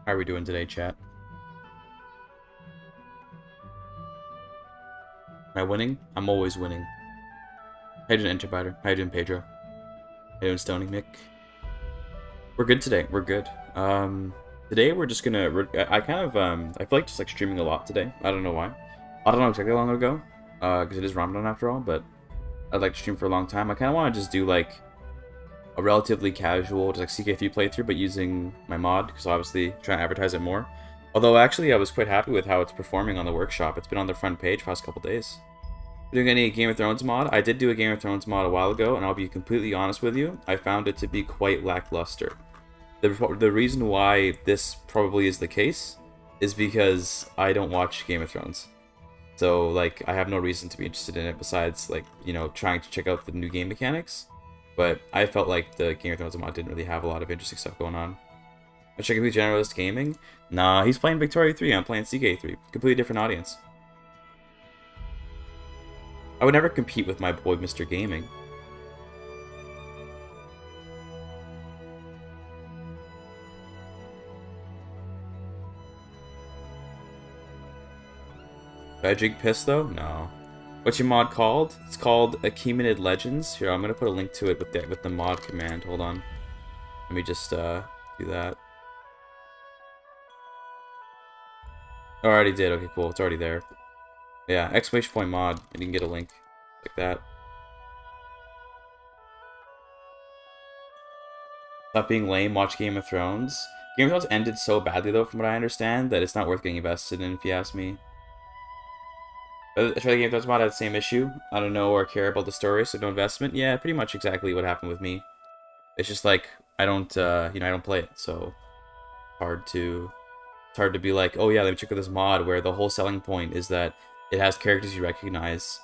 How are we doing today, chat? Am I winning? I'm always winning. How you doing, Interbiter? How you doing, Pedro? How you doing, Stony Mick? We're good today. We're good. Today we're just gonna. I kind of I feel like just like streaming a lot today. I don't know why. I don't know exactly how long ago. Because it is Ramadan after all. But I'd like to stream for a long time. I kind of want to just do like a relatively casual, just like CK3 playthrough, but using my mod because obviously trying to advertise it more. Although actually, I was quite happy with how it's performing on the workshop. It's been on the front page for the past couple days. Doing any Game of Thrones mod? I did do a Game of Thrones mod a while ago, and I'll be completely honest with you, I found it to be quite lackluster. The reason why this probably is the case is because I don't watch Game of Thrones. So, like, I have no reason to be interested in it besides, like, you know, trying to check out the new game mechanics. But I felt like the Game of Thrones mod didn't really have a lot of interesting stuff going on. I'm checking with Generalist Gaming. Nah, he's playing Victoria 3, I'm playing CK3. Completely different audience. I would never compete with my boy Mr. Gaming. Magic Piss though? No. What's your mod called? It's called Achemenid Legends. Here, I'm gonna put a link to it with the mod command. Hold on. Let me just do that. Oh, I already did. Okay, cool. It's already there. Yeah, exclamation point mod, and you can get a link like that. Stop being lame, watch Game of Thrones. Game of Thrones ended so badly, though, from what I understand, that it's not worth getting invested in, if you ask me. But I try the Game of Thrones mod had the same issue. I don't know or care about the story, so no investment. Yeah, pretty much exactly what happened with me. It's just like, I don't, I don't play it, so it's hard to be like, oh yeah, let me check out this mod, where the whole selling point is that it has characters you recognize,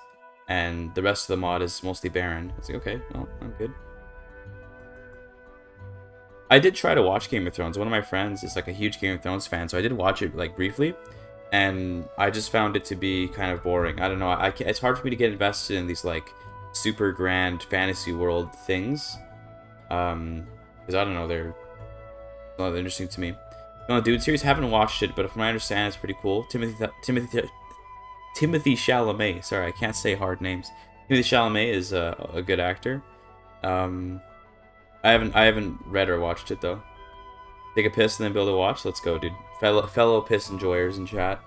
and the rest of the mod is mostly barren. It's like, okay, well, I'm good. I did try to watch Game of Thrones. One of my friends is like a huge Game of Thrones fan, so I did watch it like briefly, and I just found it to be kind of boring. I don't know. It's hard for me to get invested in these like super grand fantasy world things, because I don't know, they're not that interesting to me. No, Dude series, haven't watched it, but from what I understand, it's pretty cool. Timothy Chalamet. Sorry, I can't say hard names. Timothy Chalamet is a good actor. I haven't read or watched it though. Take a piss and then build a watch. Let's go, dude. Fellow piss enjoyers in chat.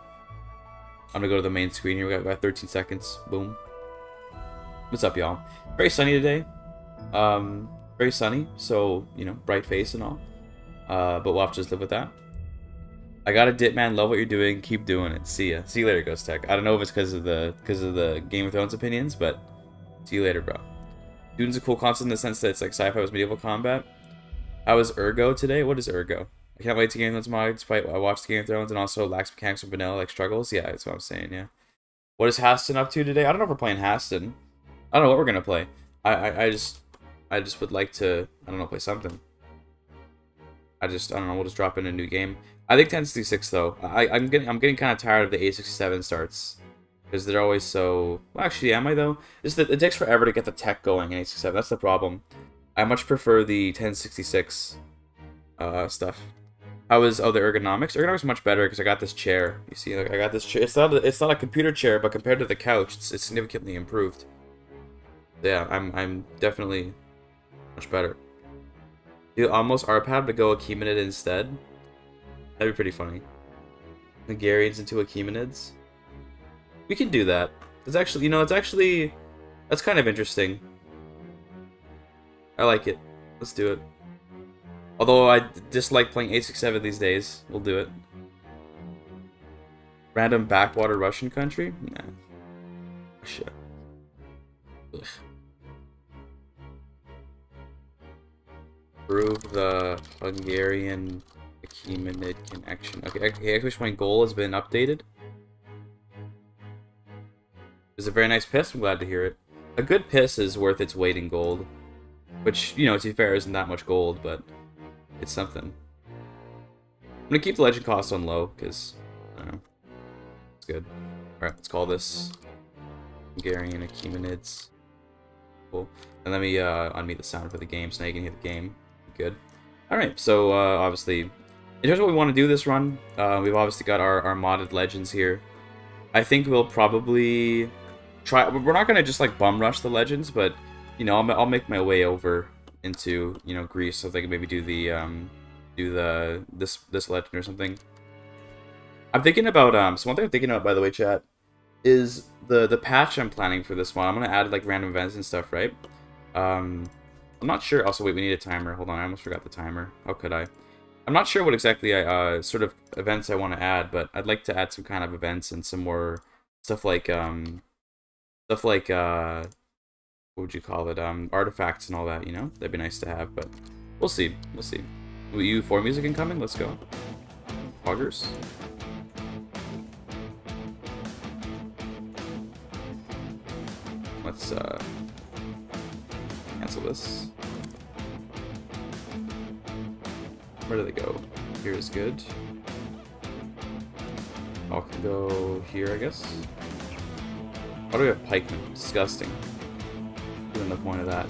I'm gonna go to the main screen here. We got about 13 seconds. Boom. What's up, y'all? Very sunny today. Very sunny. So you know, bright face and all. But we'll have to just live with that. I got a dip, man. Love what you're doing. Keep doing it. See ya. See you later, Ghost Tech. I don't know if it's because of the Game of Thrones opinions, but see you later, bro. Dune's a cool concept in the sense that it's like sci-fi with medieval combat. How was Ergo today? What is Ergo? I can't wait to Game of Thrones mod despite I watched Game of Thrones and also lacks mechanics from vanilla like struggles. Yeah, that's what I'm saying, yeah. What is Haston up to today? I don't know if we're playing Haston. I don't know what we're gonna play. I just would like to, I don't know, play something. I don't know, we'll just drop in a new game. I think 1066 though. I'm getting kind of tired of the 867 starts. Because they're always so... Well, actually, am I, though? It takes forever to get the tech going in 867. That's the problem. I much prefer the 1066 stuff. How is... Oh, the ergonomics? Ergonomics is much better because I got this chair. You see, like, I got this chair. It's not a computer chair, but compared to the couch, it's significantly improved. Yeah, I'm definitely much better. You almost RPAD to go Achemenid instead? That'd be pretty funny. Hungarians into Achemenids? We can do that. It's actually, that's kind of interesting. I like it. Let's do it. Although I dislike playing 867 these days. We'll do it. Random backwater Russian country? Nah. Shit. Ugh. Prove the Hungarian Achemenid connection. Okay, I wish my goal has been updated. It's a very nice piss. I'm glad to hear it. A good piss is worth its weight in gold. Which, you know, to be fair, isn't that much gold, but it's something. I'm gonna keep the legend cost on low, because, I don't know. It's good. Alright, let's call this Hungarian Achemenids. Cool. And let me unmute the sound for the game so now you can hear the game. Good. Alright, so obviously In terms of what we want to do this run, we've obviously got our modded legends here. I think we'll probably try. We're not gonna just like bum rush the legends, but you know, I'll make my way over into Greece so they can maybe do this legend or something. I'm thinking about so one thing I'm thinking about, by the way, chat, is the patch I'm planning for this one. I'm gonna add like random events and stuff, right? I'm not sure. Also, wait, we need a timer. Hold on, I almost forgot the timer. How could I? I'm not sure what exactly sort of events I want to add, but I'd like to add some kind of events and some more stuff like what would you call it? Artifacts and all that. You know, that'd be nice to have, but we'll see. We'll see. U4 music incoming. Let's go. Poggers. Let's cancel this. Where do they go? Here is good. I'll go here, I guess. Why do we have pikemen? Disgusting. Isn't the point of that?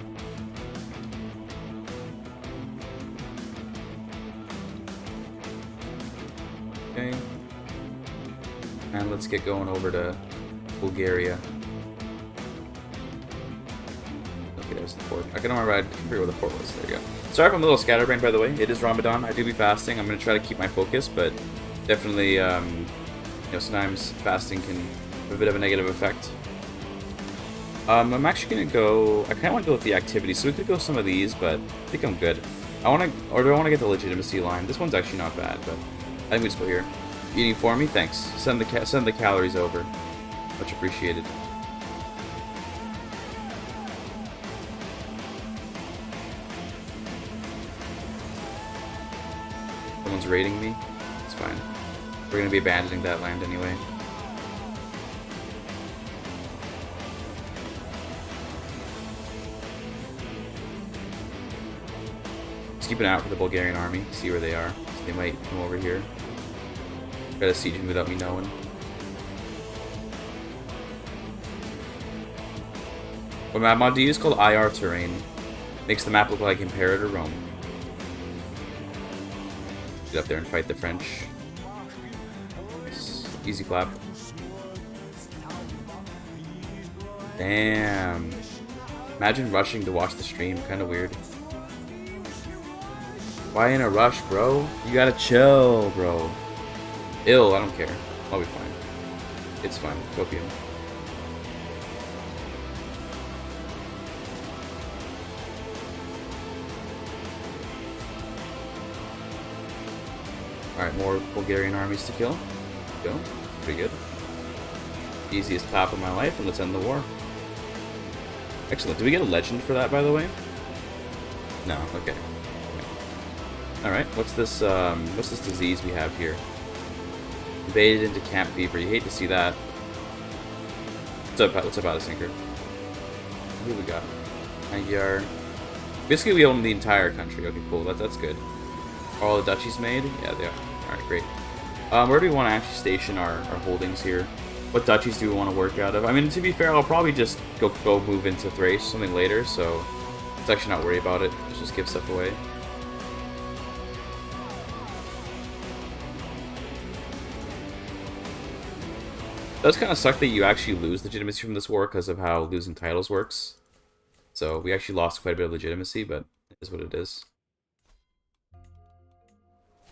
Okay. And let's get going over to Bulgaria. Okay, there's the port. I can remember, I forget where the port was. There you go. Sorry if I'm a little scatterbrained, by the way. It is Ramadan. I do be fasting. I'm going to try to keep my focus, but definitely, sometimes fasting can have a bit of a negative effect. I'm actually going to go... I kind of want to go with the activity, so we could go some of these, but I think I'm good. Do I want to get the legitimacy line? This one's actually not bad, but I think we just go here. Eating for me? Thanks. Send the calories over. Much appreciated. Someone's raiding me? It's fine. We're going to be abandoning that land anyway. Just keep an eye out for the Bulgarian army, see where they are. So they might come over here. Try to siege them without me knowing. What map mod do you use? Called IR Terrain. Makes the map look like Imperator Rome. Get up there and fight the French. Easy clap. Damn. Imagine rushing to watch the stream. Kind of weird. Why in a rush, bro? You gotta chill, bro. I don't care. I'll be fine. It's fine. Copium. Alright, more Bulgarian armies to kill. Go. Pretty good. Easiest clap of my life, and let's end the war. Excellent. Did we get a legend for that, by the way? No. Okay. Alright, what's this disease we have here? Invaded into camp fever. You hate to see that. What's up, Sinker? Who we got? Magyar. Basically, we own the entire country. Okay, cool. That's good. Are all the duchies made? Yeah, they are. Alright, great. Where do we want to actually station our holdings here? What duchies do we want to work out of? I mean, to be fair, I'll probably just go move into Thrace something later, so let's actually not worry about it. Let's just give stuff away. It does kind of suck that you actually lose legitimacy from this war because of how losing titles works. So we actually lost quite a bit of legitimacy, but it is what it is.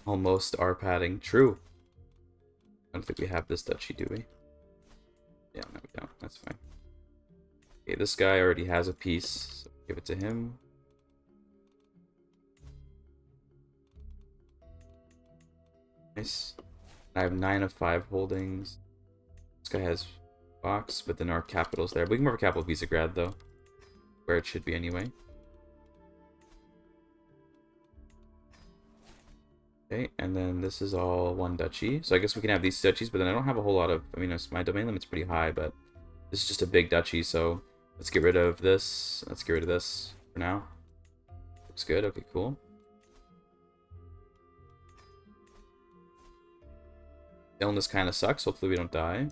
Almost R padding. True. I don't think we have this duchy, do we? Yeah, no, we don't. That's fine. Okay, this guy already has a piece, so give it to him. Nice. I have 9 of 5 holdings. This guy has box, but then our capital's there. We can move our capital Visegrad, though. Where it should be anyway. Okay, and then this is all one duchy. So I guess we can have these duchies, but then I don't have a whole lot of... I mean, my domain limit's pretty high, but this is just a big duchy, so let's get rid of this. Let's get rid of this for now. Looks good. Okay, cool. Illness kind of sucks. Hopefully we don't die.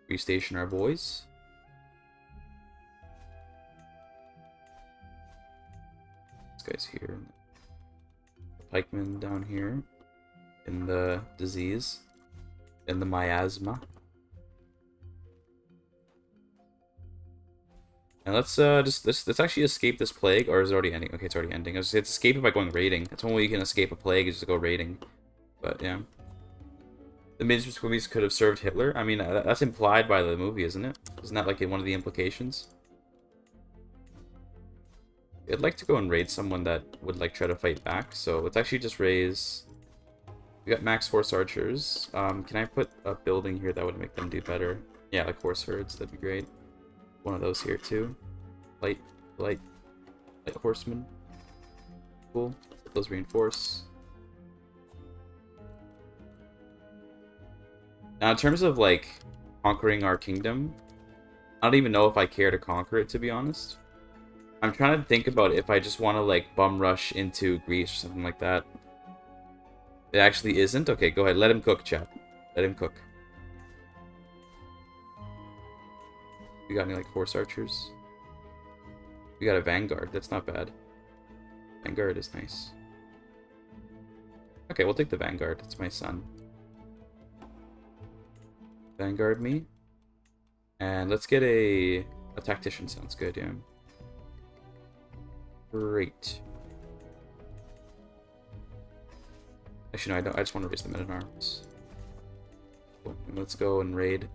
Restation our boys. guy's here. The pikeman down here. In the disease. In the miasma. And let's let's actually escape this plague, or is it already ending? Okay, it's already ending. It's escape it by going raiding. That's one way you can escape a plague, is to go raiding. But yeah, the Minsk movies could have served Hitler. I mean, that's implied by the movie, isn't it? Isn't that like one of the implications? I'd like to go and raid someone that would like try to fight back. So let's actually just raise. We got max horse archers. Can I put a building here that would make them do better? Yeah, like horse herds. That'd be great. One of those here too. Light horsemen. Cool. Let those reinforce. Now, in terms of like conquering our kingdom, I don't even know if I care to conquer it, to be honest. I'm trying to think about if I just want to like bum rush into Greece or something like that. It actually isn't. Okay, go ahead. Let him cook, chat. Let him cook. We got any like horse archers? We got a vanguard. That's not bad. Vanguard is nice. Okay, we'll take the vanguard. It's my son. Vanguard me. And let's get a tactician. Sounds good, yeah. Great. Actually, no, I don't. I just want to raise the men-at-arms. Cool. Let's go and raid.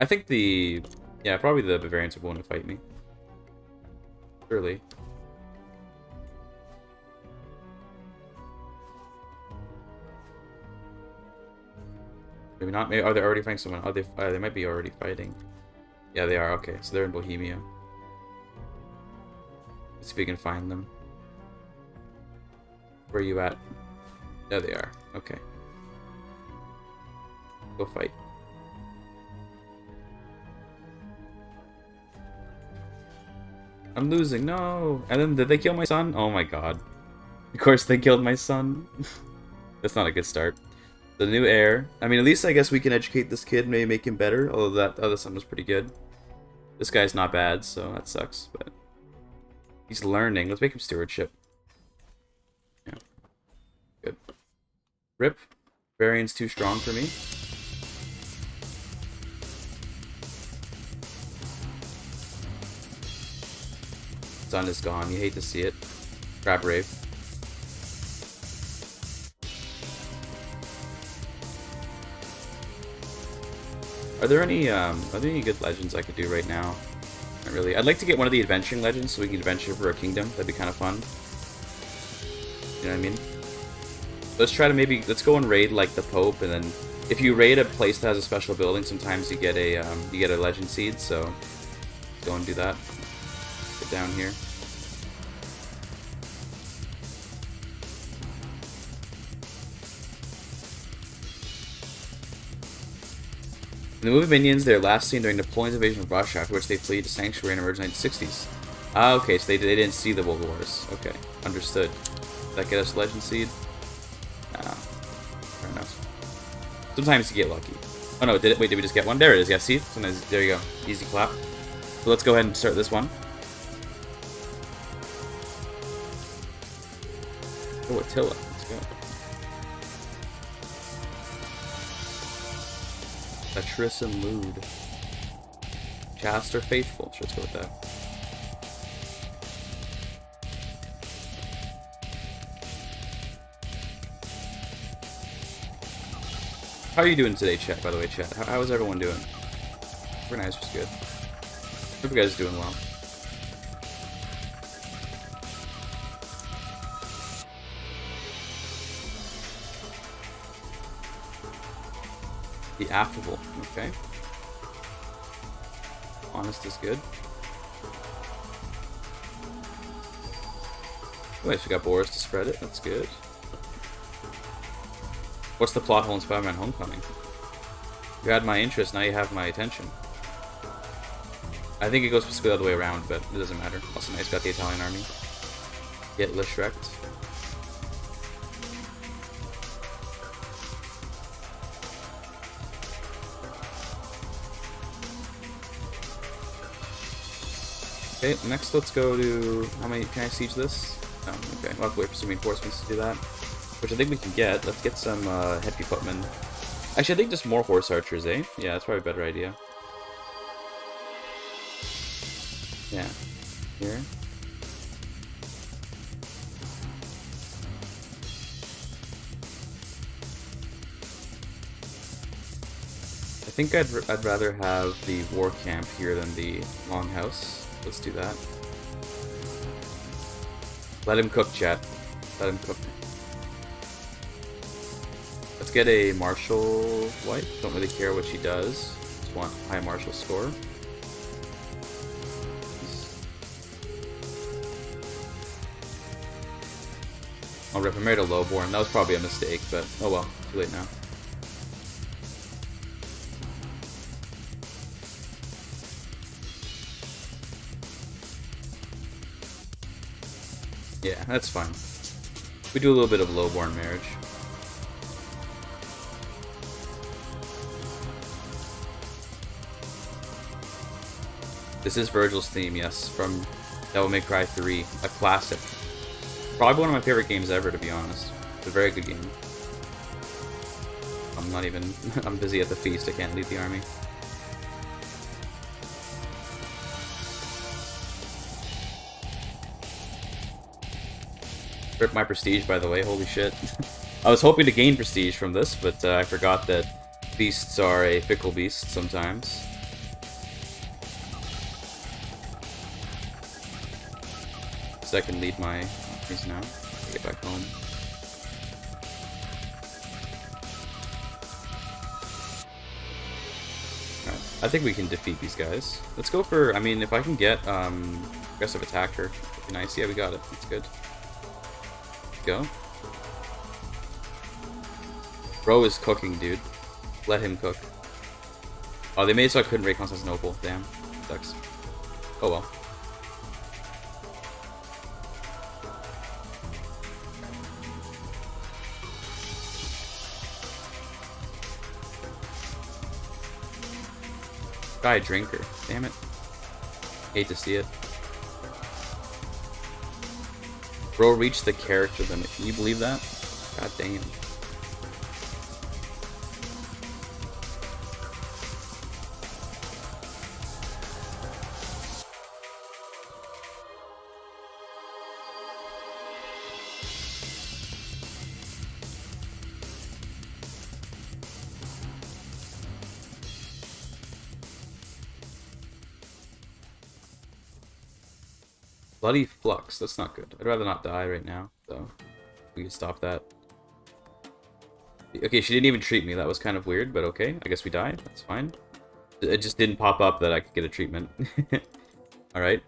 I think the... Yeah, probably the Bavarians will want to fight me. Surely. Maybe not. Maybe, are they already fighting someone? Are they? They might be already fighting. Yeah, they are. Okay, so they're in Bohemia. Let's see if we can find them. Where are you at? There they are. Okay. Go fight. I'm losing. No. And then did they kill my son? Oh my god. Of course they killed my son. That's not a good start. The new heir. I mean, at least I guess we can educate this kid, maybe make him better. Although that other son was pretty good. This guy's not bad, so that sucks. But he's learning. Let's make him stewardship. Yeah. Good. Rip. Variant's too strong for me. Sun is gone. You hate to see it. Crab Rave. Are there any good legends I could do right now? Not really. I'd like to get one of the adventuring legends so we can adventure for a kingdom. That'd be kind of fun. You know what I mean? Let's try to let's go and raid like the Pope, and then if you raid a place that has a special building, sometimes you get a legend seed. So let's go and do that. Get down here. In the movie Minions, they are last seen during Napoleon's invasion of Russia, after which they flee to sanctuary and emerged in the 1960s. Ah, okay, so they didn't see the World Wars. Okay, understood. Does that get us Legend Seed? Fair enough. Sometimes you get lucky. Oh no, did we just get one? There it is, yeah, see? Sometimes, there you go. Easy clap. So let's go ahead and start this one. Oh, Attila. Let's go. Treacherous and lewd. Chaste or faithful? Sure, let's go with that. How are you doing today, chat, by the way, chat? How is everyone doing? Organized was good. Hope you guys are doing well. The affable, okay. Honest is good. Oh, we got Boris to spread it, that's good. What's the plot hole in Spider-Man Homecoming? You had my interest, now you have my attention. I think it goes the other way around, but it doesn't matter. Also nice, got the Italian army. Get Lishrecht. Okay, next let's go to... How many... Can I siege this? Oh, okay. We'll have to wait for some reinforcements to do that. Which I think we can get. Let's get some heavy footmen. Actually, I think just more horse archers, eh? Yeah, that's probably a better idea. Yeah. Here. I think I'd rather have the war camp here than the longhouse. Let's do that. Let him cook, chat. Let him cook. Let's get a martial wife. Don't really care what she does. Just want high martial score. I'll rip. I married a lowborn. That was probably a mistake, but oh well. Too late now. Yeah, that's fine. We do a little bit of lowborn marriage. This is Virgil's theme, yes, from Devil May Cry 3, a classic. Probably one of my favorite games ever, to be honest. It's a very good game. I'm not even... I'm busy at the feast, I can't lead the army. Rip my prestige, by the way, holy shit. I was hoping to gain prestige from this, but I forgot that beasts are a fickle beast sometimes. So I can lead my armies now. Get back home. Alright, I think we can defeat these guys. Let's go for, I mean, if I can get aggressive attacker, that'd be nice. Yeah, we got it. That's good. Go. Bro is cooking, dude. Let him cook. Oh, they made it so I couldn't raid Constantinople. Damn. Sucks. Oh well. Guy drinker. Damn it. Hate to see it. Bro reached the character limit. Can you believe that? God damn. Bloody flux. That's not good. I'd rather not die right now, so we can stop that. Okay, she didn't even treat me. That was kind of weird, but okay. I guess we died. That's fine. It just didn't pop up that I could get a treatment. Alright.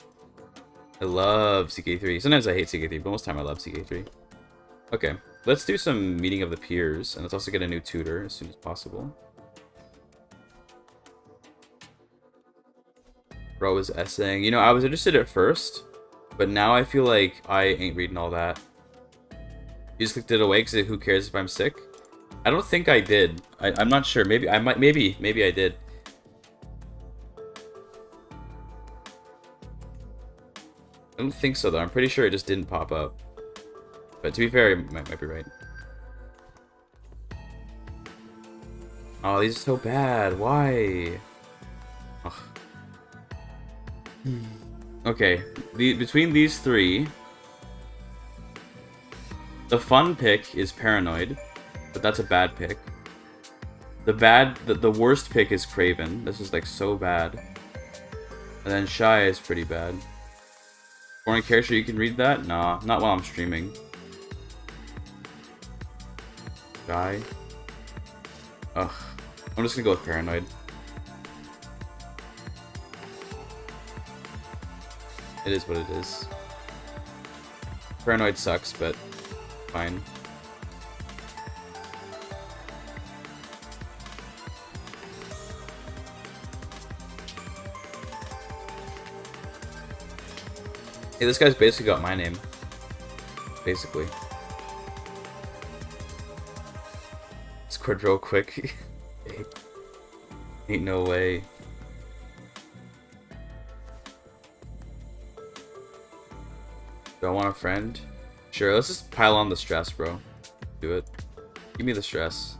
I love CK3. Sometimes I hate CK3, but most of the time I love CK3. Okay, let's do some meeting of the peers, and let's also get a new tutor as soon as possible. Bro was essaying. You know, I was interested at first, but now I feel like I ain't reading all that. You just clicked it away because who cares if I'm sick? I don't think I did. I'm not sure. Maybe I might. Maybe I did. I don't think so though. I'm pretty sure it just didn't pop up. But to be fair, it might be right. Oh, these are so bad. Why? Ugh. Okay, between these three, the fun pick is Paranoid, but that's a bad pick. The worst pick is Craven. This is like so bad. And then Shy is pretty bad. Foreign character, you can read that? Nah, not while I'm streaming. Shy. Ugh. I'm just gonna go with Paranoid. It is what it is. Paranoid sucks, but fine. Hey, this guy's basically got my name. Basically. Squid real quick. Ain't no way. Do I want a friend? Sure, let's just pile on the stress, bro. Do it. Give me the stress.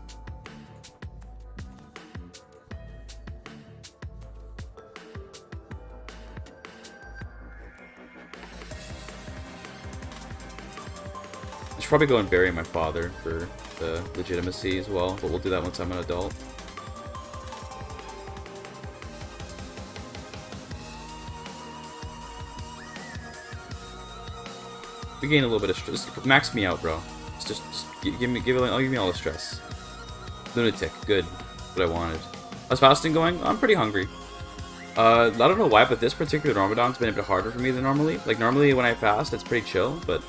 I should probably go and bury my father for the legitimacy as well, but we'll do that once I'm an adult. We gain a little bit of stress. Just max me out, bro. Just give me all the stress. Lunatic, good. What I wanted. How's fasting going? I'm pretty hungry. I don't know why, but this particular Ramadan's been a bit harder for me than normally. Like normally when I fast, it's pretty chill, but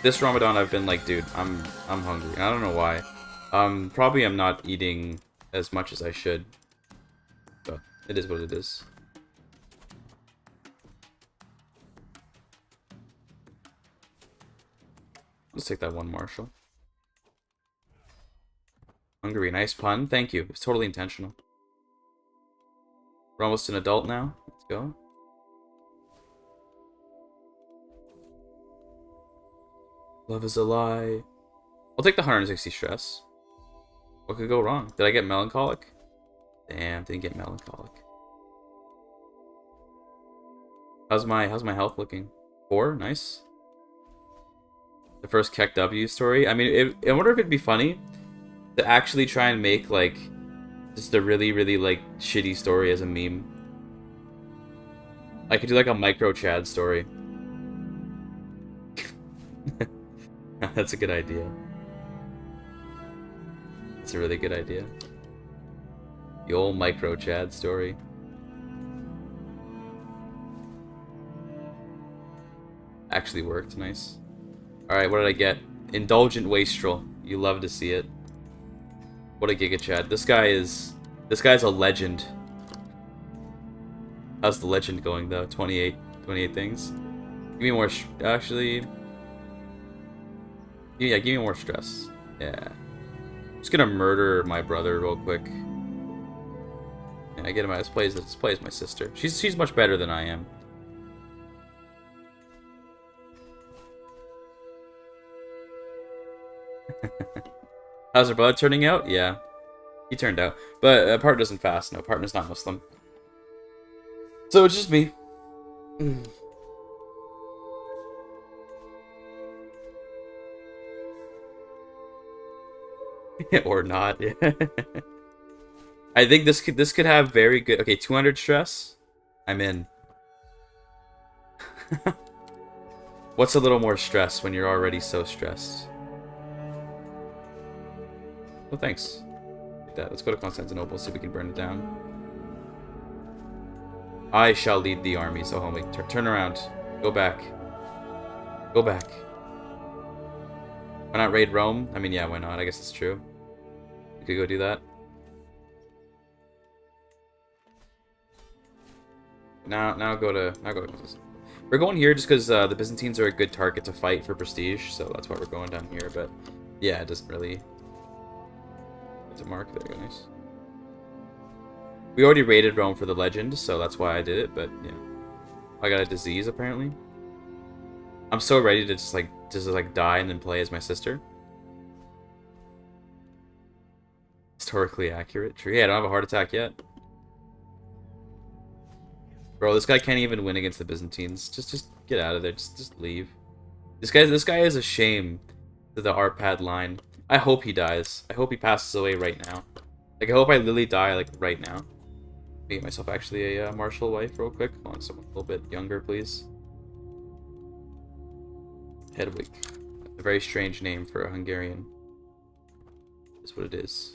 this Ramadan I've been like, dude, I'm hungry. I don't know why. Probably I'm not eating as much as I should. But it is what it is. Let's take that one, Marshall. Hungry, nice pun. Thank you. It's totally intentional. We're almost an adult now. Let's go. Love is a lie. I'll take the 160 stress. What could go wrong? Did I get melancholic? Damn, didn't get melancholic. How's my health looking? 4, nice. The first Keck W story. I mean, I wonder if it'd be funny to actually try and make like just a really, really like shitty story as a meme. I could do like a micro Chad story. That's a good idea. That's a really good idea. The old micro Chad story. Actually worked, nice. Alright, what did I get? Indulgent Wastrel. You love to see it. What a GIGACHAD. This guy's a legend. How's the legend going though? 28 things. Give me more actually. Yeah, give me more stress. Yeah. I'm just gonna murder my brother real quick. And I get him out. Let's play as my sister. She's much better than I am. How's her brother turning out? Yeah. He turned out. But partner doesn't fast. No, partner's not Muslim. So it's just me. Or not, yeah. I think this could have very good. Okay, 200 stress. I'm in. What's a little more stress when you're already so stressed? Well, thanks. Like that. Let's go to Constantinople, see if we can burn it down. I shall lead the army. So, homie, turn around. Go back. Go back. Why not raid Rome? I mean, yeah, why not? I guess it's true. We could go do that. Now go to We're going here just because the Byzantines are a good target to fight for prestige, so that's why we're going down here. But yeah, it doesn't really. It's a mark. There you go, nice. We already raided Rome for the legend, so that's why I did it. But yeah, I got a disease apparently. I'm so ready to just die and then play as my sister. Historically accurate. True. Yeah, I don't have a heart attack yet. Bro, this guy can't even win against the Byzantines. Just get out of there. Just leave. This guy is a shame to the Arpad line. I hope he dies. I hope he passes away right now. Like, I hope I literally die, like, right now. Let me get myself actually a martial wife real quick. I want someone a little bit younger, please. Hedwig. A very strange name for a Hungarian. That's what it is.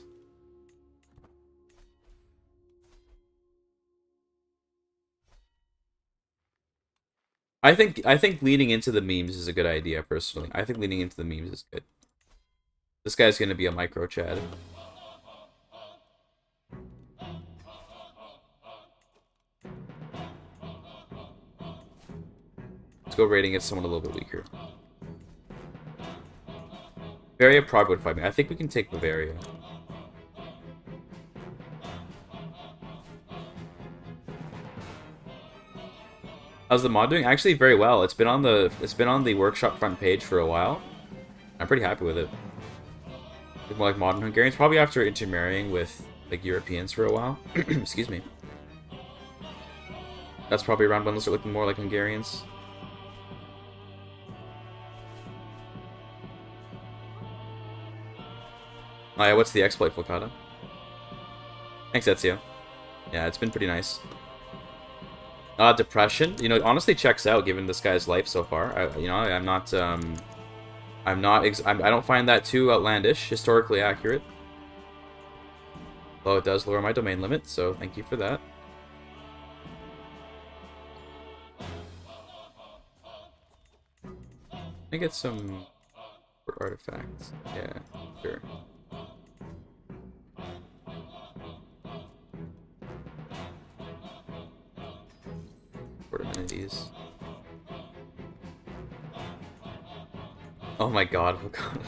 I think leaning into the memes is a good idea, personally. I think leaning into the memes is good. This guy's gonna be a micro Chad. Let's go raiding against someone a little bit weaker. Bavaria probably would fight me. I think we can take Bavaria. How's the mod doing? Actually, very well. It's been on the workshop front page for a while. I'm pretty happy with it. It's more like modern Hungarians, probably after intermarrying with like Europeans for a while. Excuse me. That's probably around when they'll start looking more like Hungarians. Oh yeah, what's the exploit, Fulcata? Thanks, Ezio. Yeah, it's been pretty nice. Depression. You know, it honestly checks out given this guy's life so far. I don't find that too outlandish, historically accurate. Though it does lower my domain limit, so thank you for that. I get some artifacts. Yeah, sure. Amenities. Oh my god, oh god.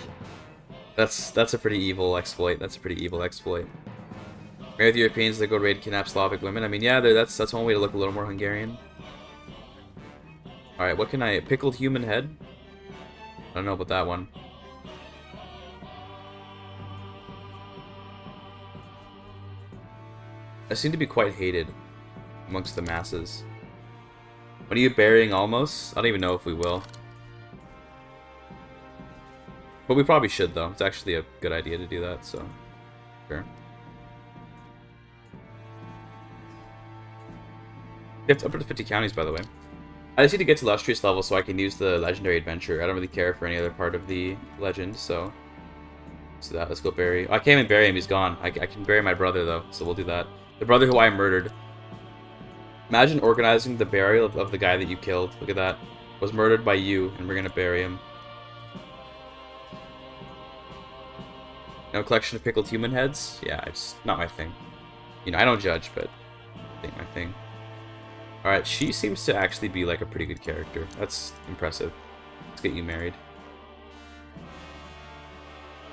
That's a pretty evil exploit. That's a pretty evil exploit. Marry with Europeans, they go raid kidnap Slavic women. I mean, yeah, that's one way to look a little more Hungarian. Alright, what can I... Pickled human head? I don't know about that one. I seem to be quite hated amongst the masses. When are you burying Almos? I don't even know if we will. But we probably should, though. It's actually a good idea to do that, so... Sure. Up to 50 counties, by the way. I just need to get to illustrious level so I can use the legendary adventure. I don't really care for any other part of the legend, so... let's go bury... Oh, I can't even bury him, he's gone. I can bury my brother, though, so we'll do that. The brother who I murdered. Imagine organizing the burial of the guy that you killed. Look at that. Was murdered by you, and we're gonna bury him. No collection of pickled human heads? Yeah, it's not my thing. You know, I don't judge, but it ain't my thing. Alright, she seems to actually be like a pretty good character. That's impressive. Let's get you married.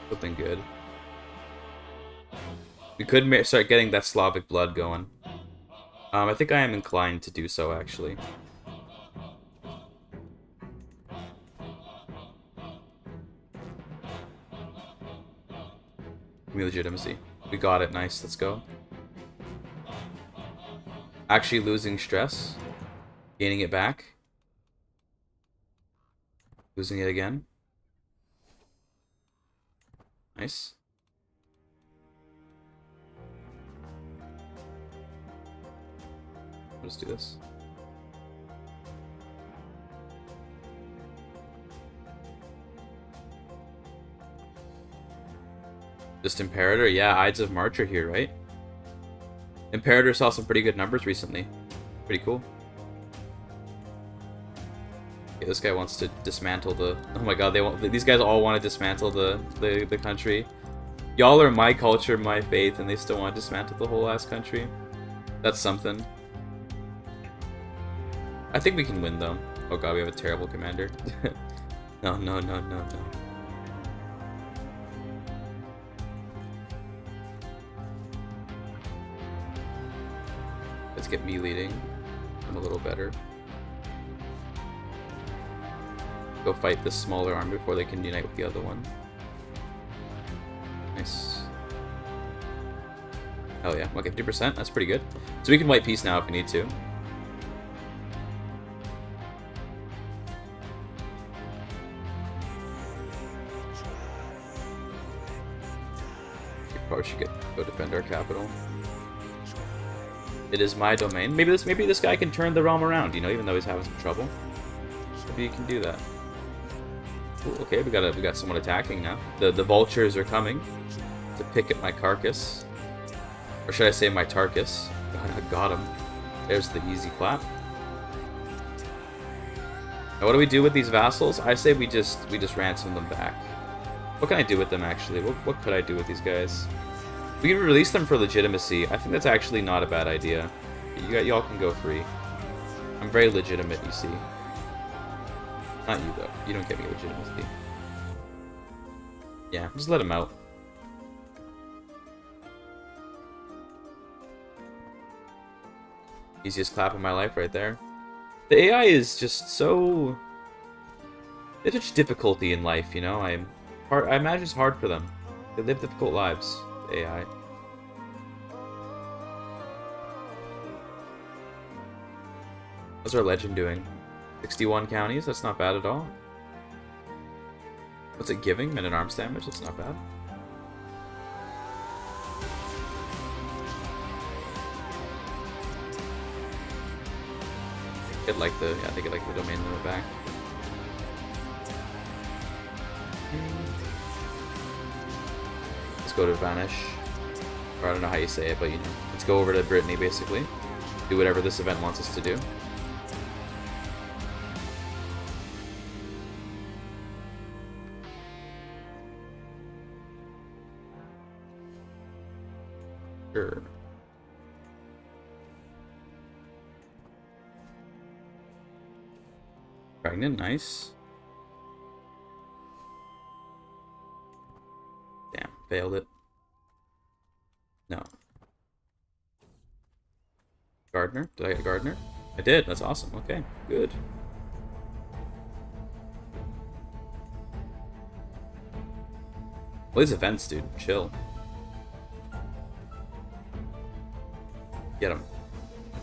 Something good. We could start getting that Slavic blood going. I think I am inclined to do so, actually. Give me legitimacy. We got it, nice, let's go. Actually losing stress. Gaining it back. Losing it again. Nice. Let's do this. Just Imperator? Yeah, Ides of March are here, right? Imperator saw some pretty good numbers recently. Pretty cool. Okay, this guy wants to dismantle the... Oh my god, these guys all want to dismantle the country. Y'all are my culture, my faith, and they still want to dismantle the whole ass country. That's something. I think we can win, though. Oh god, we have a terrible commander. No. Let's get me leading. I'm a little better. Go fight this smaller army before they can unite with the other one. Nice. Hell yeah. Okay, 50%. That's pretty good. So we can wipe peace now if we need to. Probably should go defend our capital. It is my domain. Maybe this guy can turn the realm around, you know, even though he's having some trouble. Maybe he can do that. Ooh, okay, we got someone attacking now. The vultures are coming to pick at my carcass. Or should I say my tarkus? God, I got him. There's the easy clap. Now what do we do with these vassals? I say we just ransom them back. What can I do with them, actually? What could I do with these guys? We can release them for legitimacy. I think that's actually not a bad idea. Y'all can go free. I'm very legitimate, you see. Not you, though. You don't get me legitimacy. Yeah, just let him out. Easiest clap of my life right there. The AI is just so... There's such difficulty in life, you know? I imagine it's hard for them. They live difficult lives, the AI. How's our legend doing? 61 counties? That's not bad at all. What's it giving? Men at arms damage? That's not bad. It like the I think it like the domain limit back. Let's go to Vanish. Or I don't know how you say it, but you know. Let's go over to Brittany basically. Do whatever this event wants us to do. Sure. Pregnant, nice. Damn, failed it. No. Gardener? Did I get a gardener? I did, that's awesome. Okay, good. Well, these events, dude, chill. Get him.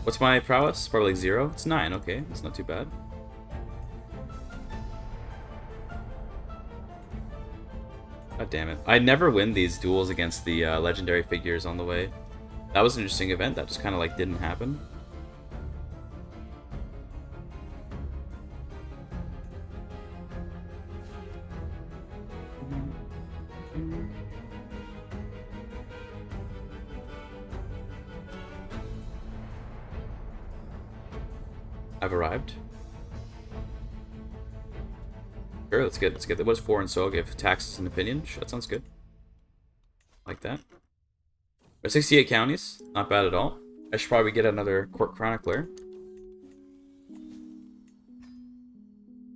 What's my prowess? Probably like 0. It's 9, okay, that's not too bad. God damn it. I never win these duels against the legendary figures on the way. That was an interesting event. That just kind of like didn't happen. I've arrived. Sure, let's get what's 4 and so give taxes and opinion. Sure, that sounds good. Like that. But 68 counties, not bad at all. I should probably get another court chronicler.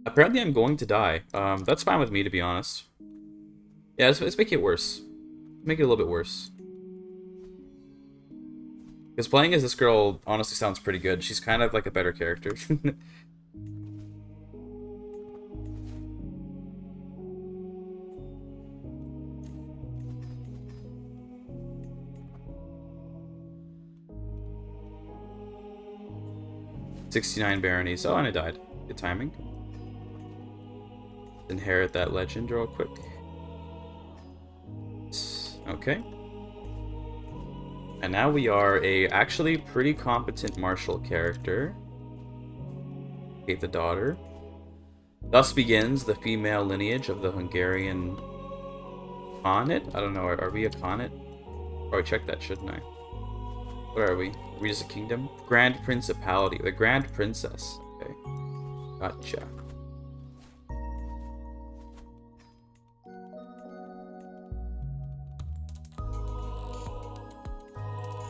Apparently I'm going to die. That's fine with me, to be honest. Yeah, let's make it worse. Make it a little bit worse. Because playing as this girl honestly sounds pretty good. She's kind of like a better character. $69 baronies. Oh, and I died. Good timing. Inherit that legend real quick. Okay. And now we are a actually pretty competent martial character. Hate the daughter. Thus begins the female lineage of the Hungarian Khanate. I don't know. Are we a Khanate? Probably check that, shouldn't I? What are we? Are we just a kingdom? Grand Principality. The Grand Princess. Okay. Gotcha.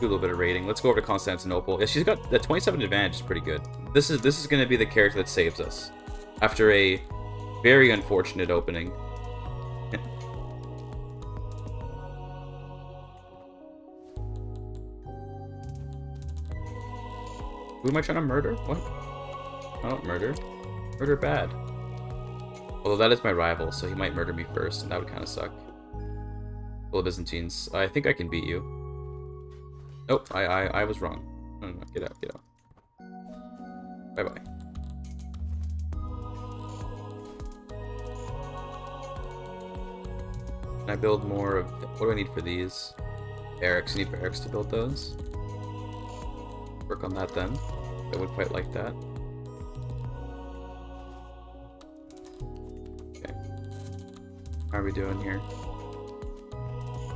Do a little bit of rating. Let's go over to Constantinople. Yeah, she's got the 27 advantage is pretty good. This is going to be the character that saves us after a very unfortunate opening. Who am I trying to murder? What? I don't murder. Murder bad. Although that is my rival, so he might murder me first, and that would kind of suck. Full of Byzantines. I think I can beat you. Nope, I was wrong. No, get out, get out. Bye-bye. Can I build more of... What do I need for these? Barracks. You need barracks to build those? Work on that then. I would quite like that. Okay. How are we doing here?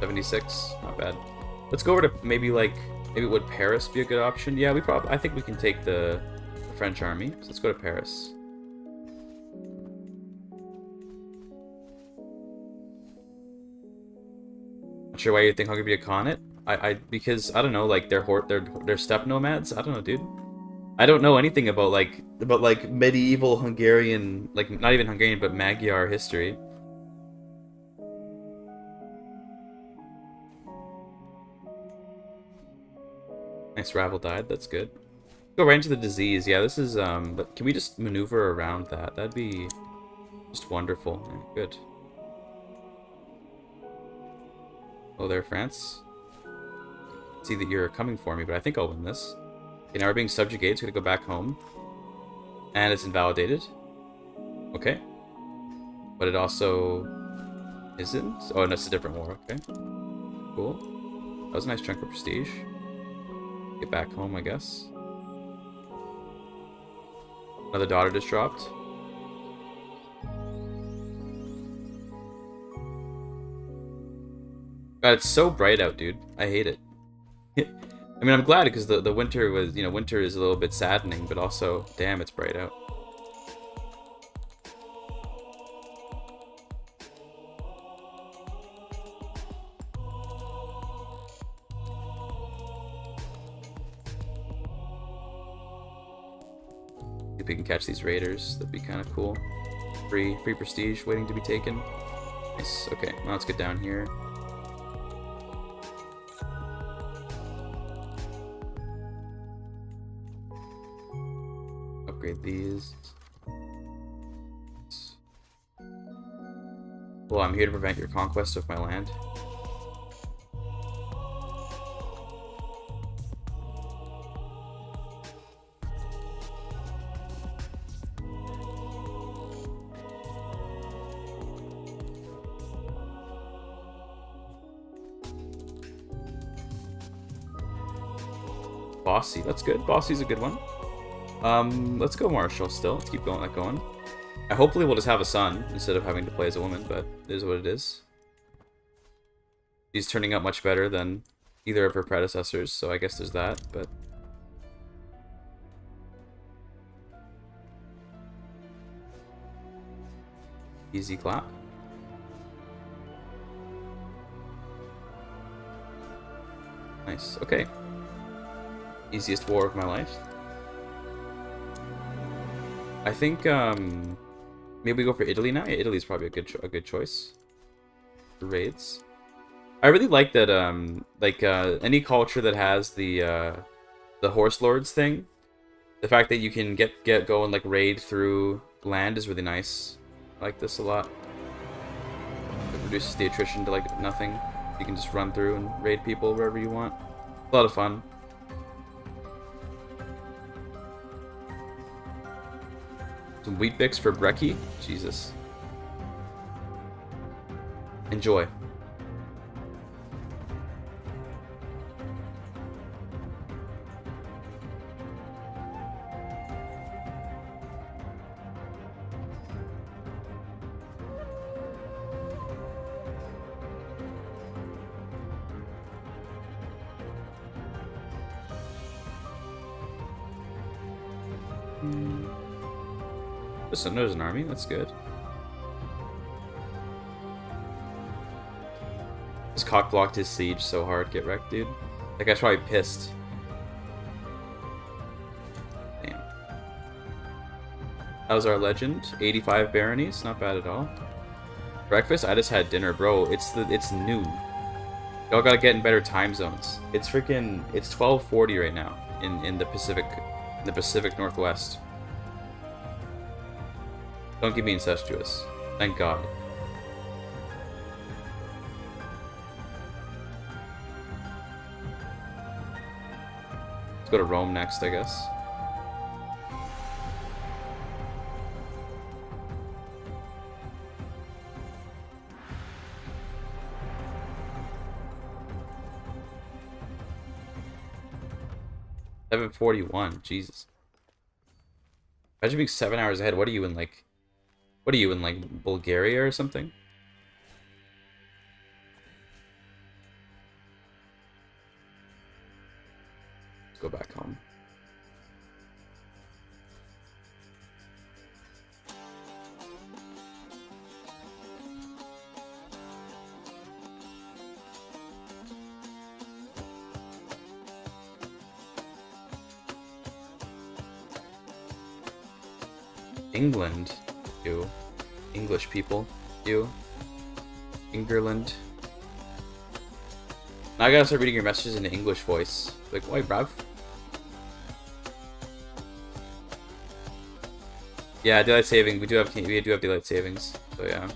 76? Not bad. Let's go over to maybe would Paris be a good option? Yeah, I think we can take the French army. So let's go to Paris. Not sure why you think I'm gonna be a Khanate. Because I don't know, like they're steppe nomads. I don't know, dude. I don't know anything about medieval Hungarian, like not even Hungarian, but Magyar history. Nice rival died. That's good. Go right into the disease. Yeah, this is, but can we just maneuver around that? That'd be just wonderful. Yeah, good. Oh, there, France. See that you're coming for me, but I think I'll win this. Okay, now we're being subjugated, so we're gonna go back home. And it's invalidated. Okay. But it also isn't. Oh, no, it's a different war. Okay. Cool. That was a nice chunk of prestige. Get back home, I guess. Another daughter just dropped. God, it's so bright out, dude. I hate it. I mean, I'm glad because the winter was, you know, winter is a little bit saddening, but also, damn, it's bright out. If we can catch these raiders, that'd be kind of cool. Free prestige waiting to be taken. Nice. Okay, well, let's get down here. Upgrade these. Well, I'm here to prevent your conquest of my land. Bossy, that's good. Bossy's a good one. Let's go Marshall still. Let's keep going, going. Hopefully we'll just have a son instead of having to play as a woman, but it is what it is. She's turning out much better than either of her predecessors, so I guess there's that, but... Easy clap. Nice, okay. Easiest war of my life. I think maybe we go for Italy now. Yeah, Italy's probably a good choice for raids. I really like that any culture that has the horse lords thing. The fact that you can go and like raid through land is really nice. I like this a lot. It reduces the attrition to like nothing. You can just run through and raid people wherever you want. A lot of fun. Some wheat bix for brekkie. Jesus. Enjoy. There's an army, that's good. This cock blocked his siege so hard, get wrecked, dude. That guy's probably pissed. Damn. How's our legend? 85 baronies, not bad at all. Breakfast? I just had dinner, bro. It's noon. Y'all gotta get in better time zones. It's 12:40 right now in the Pacific Northwest. Don't get me incestuous. Thank God. Let's go to Rome next, I guess. $7:41. Jesus. Imagine being 7 hours ahead. What are you in, like... What are you in, like, Bulgaria or something? Let's go back home. England. You. English people. You. England. Now I gotta start reading your messages in an English voice. Like, why, bruv? Yeah, daylight saving. We do have daylight savings. So yeah.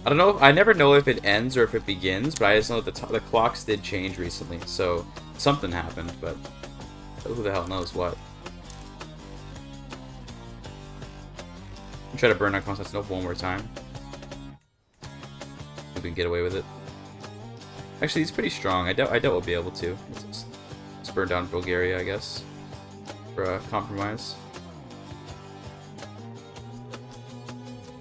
I don't know. I never know if it ends or if it begins, but I just know that the clocks did change recently, so something happened. But who the hell knows what? I'm try to burn out Constantinople one more time. We can get away with it. Actually, he's pretty strong. I doubt we'll be able to. Let's burn down Bulgaria, I guess, for a compromise.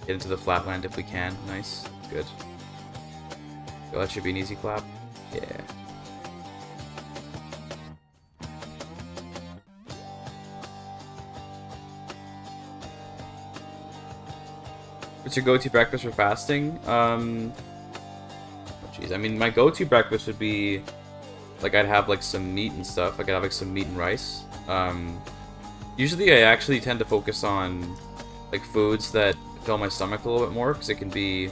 Get into the flatland if we can. Nice. Good. Well, that should be an easy clap. Yeah. What's your go-to breakfast for fasting? Oh, jeez. I mean, my go-to breakfast would be, like, I'd have, like, some meat and stuff. I could have, like, some meat and rice. Usually I actually tend to focus on, like, foods that fill my stomach a little bit more, because it can be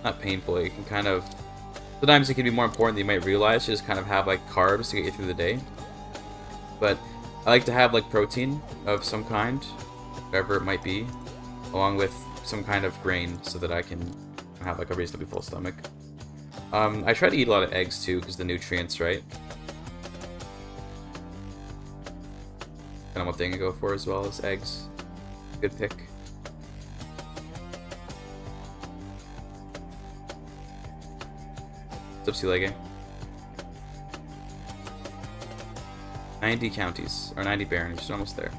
not painful. It can kind of sometimes it can be more important than you might realize to just kind of have like carbs to get you through the day. But I like to have like protein of some kind, whatever it might be, along with some kind of grain so that I can have like a reasonably full stomach. I try to eat a lot of eggs too because the nutrients, right? Kind of one thing to go for as well as eggs. Good pick. What's up, Sea 90 counties, or 90 baronies, just almost there.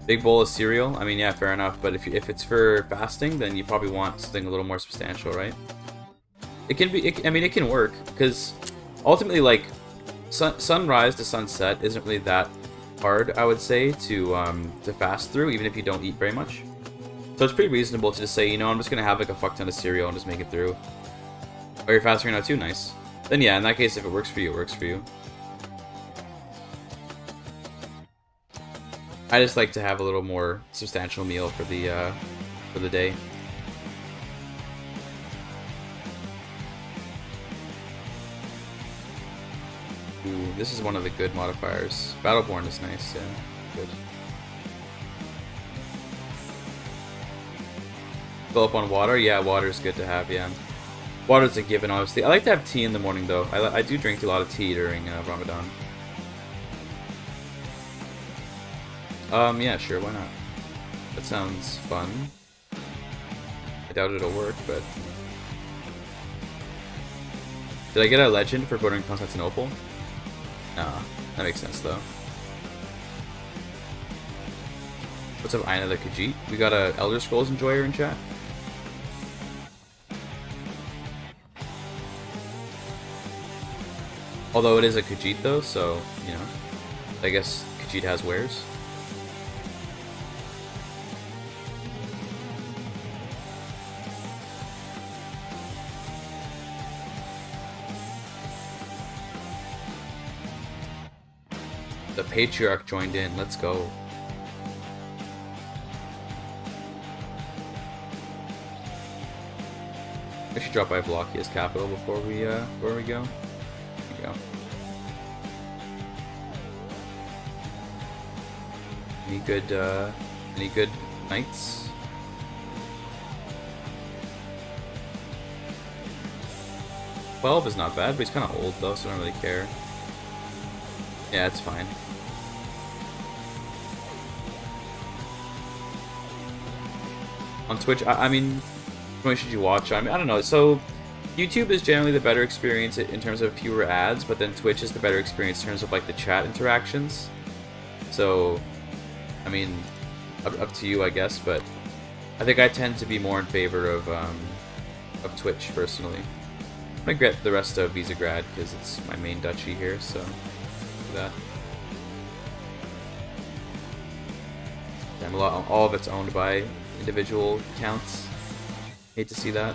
Big bowl of cereal, I mean, yeah, fair enough, but if it's for fasting, then you probably want something a little more substantial, right? It can be, I mean, it can work, because ultimately, like, sunrise to sunset isn't really that hard, I would say, to fast through, even if you don't eat very much. So it's pretty reasonable to just say, you know, I'm just gonna have like a fuck ton of cereal and just make it through. Or you're fasting right now too, nice. Then yeah, in that case, if it works for you, it works for you. I just like to have a little more substantial meal for the day. Ooh, this is one of the good modifiers. Battleborn is nice, yeah, good. Fill up on water, yeah, water is good to have, yeah. Water's a given, obviously. I like to have tea in the morning, though. I do drink a lot of tea during Ramadan. Yeah, sure, why not? That sounds fun. I doubt it'll work, but... Did I get a legend for burning Constantinople? Nah, that makes sense, though. What's up, Aina the Khajiit? We got a Elder Scrolls enjoyer in chat. Although it is a Khajiit though, so, you know, I guess Khajiit has wares. The Patriarch joined in, let's go. I should drop by Blockia's capital before we go. There we go. Any good knights? $12 is not bad, but he's kind of old though, so I don't really care. Yeah, it's fine. On Twitch, I mean, what should you watch? I mean, I don't know. So, YouTube is generally the better experience in terms of fewer ads, but then Twitch is the better experience in terms of like the chat interactions. So, I mean, up to you, I guess, but I think I tend to be more in favor of Twitch personally. I'm gonna get the rest of GIGACHAD because it's my main duchy here, so do that. Damn, all of it's owned by individual accounts. Hate to see that.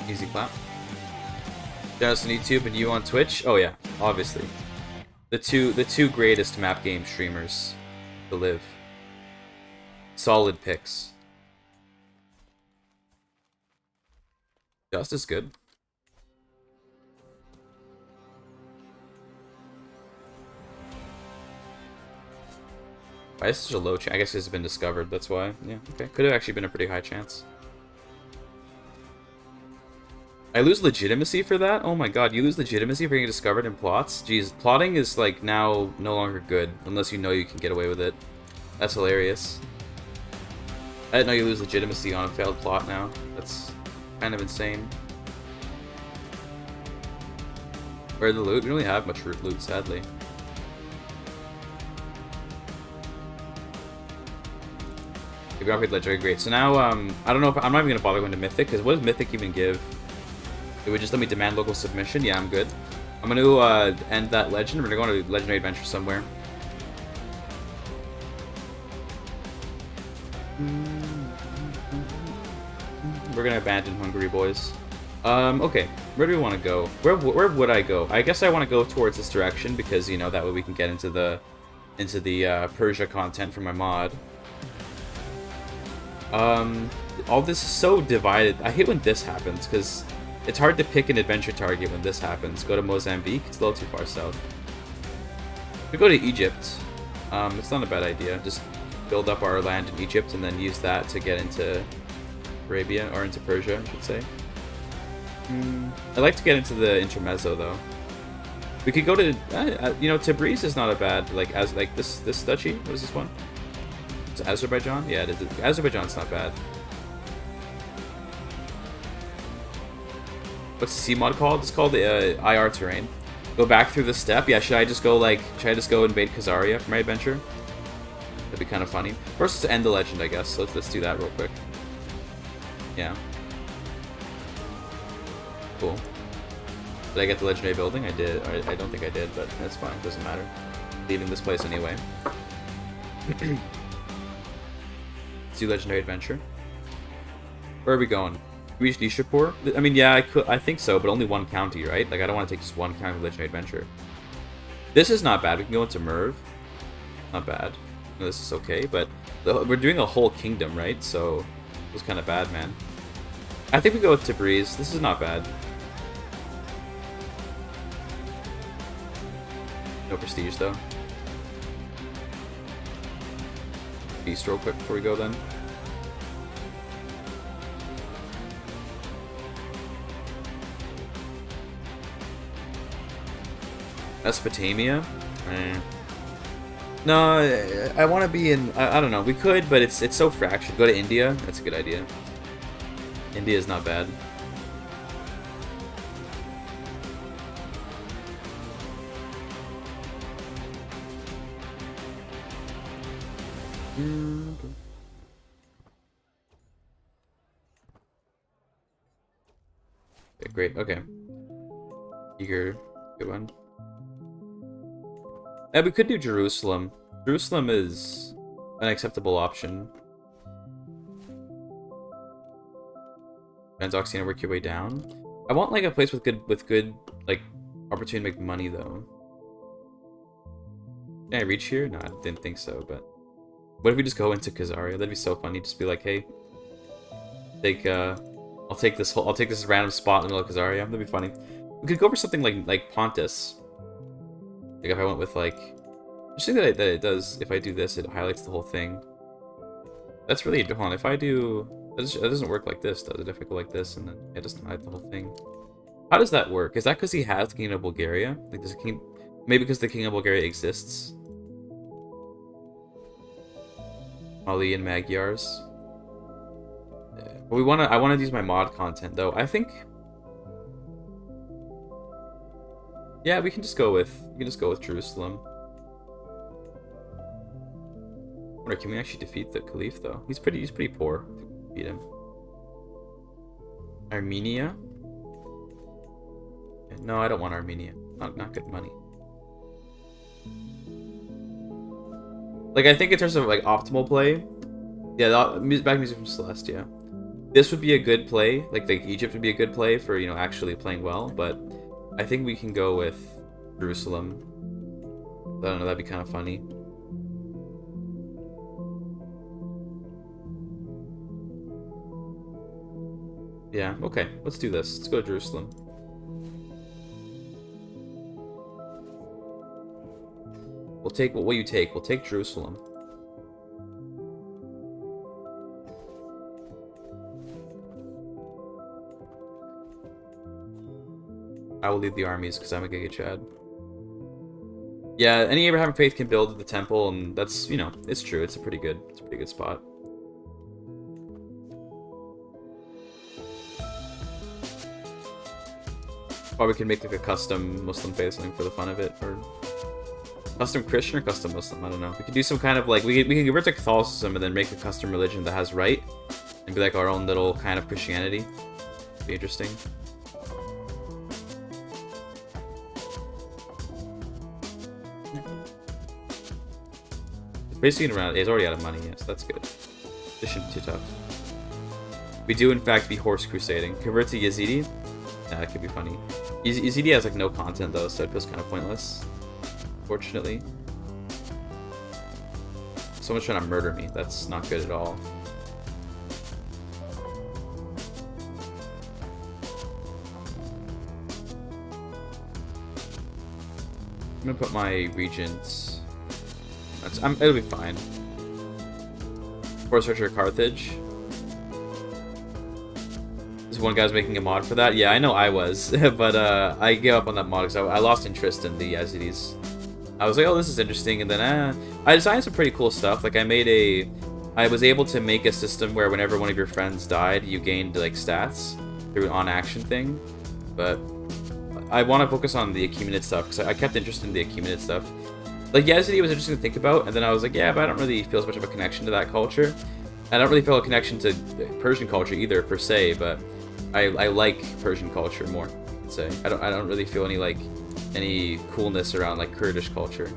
Easy clap. Dennis on YouTube and you on Twitch? Oh yeah, obviously. The two greatest map game streamers to live. Solid picks. Just as good. Why is such a low chance? I guess it's been discovered, that's why. Yeah, okay. Could have actually been a pretty high chance. I lose legitimacy for that? Oh my god, you lose legitimacy for getting discovered in plots? Jeez, plotting is like now no longer good, unless you know you can get away with it. That's hilarious. I didn't know you lose legitimacy on a failed plot now. That's kind of insane. Where the loot? We don't really have much loot, sadly. We got legendary, great. So now, I don't know if I'm not even gonna bother going to Mythic, because what does Mythic even give? It would just let me demand local submission. Yeah, I'm good. I'm gonna end that legend. We're gonna go on a legendary adventure somewhere. We're gonna abandon Hungary, boys. Okay. Where do we want to go? Where would I go? I guess I want to go towards this direction because you know that way we can get into the Persia content for my mod. All this is so divided. I hate when this happens because it's hard to pick an adventure target when this happens. Go to Mozambique. It's a little too far south. We go to Egypt. It's not a bad idea. Just build up our land in Egypt and then use that to get into Arabia, or into Persia, I should say. I'd like to get into the Intermezzo though. We could go to, you know, Tabriz is not a bad, like this duchy. What is this one? It's Azerbaijan? Yeah, it is. Azerbaijan's not bad. What's the C mod called? It's called the IR terrain. Go back through the steppe. Yeah, should I just go invade Khazaria for my adventure? That'd be kind of funny. First, let's end the legend, I guess. So let's do that real quick. Yeah. Cool. Did I get the legendary building? I did. I don't think I did, but that's fine. Doesn't matter. Leaving this place anyway. Let's do legendary adventure. Where are we going? Reach Nishapur? I mean, yeah, I think so, but only one county, right? Like, I don't want to take just one county legendary adventure. This is not bad. We can go into Merv. Not bad. No, this is okay, but we're doing a whole kingdom, right? So it was kind of bad, man. I think we go with Tabriz. This is not bad. No prestige, though. Beast real quick before we go, then. Mesopotamia? No, I want to be in... I don't know. We could, but it's so fractured. Go to India. That's a good idea. India is not bad. Okay, great. Okay. Eager. Good one. Yeah, we could do Jerusalem. Jerusalem is an acceptable option. Transoxiana, work your way down. I want like a place with good like opportunity to make money though. Can I reach here? No, I didn't think so, but what if we just go into Khazaria? That'd be so funny. Just be like, hey, I'll take this random spot in the middle of Khazaria. That'd be funny. We could go for something like Pontus. Like if I went with like, I just think that it does. If I do this, it highlights the whole thing. That's really, hold on. If I do, it doesn't work like this, does it? If I go like this and then it doesn't highlight the whole thing. How does that work? Is that because he has the King of Bulgaria? Like does king? Maybe because the King of Bulgaria exists. Mali and Magyars. But I want to use my mod content though. I think. Yeah, we can just go with Jerusalem. Or can we actually defeat the Caliph though? He's pretty poor to beat him. Armenia? No, I don't want Armenia. Not good money. Like I think in terms of like optimal play, yeah, the back music from Celeste, yeah. This would be a good play. Like Egypt would be a good play for, you know, actually playing well, but I think we can go with Jerusalem. I don't know, that'd be kind of funny. Yeah, okay, let's do this. Let's go to Jerusalem. We'll take what will you take? We'll take Jerusalem. I will lead the armies because I'm a GIGACHAD. Yeah, any Abraham faith can build the temple, and that's, you know, it's true. It's a pretty good spot. Or we can make like a custom Muslim faith something for the fun of it, or custom Christian or custom Muslim. I don't know. We could do some kind of like we can convert to Catholicism and then make a custom religion that has right, and be like our own little kind of Christianity. Be interesting. It's basically around. He's already out of money. Yes, that's good. This shouldn't be too tough. We do in fact be horse crusading. Convert to Yazidi. Yeah, that could be funny. Yazidi has like no content though, so it feels kind of pointless. Fortunately. Someone's trying to murder me. That's not good at all. I'm gonna put my regents. It'll be fine. Force Archer Carthage. One guy's making a mod for that. Yeah, I know I was, but I gave up on that mod because I lost interest in the Yazidis. I was like, oh, this is interesting, and then I designed some pretty cool stuff. Like I was able to make a system where whenever one of your friends died, you gained like stats through an on-action thing. But I want to focus on the Achaemenid stuff because I kept interested in the Achaemenid stuff. Like Yazidi was interesting to think about, and then I was like, yeah, but I don't really feel as much of a connection to that culture. I don't really feel a connection to Persian culture either per se, but I like Persian culture more, I'd say. I don't really feel any coolness around like Kurdish culture.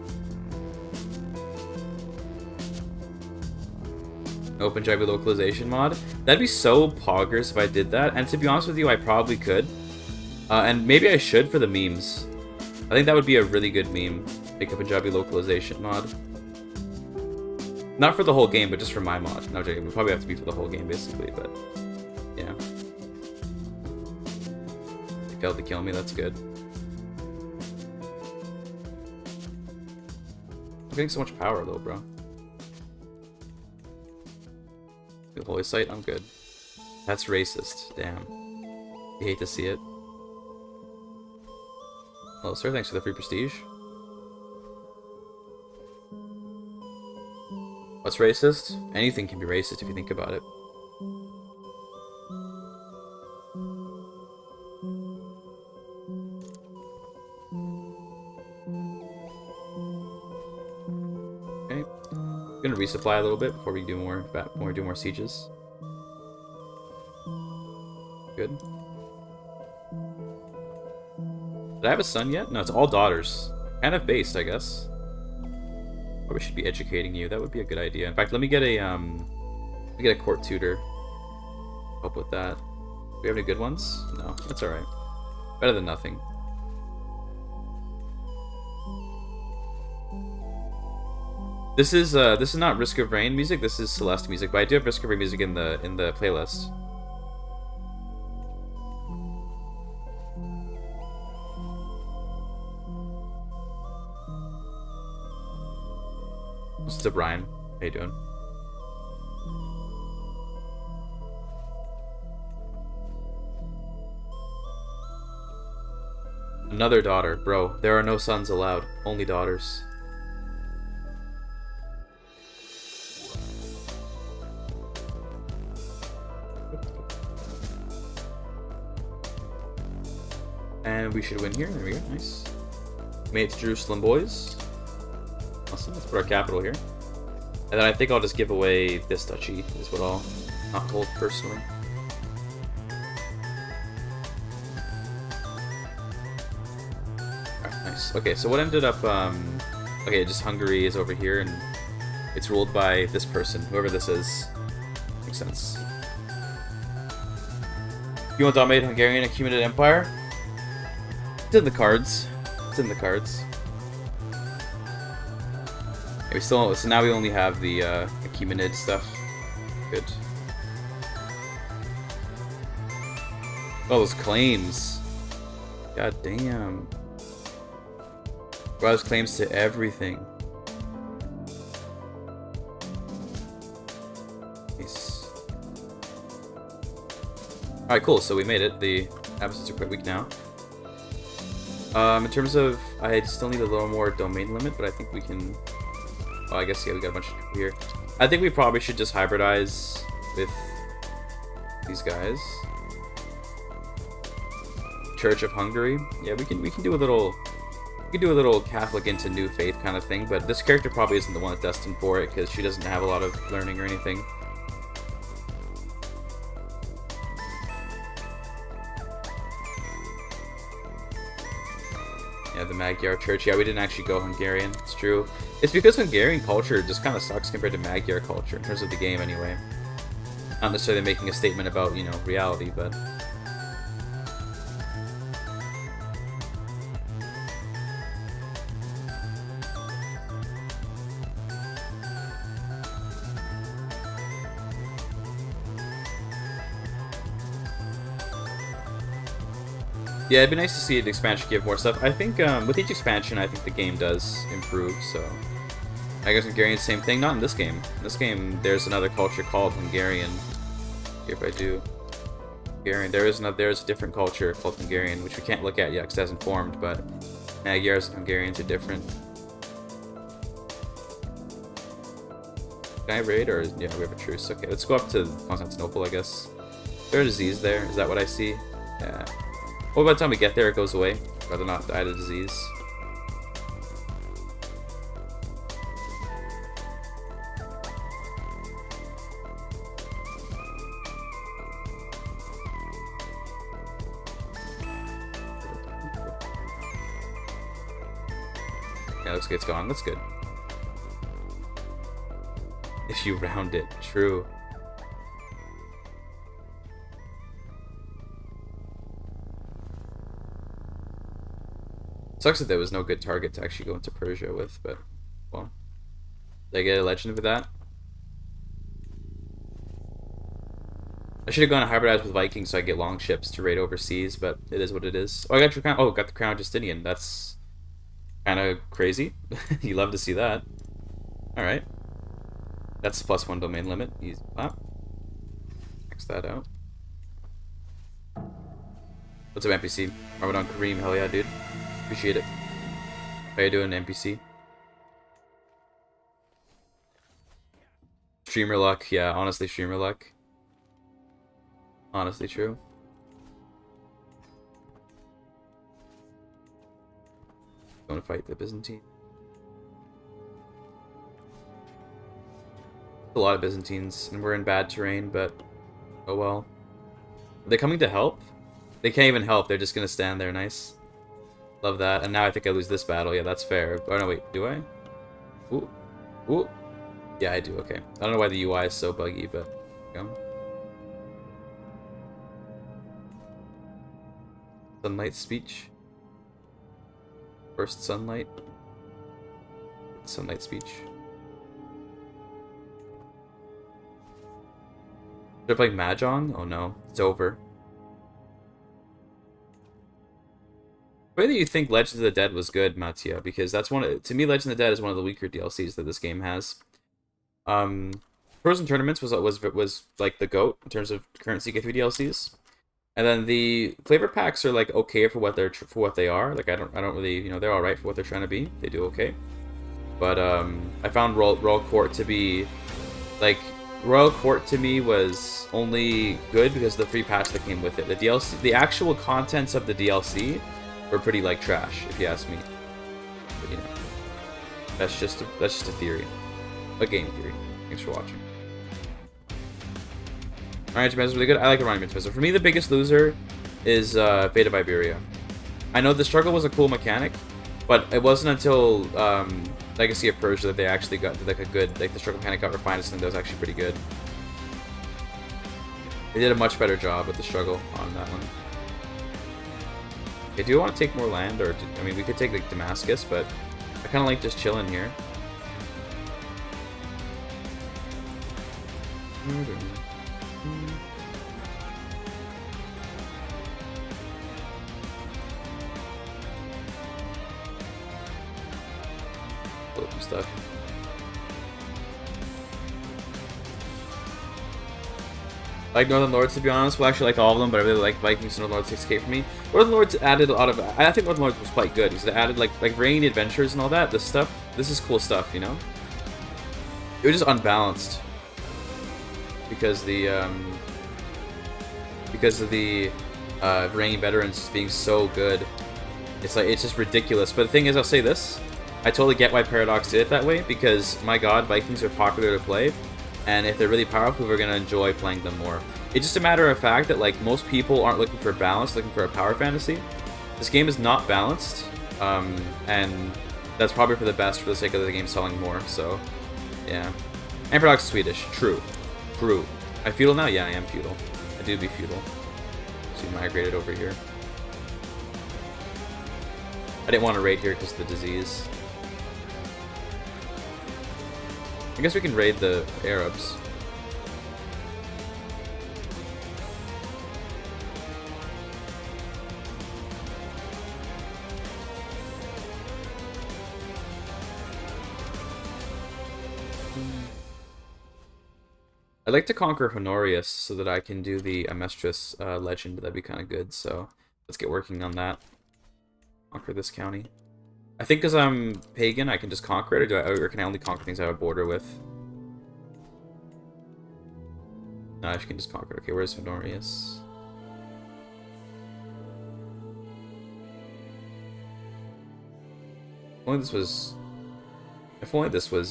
Open Punjabi localization mod. That'd be so poggers if I did that, and to be honest with you, I probably could. And maybe I should for the memes. I think that would be a really good meme. Make a Punjabi localization mod. Not for the whole game, but just for my mod. No, joking. It would probably have to be for the whole game, basically, but yeah. They failed to kill me, that's good. I'm getting so much power, though, bro. The holy site, I'm good. That's racist, damn. You hate to see it. Hello, sir, thanks for the free prestige. What's racist? Anything can be racist if you think about it. Okay, I'm gonna resupply a little bit before we do more sieges. Good. Did I have a son yet? No, it's all daughters. Kind of based, I guess. Probably should be educating you. That would be a good idea. In fact, let me get a court tutor. Help with that. Do we have any good ones? No, that's all right. Better than nothing. This is not Risk of Rain music. This is Celeste music, but I do have Risk of Rain music in the playlist. What's up, Brian? How you doing? Another daughter. Bro, there are no sons allowed. Only daughters. And we should win here. There we go. Nice. Made it to Jerusalem, boys. Awesome. Let's put our capital here. And then I think I'll just give away this duchy, is what I'll not hold personally. Alright, nice. Okay, so what ended up, okay, just Hungary is over here, and it's ruled by this person, whoever this is. Makes sense. You want to dominate Hungarian Achaemenid Empire? It's in the cards. It's in the cards. We still, so now we only have the Achaemenid stuff. Good. Oh, those claims. God damn. Bro, those claims to everything. Nice. Alright, cool. So we made it. The episodes are quite weak now. In terms of, I still need a little more domain limit, but I think we can. Well, I guess yeah, we got a bunch of people here. I think we probably should just hybridize with these guys. Church of Hungary. Yeah, we can do a little. We can do a little Catholic into new faith kind of thing, but this character probably isn't the one that's destined for it because she doesn't have a lot of learning or anything. Yeah, the Magyar Church. Yeah, we didn't actually go Hungarian. It's true. It's because Hungarian culture just kind of sucks compared to Magyar culture, in terms of the game anyway. Not necessarily making a statement about, you know, reality, but... Yeah, it'd be nice to see an expansion give more stuff. I think with each expansion, I think the game does improve, so... I guess Hungarian's same thing, not in this game. In this game, there's another culture called Hungarian. If I do... Hungarian, there's a different culture called Hungarian, which we can't look at yet because it hasn't formed, but Magyars and Hungarians are different. Can I raid, or... Yeah, we have a truce. Okay, let's go up to Constantinople, I guess. Is there a disease there? Is that what I see? Yeah. Well, by the time we get there, it goes away. Rather not die to disease. Yeah, looks like it's gone. That's good. If you round it. True. Sucks that there was no good target to actually go into Persia with, but, well. Did I get a legend with that? I should have gone hybridized with Vikings so I get long ships to raid overseas, but it is what it is. Oh, I got your crown. Oh, got the crown of Justinian. That's kind of crazy. You love to see that. Alright. That's +1 domain limit. Easy. Ah. X that out. What's up, NPC? Ramadan Kareem. Hell yeah, dude. Appreciate it. How you doing, NPC? Streamer luck, yeah, honestly, streamer luck. Honestly true. Going to fight the Byzantine. A lot of Byzantines, and we're in bad terrain, but oh well. Are they coming to help? They can't even help, they're just gonna stand there, nice. Love that. And now I think I lose this battle. Yeah, that's fair. Oh, no, wait. Do I? Ooh. Ooh. Yeah, I do. Okay. I don't know why the UI is so buggy, but... Sunlight speech. First sunlight. Sunlight speech. Should I play Mahjong? Oh no. It's over. Whether you think Legends of the Dead was good, Mattia, because that's to me, Legends of the Dead is one of the weaker DLCs that this game has. Frozen Tournaments was like the GOAT in terms of current CK3 DLCs, and then the flavor packs are like okay for what they are. Like I don't really, you know, they're all right for what they're trying to be. They do okay, but I found Royal Court to be like Royal Court to me was only good because of the free patch that came with it. The DLC, the actual contents of the DLC. We're pretty like trash, if you ask me. But you know, that's just a theory, a game theory. Thanks for watching. Alright, Japan is really good. I like Iranian Pistol. For me, the biggest loser is Fate of Iberia. I know the struggle was a cool mechanic, but it wasn't until Legacy of Persia that they actually got like a good, like the struggle mechanic got refined to something that was actually pretty good. They did a much better job with the struggle on that one. Okay, do you want to take more land, or I mean, we could take like Damascus, but I kind of like just chilling here. Some stuff. I like Northern Lords, to be honest. Well, actually, like all of them, but I really like Vikings and Northern Lords 6K for me. Northern Lords added a lot of. I think Northern Lords was quite good because it added like Rainy Adventures and all that. This stuff. This is cool stuff, you know. It was just unbalanced because of the Reigning Veterans being so good. It's like it's just ridiculous. But the thing is, I'll say this: I totally get why Paradox did it that way because my God, Vikings are popular to play. And if they're really powerful, we're going to enjoy playing them more. It's just a matter of fact that like most people aren't looking for balance, looking for a power fantasy. This game is not balanced, and that's probably for the best for the sake of the game selling more, so yeah. And Paradox is Swedish. True. True. Am I feudal now? Yeah, I am feudal. I do be feudal. So you migrated over here. I didn't want to raid here because of the disease. I guess we can raid the Arabs. I'd like to conquer Honorius so that I can do the Amestris legend. That'd be kind of good, so let's get working on that. Conquer this county. I think because I'm pagan, I can just conquer it, or can I only conquer things I have a border with? No, I can just conquer. Okay, where's Honorius? If only this was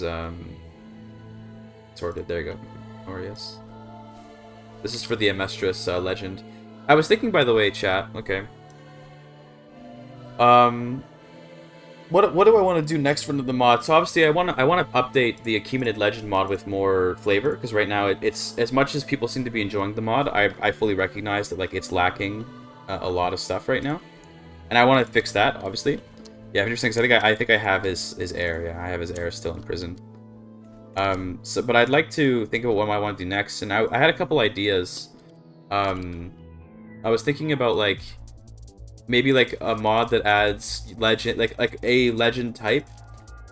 sorted. There you go, Honorius. This is for the Amestris legend. I was thinking, by the way, chat. Okay. What do I want to do next for the mod? So obviously I want to update the Achaemenid Legend mod with more flavor, because right now it's as much as people seem to be enjoying the mod, I fully recognize that like it's lacking a lot of stuff right now, and I want to fix that. Obviously, yeah, interesting. Because I think I have his heir. Yeah, I have his heir still in prison. But I'd like to think about what I want to do next, and I had a couple ideas. I was thinking about like. Maybe like a mod that adds legend, like a legend type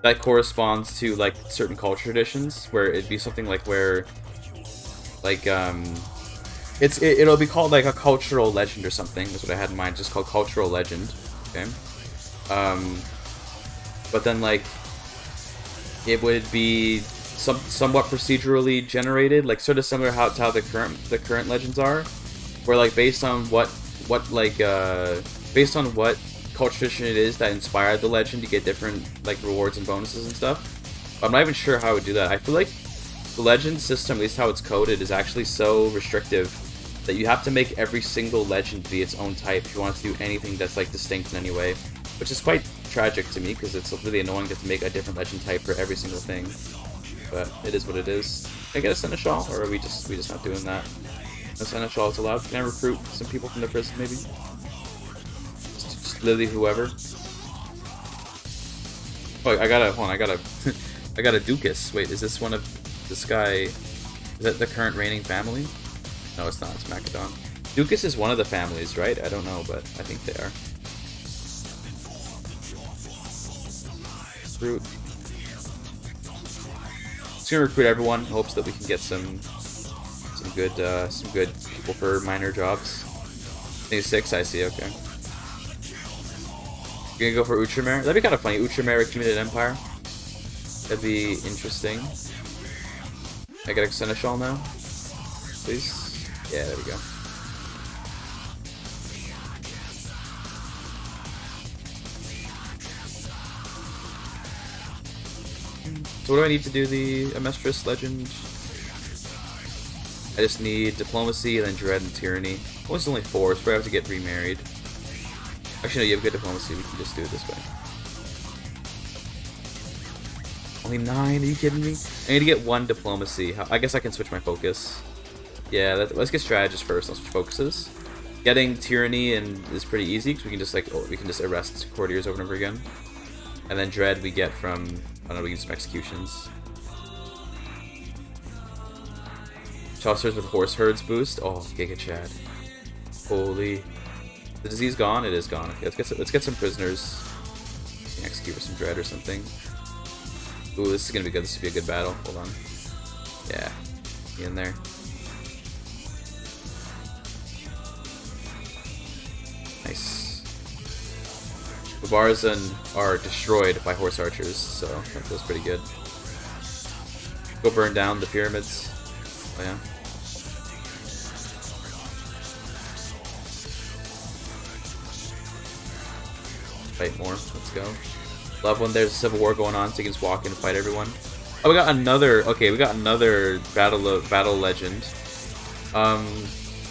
that corresponds to like certain culture traditions, where it'd be something like where, like it'll be called like a cultural legend or something. That's what I had in mind, just called cultural legend. Okay. But then like it would be somewhat procedurally generated, like sort of similar to how the current legends are, where like based on what culture tradition it is that inspired the legend, you get different like rewards and bonuses and stuff. But I'm not even sure how I would do that. I feel like the legend system, at least how it's coded, is actually so restrictive that you have to make every single legend be its own type if you want to do anything that's like distinct in any way, which is quite tragic to me because it's really annoying to have to make a different legend type for every single thing. But it is what it is. Can I get a seneschal, or are we just not doing that? No seneschal is allowed. Can I recruit some people from the prison maybe? Lily, whoever. Oh, I got a Dukas. Wait, is this one of this guy? Is that the current reigning family? No, it's not. It's Macedon. Dukas is one of the families, right? I don't know, but I think they are. Recruit. Just gonna recruit everyone. In hopes that we can get some good people for minor jobs. I think it's 6. I see. Okay. You're gonna go for Outremer? That'd be kind of funny. Outremer Achaemenid Empire. That'd be interesting. I got a seneschal now, please. Yeah, there we go. So what do I need to do the Amestris legend? I just need diplomacy, and then dread and tyranny. Well, it's only 4, so I have to get remarried. Actually, no, you have good diplomacy. We can just do it this way. Only 9? Are you kidding me? I need to get 1 diplomacy. I guess I can switch my focus. Yeah, let's get strategist first. Let's switch focuses. Getting tyranny is pretty easy because we can just arrest courtiers over and over again. And then dread we get from, I don't know, we can do some executions. Chaucer's with horse herds boost. Oh, GIGACHAD. Holy. The disease gone? It is gone. Okay, let's get some prisoners. Execute with some dread or something. Ooh, this is gonna be good. This will be a good battle. Hold on. Yeah. Be in there. Nice. Babarzan are destroyed by horse archers, so that feels pretty good. Go burn down the pyramids. Oh yeah. Fight more. Let's go. Love when there's a civil war going on, so you can just walk in and fight everyone. Oh, we got another. Okay, we got another battle legend. I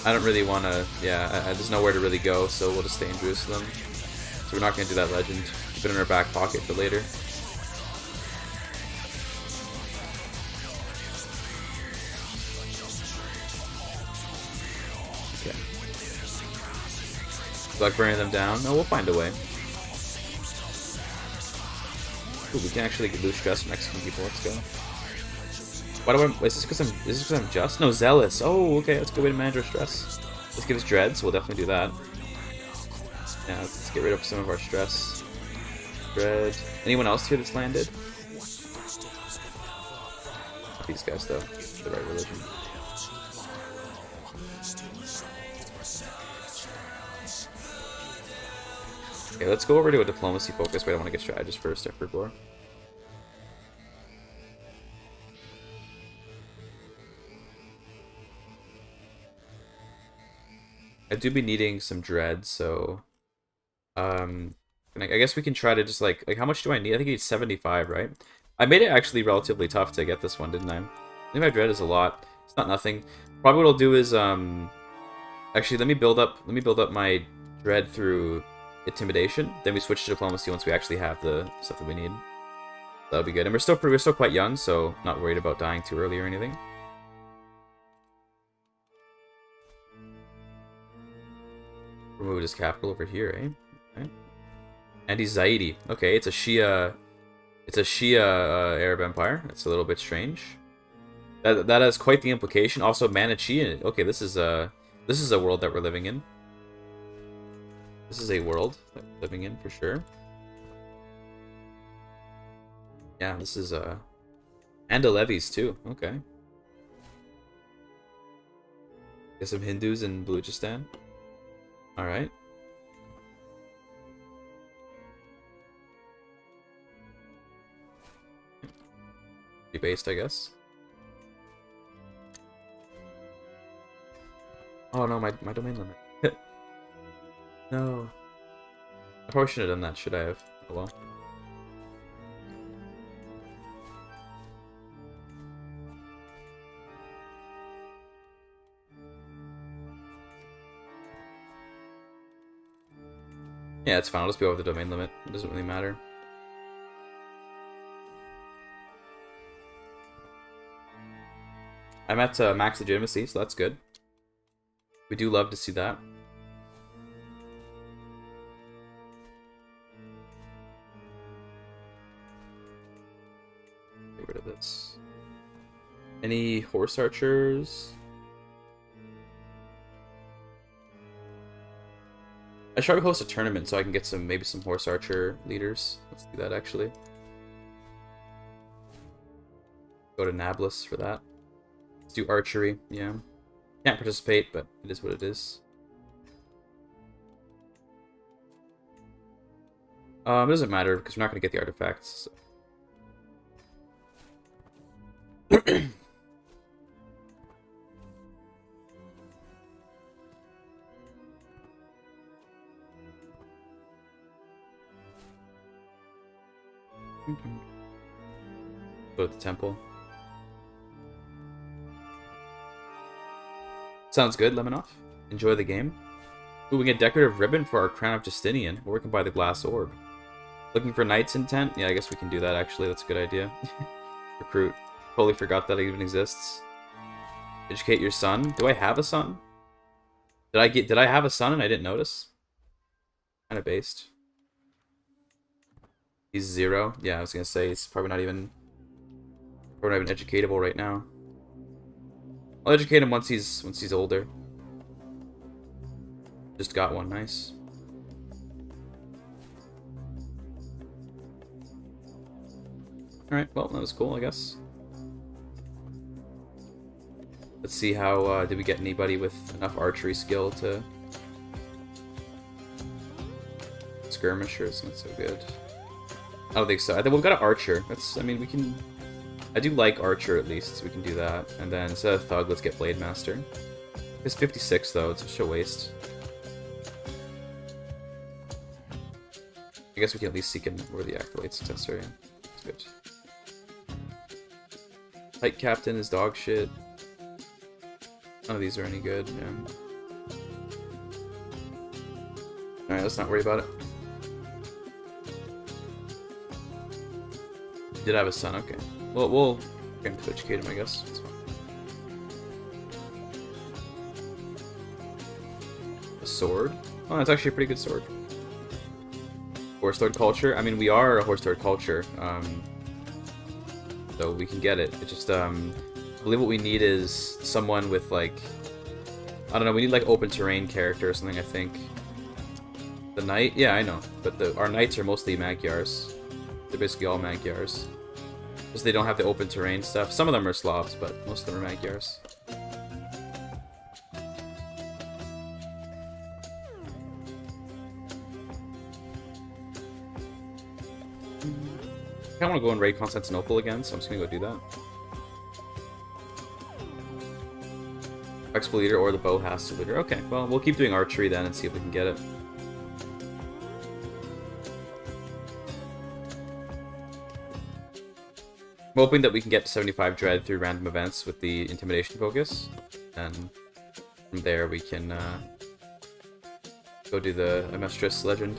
don't really want to. Yeah, there's nowhere to really go, so we'll just stay in Jerusalem. So we're not gonna do that legend. Keep it in our back pocket for later. Okay. Like burning them down. No, we'll find a way. Ooh, we can actually lose stress from Mexican people. Let's go. Why do I? Is this because I'm just? No, zealous. Oh, okay. That's a good way to manage our stress. Let's give us dreads. We'll definitely do that. Yeah, let's get rid of some of our stress. Dread. Anyone else here that's landed? These guys, though. The right religion. Okay, let's go over to a diplomacy focus. Wait, I want to get strategist first after Gore. I do be needing some dread, so I guess we can try to just like how much do I need? I think I need 75, right? I made it actually relatively tough to get this one, didn't I? I think my dread is a lot. It's not nothing. Probably what I'll do is actually let me build up my dread through intimidation. Then we switch to diplomacy once we actually have the stuff that we need. That'll be good. And we're still quite young, so not worried about dying too early or anything. Remove his capital over here, eh? Okay. Anti-Zaidi. Okay, it's a Shia Arab Empire. That's a little bit strange. That has quite the implication. Also, Manichaean. Okay, this is a world that we're living in. This is a world that we're living in for sure. Yeah, this is and the levies too. Okay. Get some Hindus in Baluchistan. All right. Be based, I guess. Oh no, my domain limit. No. I probably shouldn't have done that, should I have? Oh well. Yeah, it's fine. I'll just go over the domain limit. It doesn't really matter. I'm at max legitimacy, so that's good. We do love to see that. Get rid of this. Any horse archers? I should probably host a tournament so I can get maybe some horse archer leaders. Let's do that actually. Go to Nablus for that. Let's do archery, yeah. Can't participate, but it is what it is. It doesn't matter because we're not going to get the artifacts. So. Go to the temple. Sounds good, Lemonov. Enjoy the game. Ooh, we get decorative ribbon for our Crown of Justinian. We're working by the glass orb. Looking for knights in tent? Yeah, I guess we can do that actually. That's a good idea. Recruit. Totally forgot that it even exists. Educate your son. Do I have a son? Did I have a son and I didn't notice? Kind of based. He's 0. Yeah, I was gonna say he's probably not even educatable right now. I'll educate him once he's older. Just got one, nice. Alright, well, that was cool, I guess. Let's see how, did we get anybody with enough archery skill to... Skirmishers, not so good. I don't think so. I think we've got an archer. That's, I mean, we can... I do like archer at least, so we can do that. And then instead of thug, let's get blade master. It's 56 though, it's such a waste. I guess we can at least seek in where the accolades tester. That's good. Light captain is dog shit. None of these are any good, yeah. Alright, let's not worry about it. Did have a son, okay. Well, we'll get him to educate him, I guess. That's fine. A sword? Oh, that's actually a pretty good sword. Horse Lord culture? I mean, we are a Horse Lord culture. So we can get it. It just, I believe what we need is someone with, like... I don't know, we need, like, open terrain character or something, I think. The knight? Yeah, I know. But our knights are mostly Magyars. They're basically all Magyars. Because they don't have the open terrain stuff. Some of them are Slavs, but most of them are Magyars. I kind of want to go and raid Constantinople again, so I'm just going to go do that. Expo leader or the bow has to leader. Okay, well, we'll keep doing archery then and see if we can get it. I'm hoping that we can get to 75 dread through random events with the intimidation focus, and from there we can go do the Amestris legend.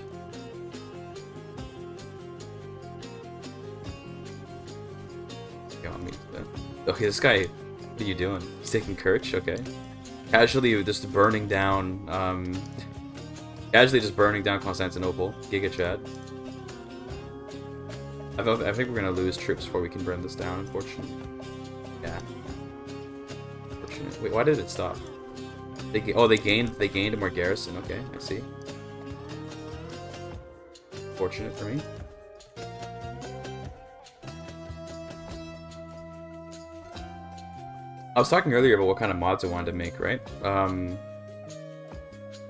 Okay, this guy, what are you doing? He's taking Kirch, okay. Casually just burning down, Constantinople, GIGACHAD. I think we're gonna lose troops before we can burn this down, unfortunately. Yeah. Unfortunate. Wait, why did it stop? They gained more garrison, okay, I see. Fortunate for me. I was talking earlier about what kind of mods I wanted to make, right?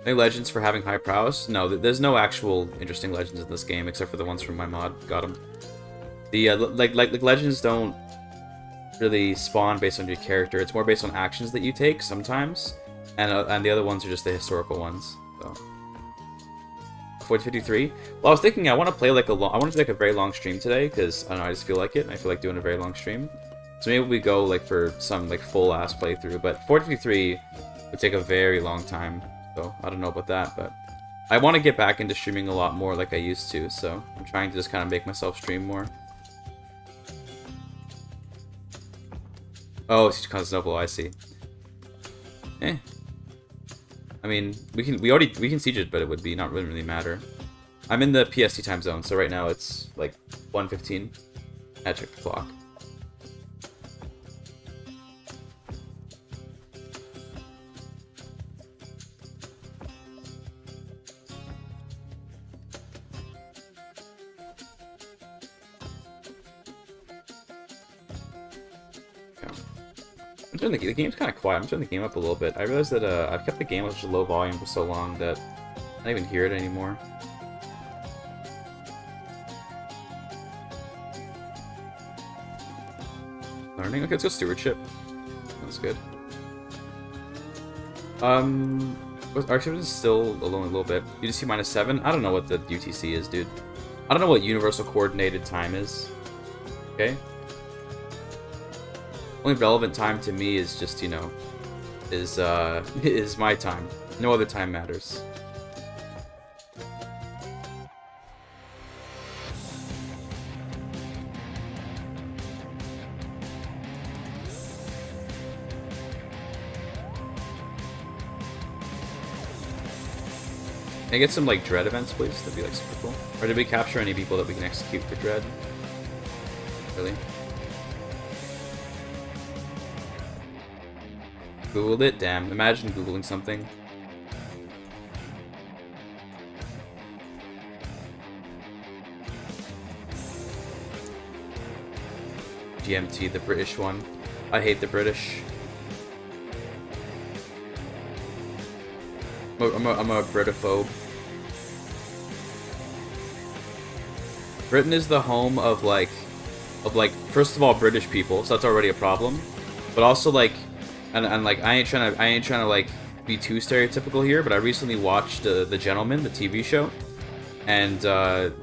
Any legends for having high prowess? No, there's no actual interesting legends in this game except for the ones from my mod. Got them. The like legends don't really spawn based on your character. It's more based on actions that you take sometimes, and the other ones are just the historical ones. So 4053. Well, I was thinking I want to play like I want to do like a very long stream today because I don't know, I just feel like it. And I feel like doing a very long stream. So maybe we go like for some like full ass playthrough, but 4053 would take a very long time. So I don't know about that, but I want to get back into streaming a lot more like I used to. So I'm trying to just kind of make myself stream more. Oh, it's Constantinople, I see. Eh. I mean, we can siege it, but it would be not really matter. I'm in the PST time zone, so right now it's like 1:15. I check the clock. The game's kind of quiet. I'm turning the game up a little bit. I realized that I've kept the game at such a low volume for so long that I don't even hear it anymore. Learning? Okay, let's go stewardship. That's good. Archivist is still alone a little bit. UTC -7? I don't know what the UTC is, dude. I don't know what universal coordinated time is. Okay? Only relevant time to me is just, you know, is my time. No other time matters. Can I get some, like, Dread events, please? That'd be, like, super cool. Or did we capture any people that we can execute for Dread? Really? Googled it? Damn, imagine Googling something. GMT, the British one. I hate the British. I'm a Britophobe. Britain is the home of like, first of all, British people, so that's already a problem. But also like, and like, I ain't trying to like be too stereotypical here, but I recently watched The Gentleman, the TV show, and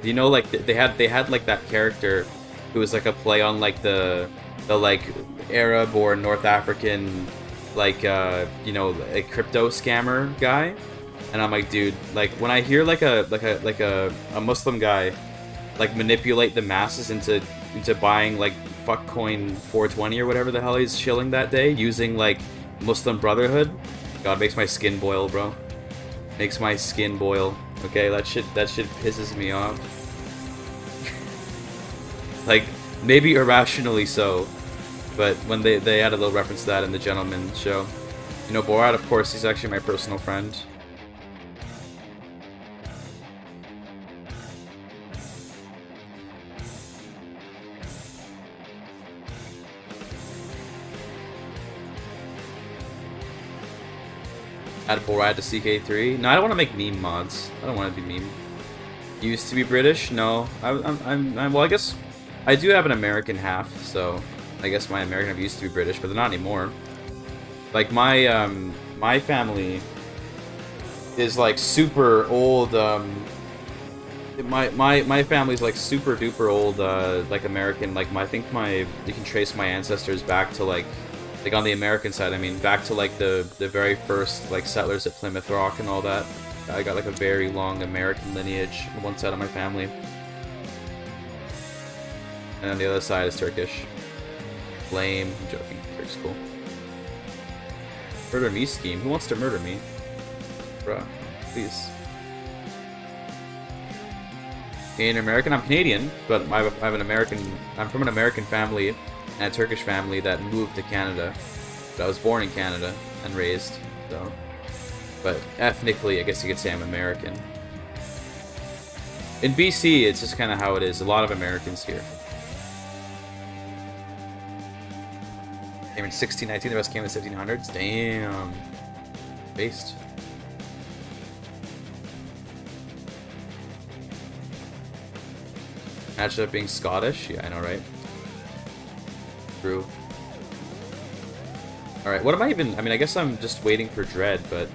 you know, like they had like that character who was like a play on like the like Arab or North African like you know, a crypto scammer guy, and I'm like, dude, like when I hear like a Muslim guy like manipulate the masses into buying like fuckcoin 420 or whatever the hell he's shilling that day using like Muslim Brotherhood, God, makes my skin boil, bro. Makes my skin boil. Okay, that shit pisses me off. Like, maybe irrationally so, but when they had a little reference to that in The Gentleman show. You know, Borat, of course, he's actually my personal friend. Add Borat to CK3. No, I don't want to make meme mods. I don't want to be meme. Used to be British? No. I'm well, I guess I do have an American half, so I guess my American half used to be British, but they're not anymore. Like my my family is like super old. My family's like super duper old, like American. Like I think you can trace my ancestors back to like on the American side, I mean, back to like the very first like settlers at Plymouth Rock and all that. I got like a very long American lineage on one side of my family. And on the other side is Turkish. Lame. I'm joking. Turk's cool. Murder me scheme. Who wants to murder me? Bruh. Please. In American, I'm Canadian, but I have an American. I'm from an American family and a Turkish family that moved to Canada. But I was born in Canada and raised, so. But ethnically, I guess you could say I'm American. In BC, it's just kind of how it is. A lot of Americans here. Came in 1619, the rest came in the 1700s. Damn. Based. Imagine being Scottish? Yeah, I know, right? True. Alright, what am I even... I mean, I guess I'm just waiting for Dread, but...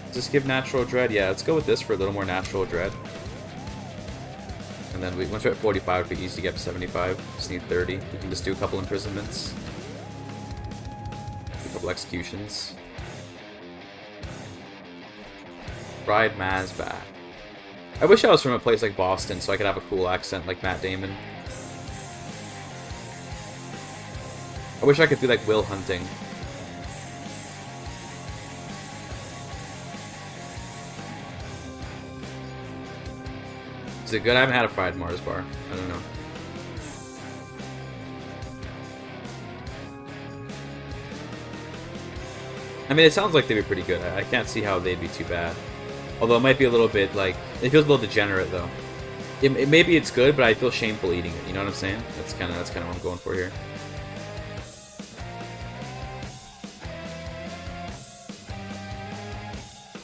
Does this give natural Dread? Yeah, let's go with this for a little more natural Dread. And then once we're at 45, it'll be easy to get to 75. Just need 30. We can just do a couple imprisonments. A couple executions. Bride Maz back. I wish I was from a place like Boston so I could have a cool accent like Matt Damon. I wish I could be like Will Hunting. Is it good? I haven't had a fried Mars bar. I don't know. I mean, it sounds like they'd be pretty good. I can't see how they'd be too bad. Although it might be a little bit like... It feels a little degenerate though. Maybe it's good, but I feel shameful eating it. You know what I'm saying? That's kind of what I'm going for here.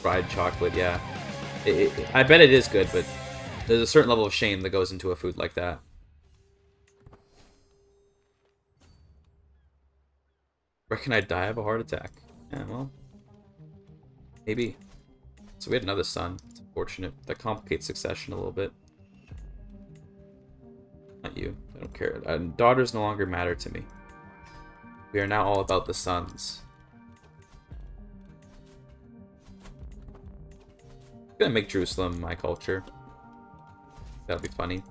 Fried chocolate, yeah. I bet it is good, but there's a certain level of shame that goes into a food like that. Reckon I'd die of a heart attack. Yeah, well, maybe. So we had another son. It's unfortunate. That complicates succession a little bit. Not you. I don't care. Daughters no longer matter to me. We are now all about the sons. I'm gonna make Jerusalem my culture. That'll be funny.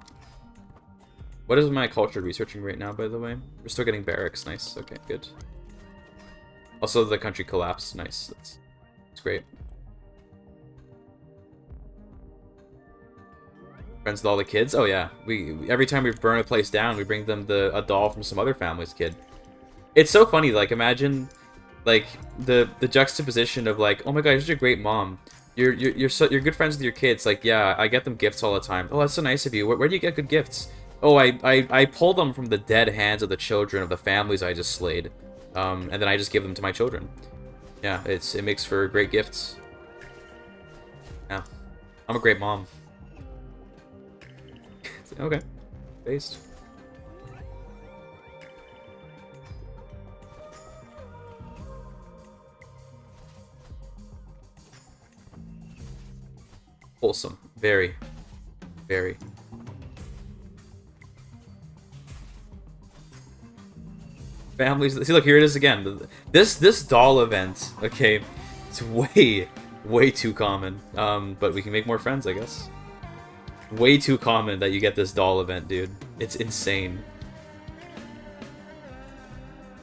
What is my culture researching right now, by the way? We're still getting barracks. Nice. Okay, good. Also, the country collapsed. Nice. That's great. Friends with all the kids? Oh yeah. We every time we burn a place down, we bring them a doll from some other family's kid. It's so funny. Like, imagine Like the juxtaposition of like, oh my god, you're such a great mom. You're good friends with your kids. Like, yeah, I get them gifts all the time. Oh, that's so nice of you. Where do you get good gifts? Oh, I pull them from the dead hands of the children of the families I just slayed, and then I just give them to my children. Yeah, it makes for great gifts. Yeah, I'm a great mom. Okay, based. Wholesome, very, very. Families. See, look, here it is again. This doll event. Okay, it's way too common. But we can make more friends, I guess. Way too common that you get this doll event, dude. It's insane.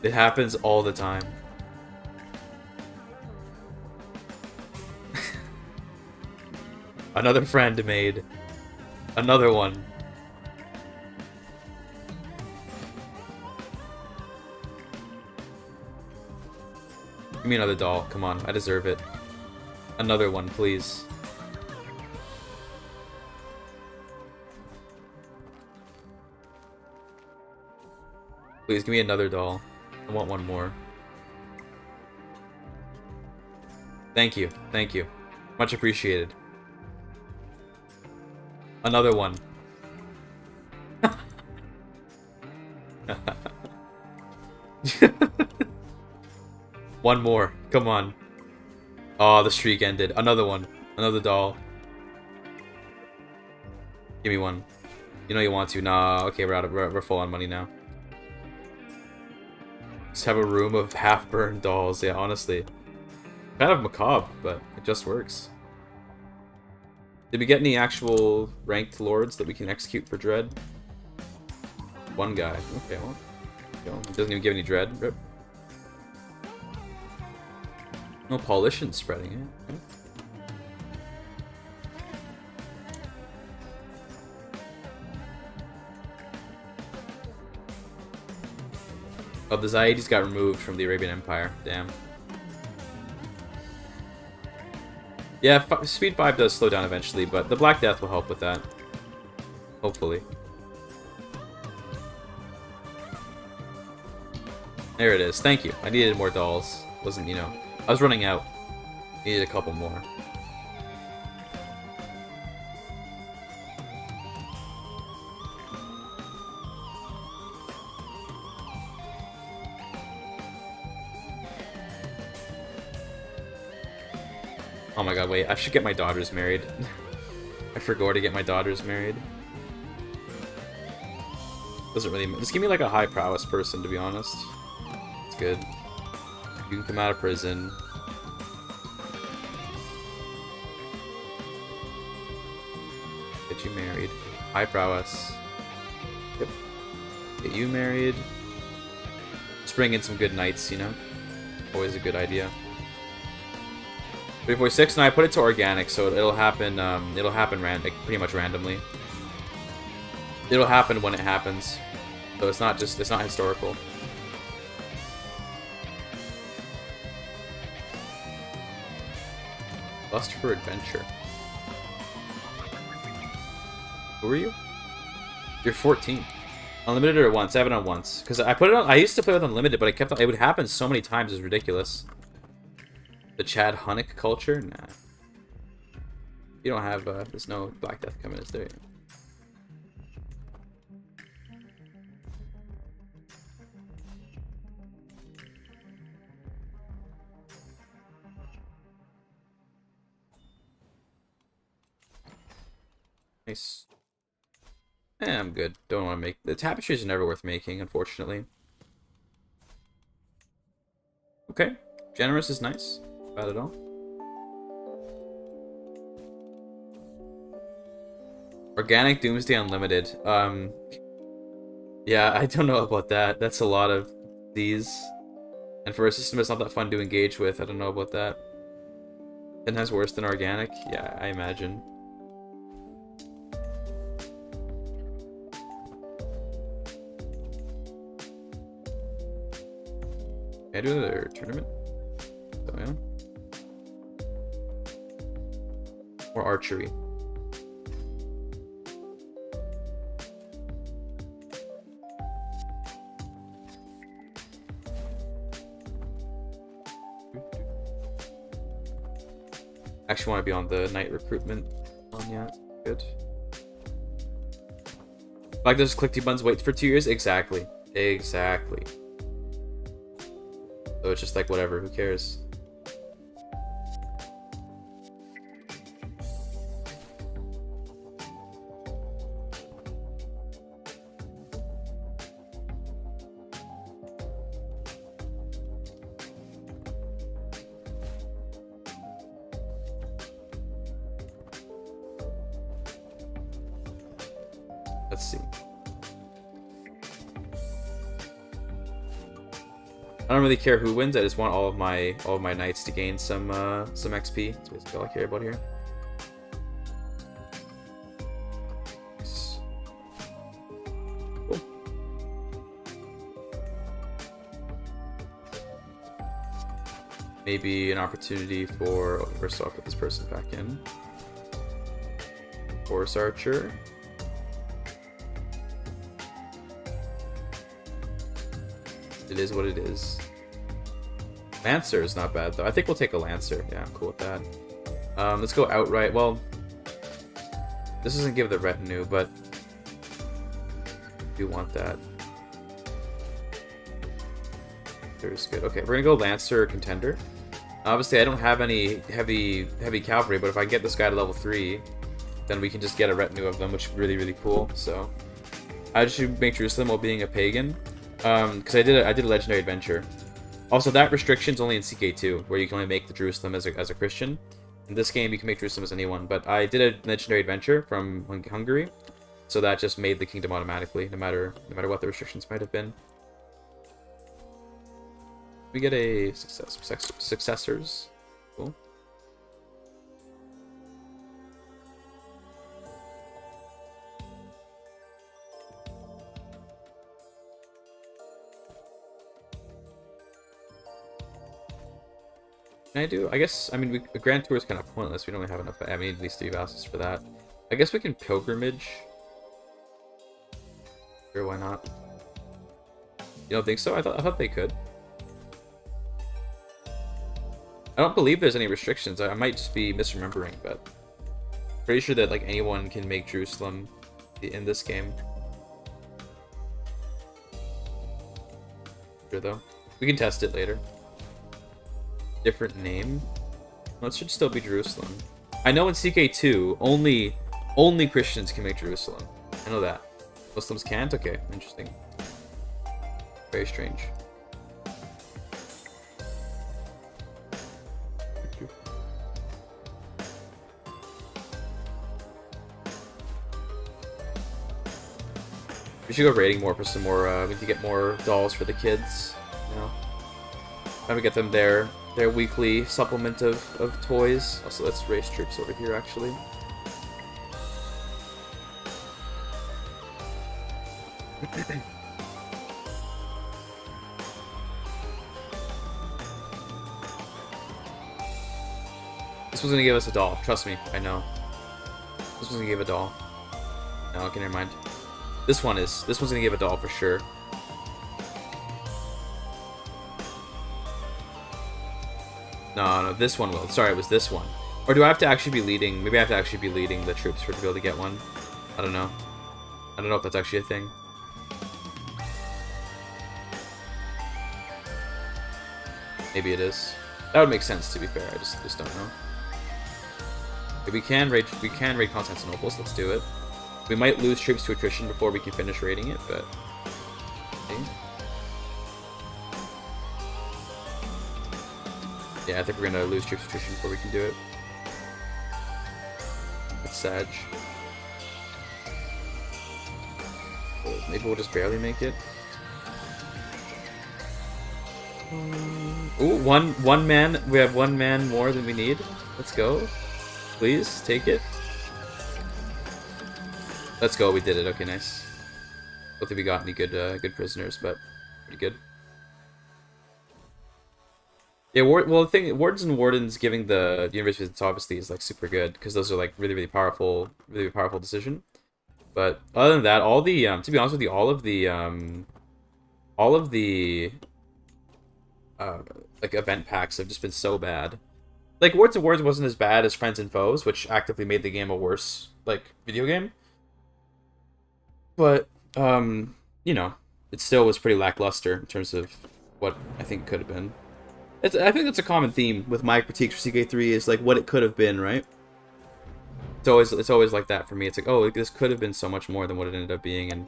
It happens all the time. Another friend made. Another one. Give me another doll. Come on, I deserve it. Another one, please. Please, give me another doll. I want one more. Thank you. Thank you. Much appreciated. Another one. One more. Come on. Oh, the streak ended. Another one. Another doll. Give me one. You know you want to. Nah, okay, we're full on money now. Just have a room of half-burned dolls. Yeah, honestly. Kind of macabre, but it just works. Did we get any actual ranked lords that we can execute for Dread? One guy. Okay, well. He doesn't even give any Dread. Rip. No Polition spreading it. Okay. Oh, the Zaidis got removed from the Arabian Empire. Damn. Yeah, Speed 5 does slow down eventually, but the Black Death will help with that. Hopefully. There it is. Thank you. I needed more dolls. Wasn't, you know... I was running out. Needed a couple more. Oh my god, wait. I should get my daughters married. I forgot to get my daughters married. Doesn't really... Just give me like a high prowess person, to be honest. It's good. You can come out of prison. Get you married. High prowess. Yep. Get you married. Just bring in some good knights, you know? Always a good idea. 346, and I put it to organic, so it'll happen like, pretty much randomly. It'll happen when it happens. So it's not historical. Lust for adventure. Who are you? You're 14. Unlimited or once? I have it on once. Because I put it on. I used to play with unlimited, but it would happen so many times. It's ridiculous. The Chad Hunnick culture? Nah. You don't have. There's no Black Death coming, is there? Nice. I'm good. Don't want to make... The tapestries are never worth making, unfortunately. Okay. Generous is nice. Bad at all. Organic Doomsday Unlimited. Yeah, I don't know about that. That's a lot of these. And for a system it's not that fun to engage with, I don't know about that. 10 times worse than organic? Yeah, I imagine. Can I do another tournament? though, yeah. Or archery. Actually want to be on the knight recruitment one, yeah. Good. Like those click 2 buttons, wait for 2 years? Exactly. Exactly. So it's just like whatever, who cares? Let's see. I don't really care who wins. I just want all of my knights to gain some XP. That's basically all I care about here. Nice. Cool. Maybe an opportunity for. Oh, first I'll put this person back in. Horse archer. It is what it is. Lancer is not bad though. I think we'll take a Lancer. Yeah, I'm cool with that. Let's go outright. Well, this doesn't give the retinue, but I do want that. There's good. Okay, we're gonna go Lancer Contender. Obviously, I don't have any heavy cavalry, but if I get this guy to level 3, then we can just get a retinue of them, which is really, really cool. So I just should make Jerusalem while being a pagan. Because I did a legendary adventure. Also, that restriction's only in CK2, where you can only make the Jerusalem as a Christian. In this game, you can make Jerusalem as anyone, but I did a legendary adventure from Hungary, so that just made the kingdom automatically, no matter what the restrictions might have been. We get a successors. Cool. Can I do? I guess, I mean, the Grand Tour is kind of pointless. We don't have enough. I mean, at least 3 vassals for that. I guess we can pilgrimage. Sure, why not? You don't think so? I thought they could. I don't believe there's any restrictions. I might just be misremembering, but pretty sure that like anyone can make Jerusalem in this game. Sure though. We can test it later. Different name. Well, it should still be Jerusalem. I know in CK2 only Christians can make Jerusalem. I know that. Muslims can't? Okay, interesting. Very strange. We should go raiding more for some more, we need to get more dolls for the kids, you know? Trying to get them their weekly supplement of toys. Also, let's raise troops over here, actually. This was gonna give us a doll. Trust me, I know. This was gonna give a doll. No, okay, never mind. This one's gonna give a doll for sure. No, this one will. Sorry, it was this one. Or do I have to actually be leading? Maybe I have to actually be leading the troops to be able to get one. I don't know. I don't know if that's actually a thing. Maybe it is. That would make sense, to be fair. I just don't know. If we can raid Constantinople, so let's do it. We might lose troops to attrition before we can finish raiding it, but okay. Yeah, I think we're gonna lose troops to attrition before we can do it. It's Sag. Well, maybe we'll just barely make it. Ooh, one man. We have 1 man more than we need. Let's go. Please take it. Let's go. We did it. Okay, nice. Don't think we got any good prisoners, but pretty good. Yeah, well, the thing, Wardens and Wardens giving the University of obviously is like super good because those are like really really powerful decision. But other than that, all the to be honest with you, all of the uh like event packs have just been so bad. Like Words and Words wasn't as bad as Friends and Foes, which actively made the game a worse like video game. But you know, it still was pretty lackluster in terms of what I think could have been. I think that's a common theme with my critiques for CK3 is like what it could have been, right? It's always like that for me. It's like, oh, this could have been so much more than what it ended up being, and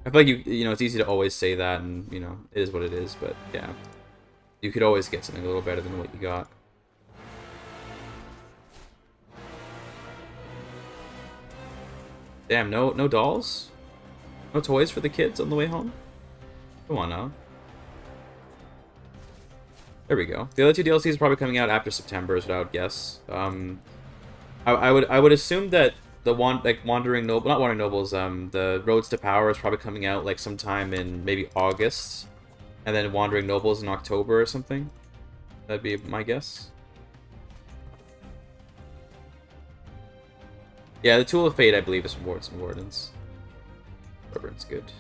I feel like you know it's easy to always say that, and you know it is what it is. But yeah, you could always get something a little better than what you got. Damn, no dolls, no toys for the kids on the way home. Come on now. There we go. The other two DLCs are probably coming out after September, is what I would guess. I would assume that the Wandering Noble, not Wandering Nobles, the Roads to Power is probably coming out like sometime in maybe August, and then Wandering Nobles in October or something. That'd be my guess. Yeah, the Tool of Fate, I believe, is from Wards and Wardens. Reverend's good.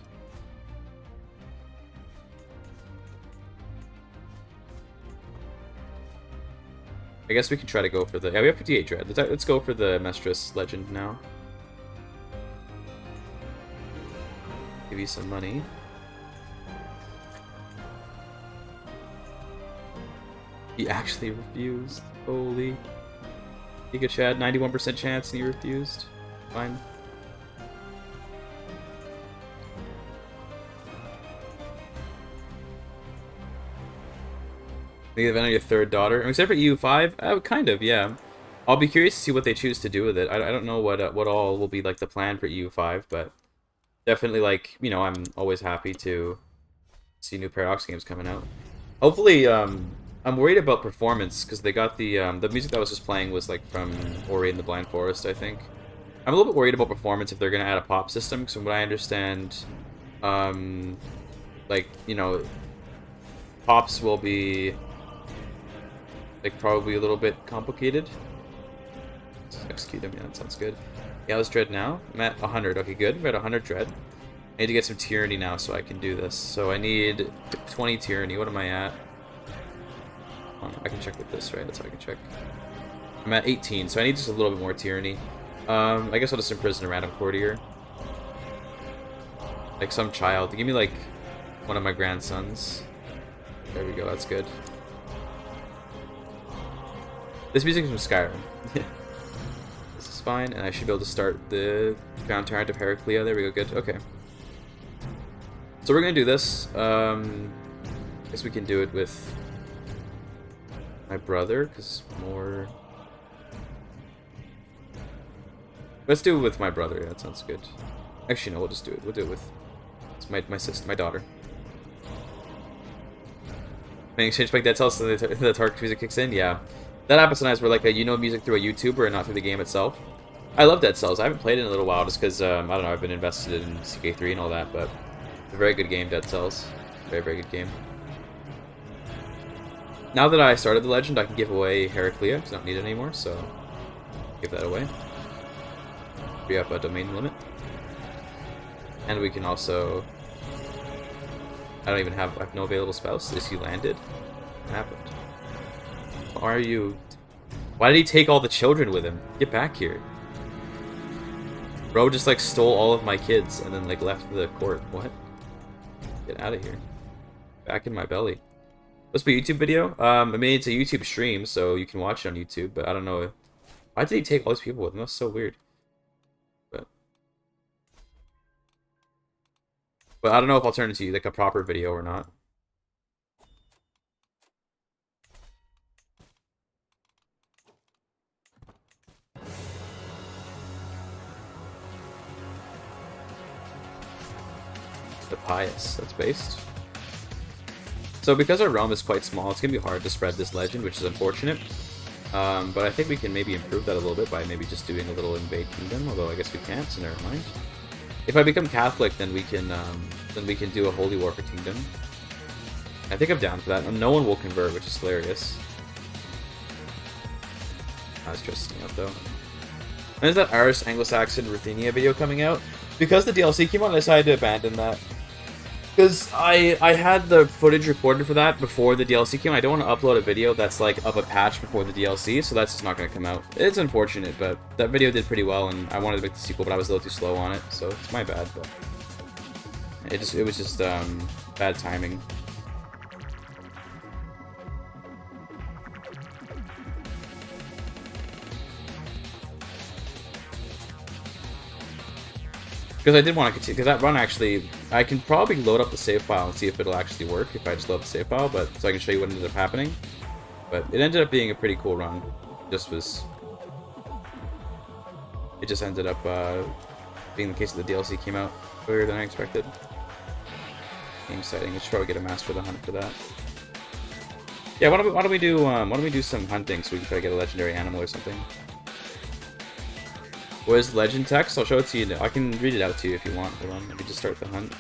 I guess we can try to go for the... Yeah, we have 58 Dread. Let's go for the Mistress Legend now. Give you some money. He actually refused. Holy. GIGACHAD, 91% chance and he refused. Fine. The event on your third daughter, except for EU5, kind of, yeah. I'll be curious to see what they choose to do with it. I don't know what all will be like the plan for EU5, but definitely like you know I'm always happy to see new Paradox games coming out. Hopefully, I'm worried about performance because they got the music that was just playing was like from Ori and the Blind Forest, I think. I'm a little bit worried about performance if they're gonna add a pop system because from what I understand, like you know, pops will be. Like, probably a little bit complicated. Let's execute them. Yeah, that sounds good. Yeah, let's Dread now. I'm at 100. Okay, good. We're at 100 Dread. I need to get some Tyranny now so I can do this. So I need 20 Tyranny. What am I at? I can check with this, right? That's how I can check. I'm at 18, so I need just a little bit more Tyranny. I guess I'll just imprison a random courtier. Like some child. Give me, like, one of my grandsons. There we go. That's good. This music is from Skyrim. This is fine, and I should be able to start the Crown Tyrant of Heraclea. There we go, good. Okay. So we're gonna do this. I guess we can do it with my brother, because more... Let's do it with my brother, yeah, that sounds good. Actually, no, we'll just do it. We'll do it with my sister, my daughter. In exchange like Dead Cells, so the Tark music kicks in, yeah. That happens sometimes where like you know music through a YouTuber and not through the game itself. I love Dead Cells. I haven't played it in a little while just because I don't know. I've been invested in CK3 and all that, but it's a very good game, Dead Cells. Very good game. Now that I started the legend, I can give away Heraclea because I don't need it anymore. So give that away. Free up a domain limit, and we can also. I have no available spouse. Is he landed? What happened? Why are you... Why did he take all the children with him? Get back here. Bro just like stole all of my kids and then like left the court. What? Get out of here. Back in my belly. This be a YouTube video? I mean it's a YouTube stream, so you can watch it on YouTube, but I don't know. Why did he take all these people with him? That's so weird. But I don't know if I'll turn it into like a proper video or not. The Pious, that's based. So because our realm is quite small, it's going to be hard to spread this legend, which is unfortunate. But I think we can maybe improve that a little bit by maybe just doing a little invade kingdom, although I guess we can't, so never mind. If I become Catholic, then we can do a holy war for kingdom. I think I'm down for that. No one will convert, which is hilarious. That's stressing me out though. When is that Irish Anglo-Saxon Ruthenia video coming out? Because the DLC came out, I decided to abandon that. Because I had the footage recorded for that before the DLC came out. I don't want to upload a video that's like of a patch before the DLC, so that's just not going to come out. It's unfortunate, but that video did pretty well, and I wanted to make the sequel, but I was a little too slow on it, so it's my bad. But it was just bad timing. Because I did want to continue, because that run actually, I can probably load up the save file and see if it'll actually work if I just load the save file, but so I can show you what ended up happening. But it ended up being a pretty cool run. It just ended up being the case that the DLC came out earlier than I expected. Game setting. I should probably get a master of the hunt for that. Yeah, why don't we do some hunting so we can try to get a legendary animal or something. What is the legend text? I'll show it to you. I can read it out to you if you want. Hold on, let me just start the hunt.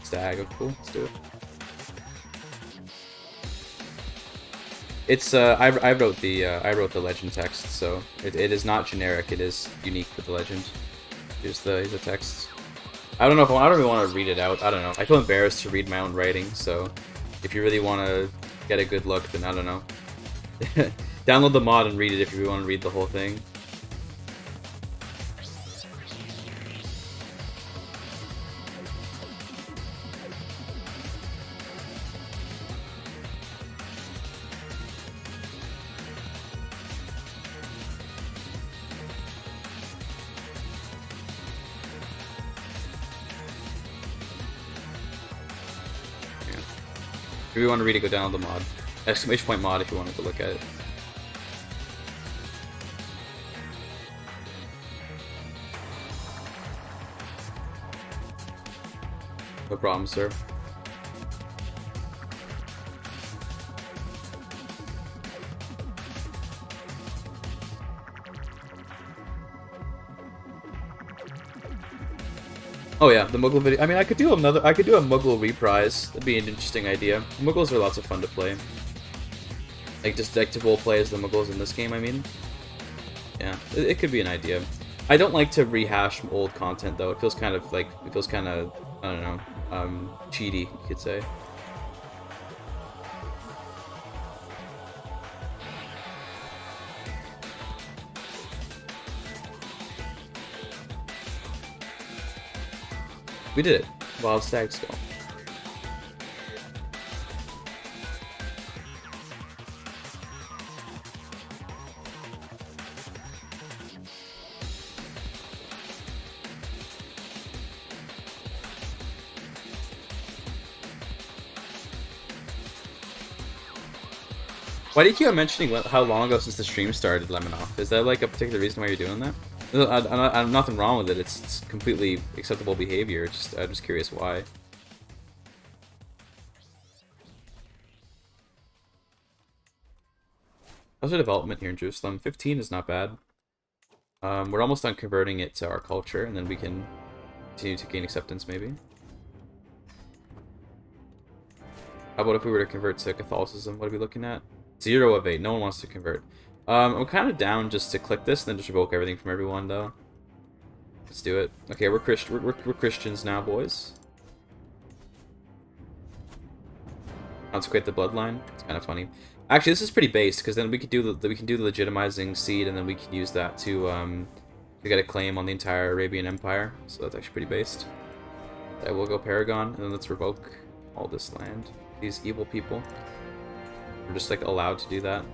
Stag, oh cool, let's do it. It's I wrote the legend text, so it is not generic. It is unique for the legend. Here's the text. I don't really want to read it out. I don't know. I feel embarrassed to read my own writing. So if you really want to get a good look, then I don't know. Download the mod and read it if you really want to read the whole thing. If you want to read it, go down the mod. Exclamation point mod if you wanted to look at it. No problem, sir. Oh yeah, the Moogle video. I mean, I could do a Moogle reprise. That'd be an interesting idea. Moogles are lots of fun to play. Like just to role play as the Moogles in this game. I mean, yeah, it could be an idea. I don't like to rehash old content though. It feels kind of I don't know, cheaty, you could say. We did it. Wild Stag Skull. Why do you keep on mentioning how long ago since the stream started, Lemon-Off? Is that like a particular reason why you're doing that? I'm nothing wrong with it. It's completely acceptable behavior. I'm just curious why. How's the development here in Jerusalem? 15 is not bad. We're almost done converting it to our culture, and then we can continue to gain acceptance, maybe. How about if we were to convert to Catholicism? What are we looking at? 0 of 8. No one wants to convert. I'm kind of down just to click this and then just revoke everything from everyone, though. Let's do it. Okay, we're Christians now, boys. Consecrate the bloodline. It's kind of funny. Actually, this is pretty based because then we could do the legitimizing seed, and then we can use that to get a claim on the entire Arabian Empire. So that's actually pretty based. I will go Paragon, and then let's revoke all this land. These evil people. We're just like allowed to do that.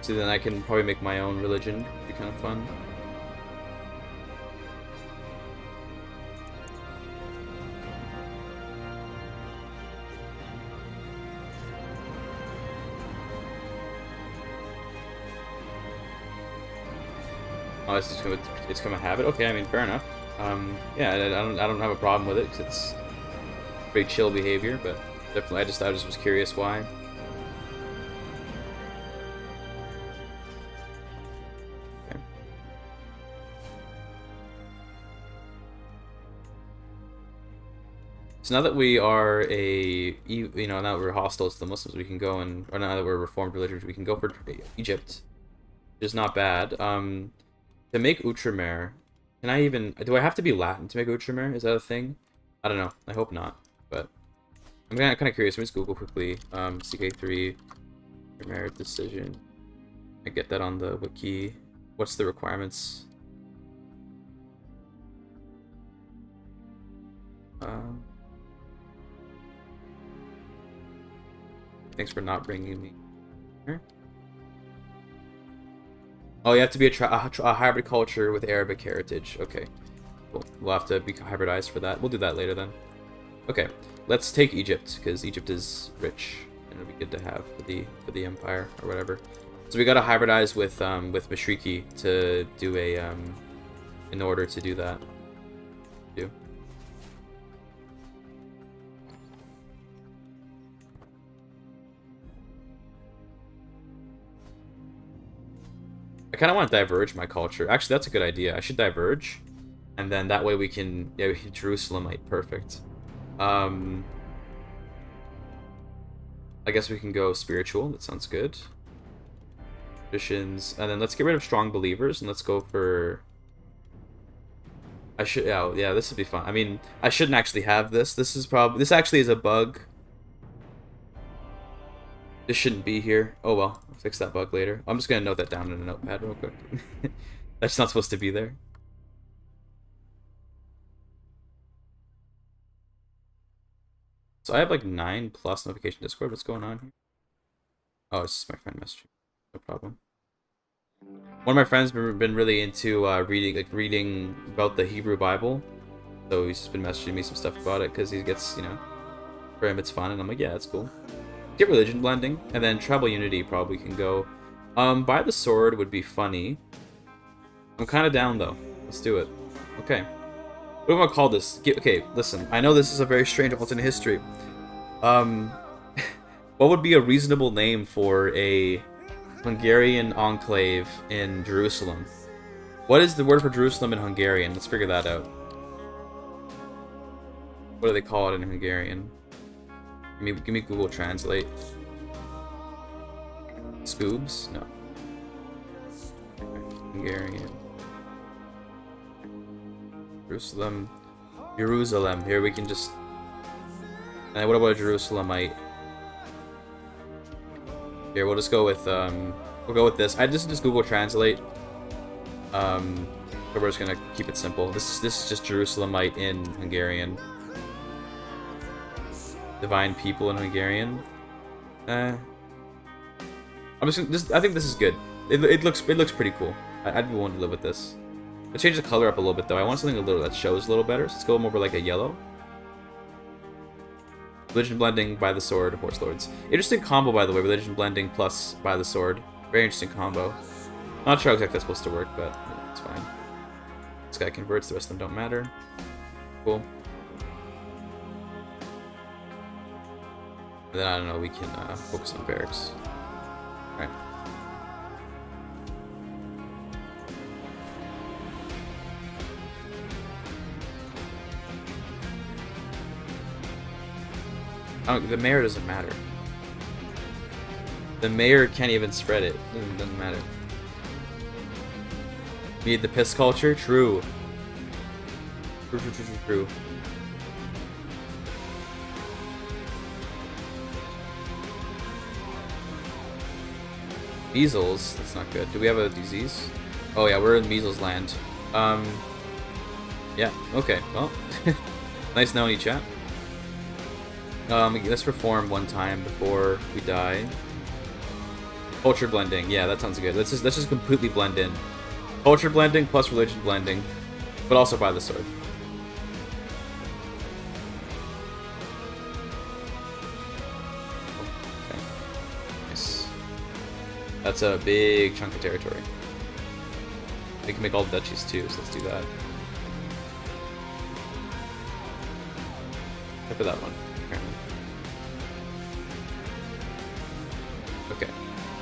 So then I can probably make my own religion. It'd be kind of fun. Oh, it's gonna have it. Okay, I mean, fair enough. Yeah, I don't have a problem with it because it's pretty chill behavior, but definitely I just was curious why. So now that we are now that we're hostile to the Muslims, we can go and, or now that we're reformed religions, we can go for Egypt, which is not bad. To make Outremer, do I have to be Latin to make Outremer? Is that a thing? I don't know. I hope not, but I'm kind of curious. Let me just Google quickly. CK3 Outremer decision. I get that on the wiki. What's the requirements? Thanks for not bringing me here. Oh, you have to be a hybrid culture with Arabic heritage. Okay, cool. We'll have to be hybridized for that. We'll do that later then. Okay, let's take Egypt because Egypt is rich and it'll be good to have for the empire or whatever. So we gotta hybridize with Mashriki to do a in order to do that. I kind of want to diverge my culture. Actually, that's a good idea. I should diverge, and then that way we can Jerusalemite. Perfect. I guess we can go spiritual. That sounds good. Traditions, and then let's get rid of strong believers and let's go for. Yeah, this would be fun. I mean, I shouldn't actually have this. This actually is a bug. This shouldn't be here. Oh well, I'll fix that bug later. I'm just gonna note that down in a notepad real quick. That's not supposed to be there. So I have like 9+ notification Discord. What's going on here? Oh, it's just my friend messaging. No problem. One of my friends been really into reading about the Hebrew Bible, so he's just been messaging me some stuff about it because he gets, for him it's fun, and I'm like, yeah, that's cool. Get religion blending, and then tribal unity probably can go. By the sword would be funny. I'm kind of down though. Let's do it. Okay. What do I call this? Okay, listen. I know this is a very strange alternate history. What would be a reasonable name for a Hungarian enclave in Jerusalem? What is the word for Jerusalem in Hungarian? Let's figure that out. What do they call it in Hungarian? Give me Google Translate. Scoobs? No. Okay. Hungarian. Jerusalem. Here we can just. And what about a Jerusalemite? Here we'll just go with we'll go with this. I just Google Translate. But we're just gonna keep it simple. This is just Jerusalemite in Hungarian. Divine people in Hungarian. I'm just gonna, I think this is good. It looks pretty cool. I'd be willing to live with this. Let's change the color up a little bit though. I want something that shows a little better. So let's go more for like a yellow. Religion blending by the sword, horse lords. Interesting combo, by the way. Religion blending plus by the sword. Very interesting combo. Not sure how exactly that's supposed to work, but it's fine. This guy converts. The rest of them don't matter. Cool. And then I don't know. We can focus on barracks. All right. The mayor doesn't matter. The mayor can't even spread it. It doesn't matter. Need the piss culture? True. True. Measles? That's not good. Do we have a disease? Oh yeah, we're in measles land. Yeah, okay, well. Nice knowing you, chat. Let's reform one time before we die. Culture blending, yeah, that sounds good. Let's just completely blend in. Culture blending plus religion blending, but also by the sword. Okay. Nice. That's a big chunk of territory. We can make all the duchies too, so let's do that. Except for that one. Okay.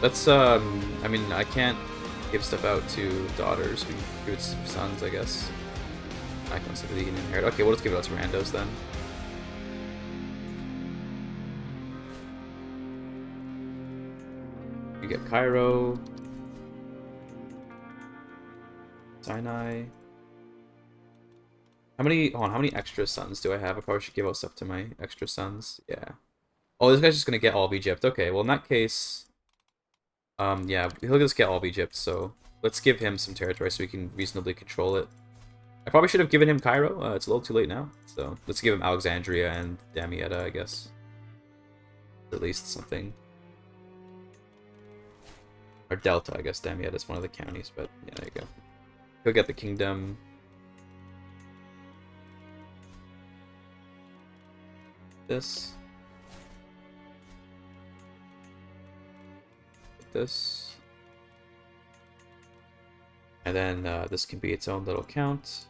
Let's, I mean, I can't give stuff out to daughters. We can give it to sons, I guess. Icons of the inherit. Okay, well, let's give it out to randos then. We get Cairo. Sinai. How many extra sons do I have? I probably should give out stuff to my extra sons. Yeah. Oh, this guy's just gonna get all of Egypt. Okay, well in that case, yeah, he'll just get all of Egypt. So let's give him some territory so we can reasonably control it. I probably should have given him Cairo. It's a little too late now. So let's give him Alexandria and Damietta, I guess. At least something. Or Delta, I guess. Damietta is one of the counties, but yeah, there you go. He'll get the kingdom. This. This. And then this can be its own little count.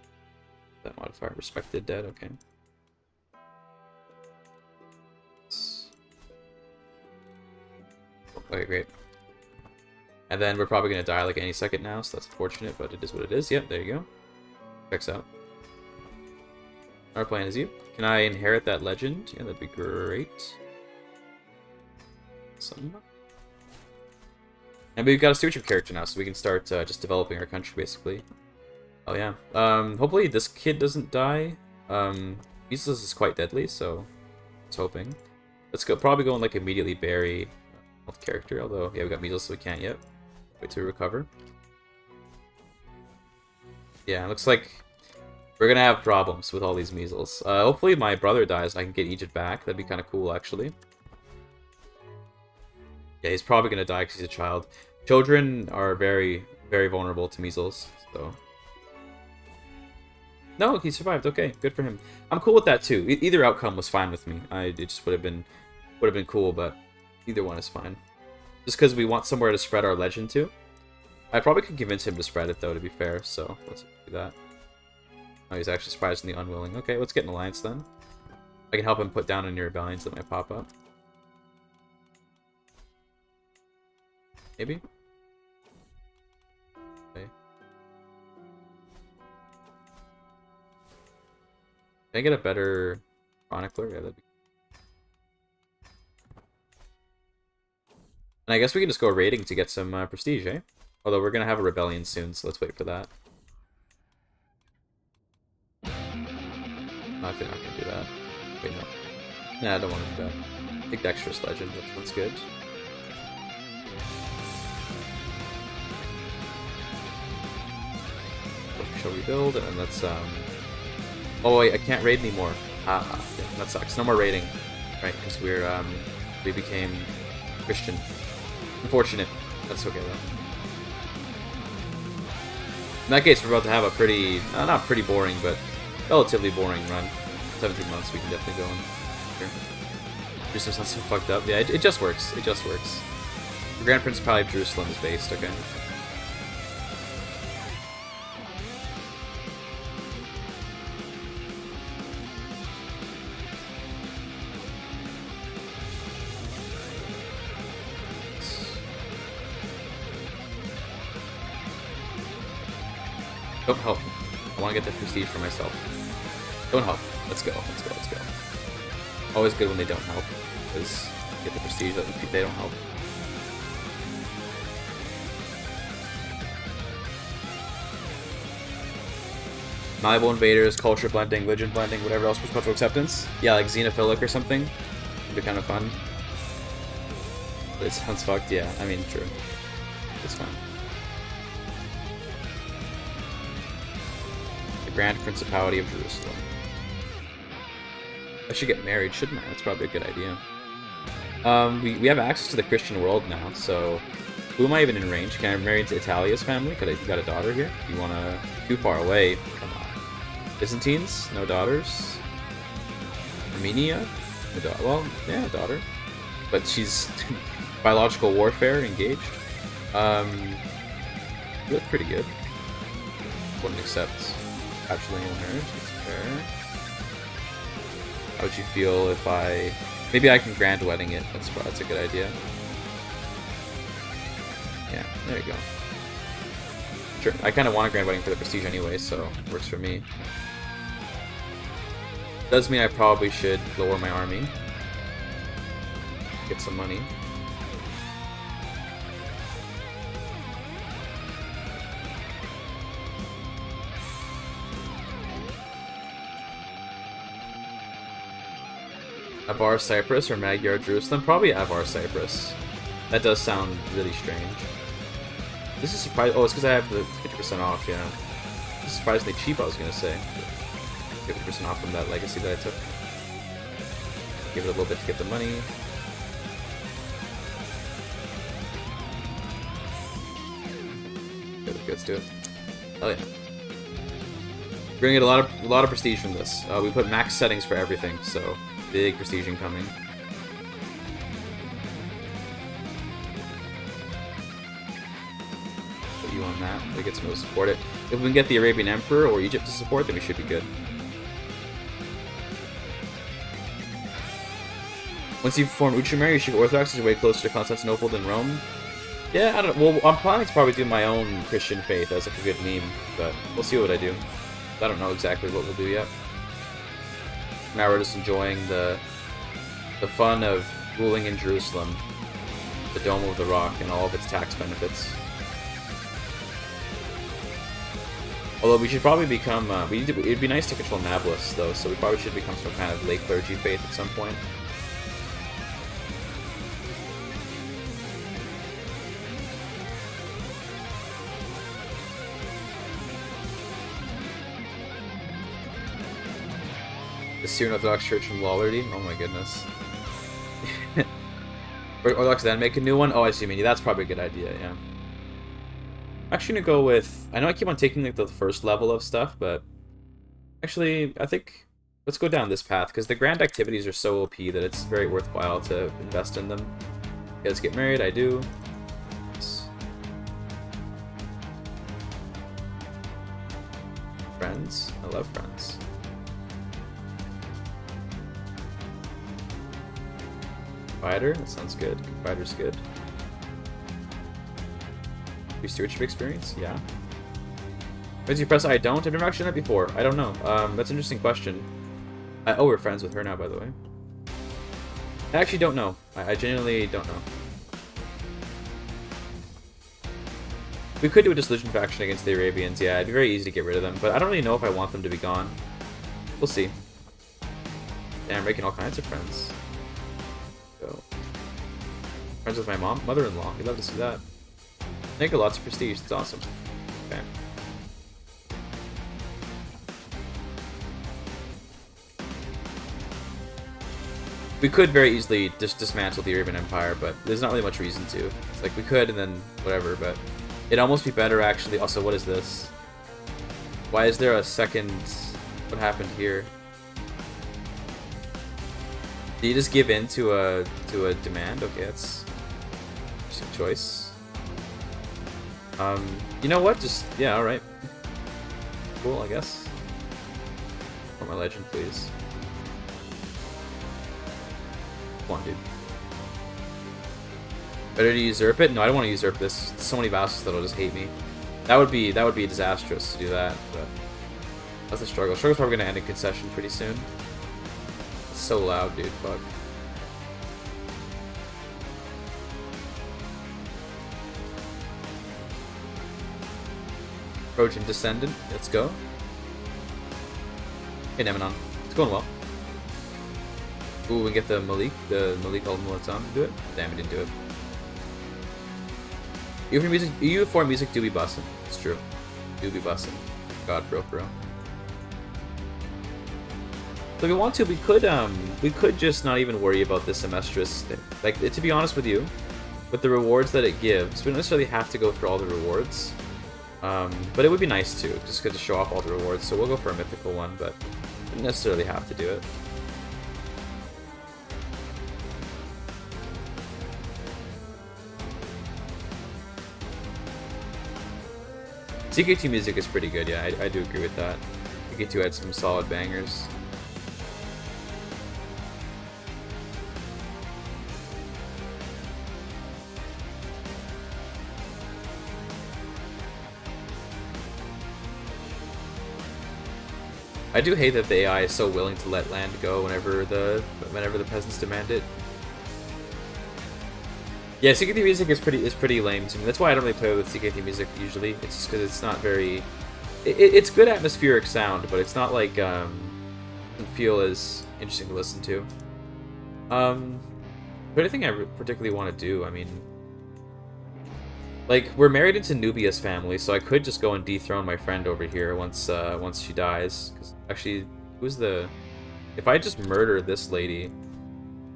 That modifier respected dead, okay. Okay, great. And then we're probably going to die like any second now, so that's unfortunate, but it is what it is. Yep, there you go. Checks out. Our plan is you. Can I inherit that legend? Yeah, that'd be great. Awesome. And we've got a stewardship character now, so we can start just developing our country, basically. Oh, yeah. Hopefully this kid doesn't die. Measles is quite deadly, so I was hoping. Let's go. Probably go and like immediately bury health character, although, yeah, we got measles, so we can't yet. Wait till we recover. Yeah, it looks like we're gonna have problems with all these measles. Hopefully my brother dies and I can get Egypt back. That'd be kind of cool, actually. Yeah, he's probably gonna die because he's a child. Children are very, very vulnerable to measles, so... No, he survived. Okay, good for him. I'm cool with that too. Either outcome was fine with me. It just would have been cool, but either one is fine. Just because we want somewhere to spread our legend to. I probably could convince him to spread it though, to be fair. So let's do that. Oh, he's actually surprisingly unwilling. Okay, let's get an alliance then. I can help him put down any rebellions that might pop up. Maybe. Okay. Can I get a better chronicler? Yeah, that'd be... And I guess we can just go raiding to get some prestige, eh? Although we're gonna have a rebellion soon, so let's wait for that. No, I think I'm not gonna do that. Wait, no. Nah, I don't want to do that. I think Dexterous Legend, that's good. Shall rebuild, and then let's, Oh, wait, I can't raid anymore. Yeah, that sucks. No more raiding. Right, because we became Christian. Unfortunate. That's okay, though. In that case, we're about to have a pretty, not pretty boring, but relatively boring run. 17 months, we can definitely go in. Sure. Jerusalem sounds so fucked up. Yeah, it just works. It just works. The Grand Principality of Jerusalem is based, okay. Don't help. I want to get the prestige for myself. Don't help. Let's go. Let's go. Let's go. Always good when they don't help, because you get the prestige that they don't help. Malleable invaders, culture blending, religion blending, whatever else for cultural acceptance. Yeah, like xenophilic or something. Would be kind of fun. But it sounds fucked. Yeah, I mean, true. It's fine. Grand Principality of Jerusalem. I should get married, shouldn't I? That's probably a good idea. We have access to the Christian world now, so who am I even in range? Can I marry into Italia's family? Could I got a daughter here? You wanna too far away? Come on. Byzantines? No daughters. Armenia? Well, yeah, a daughter. But she's biological warfare engaged. You look pretty good. Wouldn't accept. Actually, in marriage, that's fair. How would you feel if I... Maybe I can grand wedding it. That's a good idea. Yeah, there you go. Sure, I kind of want a grand wedding for the prestige anyway, so it works for me. Does mean I probably should lower my army. Get some money. Avar Cyprus or Magyar Jerusalem? Probably Avar Cyprus. That does sound really strange. This is surprising. Oh, it's because I have the 50% off, yeah. This is surprisingly cheap, I was going to say. 50% off from that legacy that I took. Give it a little bit to get the money. Good, let's do it. Hell yeah. We're gonna get a lot of prestige from this. We put max settings for everything, so big prestige incoming. Put you on that. That gets me to support it. If we can get the Arabian Emperor or Egypt to support, then we should be good. Once you form Outremer, you should go Orthodox is way closer to Constantinople than Rome. Yeah, I don't know. Well, I'm planning to probably do my own Christian faith as like a good meme, but we'll see what I do. I don't know exactly what we'll do yet. Now we're just enjoying the fun of ruling in Jerusalem, the Dome of the Rock, and all of its tax benefits. Although we should probably become, it'd be nice to control Nablus though, so we probably should become some kind of lay clergy faith at some point. The Syrian Orthodox Church from Lollardy? Oh my goodness. Orthodox then make a new one? Oh, I see, that's probably a good idea, yeah. I'm actually gonna go with... I know I keep on taking like the first level of stuff, but... Actually, I think... Let's go down this path, because the grand activities are so OP that it's very worthwhile to invest in them. Okay, let's get married, I do. Friends? I love friends. Fighter? That sounds good. Fighter's good. Your stewardship experience? Yeah. When's you press I don't? I've never actually done that before. I don't know. That's an interesting question. Oh, we're friends with her now, by the way. I actually don't know. I genuinely don't know. We could do a Disillusion faction against the Arabians. Yeah, it'd be very easy to get rid of them, but I don't really know if I want them to be gone. We'll see. Damn, I'm making all kinds of friends. Go. Friends with my mother-in-law. We'd love to see that. They get lots of prestige. It's awesome. Okay. We could very easily just dismantle the Arabian Empire, but there's not really much reason to. It's like we could and then whatever, but it'd almost be better actually. Also, what is this? Why is there a second? What happened here? Did you just give in to a demand? Okay, that's interesting choice. You know what? Just yeah, all right. Cool, I guess. For my legend, please. Come on, dude. Better to usurp it? No, I don't want to usurp this. So many vassals that'll just hate me. That would be disastrous to do that. But that's a struggle. Struggle's probably gonna end in concession pretty soon. It's so loud, dude. Fuck. Trojan Descendant. Let's go. Hey, Nemenon. It's going well. Ooh, we get the Malik al-Mulatan to do it? Damn, we didn't do it. EU4 music do be bussin'. It's true. Do be bussin'. God, bro. So if we want to, we could just not even worry about this semestrus. Like, to be honest with you, with the rewards that it gives, we don't necessarily have to go through all the rewards. But it would be nice to, just to show off all the rewards. So we'll go for a mythical one, but we don't necessarily have to do it. CK2 music is pretty good, yeah, I do agree with that. CK2 had some solid bangers. I do hate that the AI is so willing to let land go whenever the peasants demand it. Yeah, CK3 music is pretty lame to me. That's why I don't really play with CK3 music usually. It's just because it's not very... It's good atmospheric sound, but it's not like... doesn't feel as interesting to listen to. Anything I particularly want to do, I mean... Like, we're married into Nubia's family, so I could just go and dethrone my friend over here once she dies. 'Cause actually, who's the... If I just murder this lady,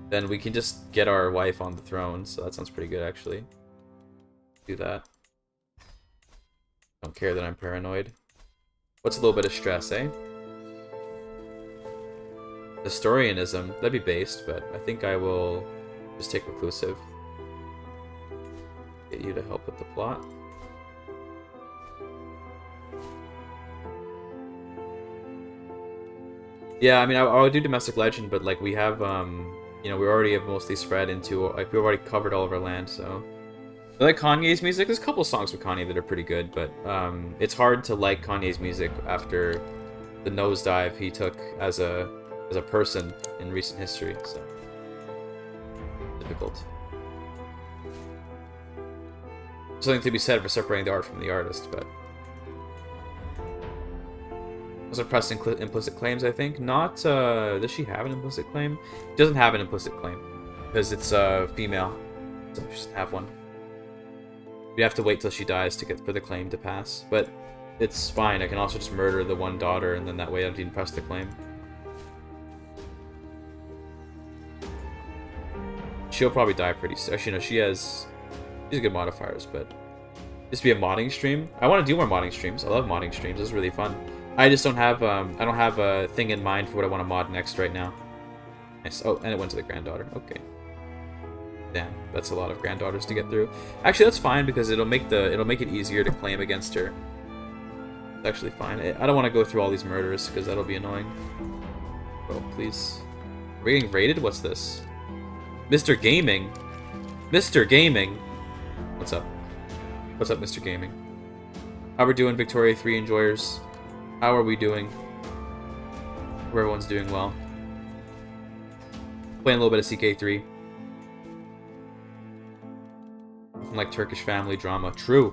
then we can just get our wife on the throne, so that sounds pretty good, actually. Do that. Don't care that I'm paranoid. What's a little bit of stress, eh? Historianism. That'd be based, but I think I will just take reclusive. Get you to help with the plot. Yeah, I mean, I would do domestic legend, but like we have, you know, we already have mostly spread into, like, we've already covered all of our land, so. I like Kanye's music. There's a couple songs with Kanye that are pretty good, but it's hard to like Kanye's music after the nosedive he took as a person in recent history, so. Difficult. Something to be said for separating the art from the artist, but... Those are pressed implicit claims, I think. Not, does she have an implicit claim? She doesn't have an implicit claim, because it's, female, so she doesn't have one. We have to wait till she dies to get for the claim to pass, but it's fine. I can also just murder the one daughter, and then that way I don't even press the claim. She'll probably die pretty soon. Actually, no, she's good modifiers, but just be a modding stream. I want to do more modding streams. I love modding streams. This is really fun. I just don't have I don't have a thing in mind for what I want to mod next right now. Nice. Oh, and it went to the granddaughter. Okay. Damn, that's a lot of granddaughters to get through. Actually, that's fine because it'll make it easier to claim against her. It's actually fine. I don't want to go through all these murders because that'll be annoying. Oh, please. Are we getting raided? What's this? Mr. Gaming. Mr. Gaming. What's up? What's up, Mr. Gaming? How we doing, Victoria 3 enjoyers? How are we doing? Hope everyone's doing well. Playing a little bit of CK3. Nothing like Turkish family drama. True.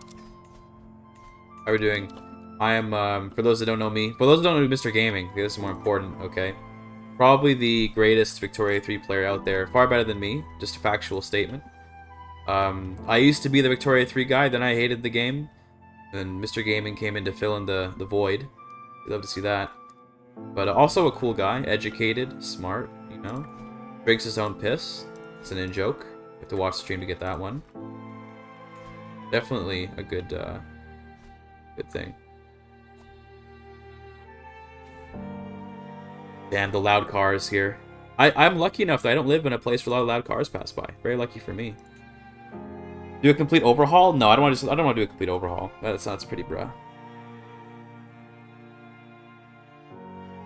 How are we doing? I am, for those that don't know me, for those that don't know Mr. Gaming, this is more important, okay? Probably the greatest Victoria 3 player out there. Far better than me. Just a factual statement. I used to be the Victoria 3 guy, then I hated the game. Then Mr. Gaming came in to fill in the void. You'd love to see that. But also a cool guy. Educated, smart, you know? Drinks his own piss. It's an in-joke. You have to watch the stream to get that one. Definitely a good, good thing. Damn, the loud cars here. I'm lucky enough that I don't live in a place where a lot of loud cars pass by. Very lucky for me. Do a complete overhaul? No, I don't want to do a complete overhaul. That's pretty bruh.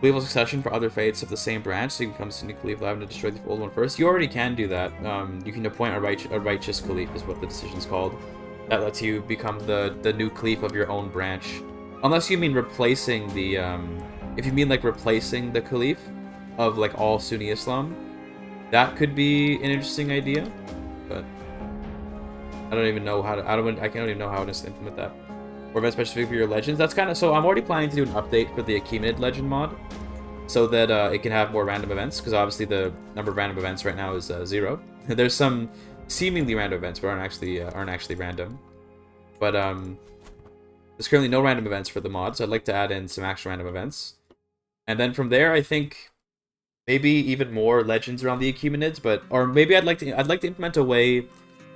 Cleave succession for other fates of the same branch, so you can come to new Cleave Live and destroy the old one first. You already can do that. You can appoint a righteous Cleave, is what the decision's called. That lets you become the new Cleave of your own branch. Unless you mean replacing the, if you mean like replacing the Caliph of like all Sunni Islam, that could be an interesting idea, but I don't even know how to, I don't even know how to implement that. Or event specific for your legends. That's kind of, so I'm already planning to do an update for the Achaemenid legend mod, so that it can have more random events, because obviously the number of random events right now is 0. There's some seemingly random events, but aren't actually random. But there's currently no random events for the mod, so I'd like to add in some actual random events. And then from there, I think maybe even more legends around the Achaemenids, but or maybe I'd like to implement a way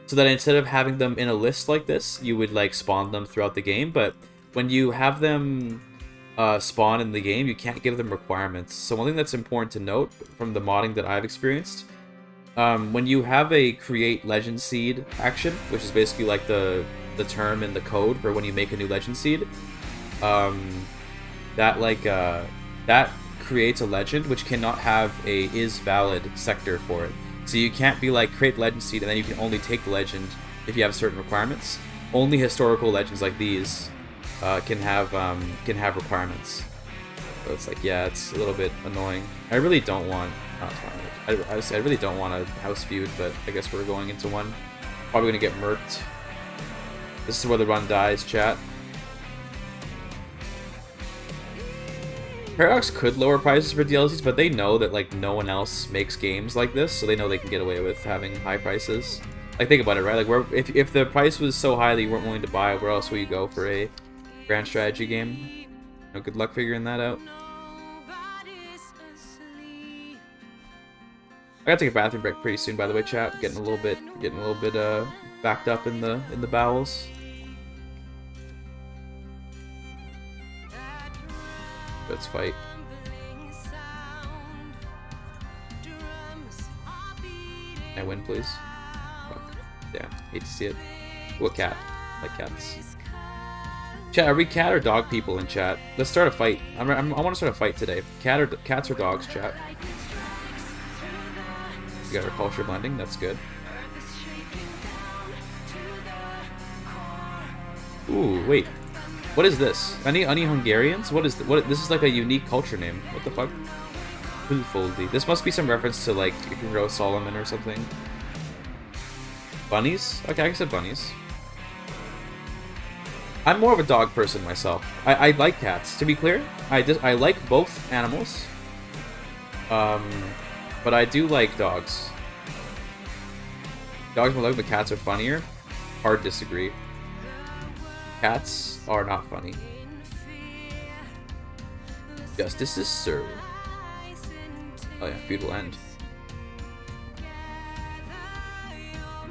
so that instead of having them in a list like this, you would like spawn them throughout the game. But when you have them spawn in the game, you can't give them requirements. So one thing that's important to note from the modding that I've experienced, when you have a create legend seed action, which is basically like the term in the code for when you make a new legend seed, that creates a legend which cannot have a is valid sector for it. So you can't be like create legend seed and then you can only take the legend if you have certain requirements. Only historical legends like these can have requirements. So it's like, yeah, it's a little bit annoying. I really don't want, I really don't want a house feud, but I guess we're going into one. Probably gonna get murked. This is where the run dies, chat. Paradox could lower prices for DLCs, but they know that like no one else makes games like this, so they know they can get away with having high prices. Like, think about it, right? Like, if the price was so high that you weren't willing to buy, where else will you go for a grand strategy game? You know, good luck figuring that out. I gotta take a bathroom break pretty soon, by the way, chat. Getting a little bit backed up in the bowels. Let's fight. Can I win, please? Fuck. Damn, hate to see it. What cat? I like cats. Chat, are we cat or dog people in chat? Let's start a fight. I want to start a fight today. Cats or dogs, chat? We got our culture blending. That's good. Ooh, wait. What is this? Any Hungarians? What is this? Is like a unique culture name. What the fuck? Hulfoldi. This must be some reference to like Hero Solomon or something. Bunnies? Okay, I said bunnies. I'm more of a dog person myself. I like cats. To be clear, I like both animals. But I do like dogs. Dogs more like, but cats are funnier. Hard disagree. Cats are not funny. Justice is served. Oh yeah, feud will end.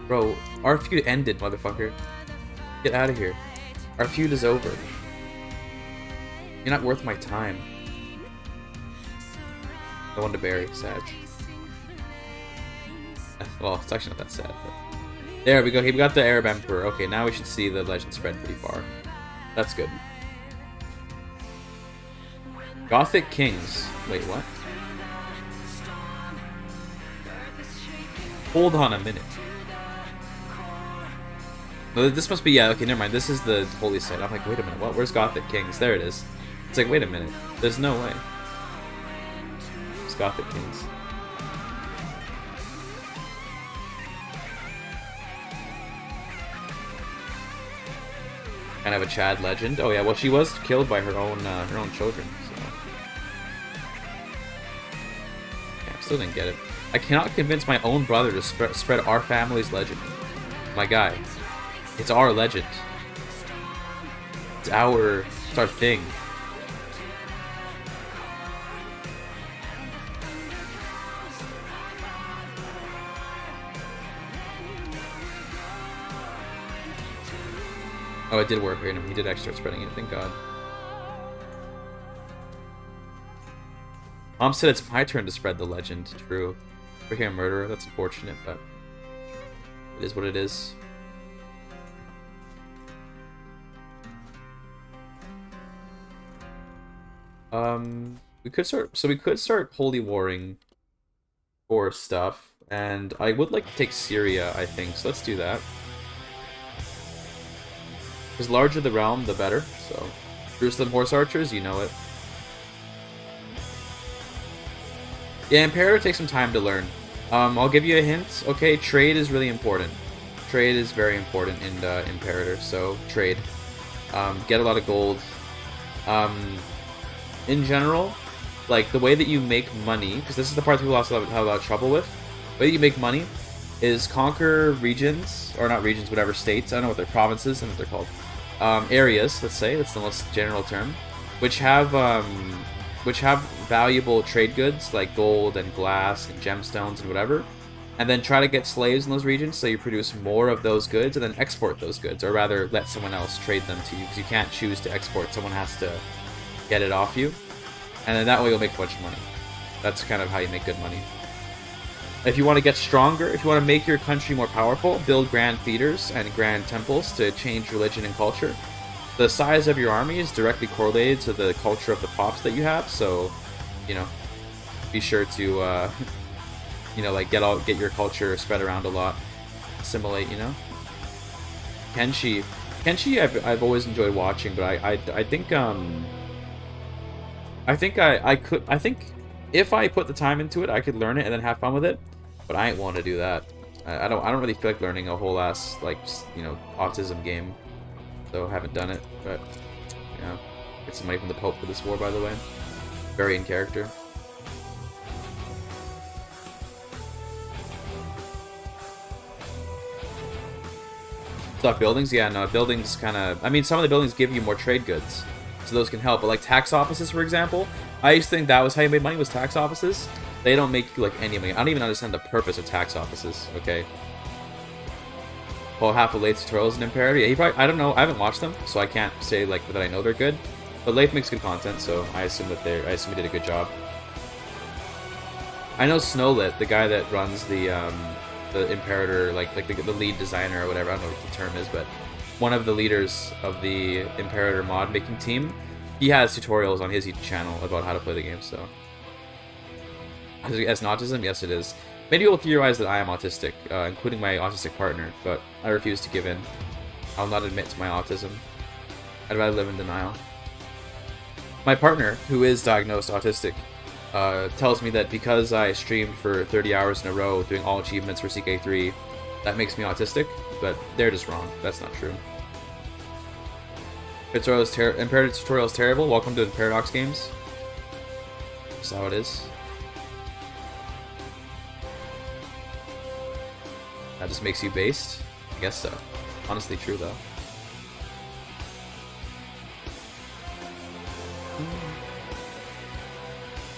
Bro, our feud ended, motherfucker. Get out of here. Our feud is over. You're not worth my time. I want to bury. Sad. Well, it's actually not that sad, but... There we go. We got the Arab Emperor. Okay, now we should see the legend spread pretty far. That's good. Gothic Kings. Wait, what? Hold on a minute. No, this must be... Yeah, okay, never mind. This is the holy site. I'm like, wait a minute. What? Where's Gothic Kings? There it is. It's like, wait a minute. There's no way. It's Gothic Kings. Kind of a Chad legend. Oh yeah, well she was killed by her own children. So yeah, I still didn't get it. I cannot convince my own brother to spread our family's legend. My guy, it's our legend. It's our thing. Oh, it did work. He did actually start spreading it, thank God. Mom said it's my turn to spread the legend. True. Freaking a murderer, that's unfortunate, but it is what it is. We could start holy warring for stuff, and I would like to take Syria, I think, so let's do that. Because larger the realm, the better. So, Jerusalem Horse Archers, you know it. Yeah, Imperator takes some time to learn. I'll give you a hint. Okay, trade is really important. Trade is very important in Imperator, so trade. Get a lot of gold. In general, like, the way that you make money, because this is the part that people also have a lot of trouble with, the way that you make money is conquer regions, or not regions, whatever, states, I don't know what they're, provinces, I don't know what they're called. Areas, let's say, that's the most general term, which have valuable trade goods, like gold and glass and gemstones and whatever, and then try to get slaves in those regions so you produce more of those goods and then export those goods, or rather let someone else trade them to you, because you can't choose to export, someone has to get it off you, and then that way you'll make a bunch of money. That's kind of how you make good money. If you want to get stronger, if you want to make your country more powerful, build grand theaters and grand temples to change religion and culture. The size of your army is directly correlated to the culture of the pops that you have, so, you know, be sure to, you know, like, get your culture spread around a lot. Assimilate, you know? Kenshi, I've always enjoyed watching, but I think I think if I put the time into it, I could learn it and then have fun with it. But I ain't want to do that. I don't really feel like learning a whole ass, like, you know, autism game. So I haven't done it. But, you know, get some money from the Pope for this war, by the way. Very in character. Stuff buildings? Yeah, no, buildings kind of... I mean, some of the buildings give you more trade goods, so those can help. But like tax offices, for example, I used to think that was how you made money, was tax offices. They don't make you like any money. I don't even understand the purpose of tax offices, okay? Well, half of Lath's tutorials in Imperator. Yeah, he probably... I don't know. I haven't watched them, so I can't say like that I know they're good. But Lath makes good content, so I assume that I assume he did a good job. I know Snowlit, the guy that runs the Imperator, like the lead designer or whatever, I don't know what the term is, but one of the leaders of the Imperator mod making team, he has tutorials on his YouTube channel about how to play the game, so. As an autism? Yes, it is. Many people theorize that I am autistic, including my autistic partner, but I refuse to give in. I'll not admit to my autism. I'd rather live in denial. My partner, who is diagnosed autistic, tells me that because I streamed for 30 hours in a row doing all achievements for CK3, that makes me autistic, but they're just wrong. That's not true. Imperator tutorial is terrible. Welcome to the Paradox Games. That's how it is. That just makes you based? I guess so. Honestly true, though.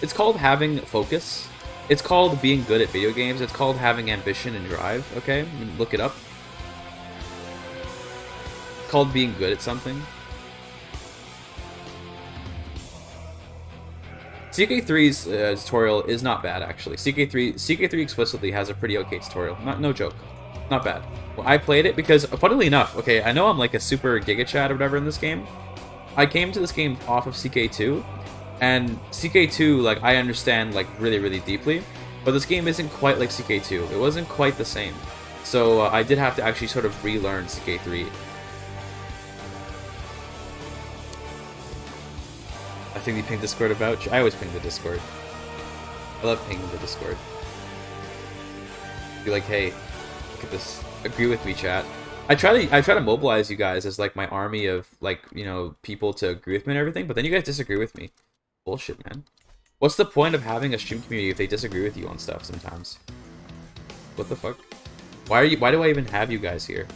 It's called having focus. It's called being good at video games. It's called having ambition and drive, okay? Look it up. It's called being good at something. CK3's tutorial is not bad, actually. CK3 explicitly has a pretty okay tutorial. No joke. Not bad. Well, I played it because, funnily enough, okay, I know I'm like a super GIGACHAD or whatever in this game. I came to this game off of CK2, and CK2, like, I understand, like, really, really deeply, but this game isn't quite like CK2. It wasn't quite the same. So I did have to actually sort of relearn CK3. I think you pinged Discord about... I always ping the Discord. I love pinging the Discord. Be like, hey, look at this. Agree with me, chat. I try to mobilize you guys as like my army of like, you know, people to agree with me and everything, but then you guys disagree with me. Bullshit, man. What's the point of having a stream community if they disagree with you on stuff sometimes? What the fuck? Why do I even have you guys here?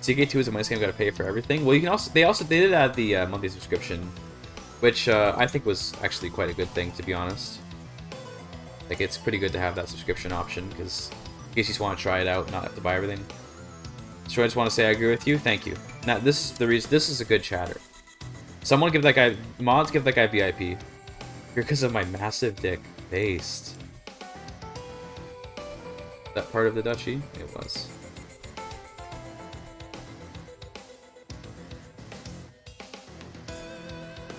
CK2 is a money scam, gotta pay for everything. Well, you can also they did add the monthly subscription, which I think was actually quite a good thing, to be honest. Like, it's pretty good to have that subscription option, because in case you just want to try it out, not have to buy everything. So I just want to say I agree with you. Thank you. Now this is the reason. This is a good chatter. Someone give that guy mods. Give that guy VIP. Because of my massive dick. Based. That part of the duchy? It was.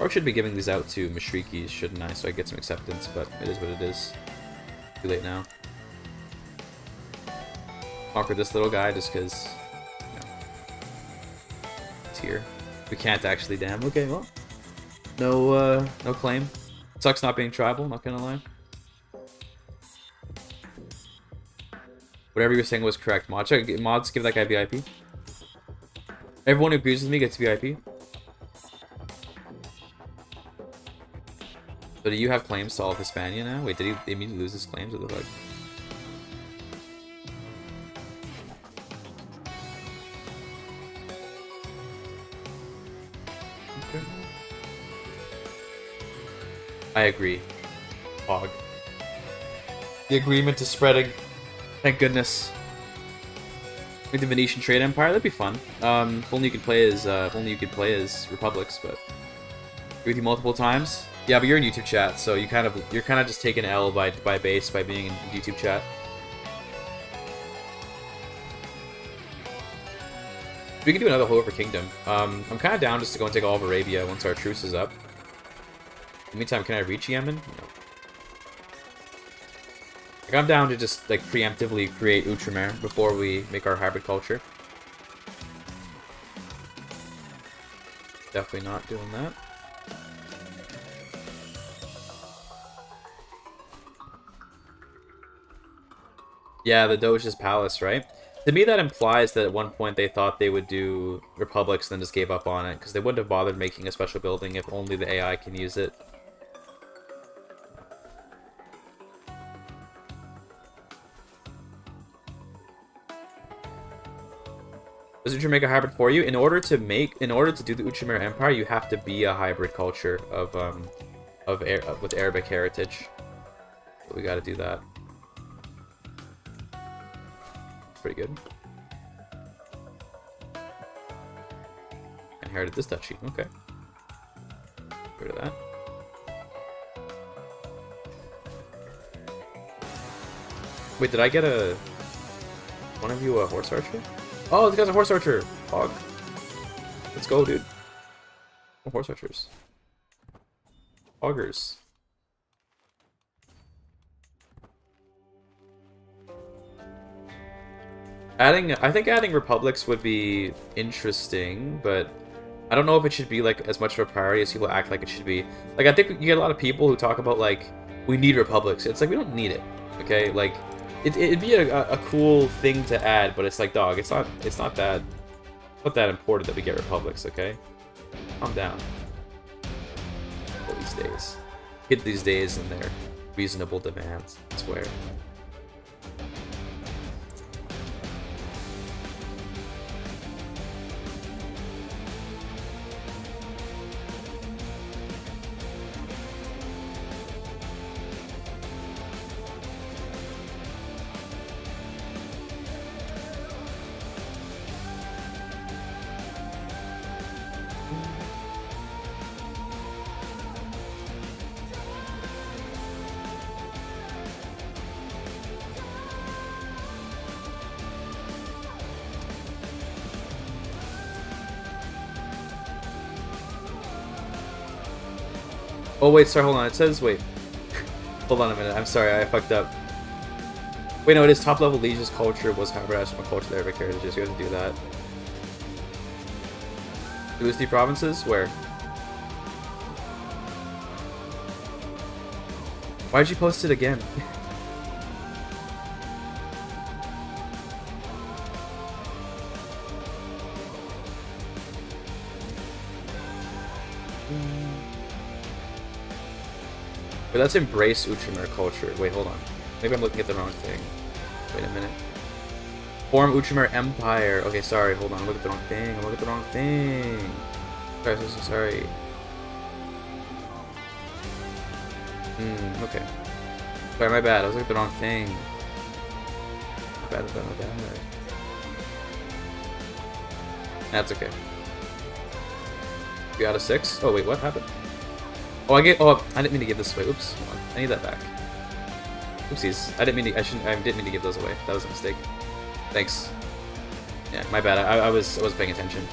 Or I should be giving these out to Mashrikis, shouldn't I? So I get some acceptance, but it is what it is. Too late now. Conquer this little guy just because, you know, it's here. We can't actually, damn. Okay, well, no claim. Sucks not being tribal, not gonna lie. Whatever you were saying was correct, Mods. Mods, give that guy VIP. Everyone who agrees with me gets VIP. So do you have claims to all of Hispania now? Wait, did he immediately lose his claims? What the fuck? Okay. I agree. Hog. The agreement is spreading. Thank goodness. With the Venetian Trade Empire, that'd be fun. If only you could play as republics, but agree with you multiple times. Yeah, but you're in YouTube chat, so you're kind of just taking L by base by being in YouTube chat. We can do another Holdover Kingdom. I'm kind of down just to go and take all of Arabia once our truce is up. In the meantime, can I reach Yemen? No. Like, I'm down to just like preemptively create Outremer before we make our hybrid culture. Definitely not doing that. Yeah, the Doge's palace, right? To me, that implies that at one point they thought they would do republics, then just gave up on it because they wouldn't have bothered making a special building if only the AI can use it. Does Uchi make a hybrid for you? In order to do the Uchimera Empire, you have to be a hybrid culture with Arabic heritage. So we got to do that. It's pretty good. Inherited this duchy. Okay. Get rid of that. Wait, did I get one of you a horse archer? Oh, this guy's a horse archer. Hog. Let's go, dude. More horse archers. Hoggers. I think adding republics would be interesting, but I don't know if it should be like as much of a priority as people act like it should be. Like, I think you get a lot of people who talk about like, we need republics. It's like, we don't need it. Okay, like it'd be a cool thing to add, but it's like, dog, it's not that important that we get republics. Okay, calm down. All these days, hit these days and their reasonable demands. I swear. Oh wait, sorry, hold on. It says, wait. Hold on a minute. I'm sorry, I fucked up. Wait, no, it is top level liege's culture was hybridized from a culture of Arabic heritage. You have to do that. Lose the provinces? Where? Why'd you post it again? But let's embrace Uchimer culture. Wait, hold on. Maybe I'm looking at the wrong thing. Wait a minute. Form Uchimer Empire. Okay, sorry. Hold on. I'm looking at the wrong thing. I'm looking at the wrong thing. Sorry, so sorry. Okay. Sorry, my bad. I was looking at the wrong thing. My bad, my bad, my bad. That's okay. We got a 6? Oh, wait, what happened? Oh, I didn't mean to give this away. Oops. Hold on. I need that back. Oopsies. I didn't mean to give those away. That was a mistake. Thanks. Yeah, my bad. I was paying attention.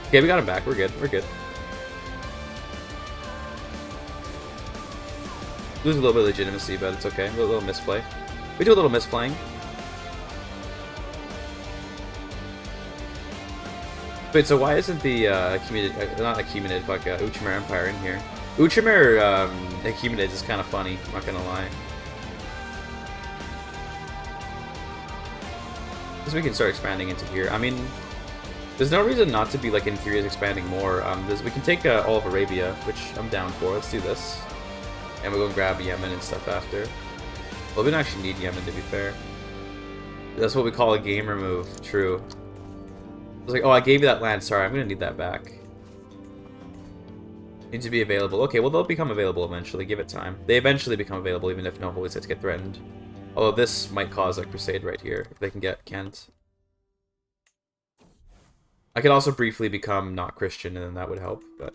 Okay, we got him back. We're good. We're good. Lose a little bit of legitimacy, but it's okay. A little misplay. We do a little misplaying. Wait, so why isn't the Uchimer Empire in here? Uchimer Achaemenid is kind of funny, I'm not gonna lie. Because we can start expanding into here. I mean, there's no reason not to be, like, in theory, expanding more. We can take all of Arabia, which I'm down for. Let's do this. And we'll go and grab Yemen and stuff after. Well, we don't actually need Yemen, to be fair. That's what we call a gamer move. True. I was like, oh, I gave you that land. Sorry, I'm going to need that back. Needs to be available. Okay, well, they'll become available eventually. Give it time. They eventually become available, even if no holy sites get threatened. Although this might cause a crusade right here, if they can get Kent. I could also briefly become not Christian, and then that would help, but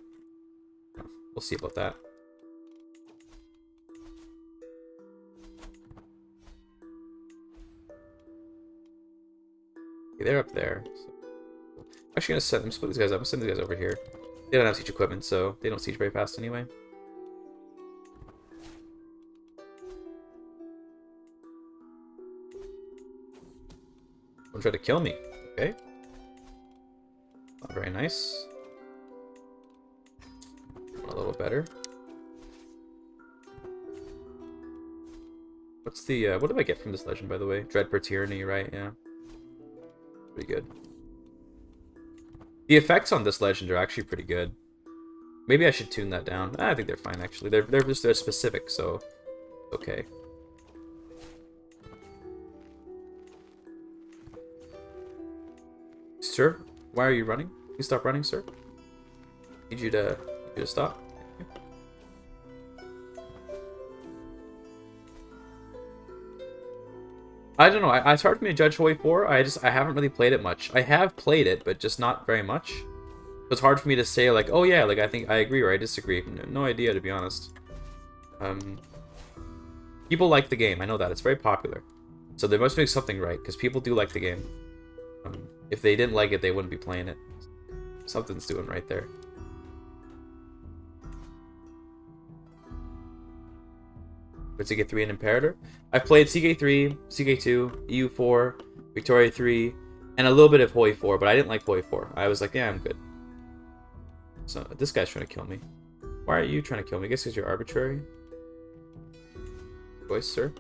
we'll see about that. Okay, they're up there. So. I'm actually gonna split these guys up. I'm send these guys over here. They don't have siege equipment, so they don't siege very fast anyway. Don't try to kill me. Okay. Not very nice. A little better. What's the, what do I get from this legend, by the way? Dread per tyranny, right? Yeah. Pretty good. The effects on this legend are actually pretty good. Maybe I should tune that down. I think they're fine, actually. They're specific, so okay. Sir, why are you running? Please stop running, sir. Need you to stop. I don't know. It's hard for me to judge Hoi 4. I haven't really played it much. I have played it, but just not very much. It's hard for me to say like, oh yeah, like I agree or I disagree. No idea, to be honest. People like the game. I know that it's very popular, so they must make something right because people do like the game. If they didn't like it, they wouldn't be playing it. Something's doing right there. But CK3 and Imperator. I've played CK3, CK2, EU4, Victoria 3, and a little bit of Hoi 4, but I didn't like Hoi 4. I was like, yeah, I'm good. So this guy's trying to kill me. Why are you trying to kill me? I guess because you're arbitrary. Choice, sir.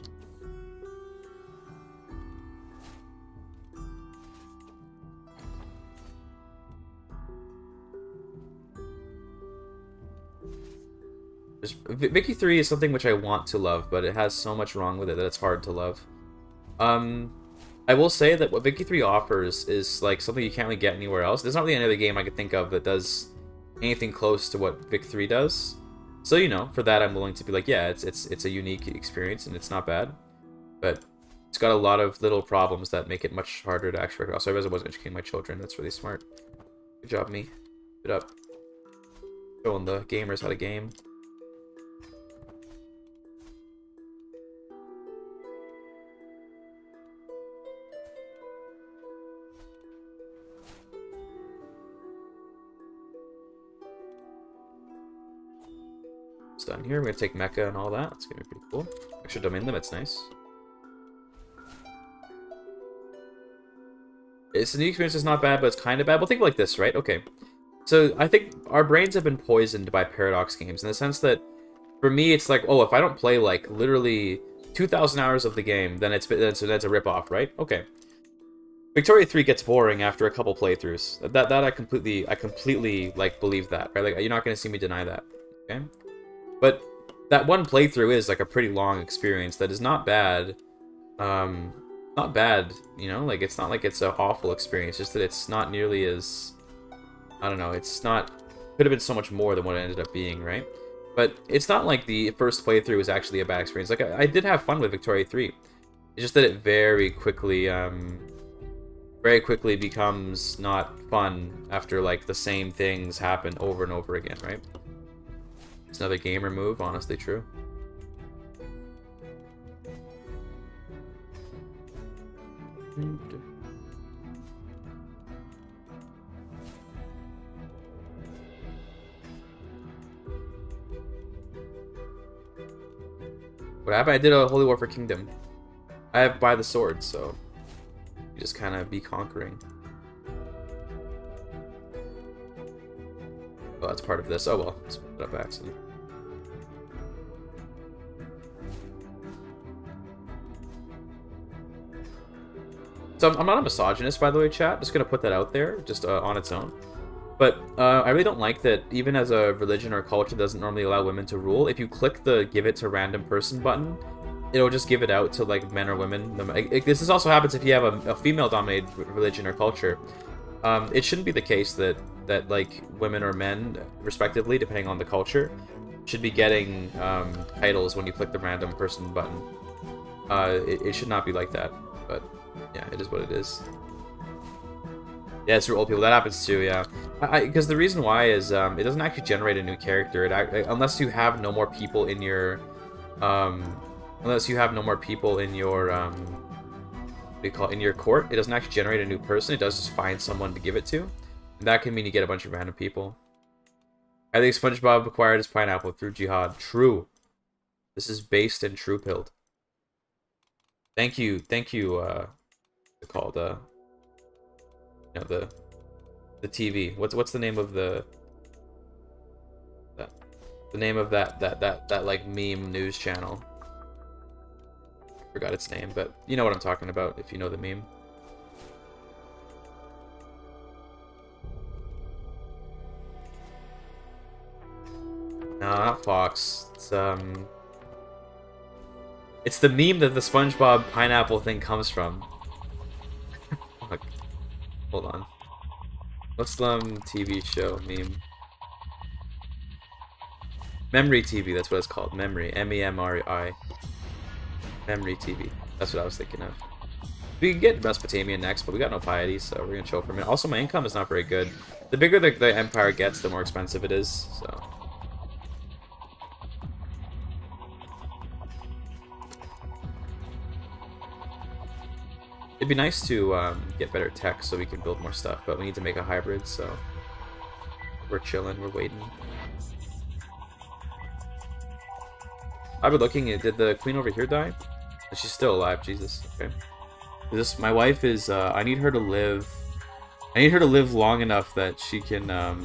Vicky 3 is something which I want to love, but it has so much wrong with it that it's hard to love. I will say that what Vicky 3 offers is like something you can't really get anywhere else. There's not really any other game I could think of that does anything close to what Vic 3 does. So, you know, for that I'm willing to be like, yeah, it's a unique experience and it's not bad. But it's got a lot of little problems that make it much harder to actually work. Also, I realized I wasn't educating my children. That's really smart. Good job, me. Good up. Showing the gamers how to game. It's done here. We're gonna take Mecha and all that. It's gonna be pretty cool. Extra domain limit's nice. It's the new experience is not bad, but it's kind of bad. Well, think like this, right? Okay. So I think our brains have been poisoned by Paradox games in the sense that, for me, it's like, oh, if I don't play like literally 2,000 hours of the game, then that's a ripoff, right? Okay. Victoria 3 gets boring after a couple playthroughs. That I completely like believe that, right? Like you're not gonna see me deny that. Okay. But that one playthrough is like a pretty long experience that is not bad. Not bad, you know? Like it's not like it's an awful experience, just that it's not nearly as, I don't know, it's not, could have been so much more than what it ended up being, right? But it's not like the first playthrough was actually a bad experience. Like I did have fun with Victoria 3. It's just that it very quickly becomes not fun after like the same things happen over and over again, right? It's another gamer move, honestly true. What happened? I did a Holy War for Kingdom. I have By the Sword, so you just kind of be conquering. Oh, that's part of this. Oh well, let's put it up by accident. So I'm not a misogynist, by the way, chat. Just gonna put that out there, just on its own. But I really don't like that even as a religion or culture doesn't normally allow women to rule. If you click the give it to random person button, it'll just give it out to like men or women. This also happens if you have a female-dominated religion or culture. It shouldn't be the case that like women or men, respectively, depending on the culture, should be getting titles when you click the random person button. It should not be like that, but yeah, it is what it is. Yeah, it's for old people. That happens too, yeah. Because the reason why is it doesn't actually generate a new character. Unless you have no more people in your what do you call it, in your court, it doesn't actually generate a new person. It does just find someone to give it to. And that can mean you get a bunch of random people. I think SpongeBob acquired his pineapple through Jihad. True. This is based in True Pilled. Thank you, called you know, the TV. What's the name of the name of that like meme news channel? Forgot its name, but you know what I'm talking about if you know the meme. No, not Fox. It's the meme that the SpongeBob pineapple thing comes from. Fuck. Hold on. Muslim TV show meme. Memory TV, that's what it's called. Memory. M-E-M-R-I. Memory TV. That's what I was thinking of. We can get Mesopotamia next, but we got no piety, so we're gonna chill for a minute. Also, my income is not very good. The bigger the empire gets, the more expensive it is, so... It'd be nice to get better tech so we can build more stuff, but we need to make a hybrid, so... We're chilling, we're waiting. I've been looking, did the queen over here die? She's still alive, Jesus. Okay. My wife is, I need her to live long enough that she can, oh,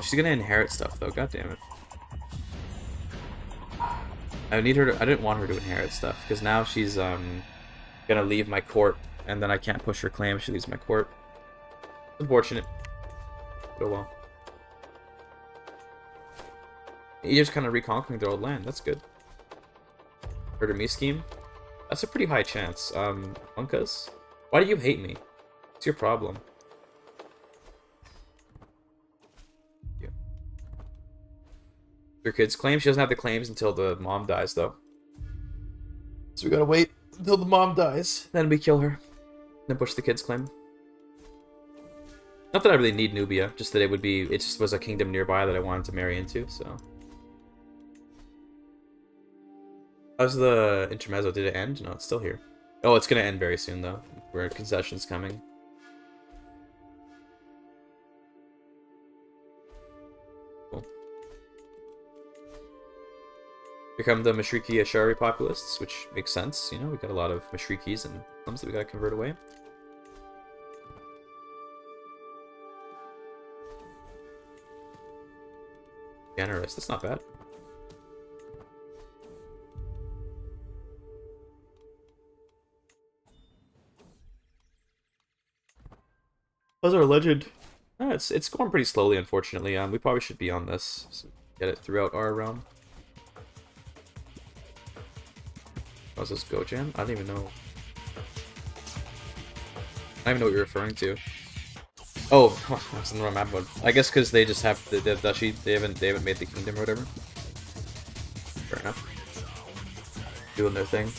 she's gonna inherit stuff though, god damn it. I didn't want her to inherit stuff, because now she's, gonna leave my court, and then I can't push her claim if she leaves my court. Unfortunate. But oh well. Egypt's kind of reconquering their old land, that's good. Murder me scheme? That's a pretty high chance. Unkas? Why do you hate me? What's your problem? Yeah. Your kids claim? She doesn't have the claims until the mom dies, though. So we gotta wait until the mom dies. Then we kill her. Then push the kids' claim. Not that I really need Nubia, just that it just was a kingdom nearby that I wanted to marry into, so... How's the intermezzo? Did it end? No, it's still here. Oh, it's gonna end very soon, though. Where concession's coming. Cool. Here come the Mashriki Ashari populists, which makes sense. You know, we got a lot of Mashrikis and Muslims that we gotta convert away. Generous, that's not bad. How's our legend? It's going pretty slowly, unfortunately. We probably should be on this, so get it throughout our realm. How's this go, Jan? I don't even know. I don't even know what you're referring to. Oh, that's in the wrong map mode. I guess because they just have the duchy. They haven't made the kingdom or whatever. Fair enough. Doing their thing.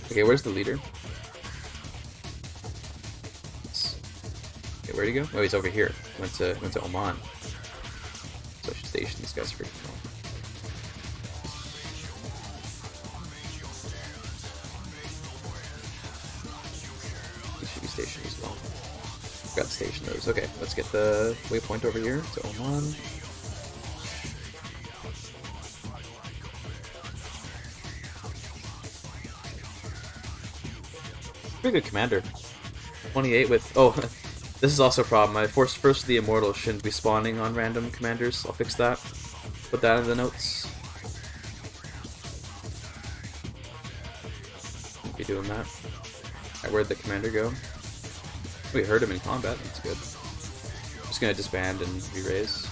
Okay, where's the leader? Okay, where'd he go? Oh, he's over here. Went to Oman. So I should station these guys for control. These should be stationed as well. Got to station those. Okay, let's get the waypoint over here to Oman. Pretty good commander. 28 with... Oh, this is also a problem. My first of the Immortals shouldn't be spawning on random commanders. I'll fix that. Put that in the notes. Be doing that. Alright, where'd the commander go? We heard him in combat. That's good. Just gonna disband and re-raise.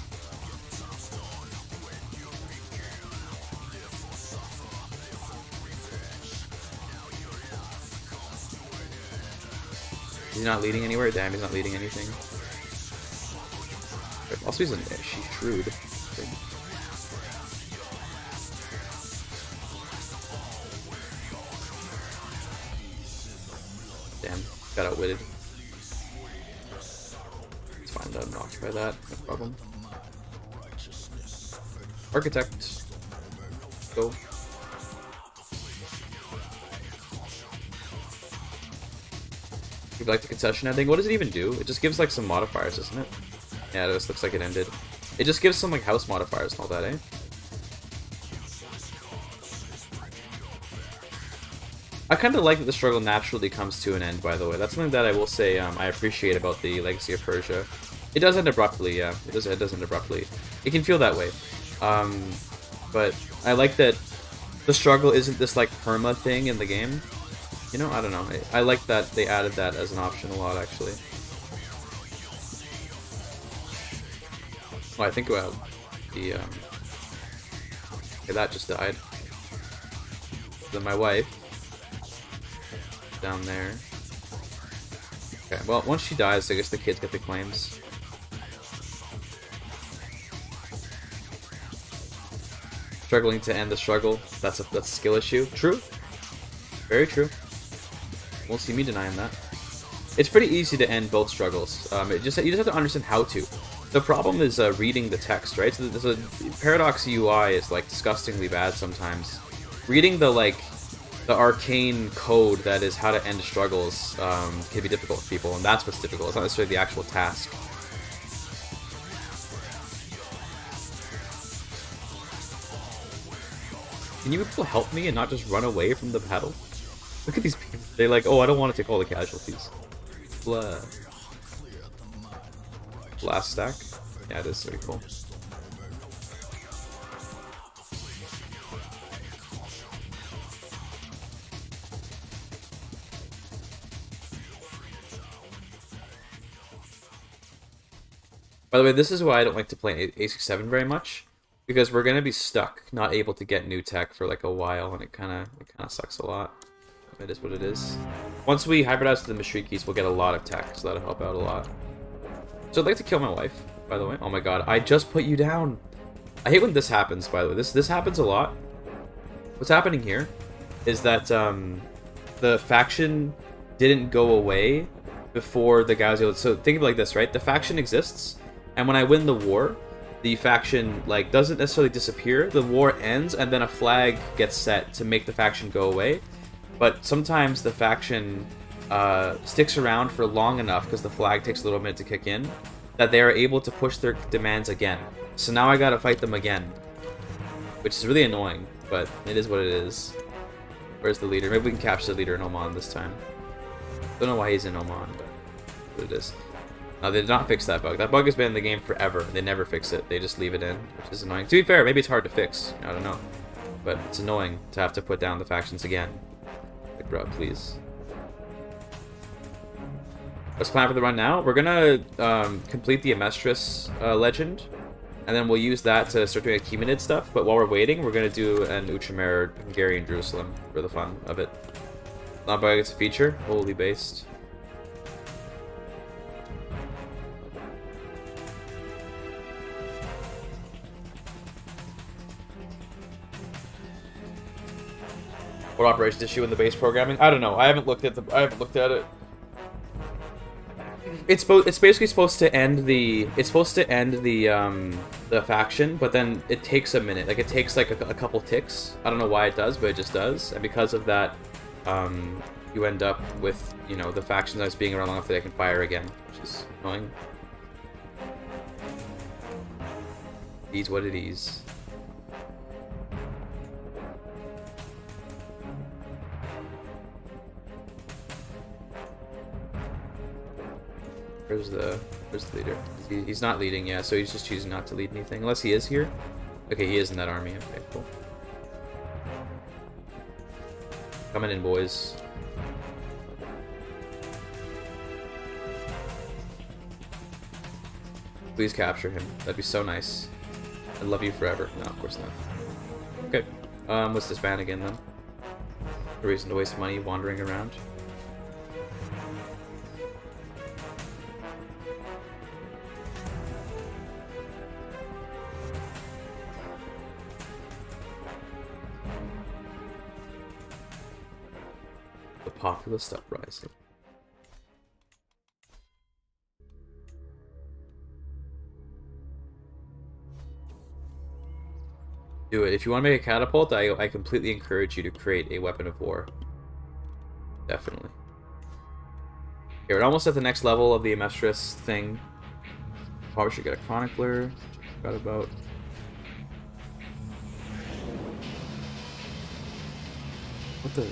He's not leading anywhere? Damn, he's not leading anything. Also, she's shrewd. Damn, got outwitted. It's fine though, I'm not occupy that, no problem. Architect. Go. Like the concession ending. What does it even do? It just gives like some modifiers, doesn't it? Yeah, this looks like it ended. It just gives some like house modifiers and all that, eh? I kind of like that the struggle naturally comes to an end, by the way. That's something that I will say I appreciate about the Legacy of Persia. It does end abruptly, yeah. It does end abruptly. It can feel that way. But I like that the struggle isn't this like perma thing in the game. You know, I don't know. I like that they added that as an option a lot, actually. Oh, I think about the okay, that just died. Then my wife down there. Okay, well, once she dies, I guess the kids get the claims. Struggling to end the struggle. That's a skill issue. True. Very true. Won't see me denying that. It's pretty easy to end both struggles. You just have to understand how to. The problem is reading the text, right? So there's a Paradox UI is like disgustingly bad sometimes. Reading the arcane code that is how to end struggles can be difficult for people, and that's what's difficult. It's not necessarily the actual task. Can you people help me and not just run away from the battle? Look at these people. They're like, oh, I don't want to take all the casualties. Blah. Blast stack. Yeah, it is very cool. By the way, this is why I don't like to play A67 very much, because we're gonna be stuck, not able to get new tech for like a while, and it kind of sucks a lot. It is what it is. Once we hybridize to the Mashrikis, we'll get a lot of tech, so that'll help out a lot. So I'd like to kill my wife, by the way. Oh my god, I just put you down. I hate when this happens, by the way. This happens a lot. What's happening here is that the faction didn't go away before the guy was able to... So think of it like this, right? The faction exists, and when I win the war, the faction like doesn't necessarily disappear. The war ends, and then a flag gets set to make the faction go away. But sometimes the faction sticks around for long enough, because the flag takes a little minute to kick in, that they are able to push their demands again. So now I gotta fight them again, which is really annoying, but it is what it is. Where's the leader? Maybe we can capture the leader in Oman this time. Don't know why he's in Oman, but what it is. No, they did not fix that bug. That bug has been in the game forever. They never fix it. They just leave it in, which is annoying. To be fair, maybe it's hard to fix. I don't know. But it's annoying to have to put down the factions again. Like, bro, please. Let's plan for the run now. We're gonna complete the Amestris legend, and then we'll use that to start doing Achaemenid stuff. But while we're waiting, we're gonna do an Outremer Hungarian Jerusalem for the fun of it. Not by its feature, wholly based. What operations issue in the base programming? I don't know. I haven't looked at it. It's basically supposed to end the the faction, but then it takes a minute. Like it takes like a couple ticks. I don't know why it does, but it just does. And because of that, you end up with, you know, the faction that's being around long enough that they can fire again, which is annoying. It is what it is. Where's the leader? He's not leading, yeah, so he's just choosing not to lead anything. Unless he is here. Okay, he is in that army. Okay, cool. Coming in, boys. Please capture him. That'd be so nice. I'd love you forever. No, of course not. Okay. What's this ban again, then? No reason to waste money wandering around. Populist uprising. Do it. If you want to make a catapult, I completely encourage you to create a weapon of war. Definitely. Okay, we're almost at the next level of the Amestris thing. Probably should get a chronicler. Forgot about.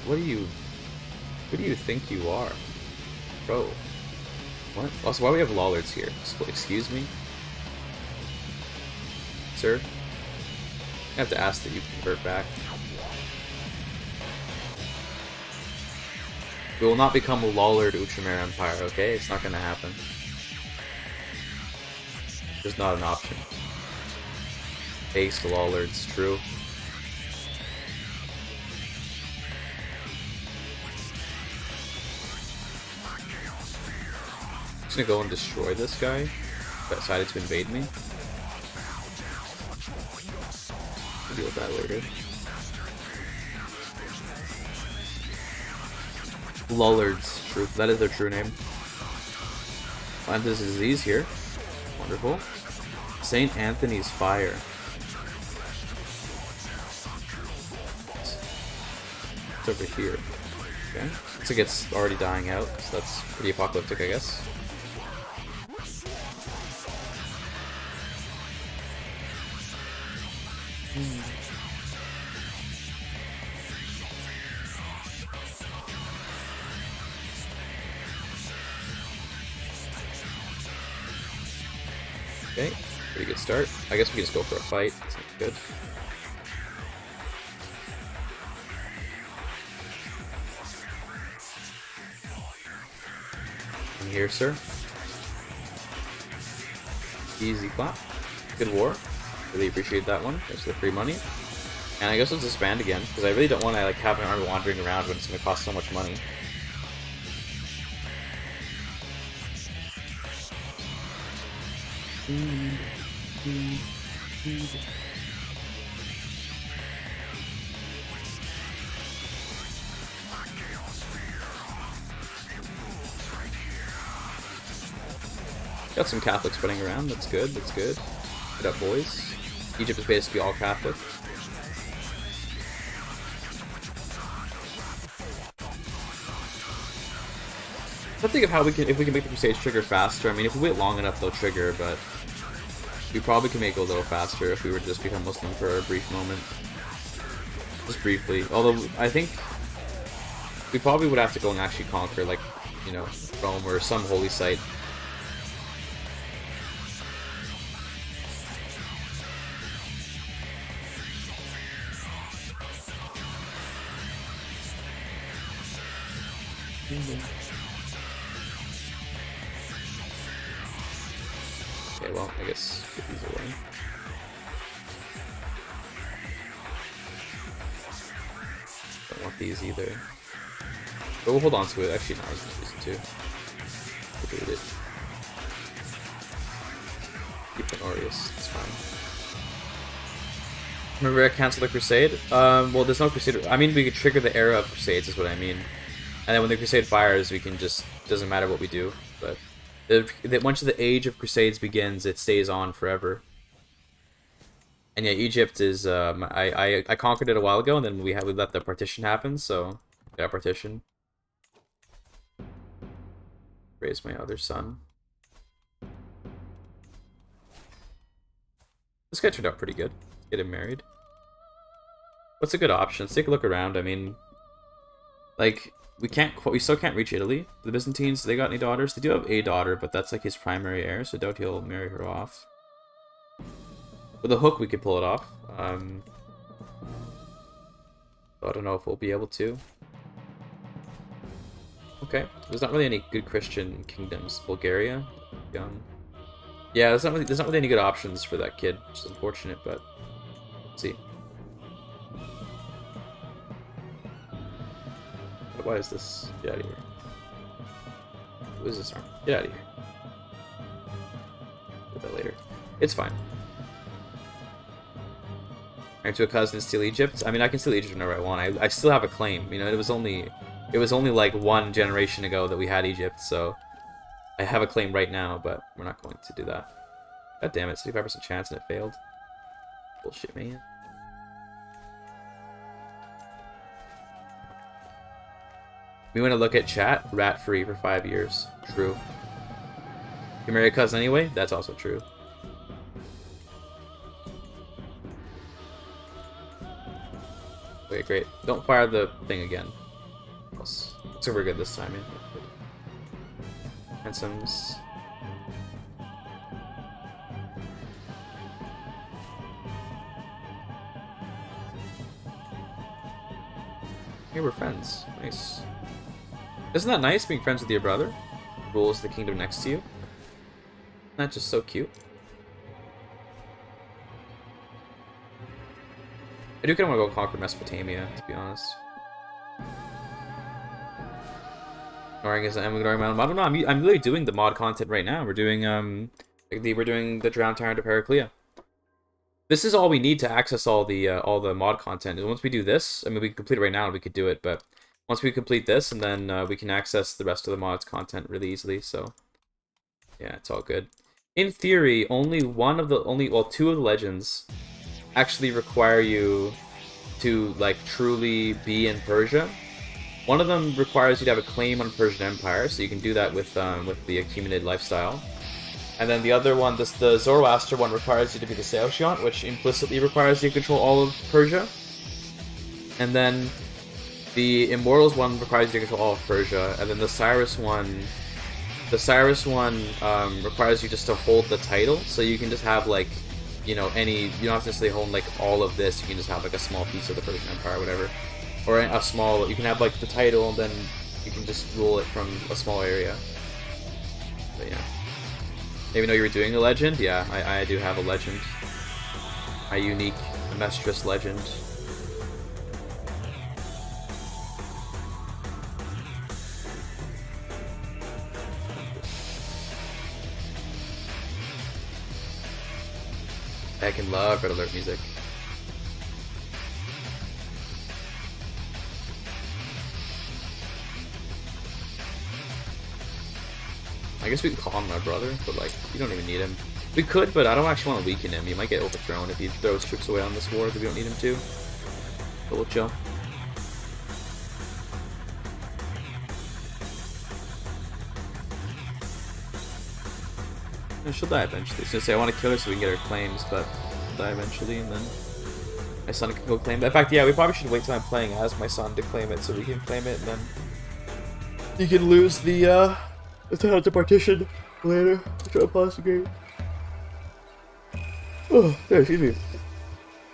What do you think you are? Bro. What? Also, why do we have Lollards here? Excuse me? Sir? I have to ask that you convert back. We will not become a Lollard Ultramare Empire, okay? It's not gonna happen. There's not an option. Base Lollards, true. I'm just gonna go and destroy this guy who decided to invade me. I'll deal with that later. Lollards, true. That is their true name. Find this disease here. Wonderful. St. Anthony's Fire. It's over here. Okay. Looks like it's already dying out, so that's pretty apocalyptic, I guess. Okay, pretty good start. I guess we can just go for a fight. Sounds good. I'm here, sir. Easy clap. Good war. Really appreciate that one. Thanks for the free money. And I guess let's disband again, because I really don't want to like have an army wandering around when it's going to cost so much money. Got some Catholics spreading around, that's good, that's good. Good up, boys. Egypt is basically all Catholic. I'm thinking of how we can, if we can make the Crusades trigger faster. I mean, if we wait long enough, they'll trigger, but we probably can make it a little faster if we were to just become Muslim for a brief moment. Just briefly. Although, I think we probably would have to go and actually conquer, like, you know, Rome or some holy site. Okay, well, I guess get these away. Don't want these either. But we'll hold on to it. Actually, no, I was gonna use it too. We'll do it. Keep an Aureus, it's fine. Remember I canceled the Crusade? Well, there's no Crusader. I mean, we could trigger the era of Crusades, is what I mean. And then when the Crusade fires, we can just, doesn't matter what we do. But once the age of Crusades begins, it stays on forever. And yeah, Egypt is, I conquered it a while ago, and then we let the partition happen, so got partition. Raise my other son. This guy turned out pretty good. Get him married. What's a good option? Let's take a look around. I mean, like, we still can't reach Italy. The Byzantines, they got any daughters? They do have a daughter, but that's like his primary heir, so I doubt he'll marry her off. With a hook, we could pull it off. I don't know if we'll be able to. Okay, there's not really any good Christian kingdoms. Bulgaria, young. Yeah, there's not really any good options for that kid, which is unfortunate, but let's see. Why is this? Get out of here. Who is this army? Get out of here. Do that later. It's fine. Married to a cousin and steal Egypt. I mean, I can steal Egypt whenever I want. I still have a claim. You know, it was only like one generation ago that we had Egypt, so I have a claim right now, but we're not going to do that. God damn it, 65% chance and it failed. Bullshit, man. We want to look at chat. Rat free for 5 years. True. You marry a cousin anyway? That's also true. Okay, great. Don't fire the thing again. Looks like we're good this time, yeah. Ransoms. Hey, we're friends. Nice. Isn't that nice, being friends with your brother? Rules the kingdom next to you. Isn't that just so cute? I do kind of want to go conquer Mesopotamia, to be honest. I'm ignoring my own mod. I don't know. I'm literally doing the mod content right now. We're doing the Drowned Tyrant of Heraclea. This is all we need to access all the mod content. And once we do this, I mean, we can complete it right now. We could do it, but once we complete this, and then we can access the rest of the mods content really easily. So yeah, it's all good. In theory, two of the legends actually require you to like truly be in Persia. One of them requires you to have a claim on Persian Empire, so you can do that with the accumulated lifestyle. And then the other one, the Zoroaster one, requires you to be the Saoshyant, which implicitly requires you to control all of Persia. And then the Immortals one requires you to control all of Persia. And then the Cyrus one requires you just to hold the title, so you can just have like, you know, you don't have to necessarily hold like all of this. You can just have like a small piece of the Persian Empire or whatever. Or you can have like the title, and then you can just rule it from a small area. But yeah. Even though you were doing a legend, yeah, I do have a legend. A unique Mistress legend. I can love Red Alert music. I guess we can call him my brother, but like, you don't even need him. We could, but I don't actually want to weaken him. He might get overthrown if he throws troops away on this war that we don't need him to. But we'll chill. And she'll die eventually. I was gonna say I want to kill her so we can get her claims, but she'll die eventually, and then my son can go claim that. In fact, yeah, we probably should wait till I'm playing as my son to claim it, so we can claim it, and then you can lose the title to partition later. I'll try to pause the game. Oh, excuse me.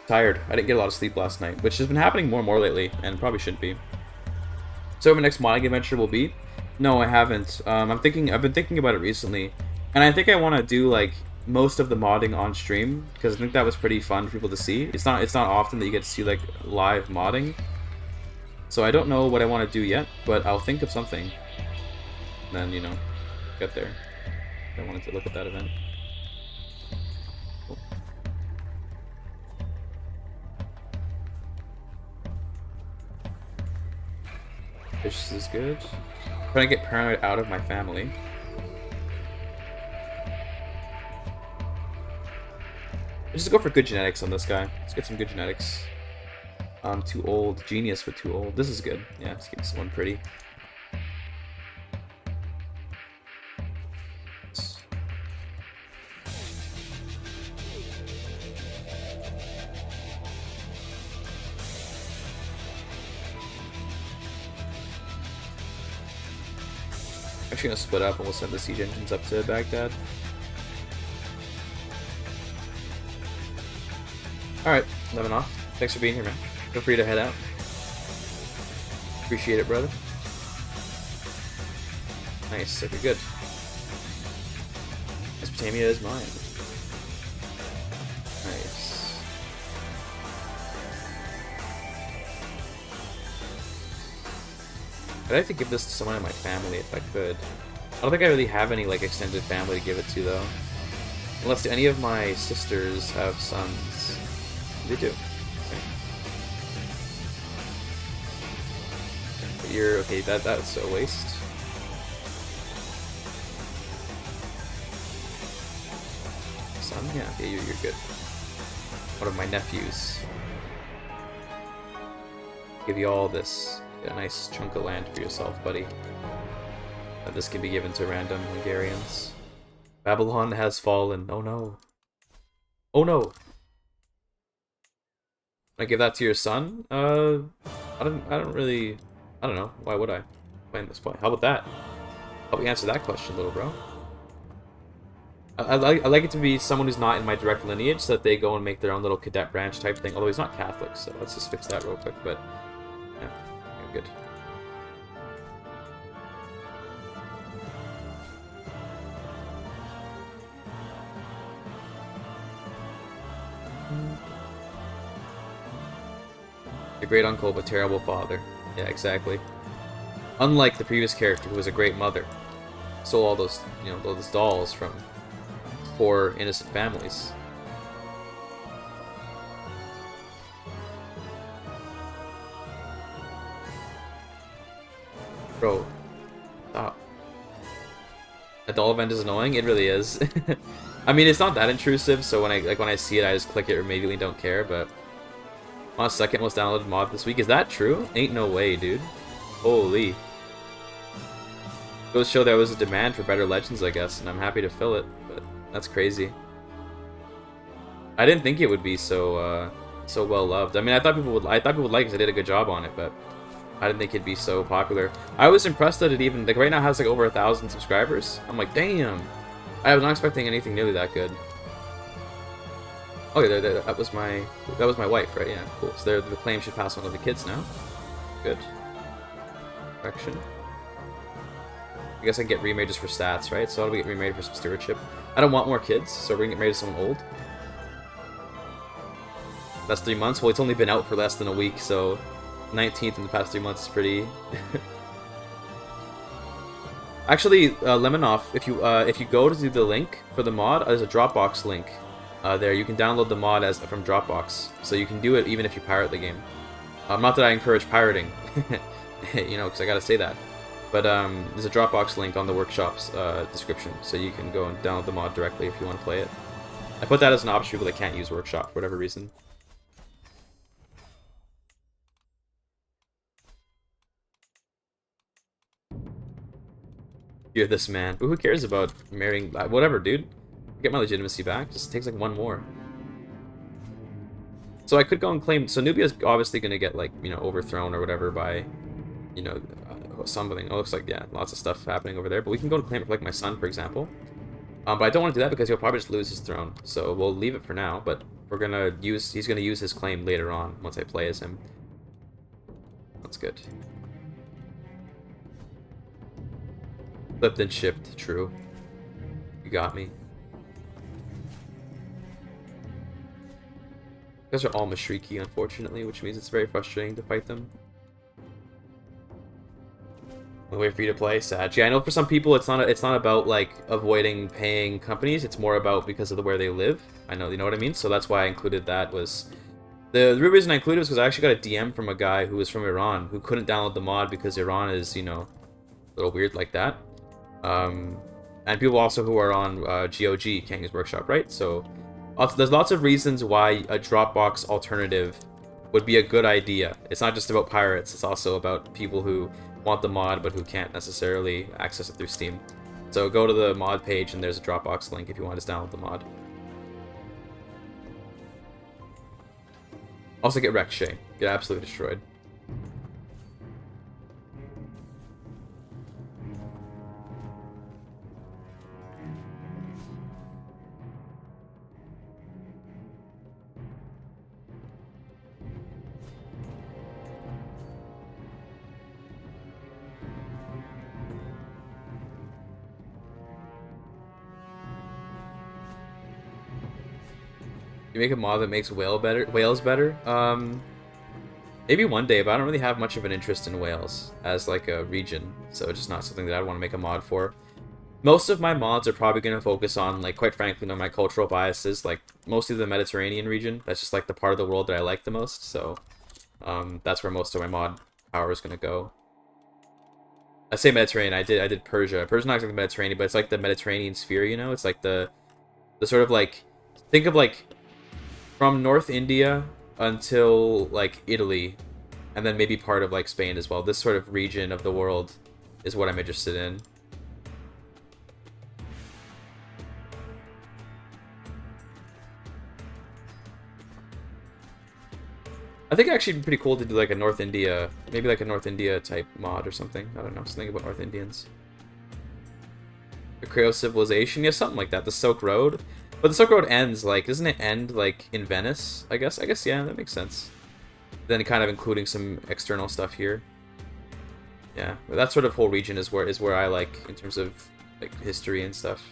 Tired. I didn't get a lot of sleep last night, which has been happening more and more lately, and probably shouldn't be. So my next modding adventure will be? No, I haven't. I've been thinking about it recently, and I think I want to do like most of the modding on stream, because I think that was pretty fun for people to see. It's not often that you get to see like live modding. So I don't know what I want to do yet, but I'll think of something. And then, you know, get there. I wanted to look at that event. Cool. Fish is good. I'm trying to get paranoid out of my family. Let's just go for good genetics on this guy. Let's get some good genetics. Too old. Genius, but too old. This is good. Yeah, let's get someone pretty. Actually gonna split up and we'll send the siege engines up to Baghdad. Alright, 11 off. Thanks for being here, man. Feel free to head out. Appreciate it, brother. Nice, okay, good. Mesopotamia is mine. Nice. I'd like to give this to someone in my family if I could. I don't think I really have any like extended family to give it to though. Unless any of my sisters have sons. They do. Okay. But you're okay, that's a waste. Son? Yeah, okay, you're good. One of my nephews. Give you all this. Get a nice chunk of land for yourself, buddy. This can be given to random Hungarians. Babylon has fallen. Oh no. Oh no. I give that to your son? I don't know. Why would I? Play this point. How about that? Help me answer that question, little bro. I like it to be someone who's not in my direct lineage, so that they go and make their own little cadet branch type thing. Although he's not Catholic, so let's just fix that real quick. But yeah, Good. A great uncle, but terrible father. Yeah, exactly. Unlike the previous character, who was a great mother. Stole all those, you know, those dolls from poor, innocent families. Bro, stop. A doll event is annoying? It really is. I mean, it's not that intrusive, so when I see it, I just click it or immediately don't care, but... On second most downloaded mod this week. Is that true? Ain't no way, dude. Holy. Goes to show there was a demand for better legends, I guess, and I'm happy to fill it, but that's crazy. I didn't think it would be so so well loved. I mean, I thought people would like it because I did a good job on it, but I didn't think it'd be so popular. I was impressed that it even like right now has like over 1,000 subscribers. I'm like, damn. I was not expecting anything nearly that good. Oh yeah, that was my wife, right? Yeah, cool. So the claim should pass on to the kids now. Good. Correction. I guess I can get remade just for stats, right? So how do we get remade for some stewardship? I don't want more kids, so we're gonna get married to someone old. That's 3 months. Well, it's only been out for less than a week, so 19th in the past 3 months is pretty. Actually, Lemonoff, if you go to do the link for the mod, there's a Dropbox link. There, you can download the mod from Dropbox, so you can do it even if you pirate the game. Not that I encourage pirating, you know, because I gotta say that. But there's a Dropbox link on the workshop's description, so you can go and download the mod directly if you want to play it. I put that as an option for people that can't use Workshop for whatever reason. You're this man. But who cares about marrying? Whatever, dude. Get my legitimacy back. Just takes like one more. So I could go and claim. So Nubia's obviously gonna get like, you know, overthrown or whatever by, you know, something. It looks like, yeah, lots of stuff happening over there. But we can go and claim it for like my son, for example. But I don't want to do that because he'll probably just lose his throne. So we'll leave it for now. But we're gonna use. He's gonna use his claim later on once I play as him. That's good. Flipped and shipped. True. You got me. You guys are all Mashriki, unfortunately, which means it's very frustrating to fight them. Only way for you to play, sad. Yeah, I know for some people it's not about like avoiding paying companies. It's more about because of where they live. I know, you know what I mean. So that's why I included that. Was the real reason I included it was because I actually got a DM from a guy who was from Iran who couldn't download the mod because Iran is, you know, a little weird like that. And people also who are on GOG can't use Workshop, right? So there's lots of reasons why a Dropbox alternative would be a good idea. It's not just about pirates, it's also about people who want the mod but who can't necessarily access it through Steam. So go to the mod page and there's a Dropbox link if you want to download the mod. Also get wrecked, Shay. Get absolutely destroyed. You make a mod that makes whales better? Maybe one day, but I don't really have much of an interest in Wales as like a region, so it's just not something that I'd want to make a mod for. Most of my mods are probably going to focus on, like, quite frankly, my cultural biases, like mostly the Mediterranean region. That's just like the part of the world that I like the most, so that's where most of my mod power is going to go. I say Mediterranean, I did Persia. Persia's not exactly the Mediterranean, but it's like the Mediterranean sphere, you know? It's like the sort of like, think of like from North India until like Italy, and then maybe part of like Spain as well. This sort of region of the world is what I'm interested in. I think actually it'd be pretty cool to do like a North India, maybe like a North India type mod or something. I don't know, something about North Indians. The Creole civilization, yeah, something like that. The Silk Road. But the Silk Road ends, like, doesn't it end, like, in Venice, I guess? I guess, yeah, that makes sense. Then kind of including some external stuff here. Yeah, that sort of whole region is where I like in terms of like history and stuff.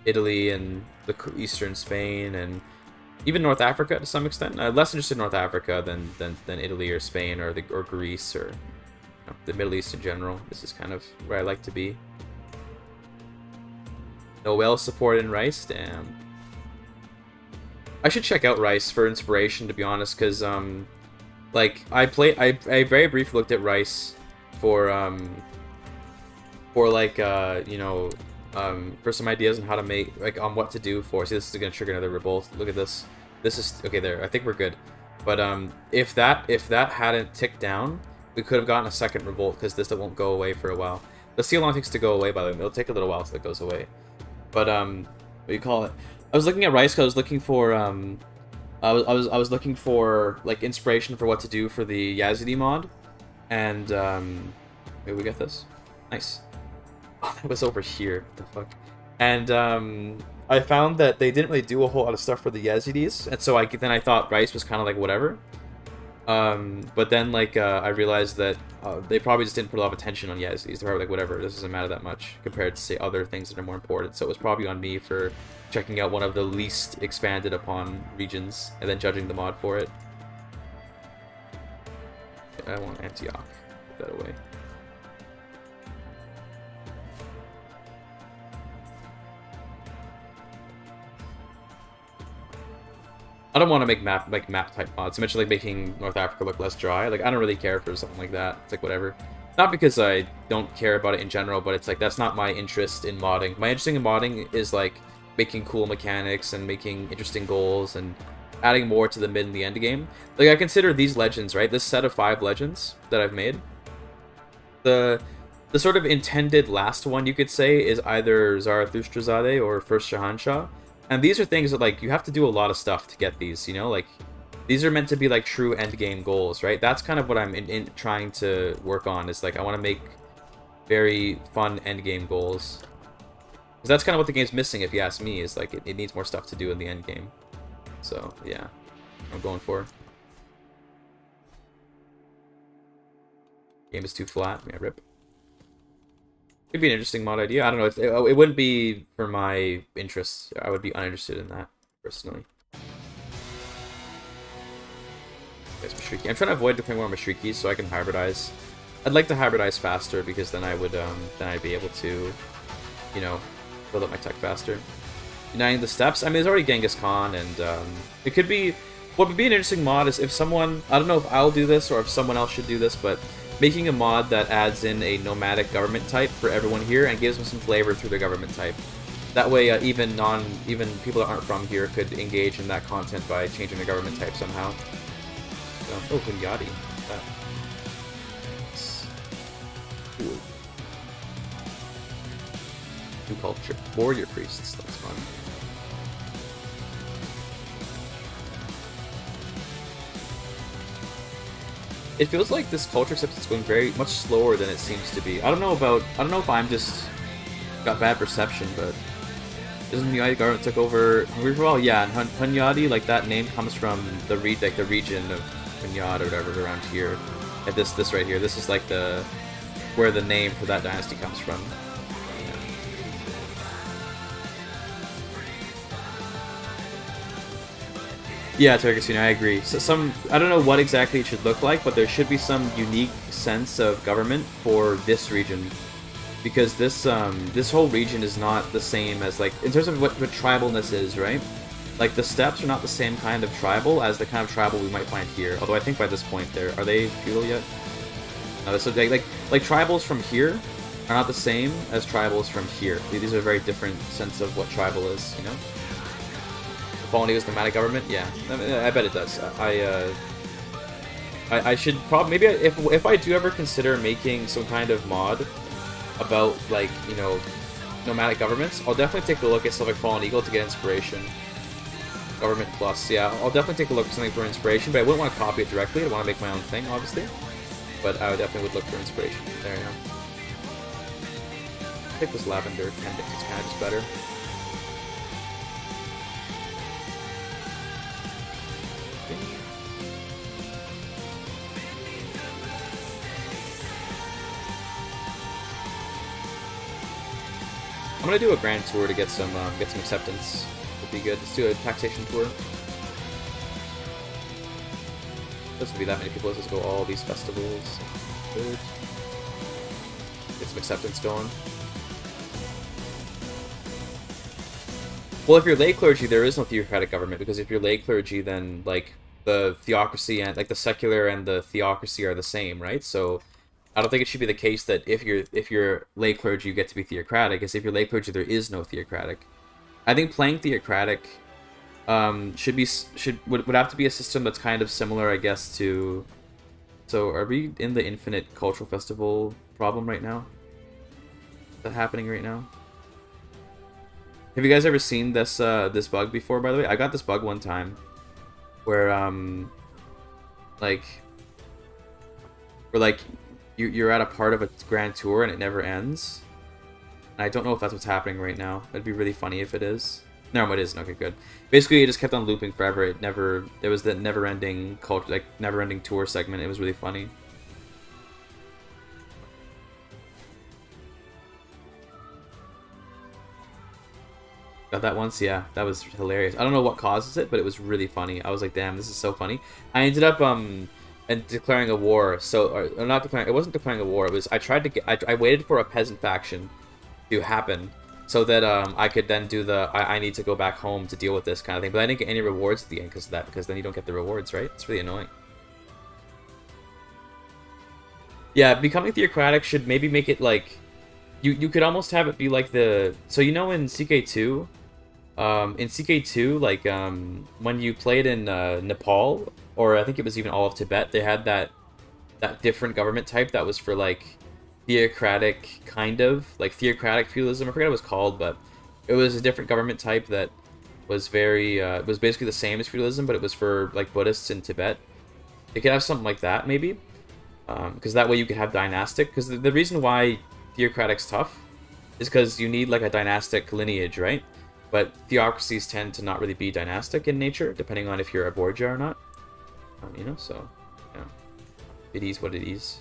Italy and the eastern Spain and even North Africa to some extent. Less interested in North Africa than Italy or Spain or Greece or the Middle East in general. This is kind of where I like to be. No whale support in Rice, damn. I should check out Rice for inspiration, to be honest, because like I very briefly looked at Rice for like for some ideas on how to make like on what to do for. See, this is gonna trigger another revolt. Look at this. This is okay there. I think we're good. But if that hadn't ticked down, we could have gotten a second revolt because this won't go away for a while. Let's see how long it takes to go away. By the way, it'll take a little while till it goes away. But what do you call it? I was looking at Rice because I was looking for I was looking for like inspiration for what to do for the Yazidi mod, and maybe we get this. Nice. Oh, that was over here. What the fuck? And I found that they didn't really do a whole lot of stuff for the Yazidis, and so then I thought Rice was kind of like whatever. But then like I realized that they probably just didn't put a lot of attention on Yazidis. They're probably like whatever, this doesn't matter that much compared to say other things that are more important. So it was probably on me for checking out one of the least expanded upon regions and then judging the mod for it. I want Antioch. Put that away. I don't want to make map type mods. I mentioned like making North Africa look less dry. Like I don't really care for something like that. It's like whatever. Not because I don't care about it in general, but it's like that's not my interest in modding. My interest in modding is like making cool mechanics and making interesting goals and adding more to the mid and the end game. Like I consider these legends, right? This set of 5 legends that I've made. The sort of intended last one you could say is either Zarathustra's or First Shahanshah. And these are things that, like, you have to do a lot of stuff to get these, you know? Like, these are meant to be, like, true endgame goals, right? That's kind of what I'm trying to work on, is, like, I want to make very fun endgame goals. Because that's kind of what the game's missing, if you ask me, is, like, it needs more stuff to do in the endgame. So, yeah. I'm going for. Game is too flat. Yeah, rip. Could be an interesting mod idea. I don't know. It wouldn't be for my interests. I would be uninterested in that, personally. Guys, Mashriki. I'm trying to avoid deploying more Mashrikis so I can hybridize. I'd like to hybridize faster because then I would then I'd be able to, you know, build up my tech faster. Uniting the steps. I mean, there's already Genghis Khan, and it could be. What would be an interesting mod is if someone. I don't know if I'll do this or if someone else should do this, but making a mod that adds in a nomadic government type for everyone here and gives them some flavor through the government type. That way, even people that aren't from here could engage in that content by changing the government type somehow. So, oh, Hunyadi. Cool. New culture. Warrior priests. That's fun. It feels like this culture acceptance is going very much slower than it seems to be. I don't know if I'm just got bad perception, but isn't Hunyadi government took over Hungary for a while? Yeah, and Hunyadi, like that name comes from the region of Hunyad or whatever around here. And this right here, this is like where the name for that dynasty comes from. Yeah, Turkish Union, I agree. So I don't know what exactly it should look like, but there should be some unique sense of government for this region, because this whole region is not the same as, like, in terms of what tribalness is, right? Like, the steppes are not the same kind of tribal as the kind of tribal we might find here. Although I think by this point, are they feudal yet? No, so like tribals from here are not the same as tribals from here. These are a very different sense of what tribal is, you know? Fallen was nomadic government? Yeah, I bet it does. I should probably maybe if I do ever consider making some kind of mod about, like, you know, nomadic governments, I'll definitely take a look at stuff like Fallen Eagle to get inspiration. Government Plus, yeah, I'll definitely take a look at something for inspiration, but I wouldn't want to copy it directly. I'd want to make my own thing, obviously. But I definitely would look for inspiration. There you go. I think this lavender appendix is kind of just better. I'm gonna do a grand tour to get some acceptance. Would be good. Let's do a taxation tour. Doesn't be that many people. Let's just go all these festivals. Good. Get some acceptance going. Well, if you're lay clergy, there is no theocratic government, because if you're lay clergy, then like the theocracy and like the secular and the theocracy are the same, right? So I don't think it should be the case that if you're lay clergy, you get to be theocratic. Because if you're lay clergy, there is no theocratic. I think playing theocratic would have to be a system that's kind of similar, I guess, to. So are we in the infinite cultural festival problem right now? Is that happening right now? Have you guys ever seen this this bug before, by the way? I got this bug one time where you're at a part of a grand tour and it never ends. And I don't know if that's what's happening right now. It'd be really funny if it is. No, it isn't. Okay, good. Basically, it just kept on looping forever. There was the never-ending culture, like never-ending tour segment. It was really funny. Got that once? Yeah, that was hilarious. I don't know what causes it, but it was really funny. I was like, damn, this is so funny. I ended up and declaring a war. So, or not declaring. It wasn't declaring a war. It was I waited for a peasant faction to happen so that I could then do the I need to go back home to deal with this kind of thing. But I didn't get any rewards at the end because of that. Because then you don't get the rewards, right? It's really annoying. Yeah, becoming theocratic should maybe make it like you could almost have it be like the in CK2. In CK2, like when you played in Nepal, or I think it was even all of Tibet, they had that different government type that was for like theocratic, kind of like theocratic feudalism. I forget what it was called, but it was a different government type that was very it was basically the same as feudalism, but it was for like Buddhists in Tibet. They could have something like that maybe, because that way you could have dynastic. Because the reason why theocratic's tough is because you need like a dynastic lineage, right? But theocracies tend to not really be dynastic in nature, depending on if you're a Borgia or not. So, yeah. It is what it is.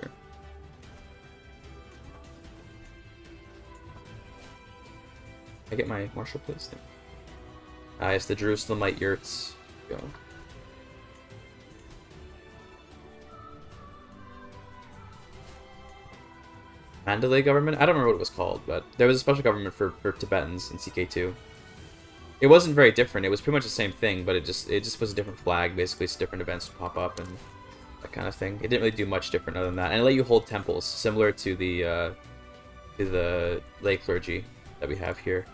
Sure. I get my martial place thing. It's the Jerusalemite yurts. Go. Mandalay government? I don't remember what it was called, but there was a special government for Tibetans in CK2. It wasn't very different. It was pretty much the same thing, but it just was a different flag. Basically, it's different events to pop up and that kind of thing. It didn't really do much different other than that. And it let you hold temples, similar to the lay clergy that we have here.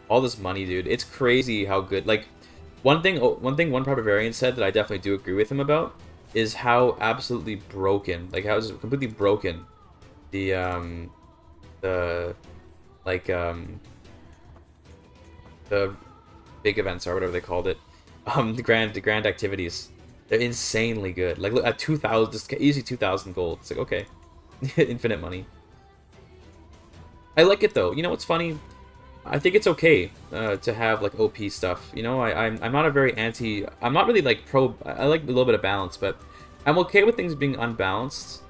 All this money, dude. It's crazy how good. Like, one barbarian said that I definitely do agree with him about is how absolutely broken, like how it's completely broken, the big events are, whatever they called it, the grand activities. They're insanely good. Like, look at 2,000, just easy 2,000 gold. It's like, okay, infinite money. I like it though. You know what's funny? I think it's okay to have like OP stuff. I'm not a very I'm not really like pro. I like a little bit of balance, but I'm okay with things being unbalanced.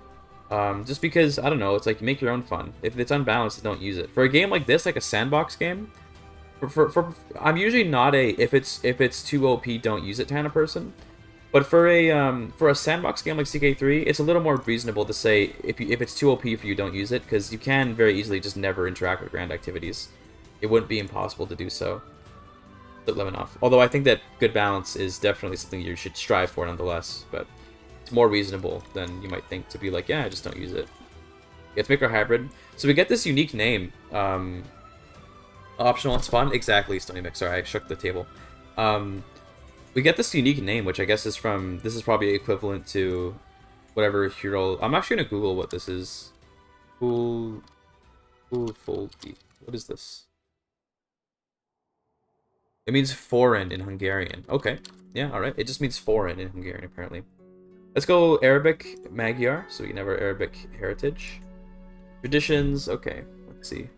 Just because I don't know, it's like you make your own fun. If it's unbalanced, don't use it. For a game like this, like a sandbox game, I'm usually not a if it's too OP, don't use it kind of person. But for a sandbox game like CK3, it's a little more reasonable to say if it's too OP for you, don't use it, because you can very easily just never interact with grand activities. It wouldn't be impossible to do so. Lemonov. Although I think that good balance is definitely something you should strive for nonetheless, but it's more reasonable than you might think to be like, yeah, just don't use it. Let's make our hybrid. So we get this unique name. Optional, it's fun. Exactly, Stony Mix. Sorry, I shook the table. We get this unique name, which I guess is from, this is probably equivalent to whatever hero. I'm actually gonna Google what this is. Cool Foldy. What is this? It means foreign in Hungarian. Okay. Yeah, alright. It just means foreign in Hungarian, apparently. Let's go Arabic Magyar, so we can have our Arabic heritage. Traditions, okay. Let's see.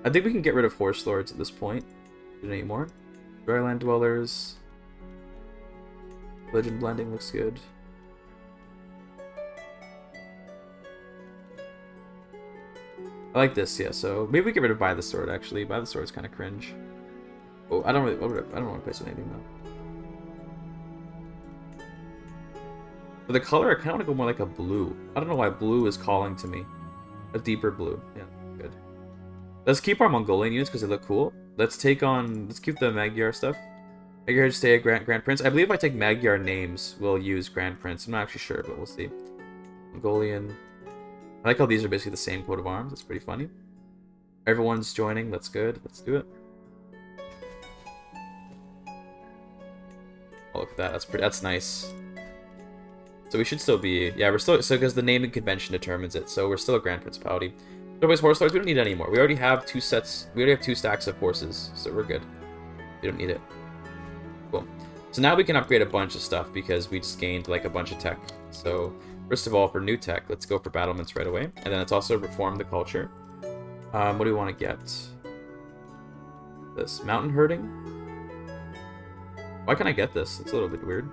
I think we can get rid of Horse Lords at this point. Not anymore. Dryland Dwellers. Legend Blending looks good. I like this, yeah. So maybe we get rid of Buy the Sword. Actually, Buy the Sword is kind of cringe. Oh, I don't want to place anything though. For the color, I kind of want to go more like a blue. I don't know why blue is calling to me. A deeper blue. Yeah, good. Let's keep our Mongolian units because they look cool. Let's keep the Magyar stuff. Magyar stay a Grand Prince. I believe if I take Magyar names, we'll use Grand Prince. I'm not actually sure, but we'll see. Mongolian. I like how these are basically the same coat of arms. That's pretty funny. Everyone's joining. That's good. Let's do it. Oh, look at that. That's nice. So we should still be... Yeah, we're still... So because the naming convention determines it. So we're still a Grand Principality. Otherwise, Horse Lords, we don't need it anymore. We already have 2 sets... We already have 2 stacks of horses. So we're good. We don't need it. Cool. So now we can upgrade a bunch of stuff because we just gained like a bunch of tech. So first of all, for new tech, let's go for battlements right away. And then let's also reform the culture. What do we want to get? This. Mountain herding? Why can't I get this? It's a little bit weird.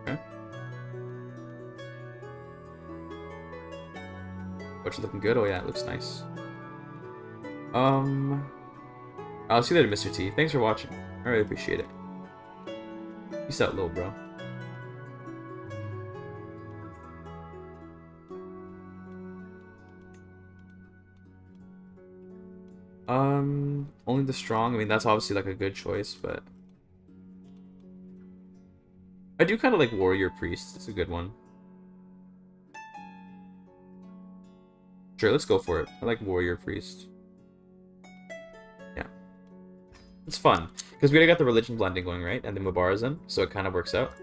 Okay. What's looking good? Oh yeah, it looks nice. I'll see you later, Mr. T. Thanks for watching. I really appreciate it. Peace out, little bro. Only the strong. I mean, that's obviously like a good choice, but I do kind of like Warrior Priest. It's a good one. Sure, let's go for it. I like Warrior Priest. Yeah. It's fun. Because we already got the religion blending going, right? And the Mubarazan, so it kind of works out.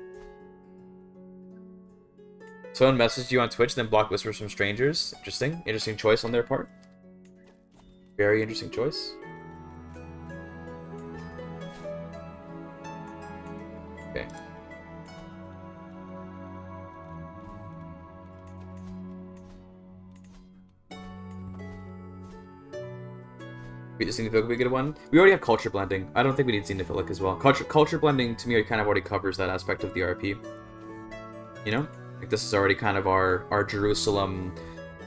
Someone messaged you on Twitch, then blocked whispers from strangers. Interesting. Interesting choice on their part. Very interesting choice. Okay. We just Xenophilic would be a good one. We already have culture blending. I don't think we need Xenophilic as well. Culture blending to me kind of already covers that aspect of the RP. You know? Like this is already kind of our Jerusalem,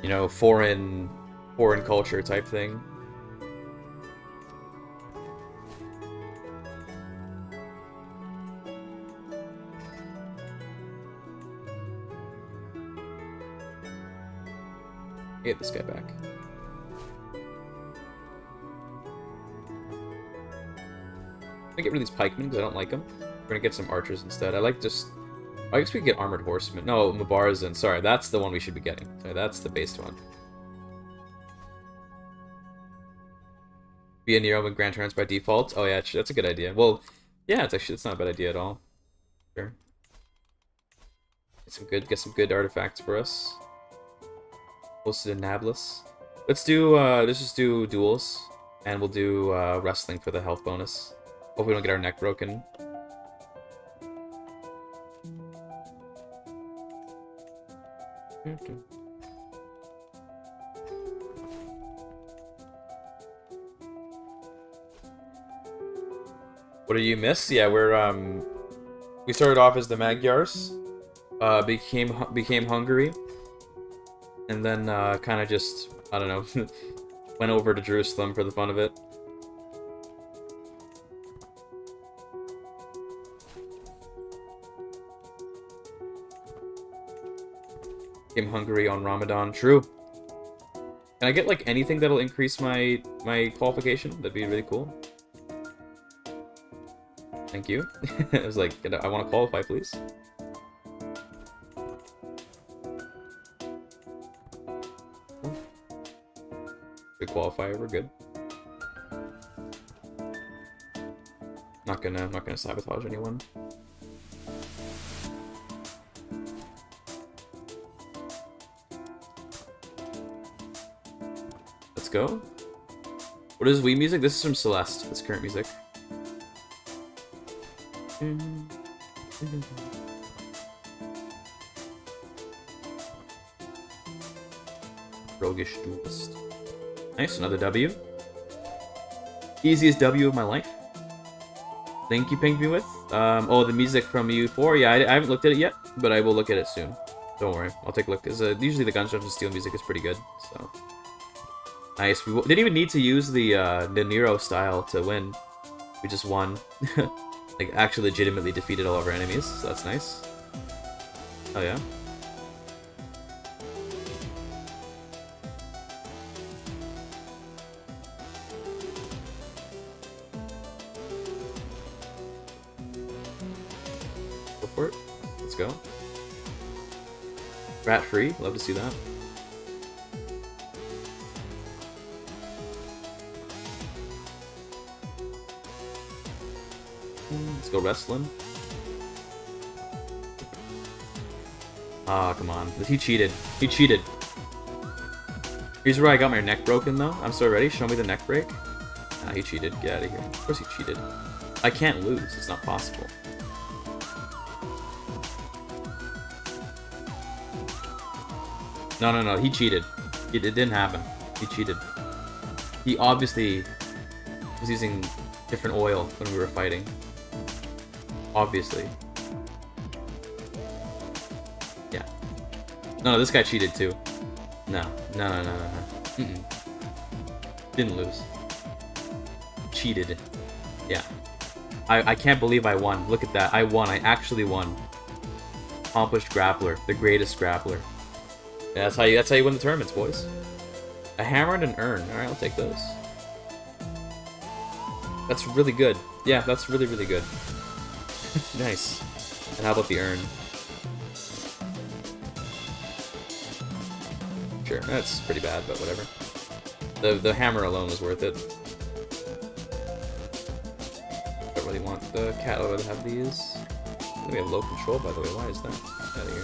you know, foreign culture type thing. Get this guy back. I'm gonna get rid of these pikemen because I don't like them. We're gonna get some archers instead. I guess we could get armored horsemen. No, Mubarazan. Sorry, that's the one we should be getting. Sorry, that's the based one. Be a Nero with Grand Turns by default. Oh yeah, that's a good idea. Well, yeah, it's not a bad idea at all. Sure. Get some good artifacts for us. Posted in Nablus. Let's just do duels, and we'll do wrestling for the health bonus. Hope we don't get our neck broken. What do you miss? Yeah, we started off as the Magyars, became Hungary, and then kind of just, I don't know, went over to Jerusalem for the fun of it. Became Hungary on Ramadan. True. Can I get like anything that'll increase my qualification? That'd be really cool. Thank you. I was like, I want to qualify, please. Good qualifier, we're good. Not gonna sabotage anyone. Let's go. What is Wii music? This is from Celeste. This current music. Roguish duelist. Nice, another W. Easiest W of my life. Think you pinged me with? Oh, the music from U4? Yeah, I haven't looked at it yet, but I will look at it soon. Don't worry, I'll take a look. Because usually the Gunshots and Steel music is pretty good, so... Nice. We didn't even need to use the Nero style to win. We just won. Like, actually legitimately defeated all of our enemies, so that's nice. Oh, yeah? Go for it. Let's go. Rat free. Love to see that. Let's go wrestling. Ah, come on. He cheated. He cheated. Here's where I got my neck broken, though. I'm so ready. Show me the neck break. Nah, he cheated. Get out of here. Of course he cheated. I can't lose. It's not possible. No. He cheated. It didn't happen. He cheated. He obviously was using different oil when we were fighting. Obviously. Yeah. No, this guy cheated too. No. Mm-mm. Didn't lose. Cheated. Yeah. I can't believe I won. Look at that. I won. I actually won. Accomplished grappler. The greatest grappler. Yeah, that's how you win the tournaments, boys. A hammer and an urn. Alright, I'll take those. That's really good. Yeah, that's really, really good. Nice. And how about the urn? Sure, that's pretty bad, but whatever. The hammer alone was worth it. Don't really want the cat over to have these. We have low control, by the way. Why is that? Get out of here.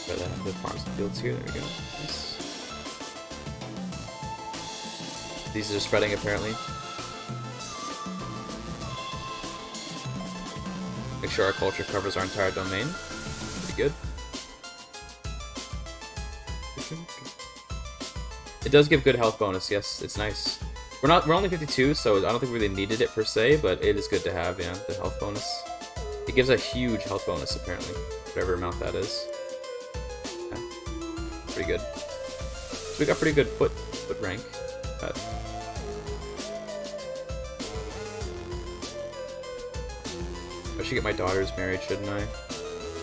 Got the farms and fields here. There we go. Nice. These are spreading, apparently. Make sure our culture covers our entire domain. Pretty good. It does give good health bonus, yes, it's nice. We're only 52, so I don't think we really needed it per se, but it is good to have, yeah, the health bonus. It gives a huge health bonus, apparently. Whatever amount that is. Yeah. Pretty good. So we got pretty good foot rank. I should get my daughters married, shouldn't I?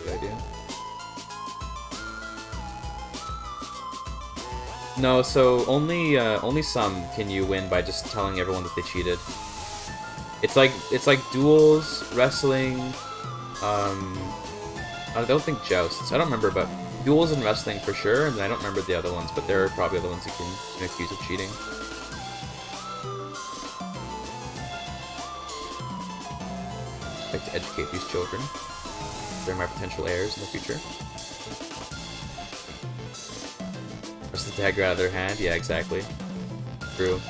Good idea. No, so only some can you win by just telling everyone that they cheated. It's like duels, wrestling. I don't think jousts. I don't remember, but duels and wrestling for sure. And I don't remember the other ones, but there are probably other ones you can accuse of cheating. I'd like to educate these children. They're my potential heirs in the future. Press the dagger out of their hand? Yeah, exactly. True.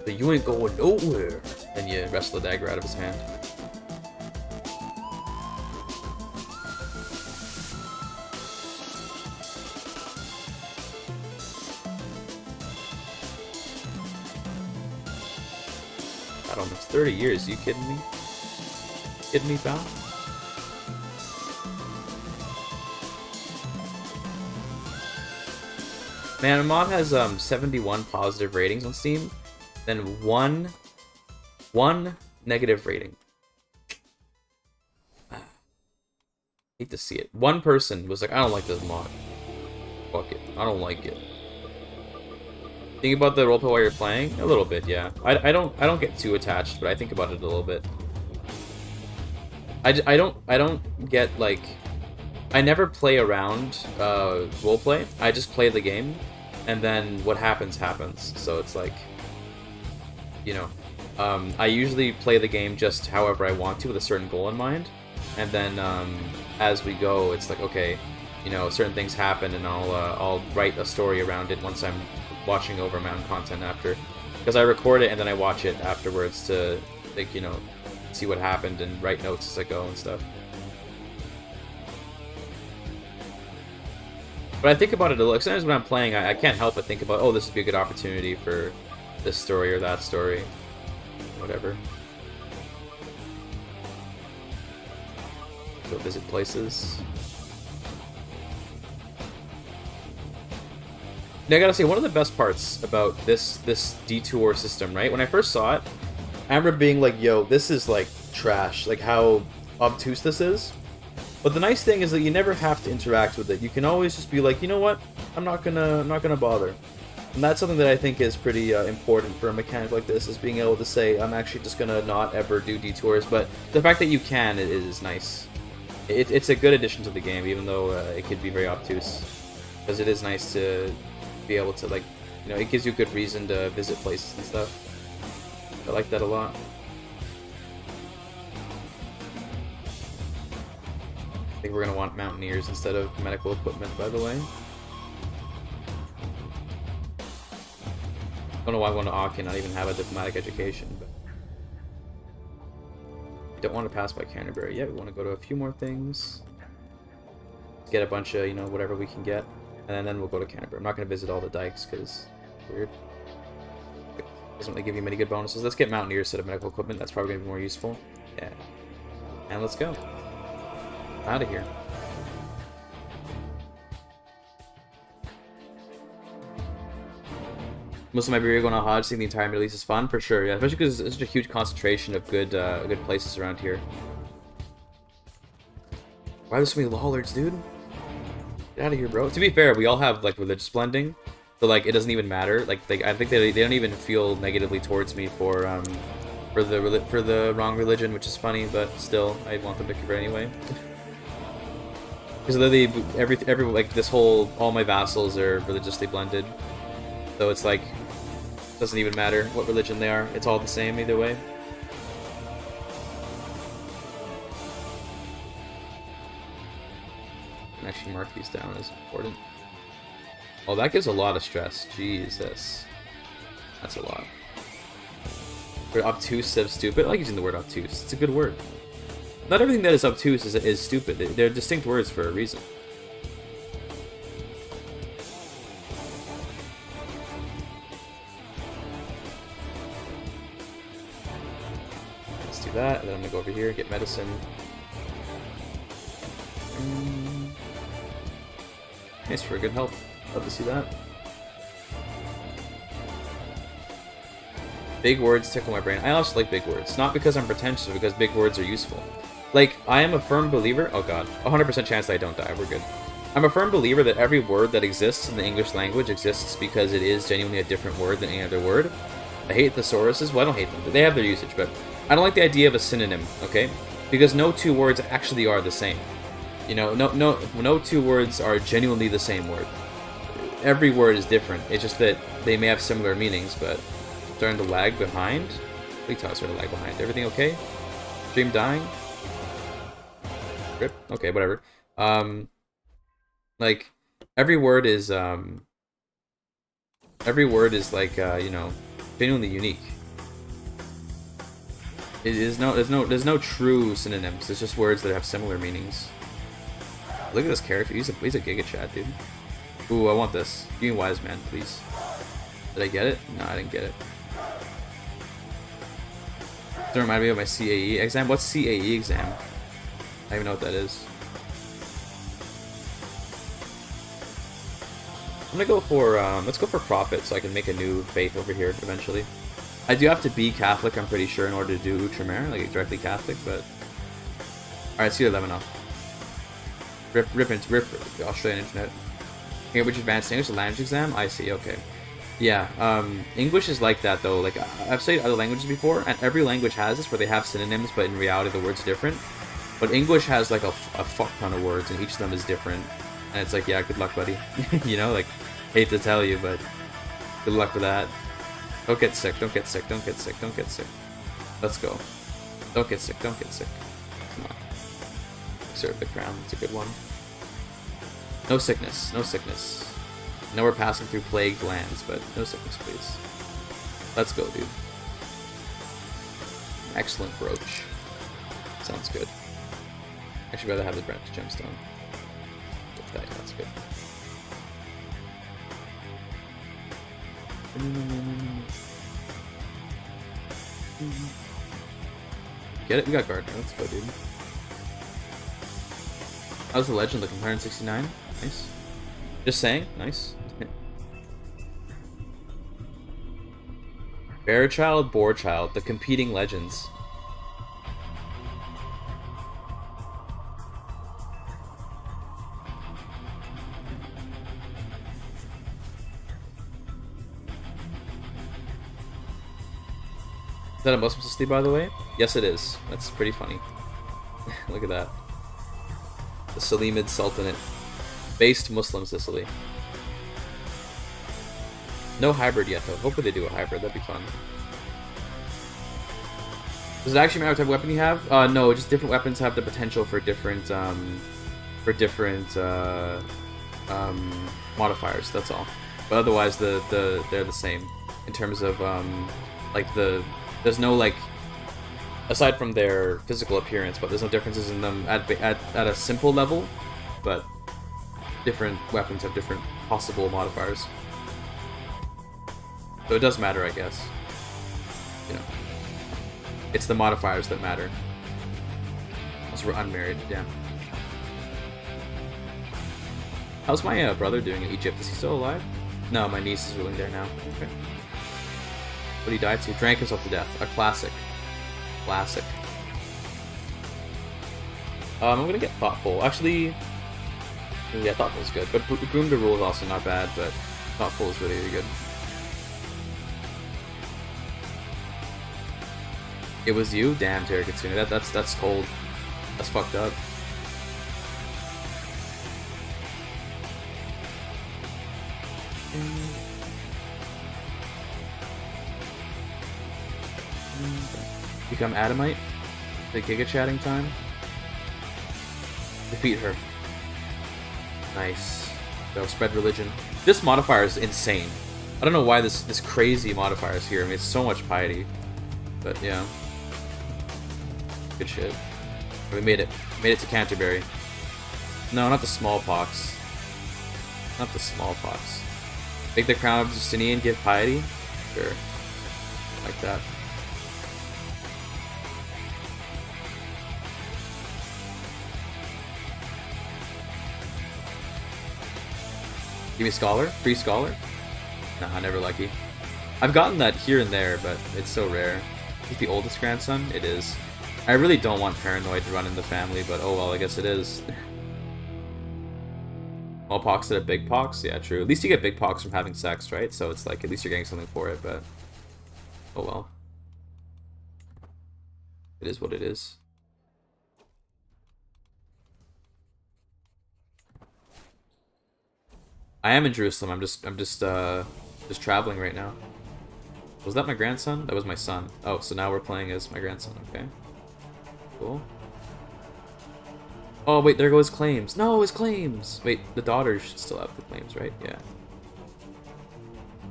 But you ain't going nowhere. Then you wrestle the dagger out of his hand. God, almost 30 years. You kidding me? Kidding me, pal? Man, mod has 71 positive ratings on Steam, then one negative rating. Hate to see it. One person was like, I don't like this mod. Fuck it. I don't like it. Think about the roleplay while you're playing? A little bit, yeah. I don't get too attached, but I think about it a little bit. I don't get like, I never play around roleplay. I just play the game, and then what happens happens. So it's like, you know, I usually play the game just however I want to with a certain goal in mind, and then as we go, it's like, okay, you know, certain things happen, and I'll write a story around it once I'm watching over my own content after, because I record it and then I watch it afterwards to, like, you know, see what happened and write notes as I go and stuff. But I think about it a lot. Sometimes when I'm playing, I can't help but think about, oh, this would be a good opportunity for this story or that story. Whatever. Go visit places. Now I gotta say, one of the best parts about this detour system, right? When I first saw it, I remember being like, yo, this is like trash, like how obtuse this is. But the nice thing is that you never have to interact with it. You can always just be like, you know what? I'm not gonna bother. And that's something that I think is pretty important for a mechanic like this, is being able to say, I'm actually just gonna not ever do detours. But the fact that you can, it is nice. It's a good addition to the game, even though it could be very obtuse. Because it is nice to be able to, like, you know, it gives you a good reason to visit places and stuff. I like that a lot. I think we're gonna want mountaineers instead of medical equipment, by the way. I don't know why I want to Aachen not even have a diplomatic education, but we don't want to pass by Canterbury yet. We want to go to a few more things. Get a bunch of, you know, whatever we can get. And then we'll go to Canterbury. I'm not going to visit all the dikes, because it's weird. It doesn't really give you many good bonuses. Let's get Mountaineers instead of medical equipment. That's probably going to be more useful. Yeah. And let's go. Out of here. Most of my beer going on Hodge, seeing the entire Middle East is fun, for sure, yeah. Especially because there's such a huge concentration of good places around here. Why are there so many lollards, dude? Get out of here, bro. To be fair, we all have, like, religious blending, so, like, it doesn't even matter. Like, I think they don't even feel negatively towards me for the wrong religion, which is funny, but still, I want them to convert anyway. Because literally, every like, this whole, all my vassals are religiously blended, so it's like, doesn't even matter what religion they are. It's all the same either way. Actually mark these down as important. Oh, that gives a lot of stress. Jesus. That's a lot. For obtuse instead of stupid. I like using the word obtuse. It's a good word. Not everything that is obtuse is stupid. They're distinct words for a reason. Let's do that, and then I'm gonna go over here and get medicine. Thanks for good help. Love to see that. Big words tickle my brain. I also like big words. Not because I'm pretentious, but because big words are useful. Like, I am a firm believer... Oh god. 100% chance that I don't die. We're good. I'm a firm believer that every word that exists in the English language exists because it is genuinely a different word than any other word. I hate thesauruses. Well, I don't hate them. They have their usage, but I don't like the idea of a synonym, okay? Because no two words actually are the same. You know, no two words are genuinely the same word. Every word is different. It's just that they may have similar meanings, but starting to lag behind. What are you talking about? Lag behind? Everything okay? Stream dying? Rip? Okay, whatever. Like, every word is like, you know, genuinely unique. It is there's no true synonyms. It's just words that have similar meanings. Look at this character. He's a GIGACHAD, dude. Ooh, I want this. Give me Wise Man, please. Did I get it? No, I didn't get it. Doesn't remind me of my CAE exam. What's CAE exam? I don't even know what that is. I'm gonna go for, let's go for profit so I can make a new faith over here eventually. I do have to be Catholic, I'm pretty sure, in order to do Outremer, like directly Catholic, but... Alright, see you at 11 off. Rip the Australian internet. Okay, which advanced English, the language exam? I see, okay. Yeah, English is like that though. Like, I've studied other languages before, and every language has this where they have synonyms, but in reality the word's different. But English has like a fuck ton of words, and each of them is different. And it's like, yeah, good luck, buddy. You know, like, hate to tell you, but good luck with that. Don't get sick, don't get sick, don't get sick, don't get sick. Let's go. Don't get sick, don't get sick. Come on. Serve the crown, it's a good one. No sickness, no sickness. I know we're passing through plagued lands, but no sickness, please. Let's go, dude. Excellent brooch. Sounds good. Actually, rather have the Brent gemstone. Yeah, that's good. Get it? We got Gardner. Let's go, dude. How's the legend looking? 169? Nice. Just saying? Nice. Bearchild, Boarchild, the competing legends. Is that a Muslim Sicily, by the way? Yes, it is. That's pretty funny. Look at that. The Salimid Sultanate. Based Muslim Sicily. No hybrid yet, though. Hopefully they do a hybrid. That'd be fun. Does it actually matter what type of weapon you have? No, just different weapons have the potential for different, modifiers. That's all. But otherwise, they're the same in terms of, there's no, like, aside from their physical appearance, but there's no differences in them at a simple level, but different weapons have different possible modifiers. So it does matter, I guess. You know, it's the modifiers that matter. Also, we're unmarried, yeah. How's my brother doing in Egypt? Is he still alive? No, my niece is ruling there now. Okay. What did he die to? Drank himself to death. A classic. Classic. I'm gonna get Thoughtful. Actually, yeah, Thoughtful is good. But Groom to Rule is also not bad, but Thoughtful is really, really good. It was you? Damn, Terry Katsune. That's cold. That's fucked up. Become Adamite? The GIGACHADing time? Defeat her. Nice. Go spread religion. This modifier is insane. I don't know why this crazy modifier is here. I mean, it's so much piety. But yeah. Good shit. We made it. Made it to Canterbury. No, not the smallpox. Not the smallpox. Make the crown of Justinian give piety? Sure. Like that. Give me Scholar? Free Scholar? Nah, never lucky. I've gotten that here and there, but it's so rare. He's the oldest grandson? It is. I really don't want Paranoid to run in the family, but oh well, I guess it is. Small pox instead of big pox? Yeah, true. At least you get big pox from having sex, right? So it's like, at least you're getting something for it, but oh well. It is what it is. I am in Jerusalem. I'm just traveling right now. Was that my grandson? That was my son. Oh, so now we're playing as my grandson. Okay. Cool. Oh, wait, there go his claims. No, his claims! Wait, the daughter should still have the claims, right? Yeah.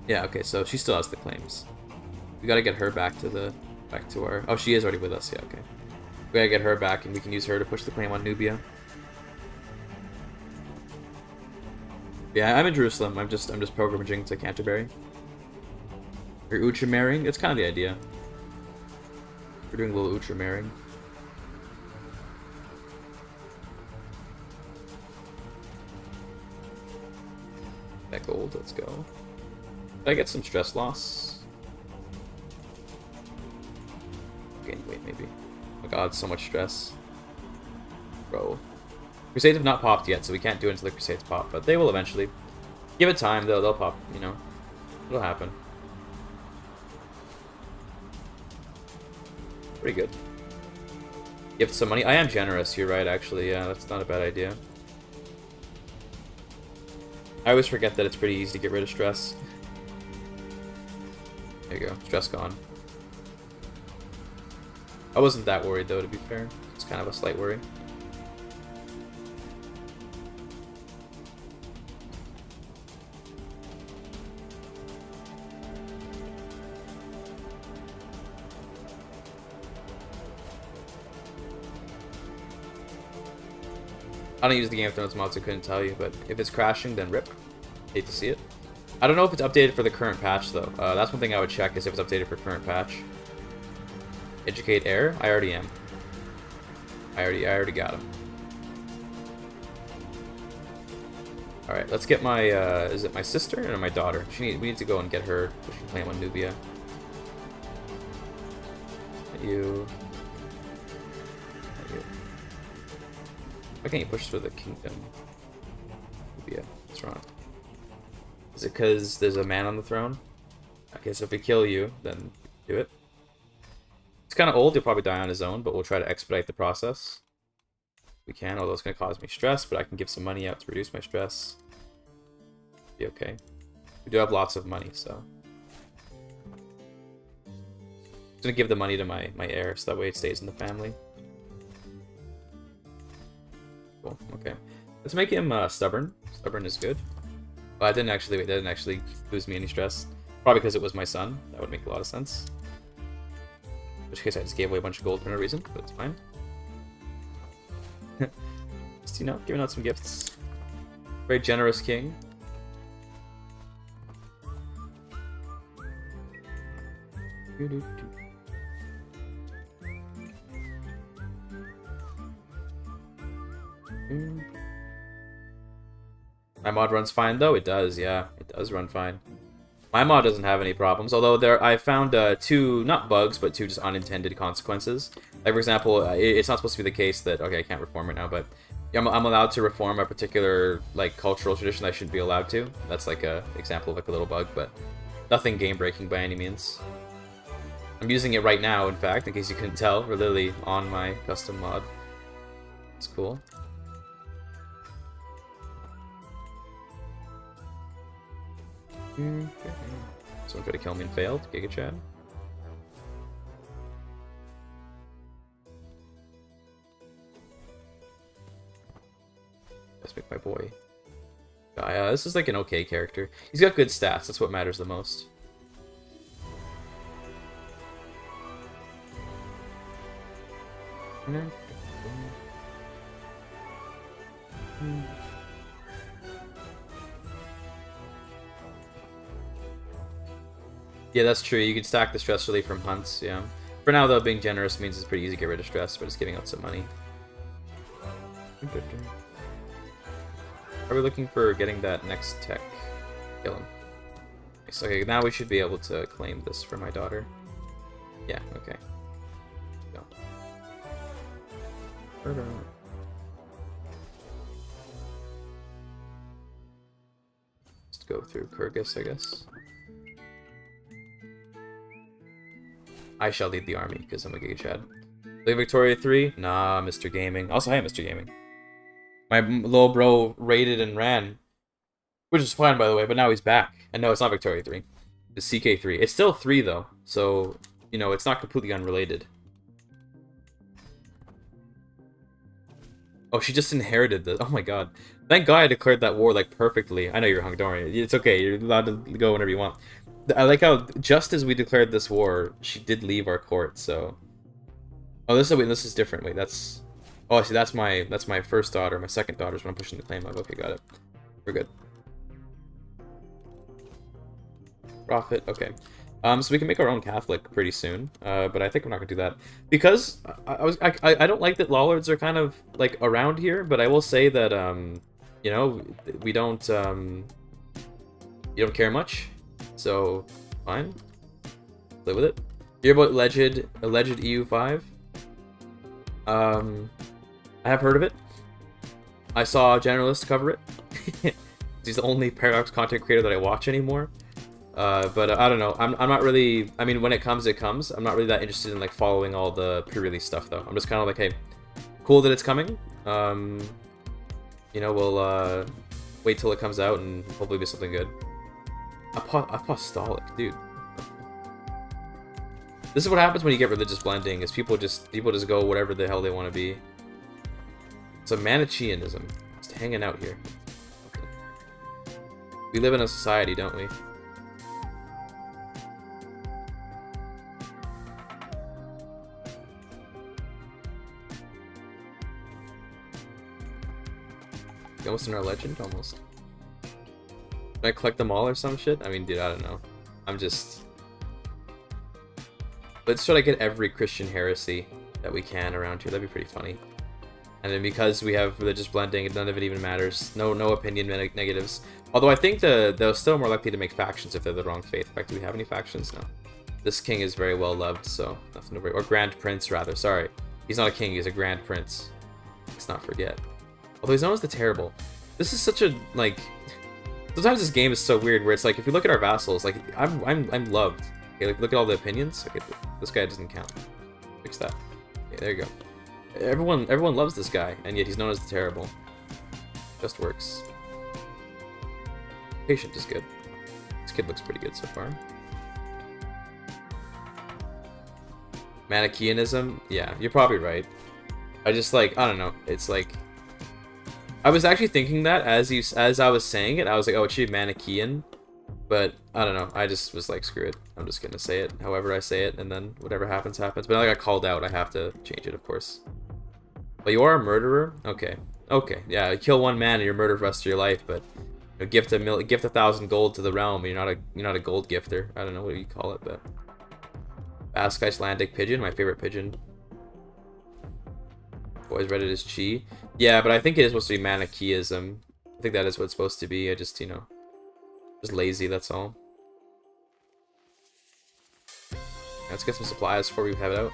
Yeah, okay, so she still has the claims. We gotta get her back to our... Oh, she is already with us. Yeah, okay. We gotta get her back, and we can use her to push the claim on Nubia. Yeah, I'm in Jerusalem. I'm just pilgrimaging to Canterbury. You're Ultramarrying? It's kind of the idea. We're doing a little Ultramarrying. That gold, let's go. Did I get some stress loss? Gain weight, maybe. Oh my god, so much stress. Bro. Crusades have not popped yet, so we can't do it until the Crusades pop, but they will eventually. Give it time, though. They'll pop, you know. It'll happen. Pretty good. Gift some money. I am generous, you're right, actually. Yeah, that's not a bad idea. I always forget that it's pretty easy to get rid of stress. There you go. Stress gone. I wasn't that worried, though, to be fair. It's kind of a slight worry. I don't use the Game of Thrones mods, I couldn't tell you, but if it's crashing, then rip. Hate to see it. I don't know if it's updated for the current patch, though. That's one thing I would check, is if it's updated for current patch. Educate heir? I already am. I already got him. Alright, let's get my, is it my sister or my daughter? We need to go and get her. We should claim on Nubia. You. Why can't you push through the kingdom? Nubia, what's wrong? Is it because there's a man on the throne? Okay, so if we kill you, then do it. He's kind of old, he'll probably die on his own, but we'll try to expedite the process. We can, although it's going to cause me stress, but I can give some money out to reduce my stress. Be okay. We do have lots of money, so. I'm going to give the money to my heir, so that way it stays in the family. Cool, okay. Let's make him stubborn. Stubborn is good. Well, that didn't actually lose me any stress. Probably because it was my son. That would make a lot of sense. In which case I just gave away a bunch of gold for no reason, but it's fine. Just, you know, giving out some gifts. Very generous king. My mod runs fine though? It does, yeah. It does run fine. My mod doesn't have any problems, although I found two, not bugs, but two just unintended consequences. Like, for example, it's not supposed to be the case that, okay, I can't reform right now, but I'm allowed to reform a particular, like, cultural tradition I shouldn't be allowed to. That's like a example of like a little bug, but nothing game-breaking by any means. I'm using it right now, in fact, in case you couldn't tell. We're literally on my custom mod. It's cool. Someone tried to kill me and failed. GIGACHAD. Let's make my boy. This is like an okay character. He's got good stats. That's what matters the most. Yeah, that's true. You can stack the stress relief from hunts, yeah. For now, though, being generous means it's pretty easy to get rid of stress, but it's giving out some money. Are we looking for getting that next tech? Kill him. Nice. Okay, now we should be able to claim this for my daughter. Yeah, okay. Go. Let's go through Kyrgyz, I guess. I shall lead the army, because I'm a GIGACHAD. Play Victoria 3? Nah, Mr. Gaming. Also, hi, Mr. Gaming. My little bro raided and ran. Which is fine, by the way, but now he's back. And no, it's not Victoria 3. It's CK3. It's still 3, though. So, you know, it's not completely unrelated. Oh, she just inherited this. Oh my god. Thank god I declared that war, like, perfectly. I know you're Hungarian. It's okay. You're allowed to go whenever you want. I like how, just as we declared this war, she did leave our court, so... Oh, this is different. Wait, that's... Oh, I see, that's my first daughter. My second daughter is what I'm pushing the claim of. Okay, got it. We're good. Profit, okay. So we can make our own Catholic pretty soon, but I think we're not gonna do that. Because, I don't like that Lollards are kind of, like, around here, but I will say that, you know, we don't, you don't care much. So, fine. Live with it. Hear about alleged EU5? I have heard of it. I saw a generalist cover it. He's the only Paradox content creator that I watch anymore. But I don't know. I'm not really... I mean, when it comes, it comes. I'm not really that interested in, like, following all the pre-release stuff, though. I'm just kind of like, hey, cool that it's coming. You know, we'll wait till it comes out and hopefully be something good. Apostolic, dude. This is what happens when you get religious blending, is people just go whatever the hell they want to be. It's a Manichaeanism. Just hanging out here. Okay. We live in a society, don't we? Almost in our legend, almost. Should I collect them all or some shit? I mean, dude, I don't know. I'm just... Let's try to get every Christian heresy that we can around here. That'd be pretty funny. And then because we have religious blending, none of it even matters. No opinion negatives. Although I think they're still more likely to make factions if they're the wrong faith. In fact, do we have any factions? No. This king is very well loved, so nothing to worry. Or Grand Prince, rather. Sorry. He's not a king, he's a Grand Prince. Let's not forget. Although he's known as the Terrible. This is such a, like... Sometimes this game is so weird where it's like, if you look at our vassals, like, I'm loved. Okay, like, look at all the opinions. Okay, this guy doesn't count. Fix that. Okay, there you go. Everyone loves this guy, and yet he's known as the Terrible. Just works. Patient is good. This kid looks pretty good so far. Manichaeanism? Yeah, you're probably right. I just, like, I don't know. It's like... I was actually thinking that as I was saying it, I was like, oh, it should be Manichaean. But, I don't know. I just was like, screw it. I'm just gonna say it however I say it, and then whatever happens, happens. But now I got called out, I have to change it, of course. But you are a murderer? Okay. Okay, yeah, you kill one man and you're murdered for the rest of your life, but... You know, gift 1,000 gold to the realm, you're not a gold gifter. I don't know what you call it, but... Basque Icelandic pigeon, my favorite pigeon. Always read it as chi. Yeah, but I think it is supposed to be Manichaeism. I think that is what it's supposed to be. I just, you know, just lazy, that's all. Let's get some supplies before we head out.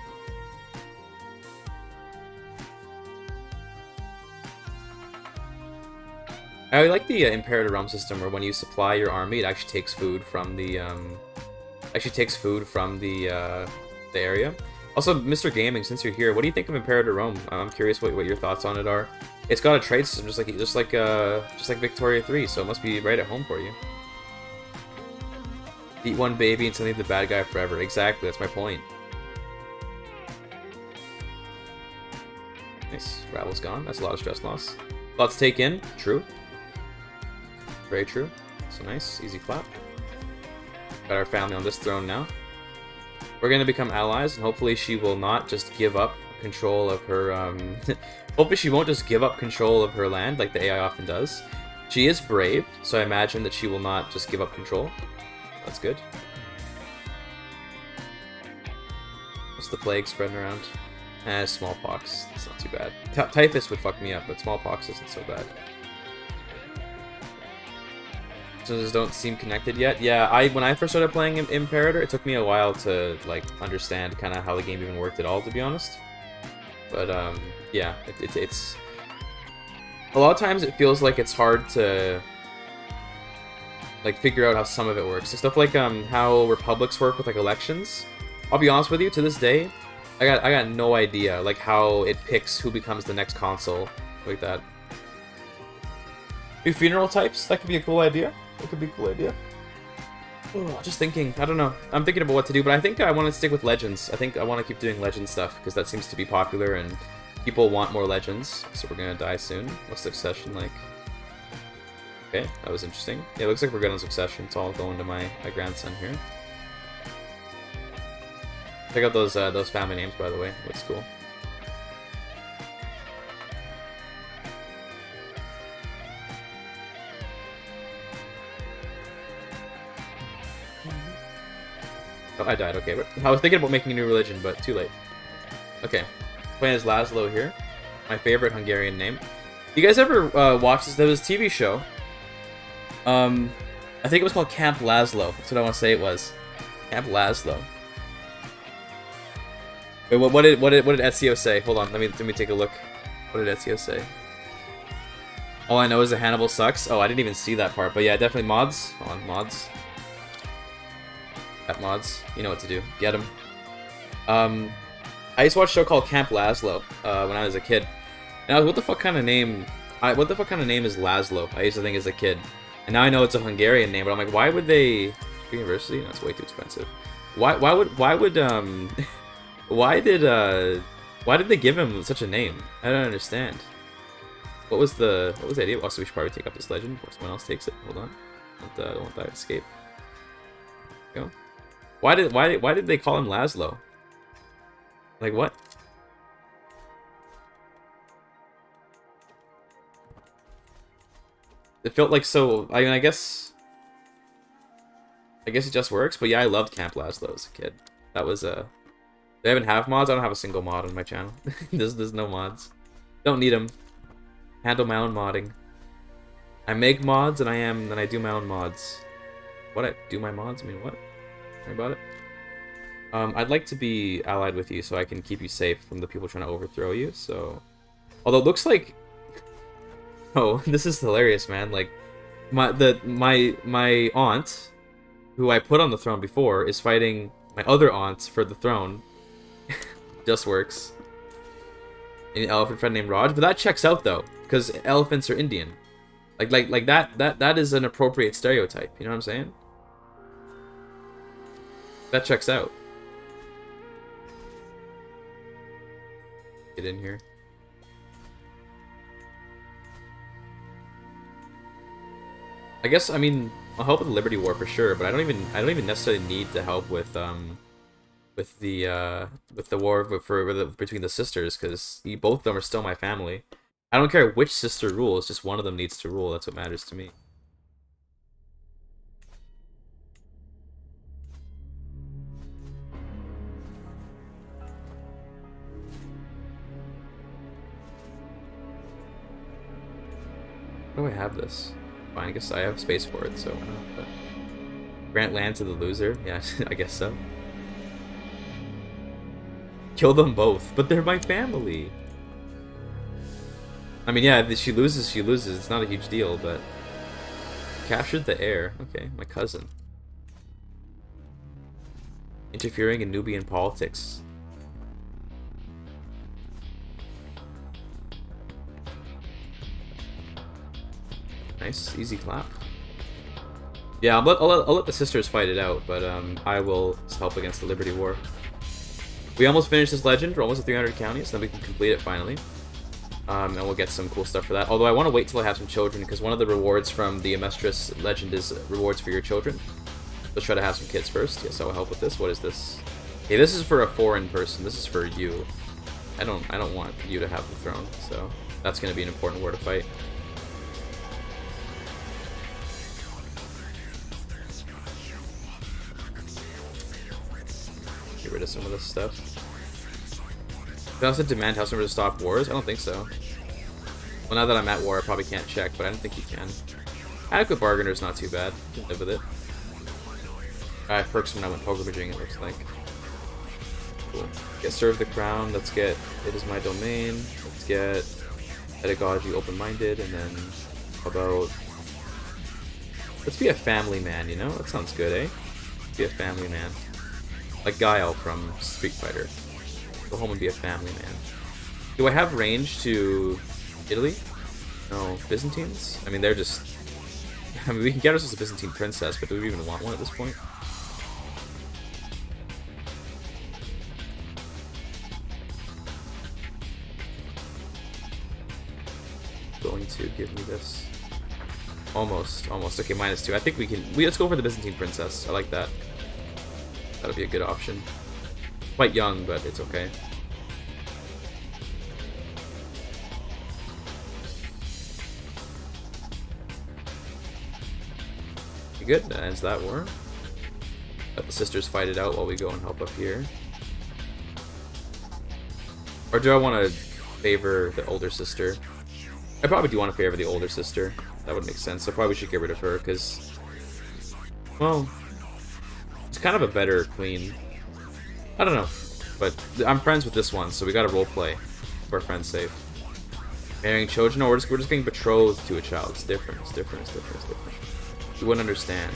I like the Imperator realm system where when you supply your army, it actually takes food from the area. Also, Mr. Gaming, since you're here, what do you think of Imperator Rome? I'm curious what your thoughts on it are. It's got a trade system just like Victoria 3, so it must be right at home for you. Eat one baby and suddenly the bad guy forever. Exactly, that's my point. Nice. Rattle's gone. That's a lot of stress loss. Lots to take in. True. Very true. So nice. Easy clap. Got our family on this throne now. We're going to become allies, and hopefully she will not just give up control of her, hopefully she won't just give up control of her land like the AI often does. She is brave, so I imagine that she will not just give up control. That's good. What's the plague spreading around? Smallpox. It's not too bad. Typhus would fuck me up, but smallpox isn't so bad. Those don't seem connected yet. Yeah, when I first started playing Imperator, it took me a while to like understand kind of how the game even worked at all, to be honest. But yeah, it's a lot of times it feels like it's hard to like figure out how some of it works. So stuff like how republics work with like elections. I'll be honest with you, to this day, I got no idea like how it picks who becomes the next consul, like that. New funeral types, that could be a cool idea. That could be a cool idea. Oh, just thinking. I don't know. I'm thinking about what to do, but I think I want to stick with Legends. I think I want to keep doing Legends stuff, because that seems to be popular, and people want more Legends. So we're going to die soon. What's Succession like? Okay, that was interesting. Yeah, it looks like we're good on Succession. It's all going to my grandson here. Check out those family names, by the way. Looks cool. Oh, I died. Okay, I was thinking about making a new religion, but too late. Okay, playing as Laszlo here. My favorite Hungarian name. You guys ever watch this? There was a TV show. I think it was called Camp Laszlo. That's what I want to say it was. Camp Laszlo. Wait, what did Ezio say? Hold on, let me take a look. What did Ezio say? All I know is that Hannibal sucks. Oh, I didn't even see that part, but yeah, definitely mods. Hold on, mods. At mods, you know what to do. Get them. I used to watch a show called Camp Laszlo when I was a kid. And I was, what the fuck kind of name? What the fuck kind of name is Laszlo? I used to think as a kid, and now I know it's a Hungarian name. But I'm like, why would they? University? That's way too expensive. Why did they give him such a name? I don't understand. What was the idea? Also, we should probably take up this legend before someone else takes it. Hold on. I don't want that to escape. Go. Why did they call him Laszlo? Like what? It felt like so. I mean, I guess I guess it just works, but yeah, I loved Camp Lazlo as a kid. That was They haven't have mods. I don't have a single mod on my channel. there's no mods. Don't need them. Handle my own modding. I make mods and I do my own mods. What, I do my mods? I mean, what? Worry about it. I'd like to be allied with you so I can keep you safe from the people trying to overthrow you. So, although it looks like, oh, this is hilarious, man. Like, my aunt, who I put on the throne before, is fighting my other aunt for the throne. Just works. An elephant friend named Raj, but that checks out though, because elephants are Indian. Like that is an appropriate stereotype. You know what I'm saying? That checks out. Get in here. I guess, I mean, I'll help with the Liberty War for sure, but I don't even necessarily need to help with the war between the sisters, because both of them are still my family. I don't care which sister rules, just one of them needs to rule. That's what matters to me. How do I have this? Fine, I guess I have space for it, so why not? But grant land to the loser? Yeah, I guess so. Kill them both, but they're my family. I mean, yeah, if she loses, she loses. It's not a huge deal, but... Captured the heir. Okay, my cousin. Interfering in Nubian politics. Nice, easy clap. Yeah, I'll let the sisters fight it out, but I will help against the Liberty War. We almost finished this legend. We're almost at 300 counties, then we can complete it finally. And we'll get some cool stuff for that. Although I want to wait till I have some children, because one of the rewards from the Amestris legend is rewards for your children. Let's try to have some kids first. Yes, I will help with this. What is this? Okay, this is for a foreign person. This is for you. I don't want you to have the throne, so that's going to be an important war to fight. Get rid of some of this stuff. Did I also demand house member to stop wars? I don't think so. Well, now that I'm at war, I probably can't check, but I don't think you can. Adequate bargainer's not too bad. You can live with it. I have perks when I went pilgrimaging, it looks like. Cool. Get served the crown. Let's get it is my domain. Let's get pedagogy open-minded, and then how about let's be a family man, you know? That sounds good, eh? Let's be a family man. Like Guile from Street Fighter. Go home and be a family man. Do I have range to Italy? No. Byzantines? I mean, they're just... I mean, we can get ourselves a Byzantine princess, but do we even want one at this point? Going to give me this. Almost. Okay, -2. I think we can... let's go for the Byzantine princess. I like that. That'll be a good option. Quite young, but it's okay. Good, that ends that war. Let the sisters fight it out while we go and help up here. Or do I want to favor the older sister? I probably do want to favor the older sister. That would make sense. So probably should get rid of her, because... well... it's kind of a better queen. I don't know. But I'm friends with this one, so we gotta roleplay. For our friend's sake. Marrying children? No, we're just being betrothed to a child. It's different. It's different. It's different. It's different. You wouldn't understand.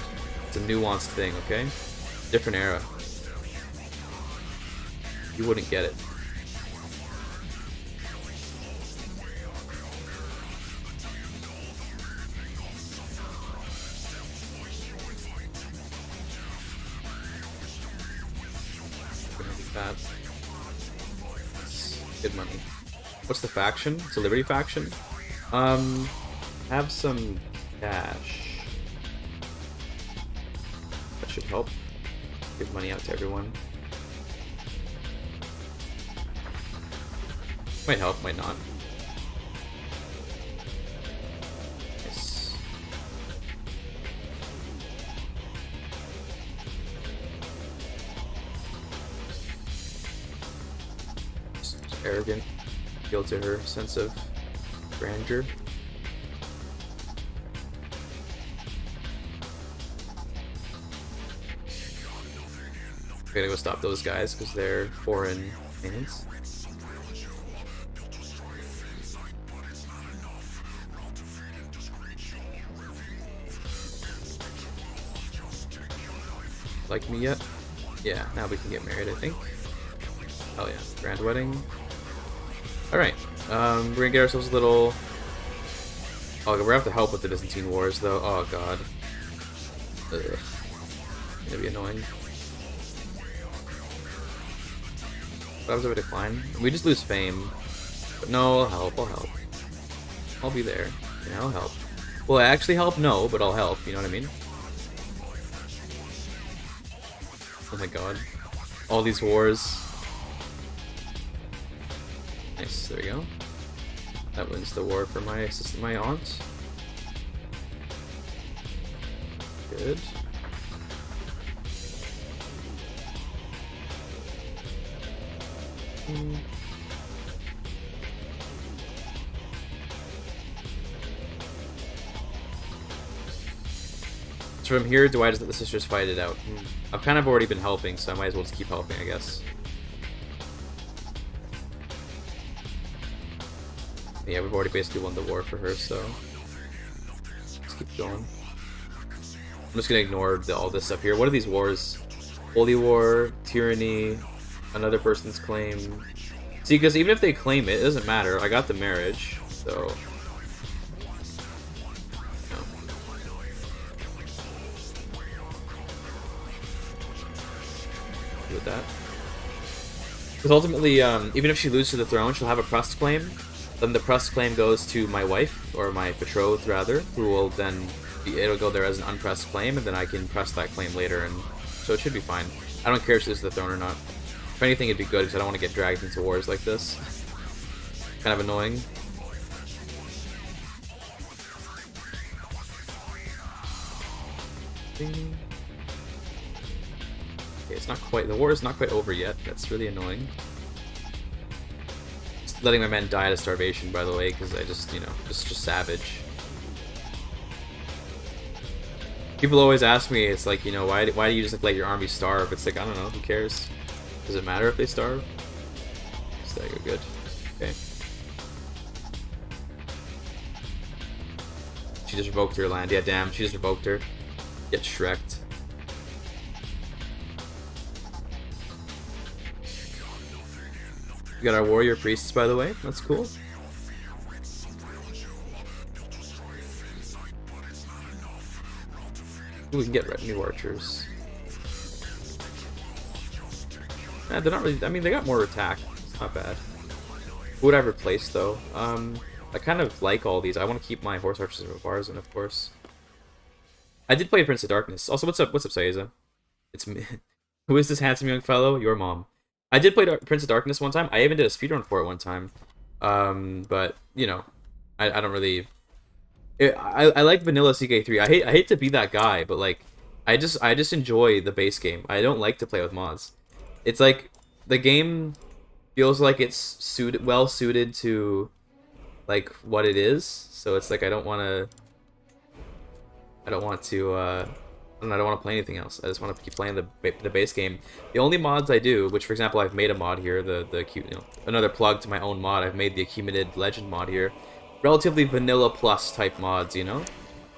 It's a nuanced thing, okay? Different era. You wouldn't get it. That. Good money. What's the faction? It's a Liberty faction. Have some cash. That should help. Give money out to everyone. Might help, might not. Nice. arrogant. Appeal to her sense of grandeur. I gotta go stop those guys because they're foreign hands. Like me yet? Yeah, now we can get married, I think. Oh yeah, grand wedding. Alright, we're gonna get ourselves a little... Oh, we're gonna have to help with the Byzantine Wars, though. Oh god. Ugh. Gonna be annoying. What happens if I decline? We just lose fame. But no, I'll help, I'll help. I'll be there. Yeah, I'll help. Will I actually help? No, but I'll help, you know what I mean? Oh my god. All these wars. Nice, there we go. That wins the war for my sister, my aunt. Good. So from here, do I just let the sisters fight it out? I've kind of already been helping, so I might as well just keep helping, I guess. Yeah, we've already basically won the war for her, so let's keep going. I'm just gonna ignore all this stuff here. What are these wars? Holy War, Tyranny, another person's claim. See, because even if they claim it, it doesn't matter. I got the marriage, so... No. With that. Because ultimately, even if she loses to the throne, she'll have a pressed claim. Then the pressed claim goes to my wife, or my betrothed rather, who will then... It'll go there as an unpressed claim, and then I can press that claim later, and so it should be fine. I don't care if she loses to the throne or not. If anything, it'd be good, because I don't want to get dragged into wars like this. Kind of annoying. Ding. Okay, it's not quite... The war is not quite over yet. That's really annoying. Just letting my men die to starvation, by the way, because I just, you know, just savage. People always ask me, it's like, you know, why do you just like, let your army starve? It's like, I don't know, who cares? Does it matter if they starve? So there you go, good. Okay. She just revoked her land. Yeah, damn, she just revoked her. Get Shrek'd. We got our warrior priests, by the way. That's cool. Ooh, we can get retinue archers. They're not really... I mean, they got more attack. It's not bad. Who would I replace, though? I kind of like all these. I want to keep my horse archers and Varzin, of course. I did play Prince of Darkness. Also, what's up, Sayeza? It's me. Who is this handsome young fellow? Your mom. I did play Prince of Darkness one time. I even did a speedrun for it one time. But, you know, I don't really... I like vanilla CK3. I hate to be that guy, but like I just enjoy the base game. I don't like to play with mods. It's like the game feels like it's well suited to like what it is. So it's like I don't want to play anything else. I just want to keep playing the base game. The only mods I do, which for example I've made a mod here, another plug to my own mod. I've made the Accumulated Legend mod here. Relatively vanilla plus type mods, you know?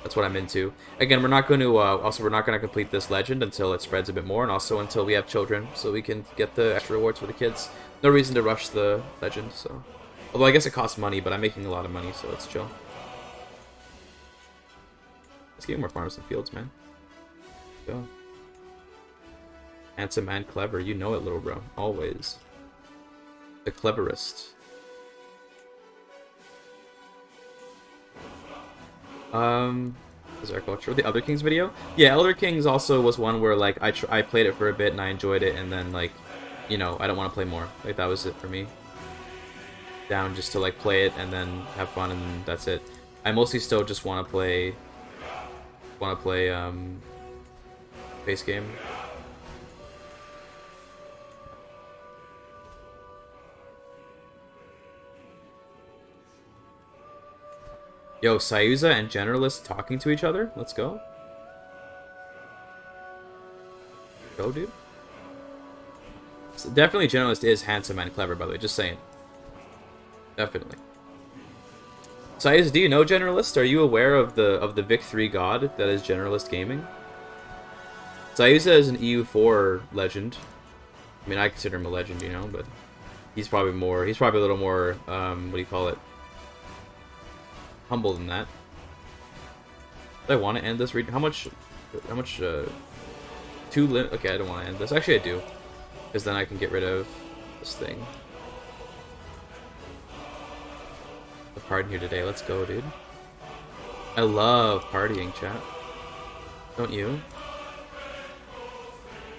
That's what I'm into. Again, we're not going to, we're not going to complete this legend until it spreads a bit more, and also until we have children, so we can get the extra rewards for the kids. No reason to rush the legend, so... Although I guess it costs money, but I'm making a lot of money, so it's chill. Let's get more farms and fields, man. Let's go. Handsome and clever, you know it, little bro. Always. The cleverest. Is our culture the Elder Kings video? Yeah, Elder Kings also was one where like I played it for a bit and I enjoyed it, and then like, you know, I don't want to play more. Like that was it for me. Down just to like play it and then have fun, and that's it. I mostly still just want to play base game. Yo, Sayuza and Generalist talking to each other? Let's go. Go, dude. So definitely Generalist is handsome and clever, by the way. Just saying. Definitely. Sayuza, do you know Generalist? Are you aware of the Vic 3 god that is Generalist Gaming? Sayuza is an EU4 legend. I mean, I consider him a legend, you know, but he's probably a little more, what do you call it? Humble than that. Do I want to end this? How much, okay, I don't want to end this. Actually, I do. Because then I can get rid of this thing. The party here today. Let's go, dude. I love partying, chat. Don't you?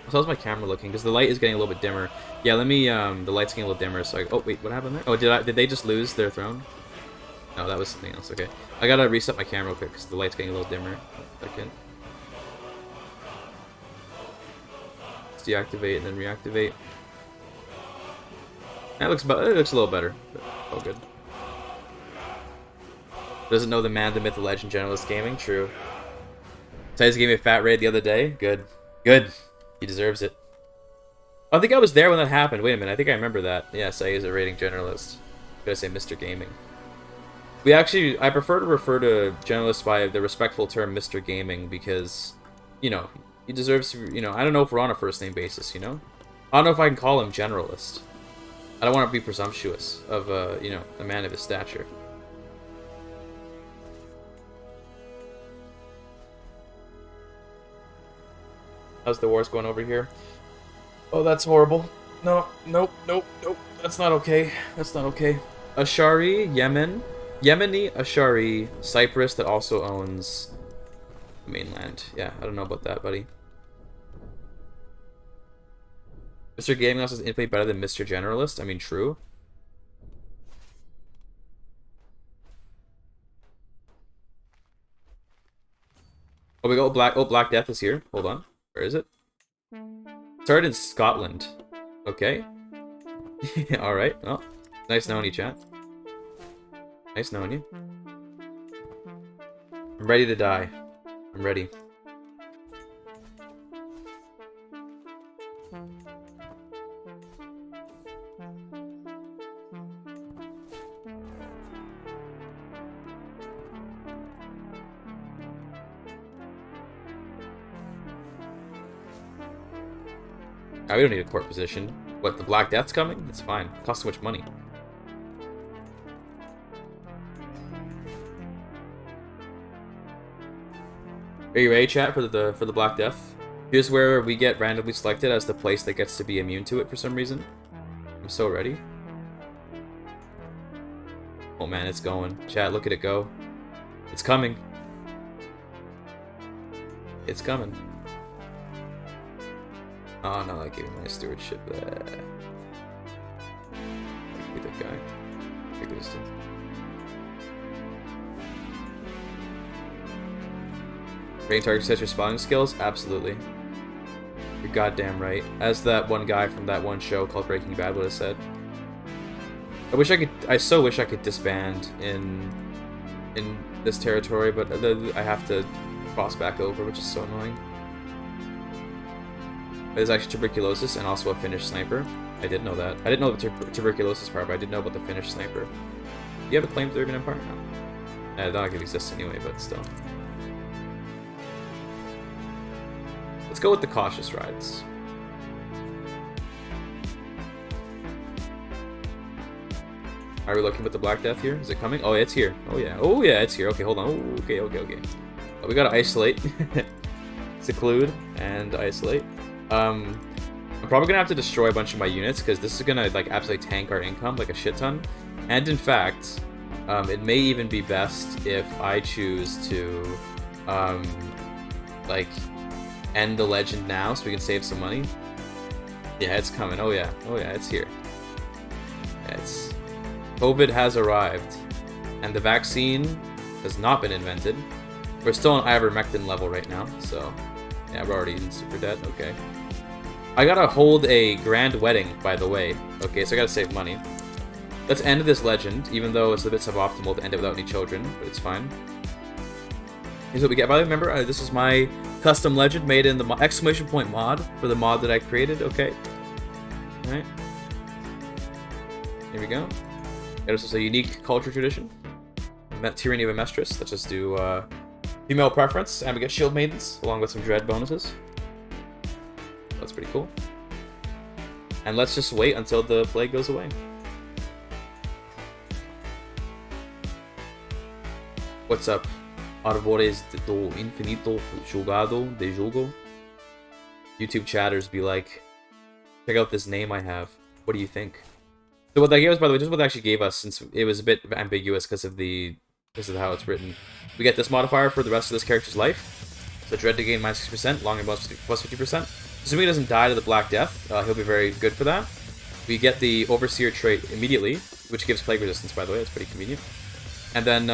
So how's my camera looking? Because the light is getting a little bit dimmer. Yeah, let me, the light's getting a little dimmer, so oh, wait, what happened there? Oh, did they just lose their throne? No, that was something else, okay. I gotta reset my camera real quick, because the light's getting a little dimmer. Second. Let's deactivate and then reactivate. That looks about, it looks a little better, but all good. Doesn't know the man, the myth, the legend, Generalist Gaming? True. Tyson gave me a fat raid the other day. Good. Good. He deserves it. I think I was there when that happened. Wait a minute, I think I remember that. Yes, I use a rating Generalist. I'm gonna say Mr. Gaming. I prefer to refer to Generalist by the respectful term Mr. Gaming because, you know, he deserves to, you know, I don't know if we're on a first name basis, you know? I don't know if I can call him Generalist. I don't want to be presumptuous of, you know, a man of his stature. How's the wars going over here? Oh, that's horrible. No, nope, nope, nope. That's not okay. That's not okay. Ashari, Yemen. Yemeni Ashari, Cyprus that also owns the mainland. Yeah, I don't know about that, buddy. Mr. Gaming also is infinitely better than Mr. Generalist. I mean, true. Oh, we got Black Death is here. Hold on. Where is it? Started in Scotland. Okay. Alright. Oh, nice knowing you, chat. Nice knowing you. I'm ready to die. I'm ready. We don't need a court position. What, the Black Death's coming? It's fine. It costs so much money. Are you ready, chat, for the Black Death? Here's where we get randomly selected as the place that gets to be immune to it for some reason. I'm so ready. Oh man, it's going. Chat, look at it go. It's coming. It's coming. Oh no, I gave him my stewardship. Look at that guy. Take this thing. Rating target sets your spotting skills? Absolutely. You're goddamn right. As that one guy from that one show called Breaking Bad would have said. I so wish I could disband in this territory, but I have to cross back over, which is so annoying. There's actually tuberculosis and also a Finnish sniper. I did know that. I didn't know the tuberculosis part, but I did know about the Finnish sniper. Do you have a claim to the Urban Empire? No. I don't think it exists anyway, but still. Let's go with the cautious rides. Are we looking at the Black Death here? Is it coming? Oh, it's here. Oh yeah. Oh yeah, it's here. Okay, hold on. Oh, okay. Oh, we gotta isolate, seclude, and isolate. I'm probably gonna have to destroy a bunch of my units because this is gonna like absolutely tank our income like a shit ton. And in fact, it may even be best if I choose to like end the legend now so we can save some money. Yeah, it's coming. Oh yeah, it's here. Yeah, COVID has arrived, and the vaccine has not been invented. We're still on ivermectin level right now, so yeah, we're already in super debt. Okay. I gotta hold a grand wedding, by the way. Okay, so I gotta save money. Let's end this legend, even though it's a bit suboptimal to end it without any children, but it's fine. Here's what we get. By the way, remember, this is my custom legend made in the exclamation point mod for the mod that I created. Okay. Alright. Here we go. Got ourselves a unique culture tradition. Tyranny of a Mistress. Let's just do female preference, and we get shield maidens, along with some dread bonuses. That's pretty cool. And let's just wait until the plague goes away. What's up? Arbores do infinito jugado de jugo. YouTube chatters be like, check out this name I have. What do you think? So what that gave us, by the way, just what they actually gave us, since it was a bit ambiguous because of how it's written. We get this modifier for the rest of this character's life. So dread to gain minus 60%, long and plus 50%. Assuming he doesn't die to the Black Death, he'll be very good for that. We get the Overseer trait immediately, which gives plague resistance, by the way. That's pretty convenient. And then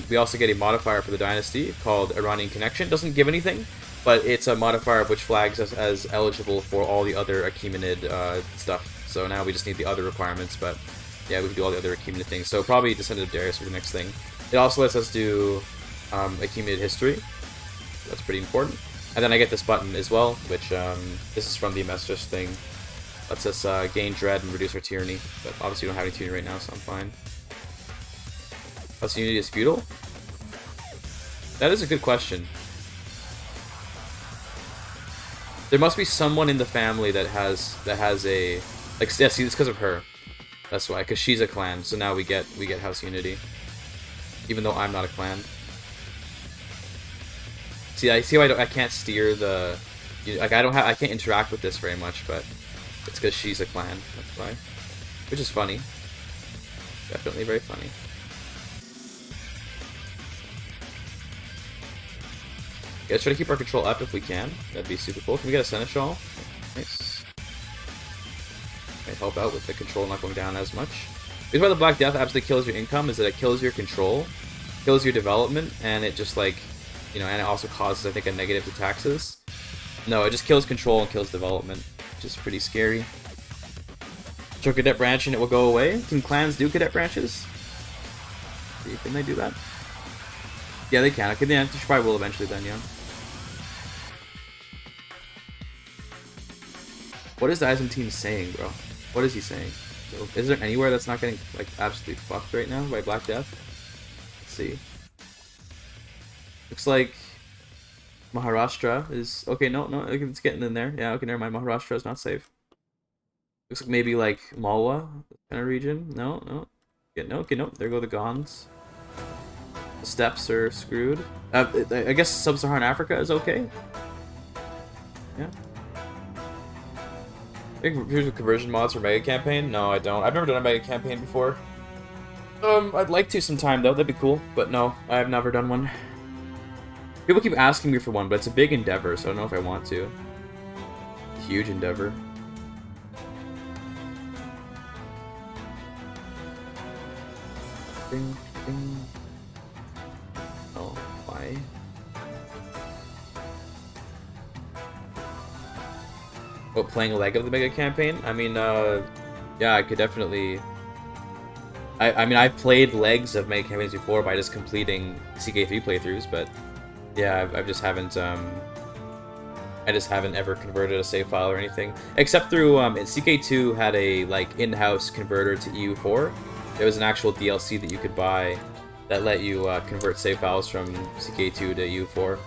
we also get a modifier for the Dynasty called Iranian Connection. Doesn't give anything, but it's a modifier which flags us as eligible for all the other Achaemenid stuff. So now we just need the other requirements, but yeah, we can do all the other Achaemenid things. So probably Descendant of Darius for the next thing. It also lets us do Achaemenid history. So that's pretty important. And then I get this button as well, which this is from the Mistress thing. Lets us gain dread and reduce our tyranny. But obviously we don't have any tyranny right now, so I'm fine. Plus unity is feudal? That is a good question. There must be someone in the family that has a like, yeah, see, it's because of her. That's why, because she's a clan. So now we get house unity, even though I'm not a clan. See, I see why I can't steer the, like I can't interact with this very much, but it's because she's a clan. That's why, which is funny. Definitely very funny. Yeah, let's try to keep our control up if we can. That'd be super cool. Can we get a Seneschal? Nice. Might help out with the control not going down as much. Here's why the Black Death absolutely kills your income, is that it kills your control, kills your development, and it just like, you know, and it also causes, I think, a negative to taxes. No, it just kills control and kills development, which is pretty scary. Show cadet branch and it will go away. Can clans do cadet branches? Can they do that? Yeah, they can. Okay, yeah, they probably will eventually then, yeah. What is the Byzantine saying, bro? What is he saying? Is there anywhere that's not getting, like, absolutely fucked right now by Black Death? Let's see. Looks like Maharashtra is... Okay, no, it's getting in there. Yeah, okay, never mind. Maharashtra is not safe. Looks like maybe, like, Malwa kind of region. No. Yeah, no, okay, no. There go the Gonds. The steppes are screwed. I guess Sub-Saharan Africa is okay. Yeah. Here's conversion mods for Mega Campaign. No, I don't. I've never done a Mega Campaign before. I'd like to sometime though. That'd be cool. But no, I have never done one. People keep asking me for one, but it's a big endeavor, so I don't know if I want to. Huge endeavor. Ding, ding. Oh, why? Oh, playing a leg of the Mega Campaign? I mean, yeah, I could definitely... I mean, I've played legs of Mega Campaigns before by just completing CK3 playthroughs, but yeah, I just haven't ever converted a save file or anything. Except through, CK2 had a, like, in-house converter to EU4. There was an actual DLC that you could buy that let you convert save files from CK2 to EU4,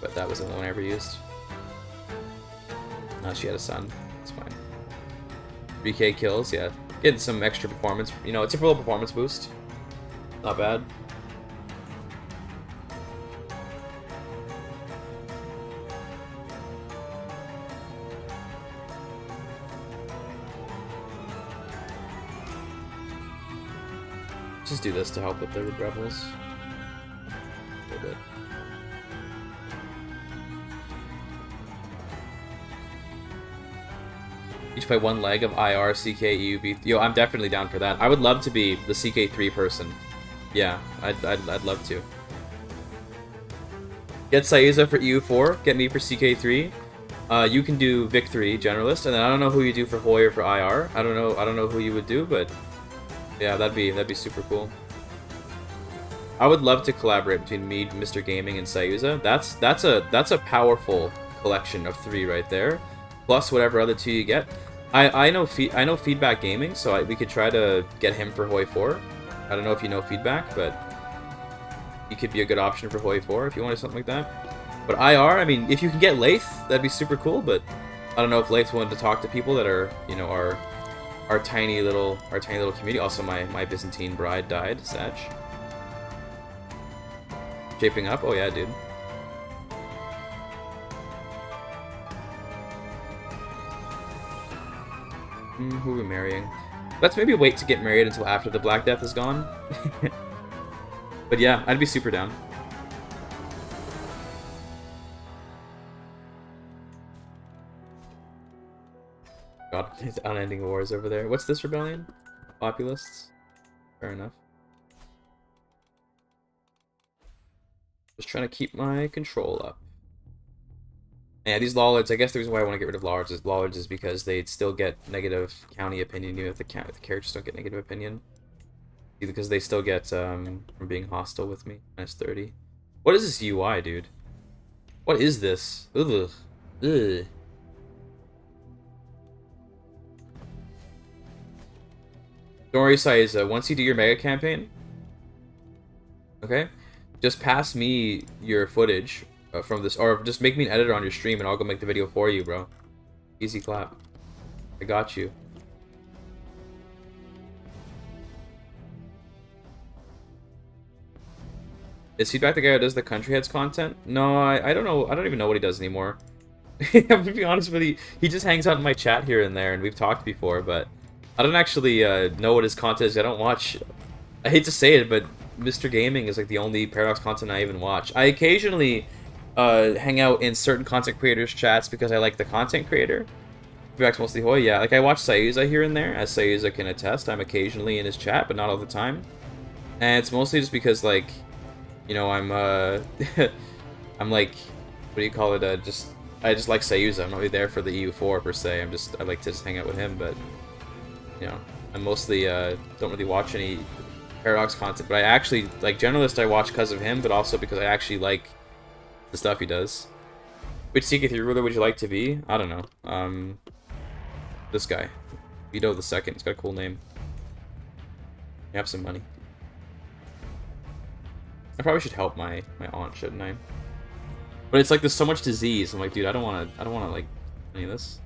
but that wasn't the one I ever used. She had a son. It's fine. 3k kills, yeah. Getting some extra performance. You know, a typical performance boost. Not bad. Just do this to help with the rebels. A little bit. Each play one leg of IR, CK, EUB. Yo, I'm definitely down for that. I would love to be the CK3 person. Yeah, I'd love to. Get Saiza for EU4, get me for CK3. You can do Vic3, Generalist, and then I don't know who you do for Hoy or for IR. I don't know who you would do, but Yeah, that'd be super cool. I would love to collaborate between me, Mr. Gaming, and Sayuza. That's a powerful collection of 3 right there, plus whatever other 2 you get. I know Feedback Gaming, so we could try to get him for Hoi 4. I don't know if you know Feedback, but he could be a good option for Hoi 4 if you wanted something like that. But IR, I mean, if you can get Lath, that'd be super cool. But I don't know if Lath's willing to talk to people that are, you know, our tiny little community. Also, my Byzantine bride died. Sag. Shaping up? Oh yeah, dude. Who are we marrying? Let's maybe wait to get married until after the Black Death is gone. But yeah, I'd be super down. God, it's unending wars over there. What's this rebellion? Populists? Fair enough. Just trying to keep my control up. Yeah, these Lollards, I guess the reason why I want to get rid of Lollards is because they'd still get negative county opinion even if the characters don't get negative opinion. Either because they still get from being hostile with me. -30. What is this UI, dude? What is this? Ugh. Ugh. Don't worry, Saiza. Once you do your mega campaign, okay, just pass me your footage from this, or just make me an editor on your stream, and I'll go make the video for you, bro. Easy clap. I got you. Is Feedback the guy who does the country heads content? No, I don't know. I don't even know what he does anymore. I'm gonna be honest with you. He just hangs out in my chat here and there, and we've talked before, but I don't actually know what his content is. I don't watch. I hate to say it, but Mr. Gaming is like the only Paradox content I even watch. I occasionally hang out in certain content creators' chats because I like the content creator. Feedback's mostly Hoi, yeah. Like I watch Sayuza here and there, as Sayuza can attest. I'm occasionally in his chat, but not all the time. And it's mostly just because, like, you know, I'm I'm like, what do you call it? I just like Sayuza. I'm not really there for the EU4 per se. I like to just hang out with him, but you know, I mostly don't really watch any Paradox content. But I actually like Generalist. I watch because of him, but also because I actually like the stuff he does. Which Seeketh ruler would you like to be? I don't know. This guy, Vito the Second. He's got a cool name. You have some money. I probably should help my aunt, shouldn't I? But it's like there's so much disease. I'm like, dude, I don't want to like any of this.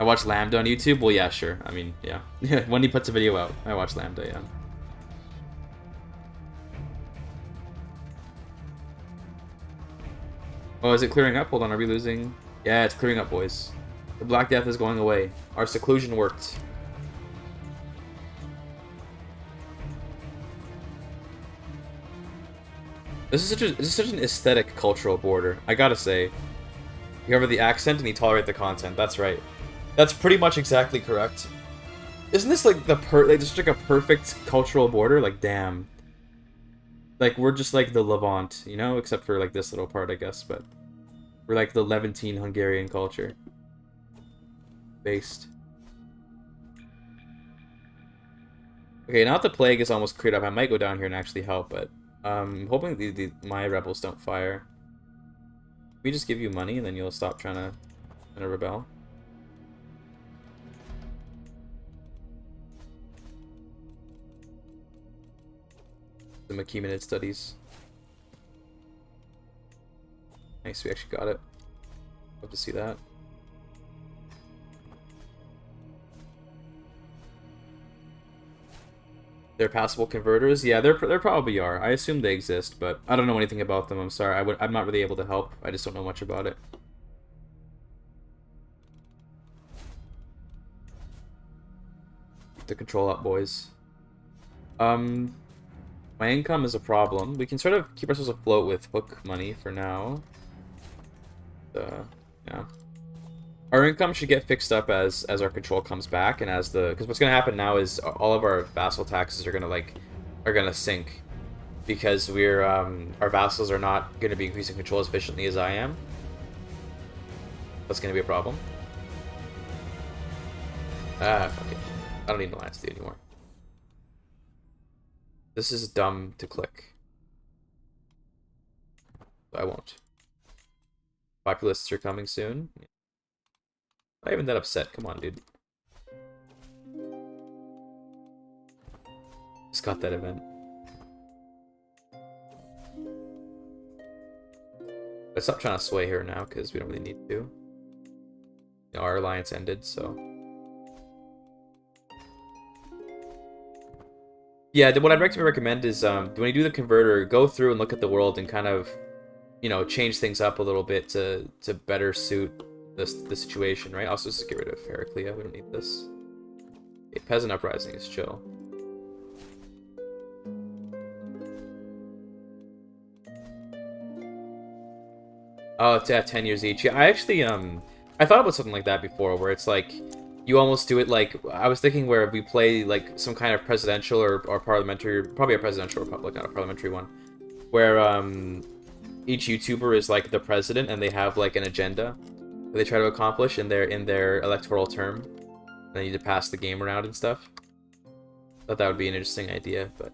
I watch Lambda on YouTube. Well, yeah, sure. I mean, yeah. When he puts a video out, I watch Lambda. Yeah. Oh, is it clearing up? Hold on, are we losing? Yeah, it's clearing up, boys. The Black Death is going away. Our seclusion worked. This is such an aesthetic cultural border. I gotta say. You cover the accent and you tolerate the content. That's right. That's pretty much exactly correct. Isn't this like just like a perfect cultural border? Like, damn. Like, we're just like the Levant, you know? Except for like this little part, I guess, but we're like the Levantine Hungarian culture. Based. Okay, now that the plague is almost cleared up, I might go down here and actually help, but hoping my rebels don't fire. We just give you money and then you'll stop trying to rebel. The Achaemenid studies. Nice, we actually got it. Love to see that. They're passable converters? Yeah, there probably are. I assume they exist, but I don't know anything about them. I'm sorry. I'm not really able to help. I just don't know much about it. The control up, boys. My income is a problem. We can sort of keep ourselves afloat with hook money for now. Yeah. Our income should get fixed up as our control comes back, and because what's gonna happen now is all of our vassal taxes are gonna sink because our vassals are not gonna be increasing control as efficiently as I am. That's gonna be a problem. Ah, fuck it. I don't need an alliance with you anymore. This is dumb to click. I won't. Populists are coming soon. Not even that upset. Come on, dude. Just got that event. Let's stop trying to sway her now, because we don't really need to. You know, our alliance ended, so... Yeah, what I'd recommend is, when you do the converter, go through and look at the world and kind of, you know, change things up a little bit to better suit the situation, right? Also, just get rid of Heraclea. We don't need this. Okay, Peasant Uprising is chill. Oh, it's at 10 years each. Yeah, I actually, I thought about something like that before, where it's like, you almost do it like, I was thinking where we play like some kind of presidential or parliamentary, probably a presidential republic, not a parliamentary one, where each YouTuber is like the president and they have like an agenda that they try to accomplish in their electoral term. And they need to pass the game around and stuff. Thought that would be an interesting idea, but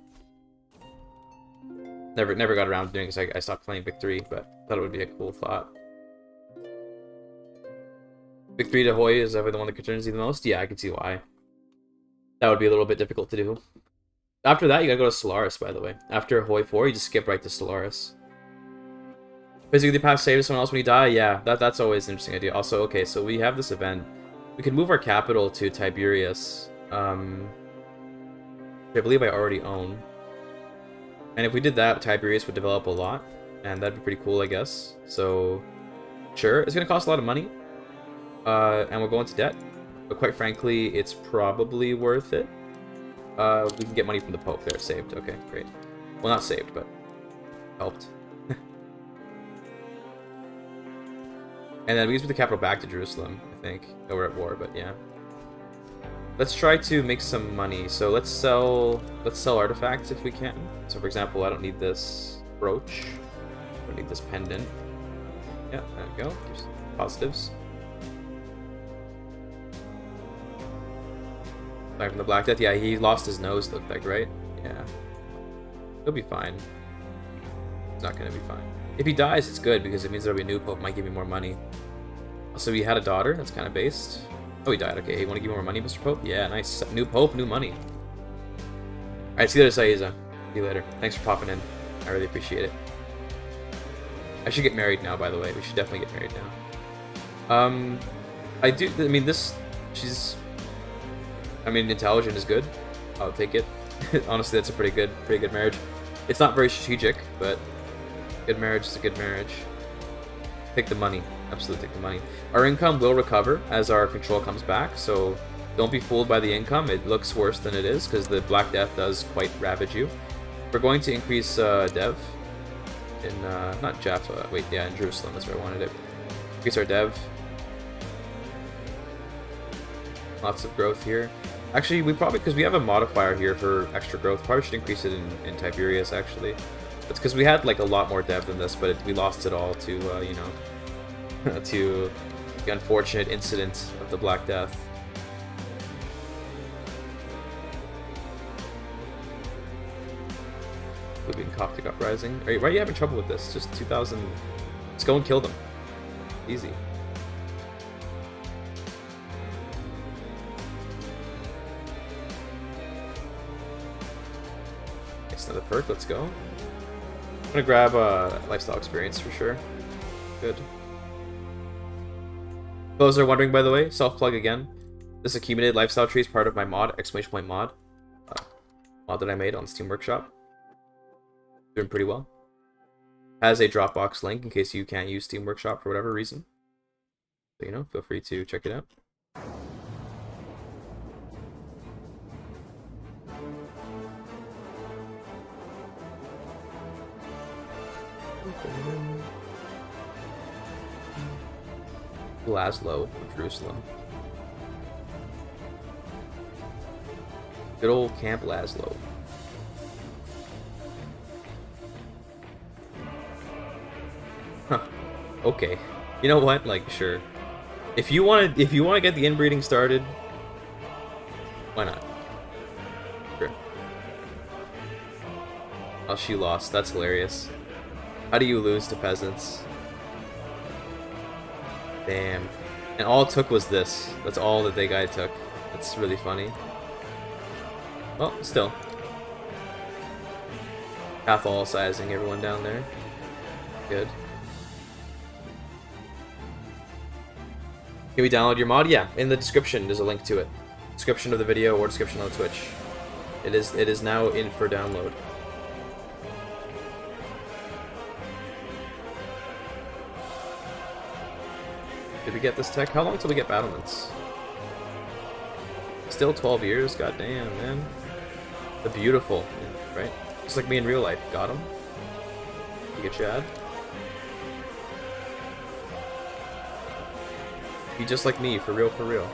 never got around to doing it because I stopped playing Vic 3, but thought it would be a cool thought. Vic 3 to Hoi is ever the one that concerns you the most? Yeah, I can see why. That would be a little bit difficult to do. After that, you gotta go to Solaris, by the way. After Hoi 4, you just skip right to Solaris. Basically, pass save to someone else when you die? Yeah, that's always an interesting idea. Also, okay, so we have this event. We can move our capital to Tiberius. I believe I already own. And if we did that, Tiberius would develop a lot. And that'd be pretty cool, I guess. So, sure, it's gonna cost a lot of money. And we'll go into debt. But quite frankly, it's probably worth it. We can get money from the Pope there, saved. Okay, great. Well, not saved, but helped. And then we move the capital back to Jerusalem, I think. Oh, we're at war, but yeah. Let's try to make some money. So let's sell artifacts if we can. So for example, I don't need this brooch. I don't need this pendant. Yeah, there we go. There's positives. Back from the Black Death. Yeah, he lost his nose, looked like, right? Yeah. He'll be fine. He's not gonna be fine. If he dies, it's good, because it means there'll be a new pope, might give me more money. Also, he had a daughter, that's kind of based. Oh, he died, okay. You want to give me more money, Mr. Pope? Yeah, nice. New pope, new money. Alright, see you later, Saiza. See you later. Thanks for popping in. I really appreciate it. I should get married now, by the way. We should definitely get married now. I mean, intelligent is good. I'll take it. Honestly, that's a pretty good marriage. It's not very strategic, but good marriage is a good marriage. Take the money. Absolutely take the money. Our income will recover as our control comes back, so don't be fooled by the income. It looks worse than it is, because the Black Death does quite ravage you. We're going to increase dev in, not Jaffa, wait, yeah, in Jerusalem, that's where I wanted it. Increase our dev. Lots of growth here. Actually, we probably, because we have a modifier here for extra growth, probably should increase it in Tiberius, actually. It's because we had, like, a lot more dev than this, but we lost it all to, you know, to the unfortunate incident of the Black Death. Libyan Coptic Uprising. Why are you having trouble with this? Just 2,000... Let's go and kill them. Easy. It's another perk, let's go. I'm gonna grab lifestyle experience for sure. Good. Those are wondering, by the way, self-plug again. This accumulated lifestyle tree is part of my mod, exclamation point mod. Mod that I made on Steam Workshop. Doing pretty well. Has a Dropbox link in case you can't use Steam Workshop for whatever reason. So, you know, feel free to check it out. Laszlo of Jerusalem. Good old Camp Laszlo. Huh. Okay. You know what? Like, sure. If you want to get the inbreeding started, why not? Sure. Oh, she lost. That's hilarious. How do you lose to peasants? Damn. And all it took was this. That's all that the guy took. That's really funny. Well, still. Catholicizing everyone down there. Good. Can we download your mod? Yeah, in the description there's a link to it. Description of the video or description on Twitch. It is now in for download. Did we get this tech? How long until we get battlements? Still 12 years? God damn, man. The beautiful, right? Just like me in real life. Got him. GIGACHAD. Be just like me, for real, for real.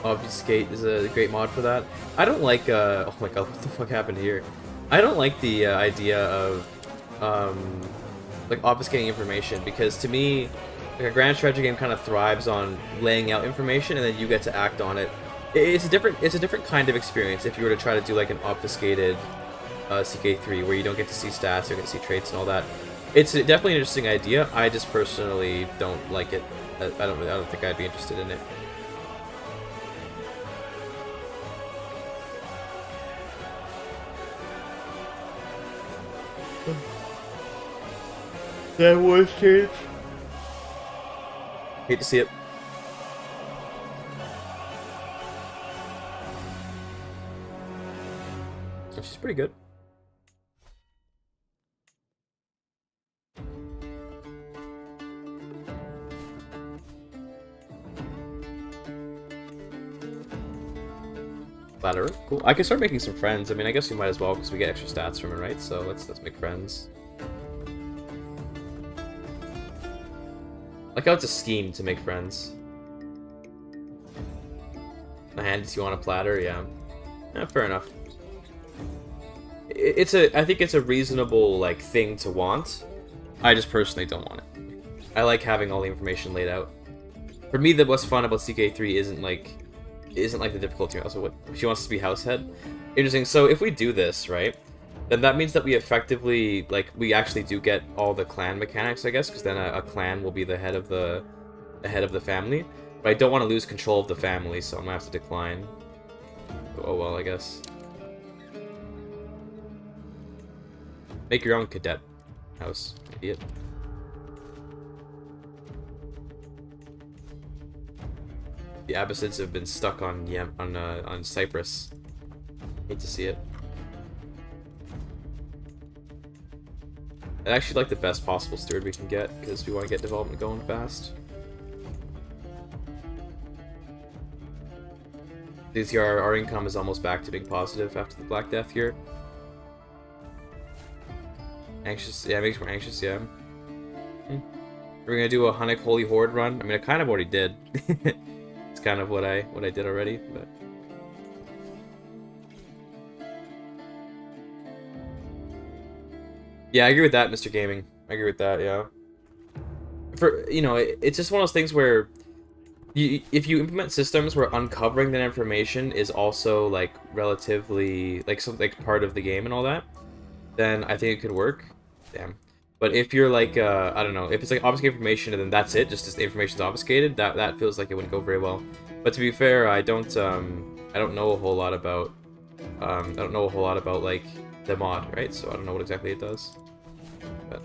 Obfuscate is a great mod for that. I don't like, oh my god, what the fuck happened here? I don't like the idea of, like, obfuscating information, because to me, like, a grand strategy game kind of thrives on laying out information and then you get to act on it. It's a different kind of experience if you were to try to do, like, an obfuscated CK3, where you don't get to see stats, you don't get to see traits and all that. It's definitely an interesting idea. I just personally don't like it. I don't think I'd be interested in it. That was change. Hate to see it. Oh, she's pretty good. Flatterer, cool. I can start making some friends. I mean, I guess we might as well because we get extra stats from it, right? So let's make friends. Like how it's a scheme to make friends. A hand you on a platter, yeah. Yeah, fair enough. I think it's a reasonable, like, thing to want. I just personally don't want it. I like having all the information laid out. For me, what's fun about CK3 isn't like the difficulty. Also, what she wants to be house head. Interesting. So if we do this, right, then that means that we effectively, like, we actually do get all the clan mechanics, I guess, because then a clan will be the head of the family. But I don't want to lose control of the family, so I'm gonna have to decline. Oh well, I guess. Make your own cadet house, idiot. The Abbasids have been stuck on Cyprus. Hate to see it. I'd actually like the best possible steward we can get, because we want to get development going fast. This year, our income is almost back to being positive after the Black Death year. Anxious, yeah, it makes me more anxious, yeah. We're gonna do a Hunnic Holy Horde run. I mean, I kind of already did. It's kind of what I did already, but. Yeah, I agree with that, Mr. Gaming. I agree with that, yeah. It's just one of those things where if you implement systems where uncovering that information is also, like, relatively, like, something like part of the game and all that, then I think it could work. Damn. But if you're like, I don't know, if it's like obfuscate information and then that's it, just the information's obfuscated, that feels like it wouldn't go very well. But to be fair, I don't know a whole lot about, like, the mod, right? So I don't know what exactly it does. But,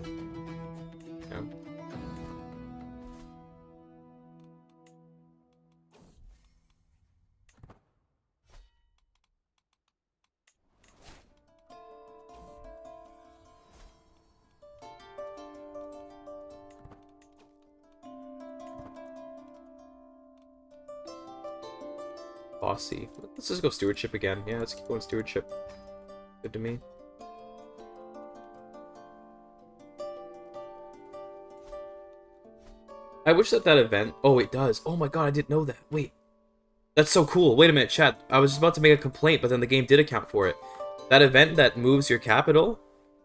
yeah. Bossy. Let's just go stewardship again. Yeah, let's keep going stewardship. Good to me. I wish that that event... Oh, it does. Oh my god, I didn't know that. Wait. That's so cool. Wait a minute, chat. I was just about to make a complaint, but then the game did account for it. That event that moves your capital,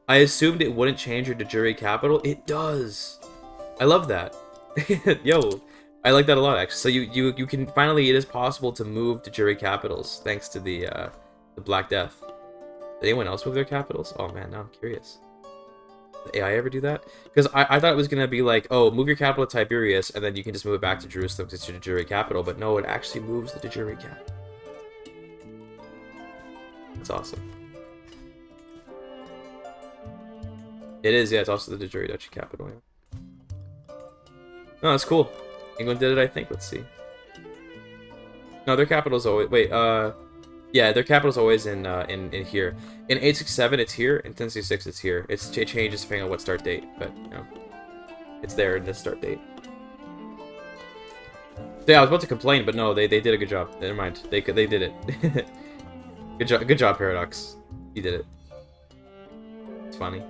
I assumed it wouldn't change your de jure capital. It does. I love that. Yo, I like that a lot, actually. So you can finally... It is possible to move de jure capitals, thanks to the Black Death. Did anyone else move their capitals? Oh man, now I'm curious. Did AI ever do that? Because I thought it was going to be like, oh, move your capital to Tiberias, and then you can just move it back to Jerusalem because it's your de jure capital. But no, it actually moves the de jure capital. That's awesome. It is, yeah, it's also the de jure duchy capital, yeah. No, that's cool. England did it, I think. Let's see. No, their capital's always... Wait, yeah, their capital's always in here. In 867, it's here. In 1066, it's here. It changes depending on what start date, but you know, it's there in this start date. Yeah, I was about to complain, but no, they did a good job. Never mind, they did it. Good job, Paradox. You did it. It's funny.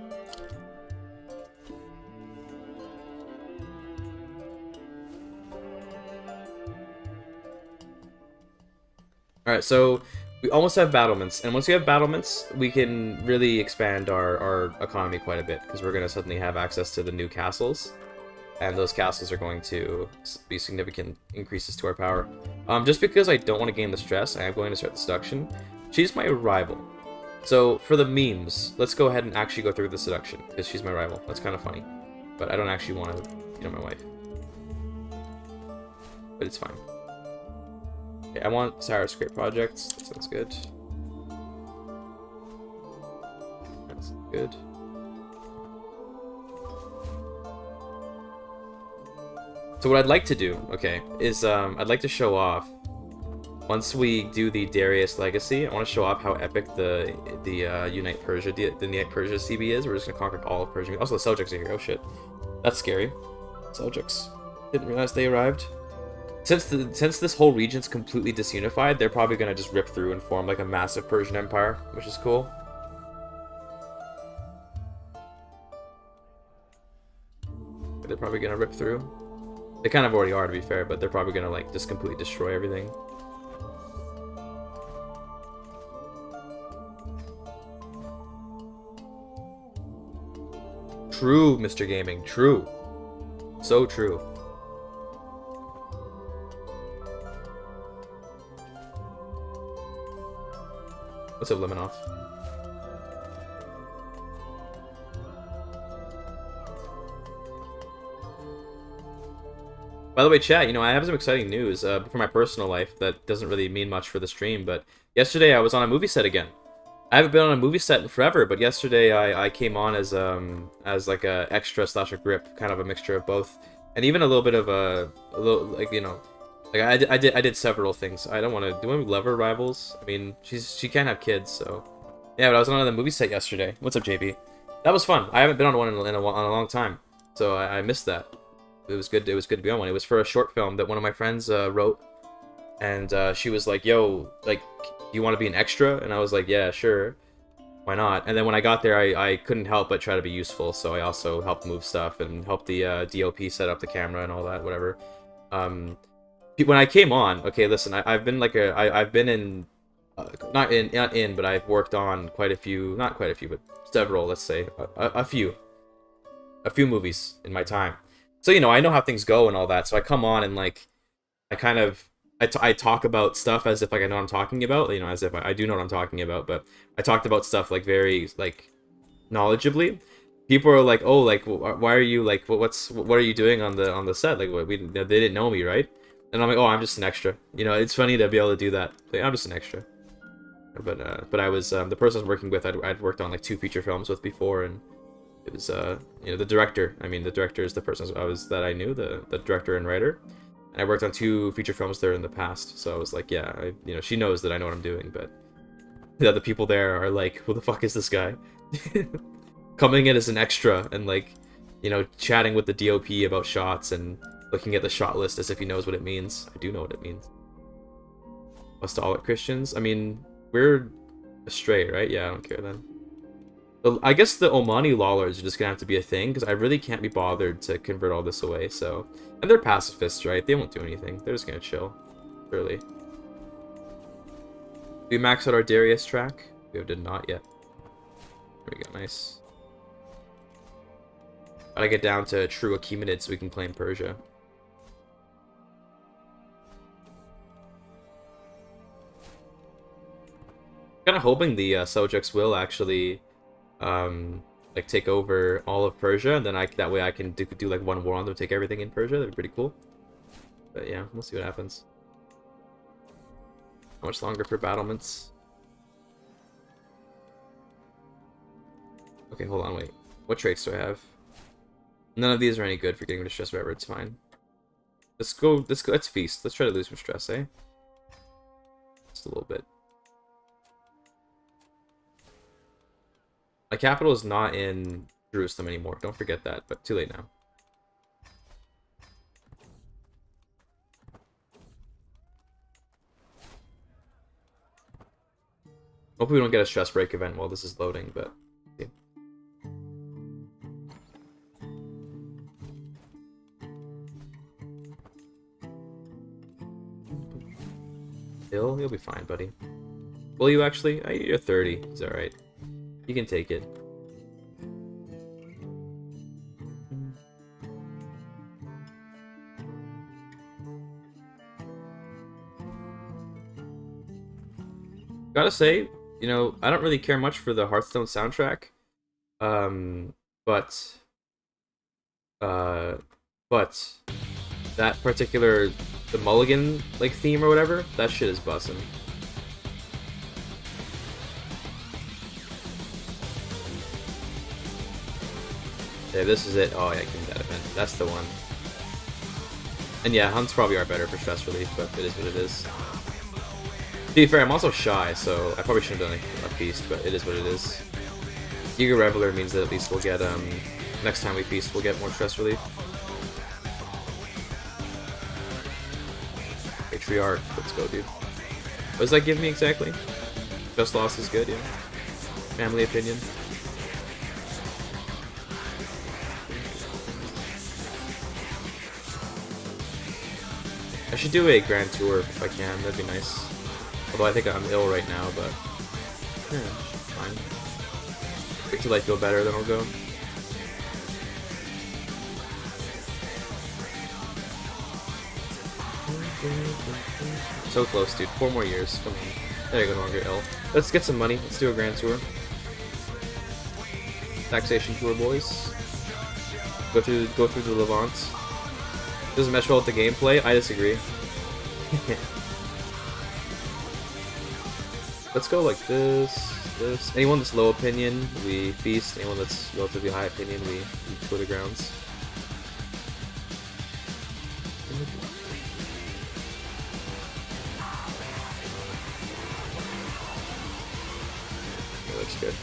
Alright, so we almost have battlements, and once we have battlements, we can really expand our economy quite a bit, because we're going to suddenly have access to the new castles, and those castles are going to be significant increases to our power. Just because I don't want to gain the stress, I am going to start the seduction. She's my rival. So, for the memes, let's go ahead and actually go through the seduction, because she's my rival. That's kind of funny. But I don't actually want to, you know, my wife. But it's fine. Okay, I want Cyrus Great Projects. That sounds good. That's good. So what I'd like to do, okay, is I'd like to show off. Once we do the Darius Legacy, I want to show off how epic the Unite Persia CB is. We're just gonna conquer all of Persia. Also, the Seljuks are here. Oh shit, that's scary. Seljuks. Didn't realize they arrived. Since this whole region's completely disunified, they're probably gonna just rip through and form like a massive Persian empire, which is cool. They're probably gonna rip through. They kind of already are, to be fair, but they're probably gonna like just completely destroy everything. True, Mr. Gaming. True. So true. What's up, Lemanoff? By the way, chat, you know, I have some exciting news for my personal life that doesn't really mean much for the stream, but yesterday I was on a movie set again. I haven't been on a movie set in forever, but yesterday I came on as like a extra / a grip, kind of a mixture of both, and even a little bit of a little, like, you know, like I did several things. I don't want to do any lover rivals. I mean, she can't have kids, so yeah. But I was on the movie set yesterday. What's up, JB? That was fun. I haven't been on one in a long time, so I missed that. It was good. It was good to be on one. It was for a short film that one of my friends wrote, and she was like, "Yo, like, do you want to be an extra?" And I was like, "Yeah, sure, why not?" And then when I got there, I couldn't help but try to be useful, so I also helped move stuff and helped the DOP set up the camera and all that, whatever. When I came on, okay, listen, I've been like I've been in, not in, but I've worked on quite a few, not quite a few, but several, let's say, a few movies in my time. So, you know, I know how things go and all that. So I come on and like, I talk about stuff as if like I know what I'm talking about, you know, as if I do know what I'm talking about. But I talked about stuff like very like knowledgeably. People are like, oh, like, why are you like, what are you doing on the set? Like, they didn't know me, right? And I'm like, oh, I'm just an extra. You know, it's funny to be able to do that. Like, I'm just an extra. But I was the person I was working with. I'd worked on like 2 feature films with before, and it was you know, the director. I mean, the director is the person that I knew, the director and writer. And I worked on 2 feature films there in the past, so I was like, yeah, you know, she knows that I know what I'm doing. But the other people there are like, who the fuck is this guy? Coming in as an extra and like, you know, chatting with the DOP about shots and looking at the shot list as if he knows what it means. I do know what it means. Apostolic Christians? I mean, we're astray, right? Yeah, I don't care then. I guess the Omani Lawlers are just gonna have to be a thing, because I really can't be bothered to convert all this away, so... And they're pacifists, right? They won't do anything. They're just gonna chill. Surely. We maxed out our Darius track? We did not yet. There we go, nice. Gotta get down to true Achaemenid so we can claim Persia. Kind of hoping the Seljuks will actually like take over all of Persia, and then that way I can do like one war on them, take everything in Persia. That'd be pretty cool. But yeah, we'll see what happens. How much longer for battlements? Okay, hold on, wait. What traits do I have? None of these are any good for getting rid of stress, whatever, it's fine. Let's go, let's feast. Let's try to lose some stress, eh? Just a little bit. My capital is not in Jerusalem anymore. Don't forget that, but too late now. Hopefully we don't get a stress break event while this is loading, but... Yeah. You'll be fine, buddy. Will you actually? You're 30. It's alright. You can take it. Gotta say, you know, I don't really care much for the Hearthstone soundtrack. But that particular, the Mulligan, like, theme or whatever, that shit is bussin'. Yeah, this is it. Oh yeah, give me that event. That's the one. And yeah, hunts probably are better for stress relief, but it is what it is. To be fair, I'm also shy, so I probably shouldn't have done a feast, but it is what it is. Giga Reveler means that at least we'll get, next time we feast, we'll get more stress relief. Patriarch, let's go, dude. What does that give me exactly? Just loss is good, yeah. Family opinion. I should do a grand tour if I can, that'd be nice. Although I think I'm ill right now, but yeah, fine. Wait till I feel better, then I'll go. So close, dude. 4 more years. Come on. There you go, no longer ill. Let's get some money. Let's do a grand tour. Taxation tour, boys. Go through the Levant. Doesn't mesh well with the gameplay. I disagree. Let's go like this. Anyone that's low opinion, we feast. Anyone that's relatively high opinion, we tour the grounds. That looks good.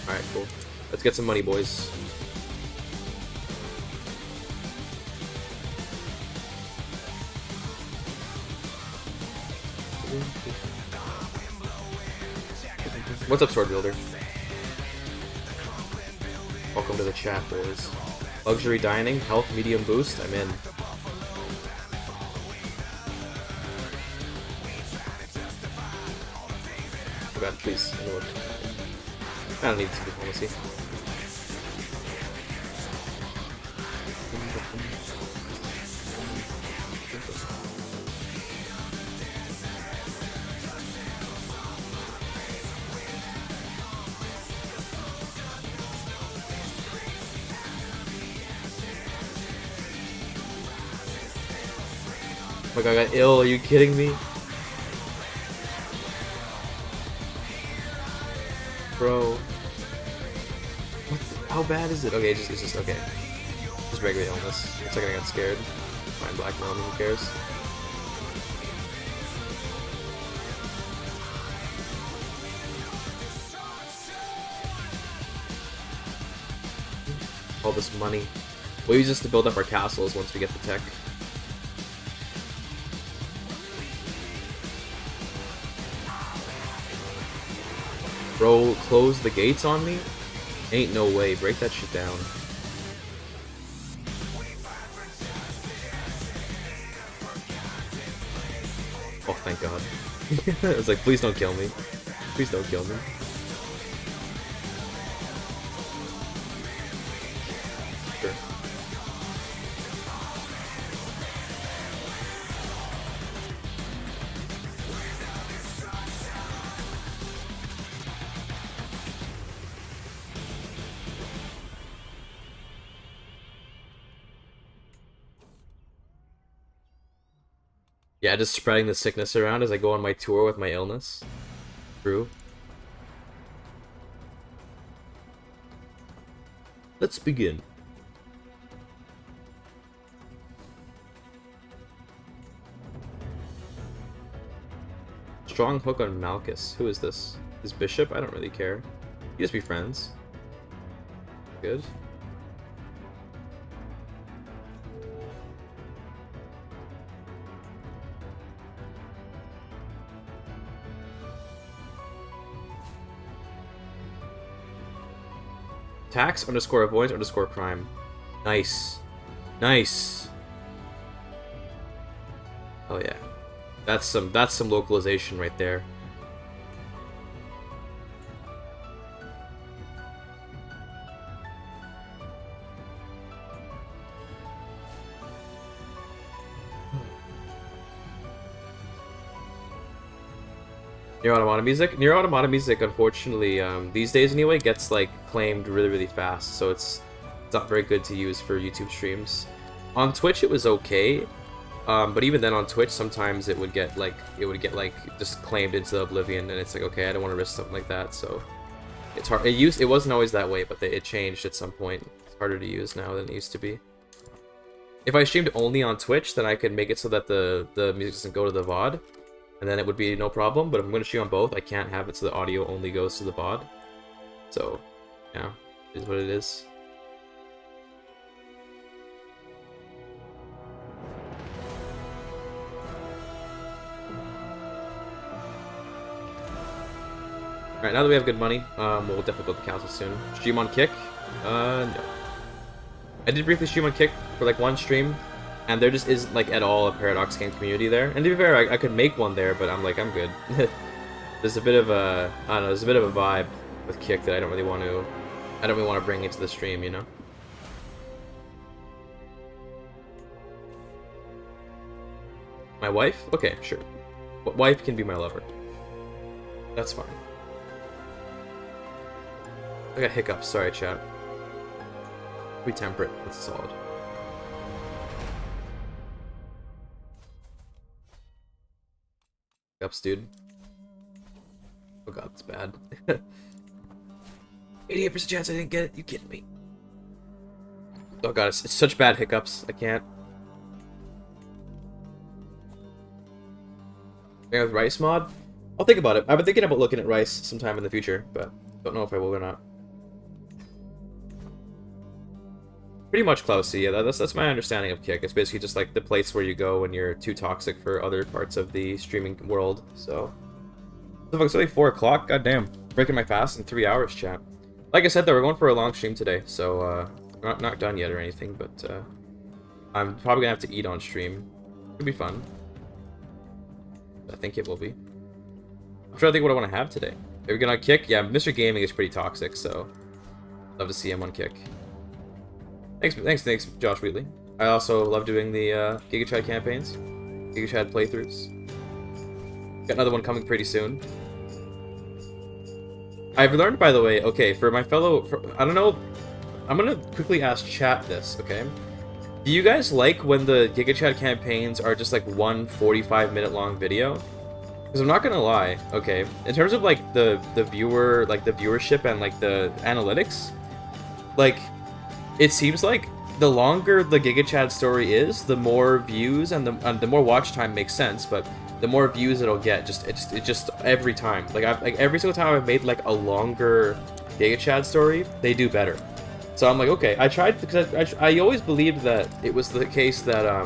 Alright, cool. Let's get some money, boys. What's up, Sword Builder? Welcome to the chat, boys. Luxury dining, health medium boost, I'm in. Oh god, please. I don't need some diplomacy. Oh my god, I got ill, are you kidding me? Bro. What the, how bad is it? Okay, it's just okay. Just regular illness. For a second I got scared. Fine, black mom, who cares? All this money. We'll use this to build up our castles once we get the tech. Bro, close the gates on me? Ain't no way. Break that shit down. Oh, thank God. I was like, please don't kill me. Please don't kill me. Sure. Yeah, just spreading the sickness around as I go on my tour with my illness. True. Let's begin. Strong hook on Malchus. Who is this? Is Bishop? I don't really care. You just be friends. Good. Tax underscore avoidance underscore crime. Nice. Nice. Oh yeah. That's some localization right there. Near Automata music? Near Automata music, unfortunately, these days anyway, gets like claimed really, really fast, so it's not very good to use for YouTube streams. On Twitch, it was okay, but even then on Twitch, sometimes it would get like just claimed into oblivion, and it's like, okay, I don't want to risk something like that, so it's hard. It wasn't always that way, but it changed at some point. It's harder to use now than it used to be. If I streamed only on Twitch, then I could make it so that the music doesn't go to the VOD. And then it would be no problem, but if I'm going to stream on both, I can't have it so the audio only goes to the VOD. So, yeah, it is what it is. Alright, now that we have good money, we'll definitely build the castle soon. Stream on Kick? No. I did briefly stream on Kick for like one stream, and there just isn't like at all a Paradox game community there. And to be fair, I could make one there, but I'm like, I'm good. There's a bit of a, I don't know, there's a bit of a vibe with Kick that I don't really want to bring into the stream, you know? My wife? Okay, sure. But wife can be my lover. That's fine. I got hiccups, sorry chat. Be temperate, that's solid. Hiccups, dude. Oh god, that's bad. 88% chance I didn't get it, you kidding me? Oh god, it's such bad hiccups, I can't. With Rice mod? I'll think about it. I've been thinking about looking at Rice sometime in the future, but don't know if I will or not. Pretty much Klausy, yeah, that's my understanding of Kick. It's basically just like the place where you go when you're too toxic for other parts of the streaming world, so... It's only 4 o'clock? God damn. Breaking my fast in 3 hours, chat. Like I said though, we're going for a long stream today, so not done yet or anything, but I'm probably gonna have to eat on stream. It'll be fun. I think it will be. I'm trying to think what I want to have today. Are we gonna Kick? Yeah, Mr. Gaming is pretty toxic, so love to see him on Kick. Thanks, Josh Wheatley. I also love doing the GIGACHAD campaigns, GIGACHAD playthroughs. Got another one coming pretty soon. I've learned, by the way, okay, for my fellow, I don't know, I'm gonna quickly ask chat this, okay? Do you guys like when the GIGACHAD campaigns are just like one 45-minute long video? Because I'm not gonna lie, okay, in terms of like the viewership and like the analytics, like, it seems like the longer the GIGACHAD story is, the more views and the more watch time makes sense, but the more views it'll get, it just every time. Like every single time I've made like a longer GIGACHAD story, they do better. So I'm like, okay, I tried, because I always believed that it was the case that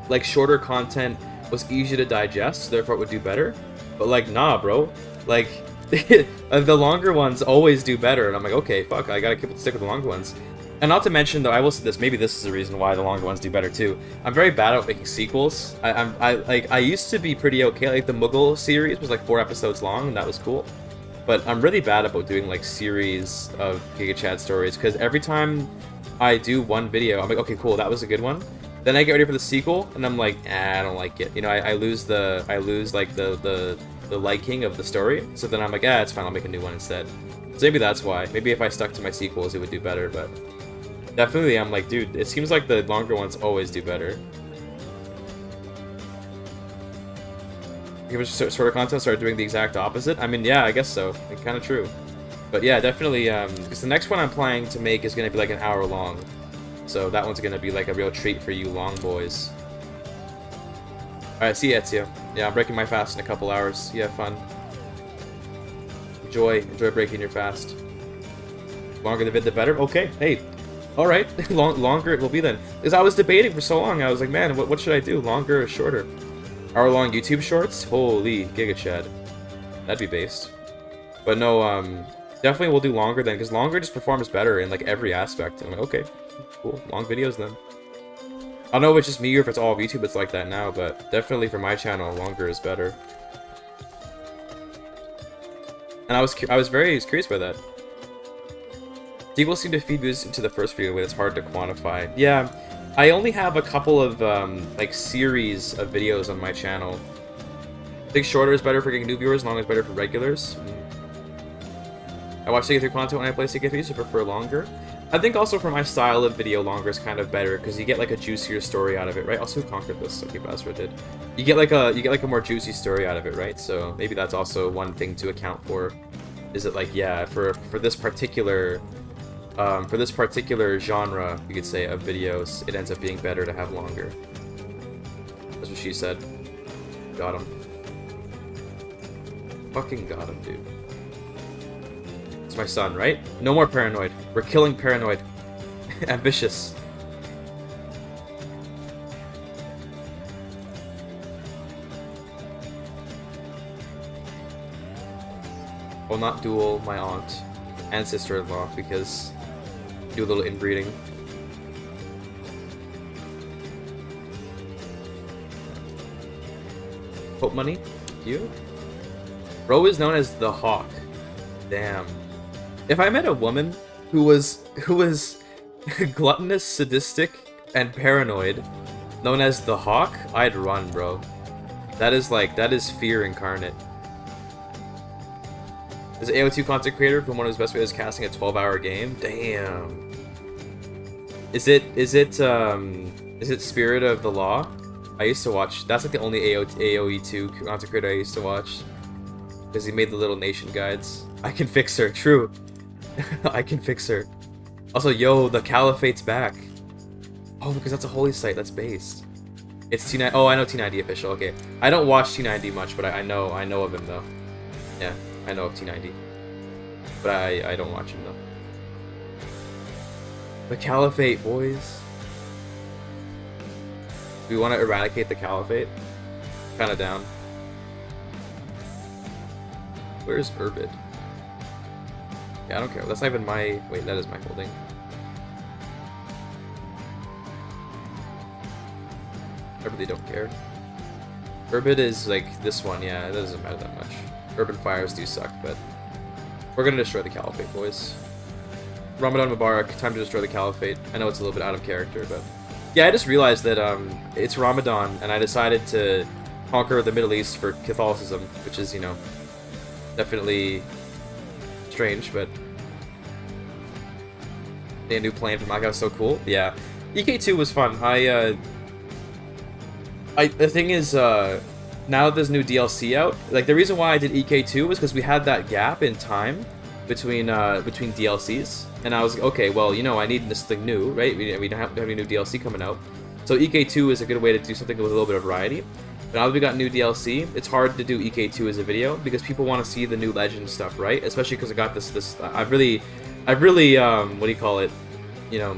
like shorter content was easy to digest, so therefore it would do better. But like, nah, bro. Like the longer ones always do better, and I'm like, okay, fuck, I gotta stick with the longer ones. And not to mention, though, I will say this, maybe this is the reason why the longer ones do better too. I'm very bad at making sequels. I used to be pretty okay. Like the Mughal series was like 4 episodes long, and that was cool. But I'm really bad about doing like series of GigaChad stories, because every time I do one video, I'm like, okay, cool, that was a good one. Then I get ready for the sequel, and I'm like, I don't like it. You know, I lose like the liking of the story. So then I'm like, it's fine, I'll make a new one instead. So maybe that's why. Maybe if I stuck to my sequels, it would do better, but definitely I'm like, dude, it seems like the longer ones always do better. Sort of content started doing the exact opposite? I mean, yeah, I guess so. It's kind of true. But yeah, definitely, because the next one I'm planning to make is going to be like an hour long. So that one's going to be like a real treat for you long boys. Alright, see you, Ezio. Yeah, I'm breaking my fast in a couple hours. You have fun. Enjoy breaking your fast. Longer the vid, the better? Okay, hey. Alright, longer it will be then. Because I was debating for so long, I was like, man, what should I do? Longer or shorter? Hour-long YouTube shorts? Holy GigaChad. That'd be based. But no, definitely we'll do longer then, because longer just performs better in like every aspect. I'm like, okay, cool, long videos then. I don't know if it's just me or if it's all of YouTube it's like that now, but definitely for my channel, longer is better. And I was curious by that. Sequels seem to feed views into the first video, but it's hard to quantify. Yeah, I only have a couple of like series of videos on my channel. I think shorter is better for getting new viewers, long is better for regulars. I watch CK3 content when I play CK3, so I prefer longer. I think also for my style of video, longer is kind of better because you get like a juicier story out of it, right? Also, who conquered this? Okay, Basra did. You get like a more juicy story out of it, right? So maybe that's also one thing to account for. Is it like, yeah, for this particular genre, you could say, of videos, it ends up being better to have longer. That's what she said. Got him. Fucking got him, dude. It's my son, right? No more paranoid. We're killing paranoid. Ambitious. Will not duel my aunt and sister-in-law because do a little inbreeding. Hope money? You? Bro is known as the Hawk. Damn. If I met a woman who was gluttonous, sadistic, and paranoid, known as the Hawk, I'd run, bro. That is fear incarnate. Is AO2 content creator from one of his best ways casting a 12-hour game? Damn. Is it Spirit of the Law? I used to watch. That's like the only AOE2 content creator I used to watch. Because he made the little nation guides. I can fix her. True. I can fix her. Also, yo, the Caliphate's back. Oh, because that's a holy site. That's based. It's T90. Oh, I know T90 official. Okay. I don't watch T90 much, but I know of him though. Yeah, I know of T90. But I don't watch him though. The Caliphate, boys. Do we want to eradicate the Caliphate? Kinda down. Where's Urbid? Yeah, I don't care. That's not even my... Wait, that is my holding. I really don't care. Urbid is like this one, yeah, it doesn't matter that much. Urban fires do suck, but we're gonna destroy the Caliphate, boys. Ramadan Mubarak, time to destroy the Caliphate. I know it's a little bit out of character, but yeah, I just realized that it's Ramadan, and I decided to conquer the Middle East for Catholicism, which is, you know, definitely strange, but a new plane from Macau is so cool. Yeah, EK2 was fun. The thing is, now that there's new DLC out, like the reason why I did EK2 was because we had that gap in time between DLCs, and I was like, okay, well, you know, I need this thing new, right? We don't have any new DLC coming out, so EK2 is a good way to do something with a little bit of variety. But now that we got new DLC, it's hard to do EK2 as a video because people want to see the new Legend stuff, right? Especially because I got this. I've really, what do you call it? You know,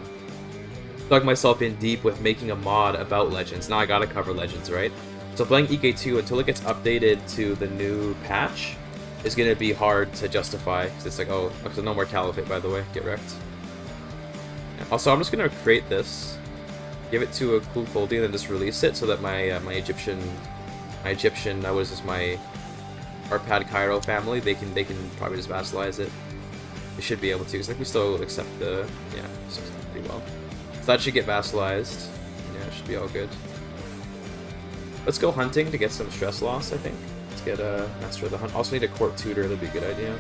dug myself in deep with making a mod about Legends. Now I gotta cover Legends, right? So playing EK2 until it gets updated to the new patch, is gonna be hard to justify because it's like, oh, so no more caliphate, by the way, get wrecked. Yeah. Also, I'm just gonna create this, give it to a cool folding, and then just release it so that my my Egyptian that was just my Arpad Cairo family, they can probably just vassalize it. They should be able to, because like we still accept the so pretty well. So that should get vassalized. Yeah, it should be all good. Let's go hunting to get some stress loss, I think. Let's get a Master of the Hunt. Also need a court tutor, that'd be a good idea.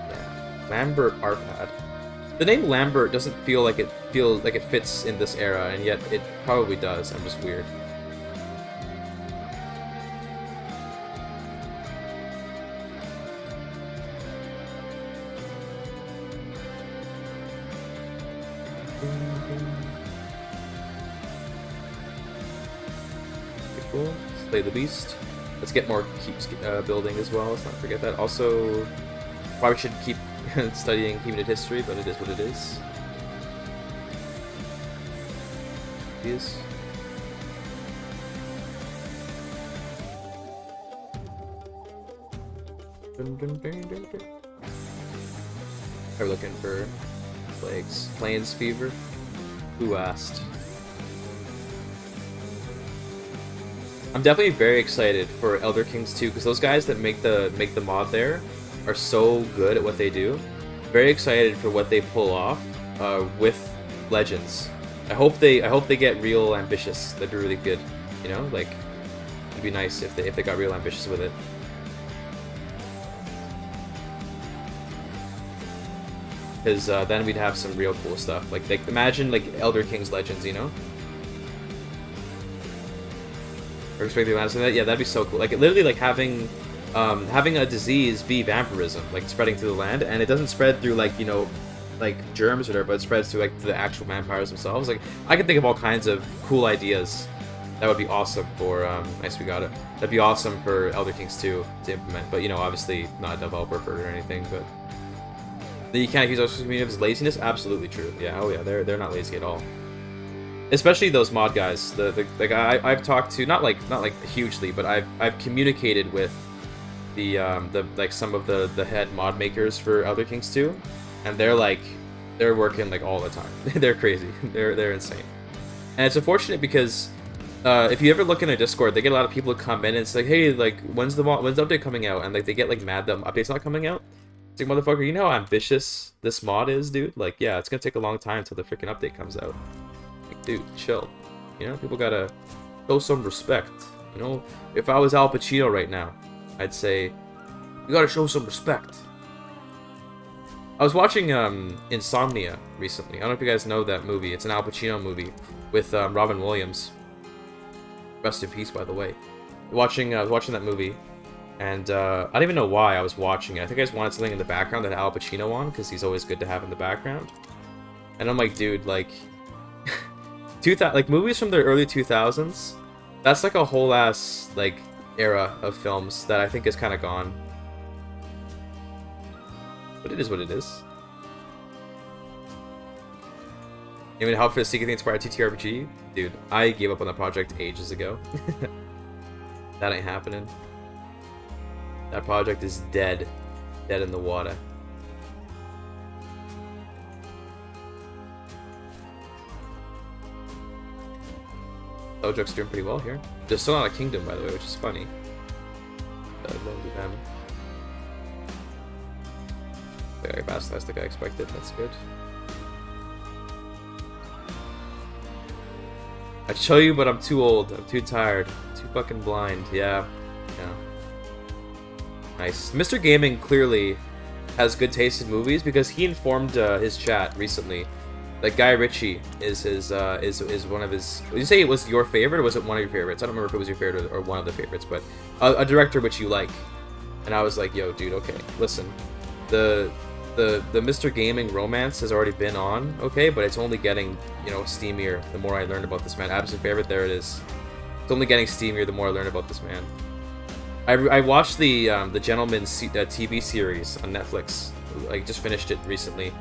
Yeah. Lambert Arpad. The name Lambert doesn't feel like it fits in this era, and yet it probably does. I'm just weird. Cool. Slay the beast. Let's get more keeps building as well. Let's not forget that. Also, probably should keep studying Humanid history, but it is what it is. Yes. We're looking for plagues. Plains fever. Who asked? I'm definitely very excited for Elder Kings 2 because those guys that make the mod there are so good at what they do. Very excited for what they pull off with Legends. I hope they get real ambitious. That'd be really good. You know, like it'd be nice if they got real ambitious with it. Because then we'd have some real cool stuff. Like imagine like Elder Kings Legends, you know. Or expecting that, yeah, that'd be so cool. Like literally, like having a disease be vampirism, like spreading through the land, and it doesn't spread through like like germs or whatever, but it spreads through like the actual vampires themselves. Like I can think of all kinds of cool ideas that would be awesome for. Nice, we got it. That'd be awesome for Elder Kings 2 to implement. But obviously not a developer for it or anything. But you can't accuse our community of laziness. Absolutely true. Yeah. Oh yeah. They're not lazy at all. Especially those mod guys. The guy I've talked to, not like hugely, but I've communicated with the like some of the head mod makers for Elder Kings 2, and they're working like all the time. They're crazy. They're insane. And it's unfortunate because if you ever look in their Discord, they get a lot of people who come in and it's like, hey, like when's the update coming out? And like they get like mad that the update's not coming out. It's like, motherfucker, you know how ambitious this mod is, dude? Like, yeah, it's gonna take a long time until the freaking update comes out. Dude, chill. People gotta show some respect. If I was Al Pacino right now, I'd say, you gotta show some respect. I was watching Insomnia recently. I don't know if you guys know that movie. It's an Al Pacino movie with Robin Williams. Rest in peace, by the way. I was watching that movie, and I don't even know why I was watching it. I think I just wanted something in the background that had Al Pacino on, because he's always good to have in the background. And I'm like, dude, like... like movies from the early 2000s, that's like a whole ass like era of films that I think is kind of gone. But it is what it is. You mean help for the Secret Inspired TTRPG? Dude, I gave up on the project ages ago. That ain't happening. That project is dead. Dead in the water. Ojuk's doing pretty well here. They're still not a kingdom, by the way, which is funny. Lonely them. I vassalized like I expected. That's good. I show you, but I'm too old. I'm too tired. Too fucking blind. Yeah. Yeah. Nice. Mr. Gaming clearly has good taste in movies because he informed his chat recently. Like Guy Ritchie is one of his. Did you say it was your favorite, or was it one of your favorites? I don't remember if it was your favorite or one of the favorites, but a director which you like. And I was like, yo, dude, okay, listen, the Mr. Gaming romance has already been on, okay, but it's only getting steamier the more I learn about this man. Absolute favorite, there it is. It's only getting steamier the more I learn about this man. I watched the Gentleman's TV series on Netflix. I just finished it recently,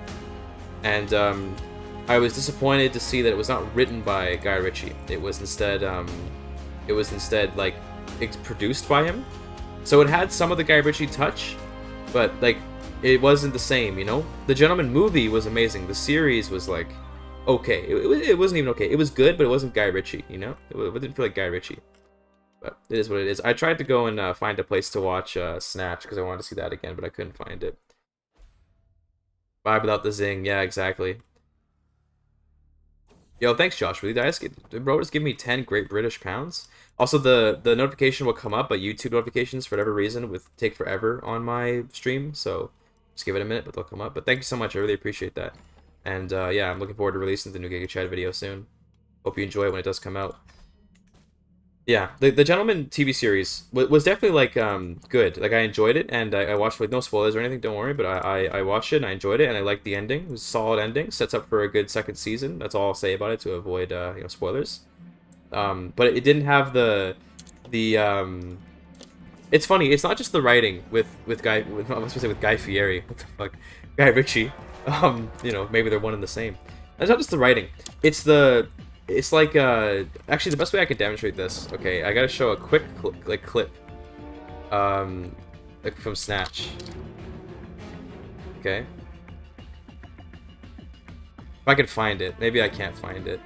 and I was disappointed to see that it was not written by Guy Ritchie. It was instead like it's produced by him, So it had some of the Guy Ritchie touch, but like it wasn't the same, you know? The Gentleman movie was amazing. The series was like okay. It wasn't even okay. It was good, but it wasn't Guy Ritchie, you know? It didn't feel like Guy Ritchie. But it is what it is. I tried to go and find a place to watch Snatch because I wanted to see that again, but I couldn't find it. Vibe without the zing. Yeah, exactly. Yo, thanks, Josh. Really, bro, just give me 10 Great British pounds. Also, the notification will come up, but YouTube notifications, for whatever reason, would take forever on my stream. So just give it a minute, but they'll come up. But thank you so much. I really appreciate that. And yeah, I'm looking forward to releasing the new GIGACHAD video soon. Hope you enjoy it when it does come out. Yeah, the Gentleman TV series was definitely like good. Like I enjoyed it, and I watched with no spoilers or anything. Don't worry, but I watched it and I enjoyed it, and I liked the ending. It was a solid ending. Sets up for a good second season. That's all I'll say about it to avoid you know, spoilers. But it didn't have the It's funny. It's not just the writing with Guy. I'm supposed to say with Guy Fieri. What the fuck, Guy Ritchie. You know, maybe they're one and the same. It's not just the writing. It's like, actually, the best way I can demonstrate this, okay, I gotta show a quick, clip, like from Snatch, okay? If I can find it. Maybe I can't find it.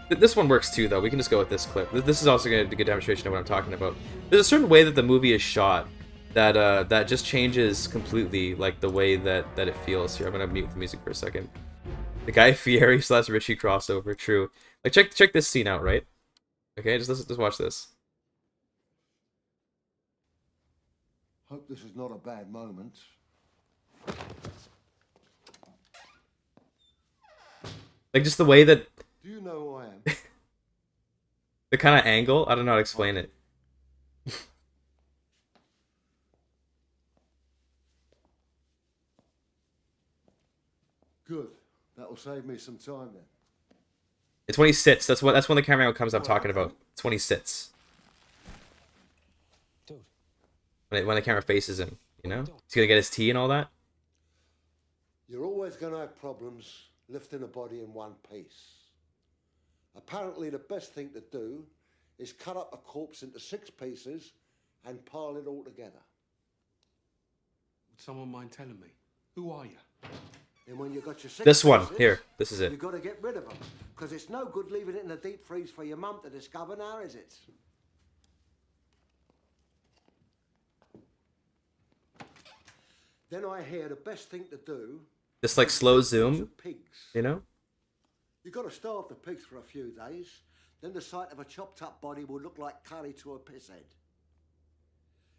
This one works too, though. We can just go with this clip. This is also gonna be a good demonstration of what I'm talking about. There's a certain way that the movie is shot that that just changes completely, like the way that it feels. Here, I'm gonna mute the music for a second. The Guy Fieri / Ritchie crossover, true. Like check this scene out, right? Okay, just watch this. Hope this is not a bad moment. Like just the way that. Do you know who I am? The kind of angle. I don't know how to explain it. Good. That'll save me some time then. It's when he sits. That's when the camera angle comes. I'm talking about. It's when he sits. Dude. When the camera faces him, you know, he's gonna get his tea and all that. You're always going to have problems lifting a body in one piece. Apparently, the best thing to do is cut up a corpse into 6 pieces and pile it all together. Would someone mind telling me? Who are you? And when you got your 6 This one pieces, here. This is it. You've got to get rid of them, because it's no good leaving it in the deep freeze for your mum to discover now, is it? Then I hear the best thing to do. Just like slow zoom, pigs. you know. You've got to starve the pigs for a few days. Then the sight of a chopped up body will look like curry to a piss head.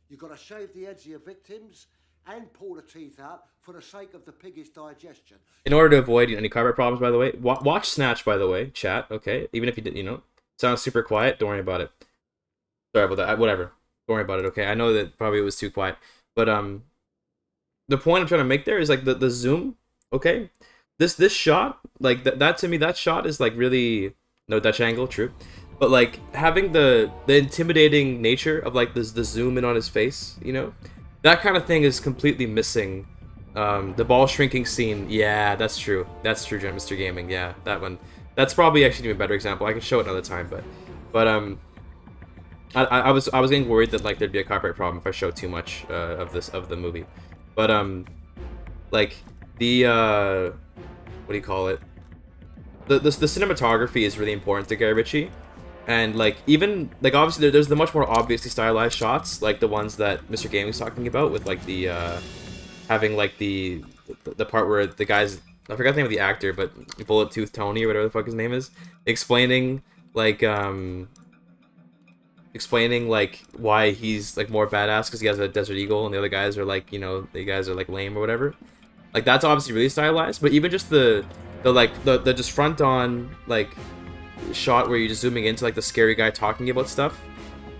You've got to shave the heads of your victims and pull the teeth out for the sake of the piggish digestion. In order to avoid any carpet problems, by the way, watch Snatch, by the way, chat, okay? Even if you didn't, you know, sounds super quiet, don't worry about it. Sorry about that, whatever. Don't worry about it, okay? I know that probably it was too quiet, but, the point I'm trying to make there is, like, the zoom, okay? This shot, like, that to me, that shot is, like, really, no Dutch angle, true. But, like, having the intimidating nature of, like, the zoom in on his face, you know? That kind of thing is completely missing. The ball shrinking scene, yeah, that's true. That's true, Mr. Gaming, yeah, that one. That's probably actually even a better example. I can show it another time, but I was getting worried that, like, there'd be a copyright problem if I showed too much of the movie. But like the what do you call it? The cinematography is really important to Guy Ritchie. And, like, even, like, obviously, there's the much more obviously stylized shots, like the ones that Mr. Gaming's talking about, with, like, the, having, like, the part where the guy's, I forgot the name of the actor, but Bullet Tooth Tony, or whatever the fuck his name is, explaining, like, why he's, like, more badass, because he has a Desert Eagle, and the other guys are, like, you know, the guys are, like, lame or whatever. Like, that's obviously really stylized, but even just the just front-on, like, shot where you're just zooming into, like, the scary guy talking about stuff,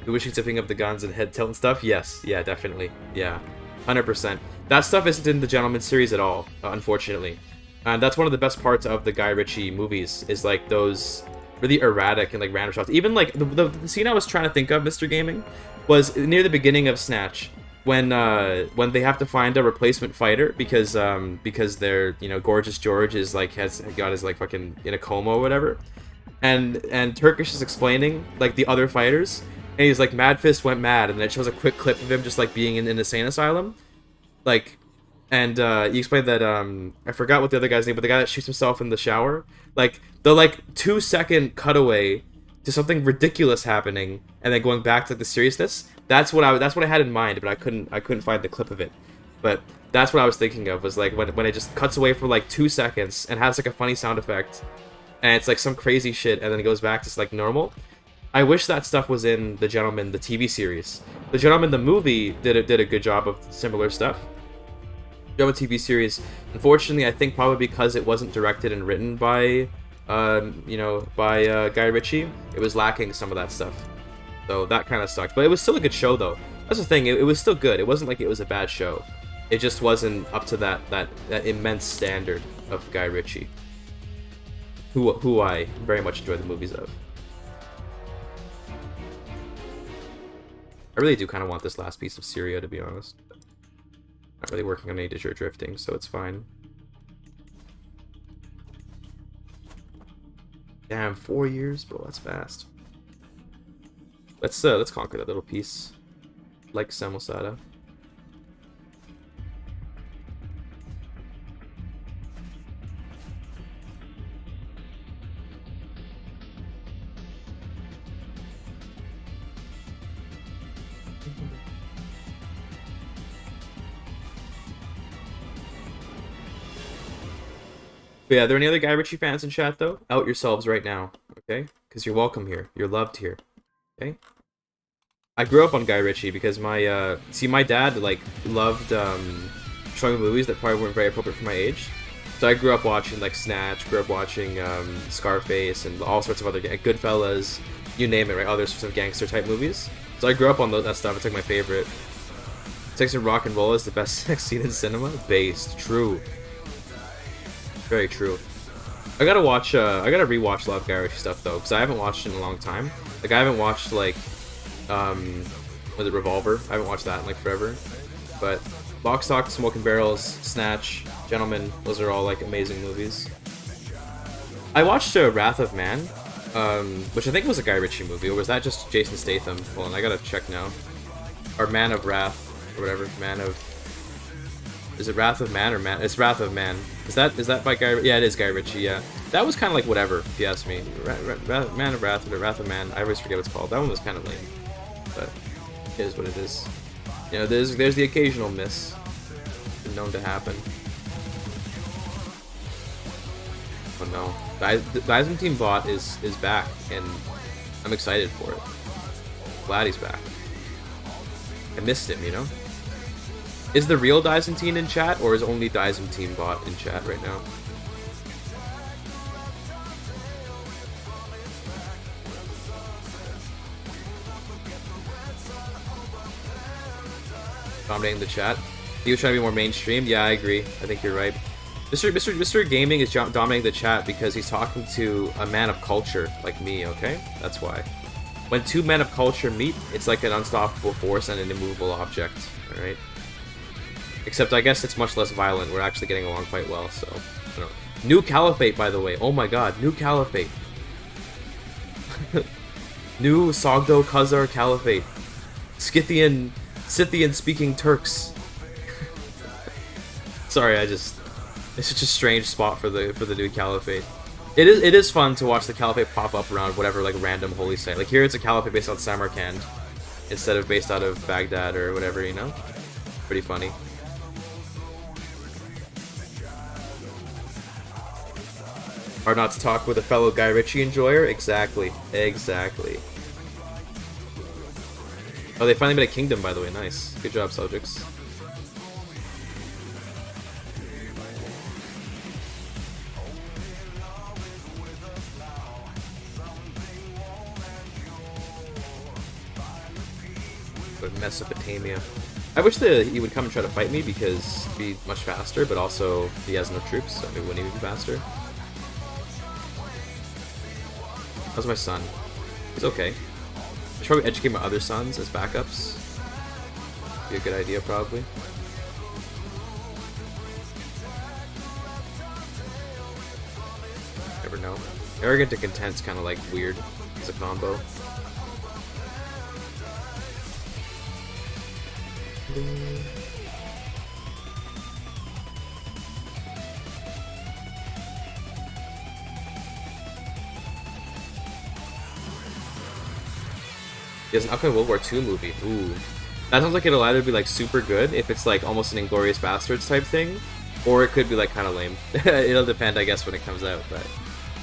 wishing tipping up the guns and head tilt and stuff. Yes, yeah, definitely, yeah, 100%. That stuff isn't in the Gentleman series at all, unfortunately. And that's one of the best parts of the Guy Ritchie movies, is, like, those really erratic and, like, random shots. Even, like, the scene I was trying to think of, Mr. Gaming, was near the beginning of Snatch, when they have to find a replacement fighter because their, you know, Gorgeous George is, like, has got his, like, fucking in a coma or whatever. and Turkish is explaining like the other fighters, and he's like, Mad Fist went mad, and then it shows a quick clip of him just like being in an insane asylum, like, and he explained that I forgot what the other guy's name, but the guy that shoots himself in the shower, like the like 2-second cutaway to something ridiculous happening and then going back to the seriousness. That's what I had in mind, but I couldn't find the clip of it. But that's what I was thinking of, was like when it just cuts away for like 2 seconds and has like a funny sound effect, and it's like some crazy shit, and then it goes back to like normal. I wish that stuff was in The Gentleman, the TV series. The Gentleman, the movie, did a good job of similar stuff. Gentleman TV series, unfortunately, I think probably because it wasn't directed and written by, Guy Ritchie, it was lacking some of that stuff. So that kind of sucked. But it was still a good show, though. That's the thing. It was still good. It wasn't like it was a bad show. It just wasn't up to that immense standard of Guy Ritchie, who I very much enjoy the movies of. I really do kind of want this last piece of Syria, to be honest. Not really working on any digital drifting, so it's fine. Damn, 4 years, bro. That's fast. Let's conquer that little piece, like Samosada. But yeah, are there any other Guy Ritchie fans in chat, though? Out yourselves right now, okay? Because you're welcome here. You're loved here, okay? I grew up on Guy Ritchie because my, my dad, like, loved, showing movies that probably weren't very appropriate for my age. So I grew up watching, like, Snatch, grew up watching, Scarface, and all sorts of other, Goodfellas, you name it, right? Other sorts of gangster-type movies. So I grew up on that stuff. It's, like, my favorite. Sex and Rock and Roll is the best sex scene in cinema? Based. True. Very true. I gotta rewatch a lot of Guy Ritchie stuff, though, because I haven't watched it in a long time. Like, I haven't watched, like, was it Revolver? I haven't watched that in, like, forever. But Lock, Stock, Smoking Barrels, Snatch, Gentleman, those are all, like, amazing movies. I watched Wrath of Man, which I think was a Guy Ritchie movie, or was that just Jason Statham? Hold on, I gotta check now. Or Man of Wrath, or whatever, Is it Wrath of Man or Man? It's Wrath of Man. Is that by Guy? Yeah, it is Guy Ritchie. Yeah, that was kind of like whatever, if you ask me. Man of Wrath or Wrath of Man. I always forget what it's called. That one was kind of lame, but it is what it is. You know, there's the occasional miss, known to happen. Oh no, the Byzantine bot is back, and I'm excited for it. Glad he's back. I missed him, you know. Is the real Byzantine in chat, or is only Byzantine bot in chat right now? Dominating the chat. He was trying to be more mainstream. Yeah, I agree. I think you're right. Mr. Gaming is dominating the chat because he's talking to a man of culture like me. Okay, that's why. When two men of culture meet, it's like an unstoppable force and an immovable object. All right. Except I guess it's much less violent. We're actually getting along quite well, so I don't know. New Caliphate, by the way. Oh my god, New Caliphate. New Sogdo Khazar Caliphate. Scythian speaking Turks. Sorry, it's such a strange spot for the new Caliphate. It is fun to watch the Caliphate pop up around whatever like random holy site. Like here it's a Caliphate based on Samarkand instead of based out of Baghdad or whatever, you know? Pretty funny. Hard not to talk with a fellow Guy Ritchie enjoyer? Exactly. Exactly. Oh, they finally made a kingdom, by the way. Nice. Good job, Subjects. But Mesopotamia. I wish that he would come and try to fight me because it'd be much faster, but also he has no troops, so maybe it wouldn't even be faster. How's my son? He's okay. I should probably educate my other sons as backups. Be a good idea, probably. Never know. Arrogant to content's kind of like weird as a combo. There's an upcoming World War II movie. Ooh. That sounds like it'll either be like super good if it's like almost an Inglourious Bastards type thing, or it could be like kind of lame. It'll depend, I guess, when it comes out, but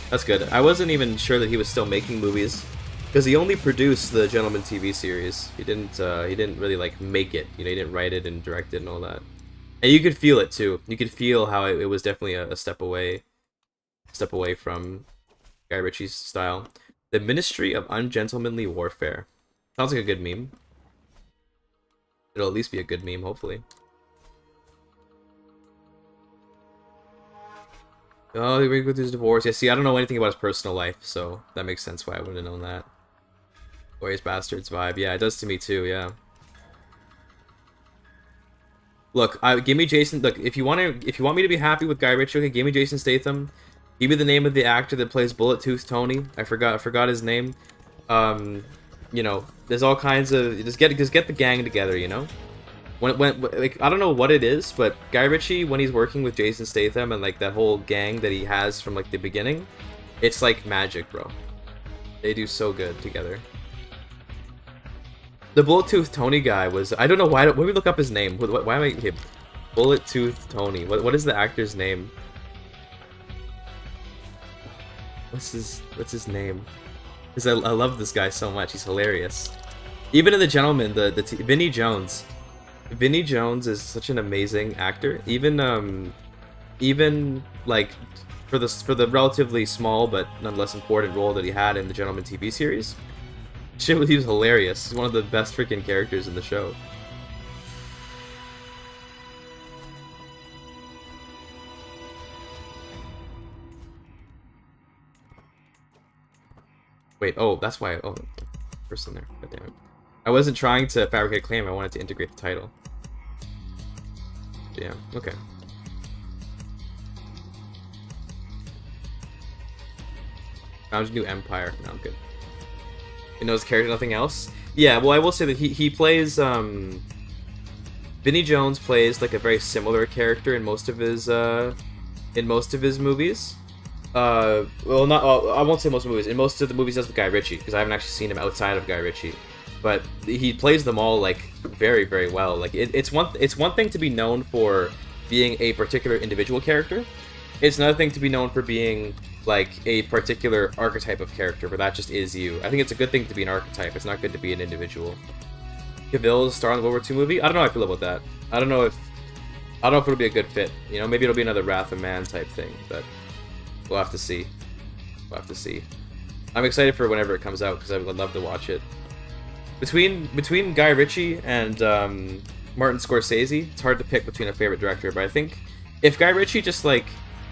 that's good. I wasn't even sure that he was still making movies because he only produced the Gentleman TV series. He didn't really like make it. You know, he didn't write it and direct it and all that. And you could feel it too. You could feel how it was definitely a step away from Guy Ritchie's style. The Ministry of Ungentlemanly Warfare. Sounds like a good meme. It'll at least be a good meme, hopefully. Oh, he went through his divorce. Yeah, see, I don't know anything about his personal life, so that makes sense why I wouldn't have known that. Glorious Bastards vibe. Yeah, it does to me too, yeah. Look, give me Jason. Look, if you want me to be happy with Guy Ritchie, okay, give me Jason Statham. Give me the name of the actor that plays Bullet Tooth Tony. I forgot his name. You know, there's all kinds of just get the gang together, you know. When like I don't know what it is, but Guy Ritchie, when he's working with Jason Statham and like that whole gang that he has from like the beginning, it's like magic, bro. They do so good together. The Bullet Tooth Tony guy was, I don't know why. Let me look up his name. Why am I okay, Bullet Tooth Tony? What is the actor's name? What's his name? Because I love this guy so much. He's hilarious. Even in The Gentleman, Vinnie Jones. Vinnie Jones is such an amazing actor. Even like for the relatively small but nonetheless important role that he had in the Gentleman TV series, he was hilarious. He's one of the best freaking characters in the show. Wait, oh, that's why. Oh, person there. God damn it. I wasn't trying to fabricate a claim. I wanted to integrate the title. Yeah. Okay. Found a new empire. No, I'm good. He knows character, nothing else. Yeah. Well, I will say that he plays. Vinnie Jones plays like a very similar character in most of his movies. Well, not. I won't say most movies. In most of the movies, that's with Guy Ritchie, because I haven't actually seen him outside of Guy Ritchie. But he plays them all like very, very well. Like it's one thing to be known for being a particular individual character. It's another thing to be known for being like a particular archetype of character, but that just is you. I think it's a good thing to be an archetype. It's not good to be an individual. Cavill's star in the World War II movie. I don't know how I feel about that. I don't know if it'll be a good fit. You know, maybe it'll be another Wrath of Man type thing, but we'll have to see. We'll have to see. I'm excited for whenever it comes out because I would love to watch it. Between Guy Ritchie and Martin Scorsese, it's hard to pick between a favorite director, but I think if Guy Ritchie just like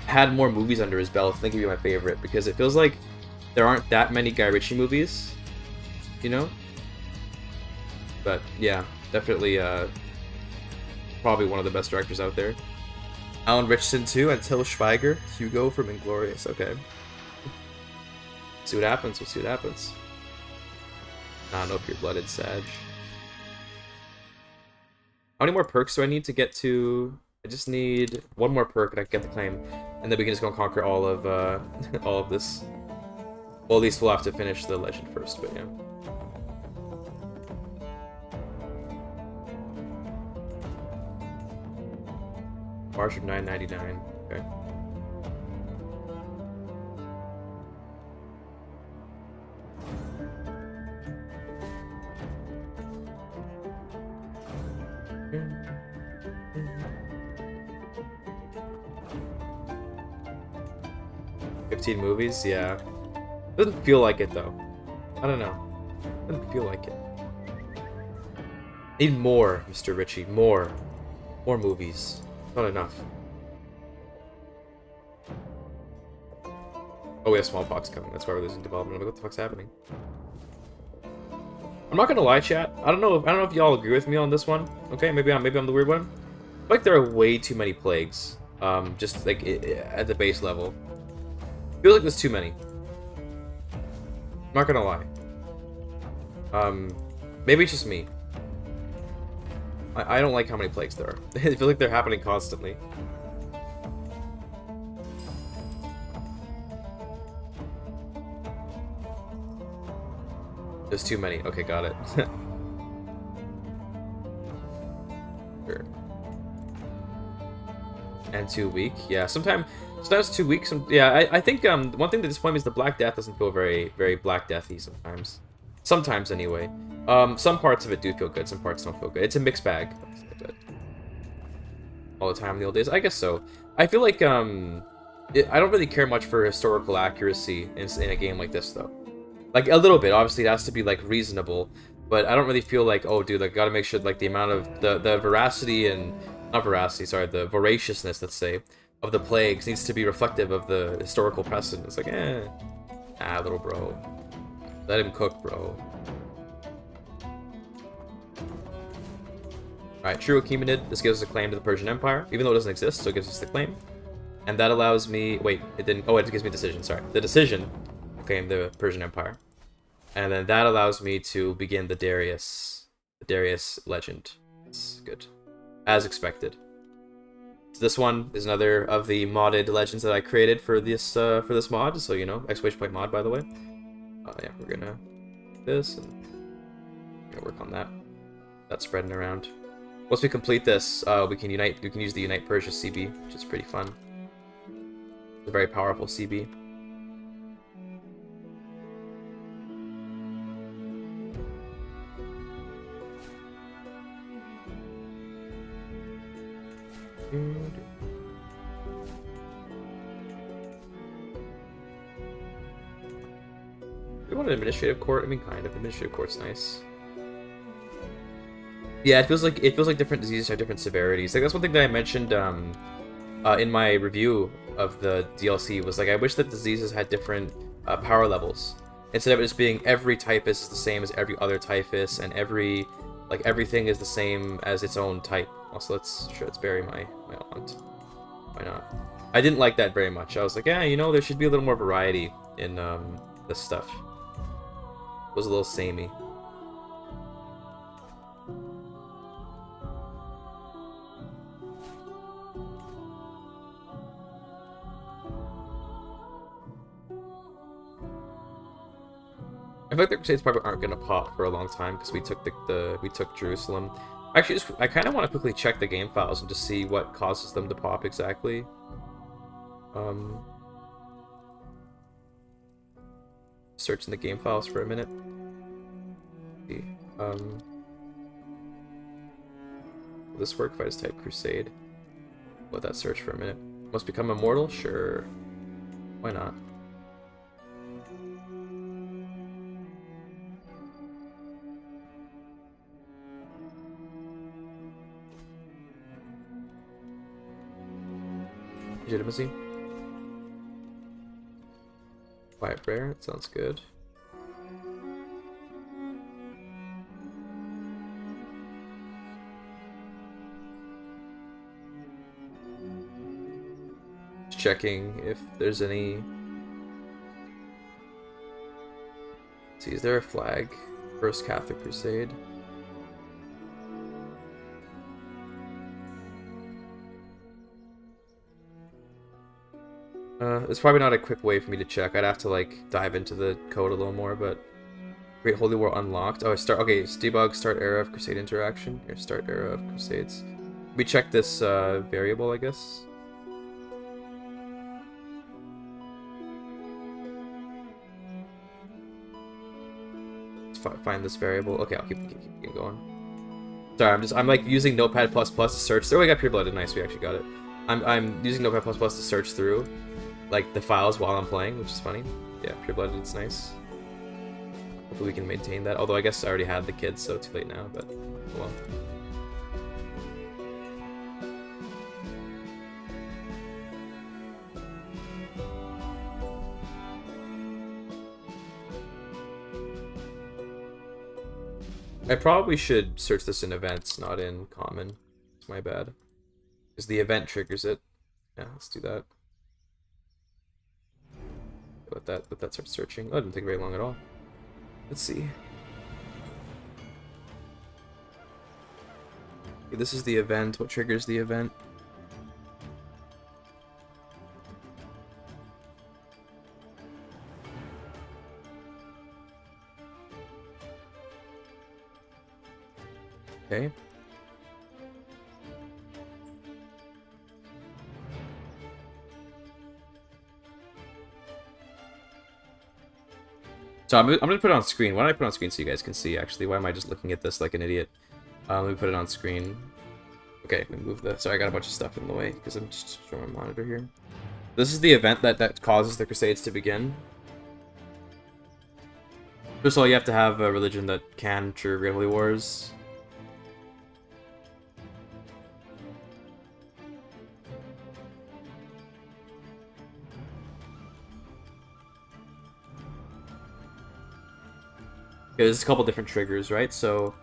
had more movies under his belt, I think he'd be my favorite, because it feels like there aren't that many Guy Ritchie movies, you know? But yeah, definitely probably one of the best directors out there. Alan Ritchson too, and Till Schweiger, Hugo from Inglourious. Okay. See what happens. We'll see what happens. Nah, no pure-blooded Sag. How many more perks do I need to get to? I just need one more perk and I can get the claim, and then we can just go and conquer all of all of this. Well, at least we'll have to finish the legend first, but yeah. March of 999. Okay. Movies, yeah. Doesn't feel like it though. I don't know. Doesn't feel like it. Need more, Mr. Ritchie. More movies. Not enough. Oh, we have smallpox coming. That's why we're losing development. What the fuck's happening? I'm not gonna lie, chat. I don't know if y'all agree with me on this one. Okay, maybe I'm the weird one. I feel like there are way too many plagues. Just like at the base level. I feel like there's too many. Not gonna lie. Maybe it's just me. I don't like how many plagues there are. I feel like they're happening constantly. There's too many. Okay, got it. Sure. And too weak. Yeah, sometimes too weak. Yeah, I think one thing that disappoints me is the Black Death doesn't feel very Black Deathy sometimes. Sometimes anyway. Some parts of it do feel good, some parts don't feel good. It's a mixed bag. All the time in the old days, I guess so. I feel like I don't really care much for historical accuracy in a game like this though. Like a little bit, obviously it has to be like reasonable, but I don't really feel like, oh dude, I gotta make sure like the amount of the veracity and not veracity, sorry, the voraciousness, let's say, of the plagues needs to be reflective of the historical precedent. It's like, little bro. Let him cook, bro. Alright, true Achaemenid. This gives us a claim to the Persian Empire, even though it doesn't exist, so it gives us the claim. And that allows me... Wait, it didn't... Oh, it gives me a decision, sorry. The decision claim the Persian Empire. And then that allows me to begin the Darius legend. That's good. As expected. So this one is another of the modded legends that I created for this mod, so you know, exclamation point mod, by the way. Yeah, we're gonna do this, and we're gonna work on that. That's spreading around. Once we complete this, we can use the Unite Persia CB, which is pretty fun. It's a very powerful CB. We want an administrative court. I mean, kind of. Administrative court's nice. Yeah, it feels like different diseases have different severities. Like that's one thing that I mentioned in my review of the DLC was like I wish that diseases had different power levels instead of it just being every typhus is the same as every other typhus and everything is the same as its own type. Also, let's bury my aunt. Why not? I didn't like that very much. I was like, yeah, you know, there should be a little more variety in this stuff. It was a little samey. I feel like the Crusades probably aren't gonna pop for a long time because we took Jerusalem. Actually, I kind of want to quickly check the game files and just see what causes them to pop exactly. Searching the game files for a minute. Will this work if I just type Crusade? Let that search for a minute. Must become immortal? Sure. Why not? Legitimacy. Quiet prayer, that sounds good. Just checking if there's any. Let's see, is there a flag? First Catholic Crusade. It's probably not a quick way for me to check. I'd have to like dive into the code a little more, but Great Holy War unlocked. Oh, okay, it's debug start era of Crusade interaction. Here, start era of Crusades. We check this variable, I guess. Let's find this variable. Okay, I'll keep going. Sorry, I'm like using Notepad++ to search. Oh, we got Pure Blooded. Nice, we actually got it. I'm using Notepad++ to search through like the files while I'm playing, which is funny. Yeah, Pure Blooded, it's nice. Hopefully we can maintain that. Although I guess I already had the kids, so too late now, but oh well. I probably should search this in events, not in common. It's my bad. Because the event triggers it. Yeah, let's do that. Let that start searching. Oh, it didn't take very long at all. Let's see. Okay, this is the event. What triggers the event? Okay. So I'm gonna put it on screen. Why don't I put it on screen so you guys can see, actually? Why am I just looking at this like an idiot? Let me put it on screen. Okay, let me move the... Sorry, I got a bunch of stuff in the way because I'm just showing my monitor here. This is the event that causes the Crusades to begin. First of all, you have to have a religion that can trigger holy wars. Okay, there's a couple different triggers, right? So,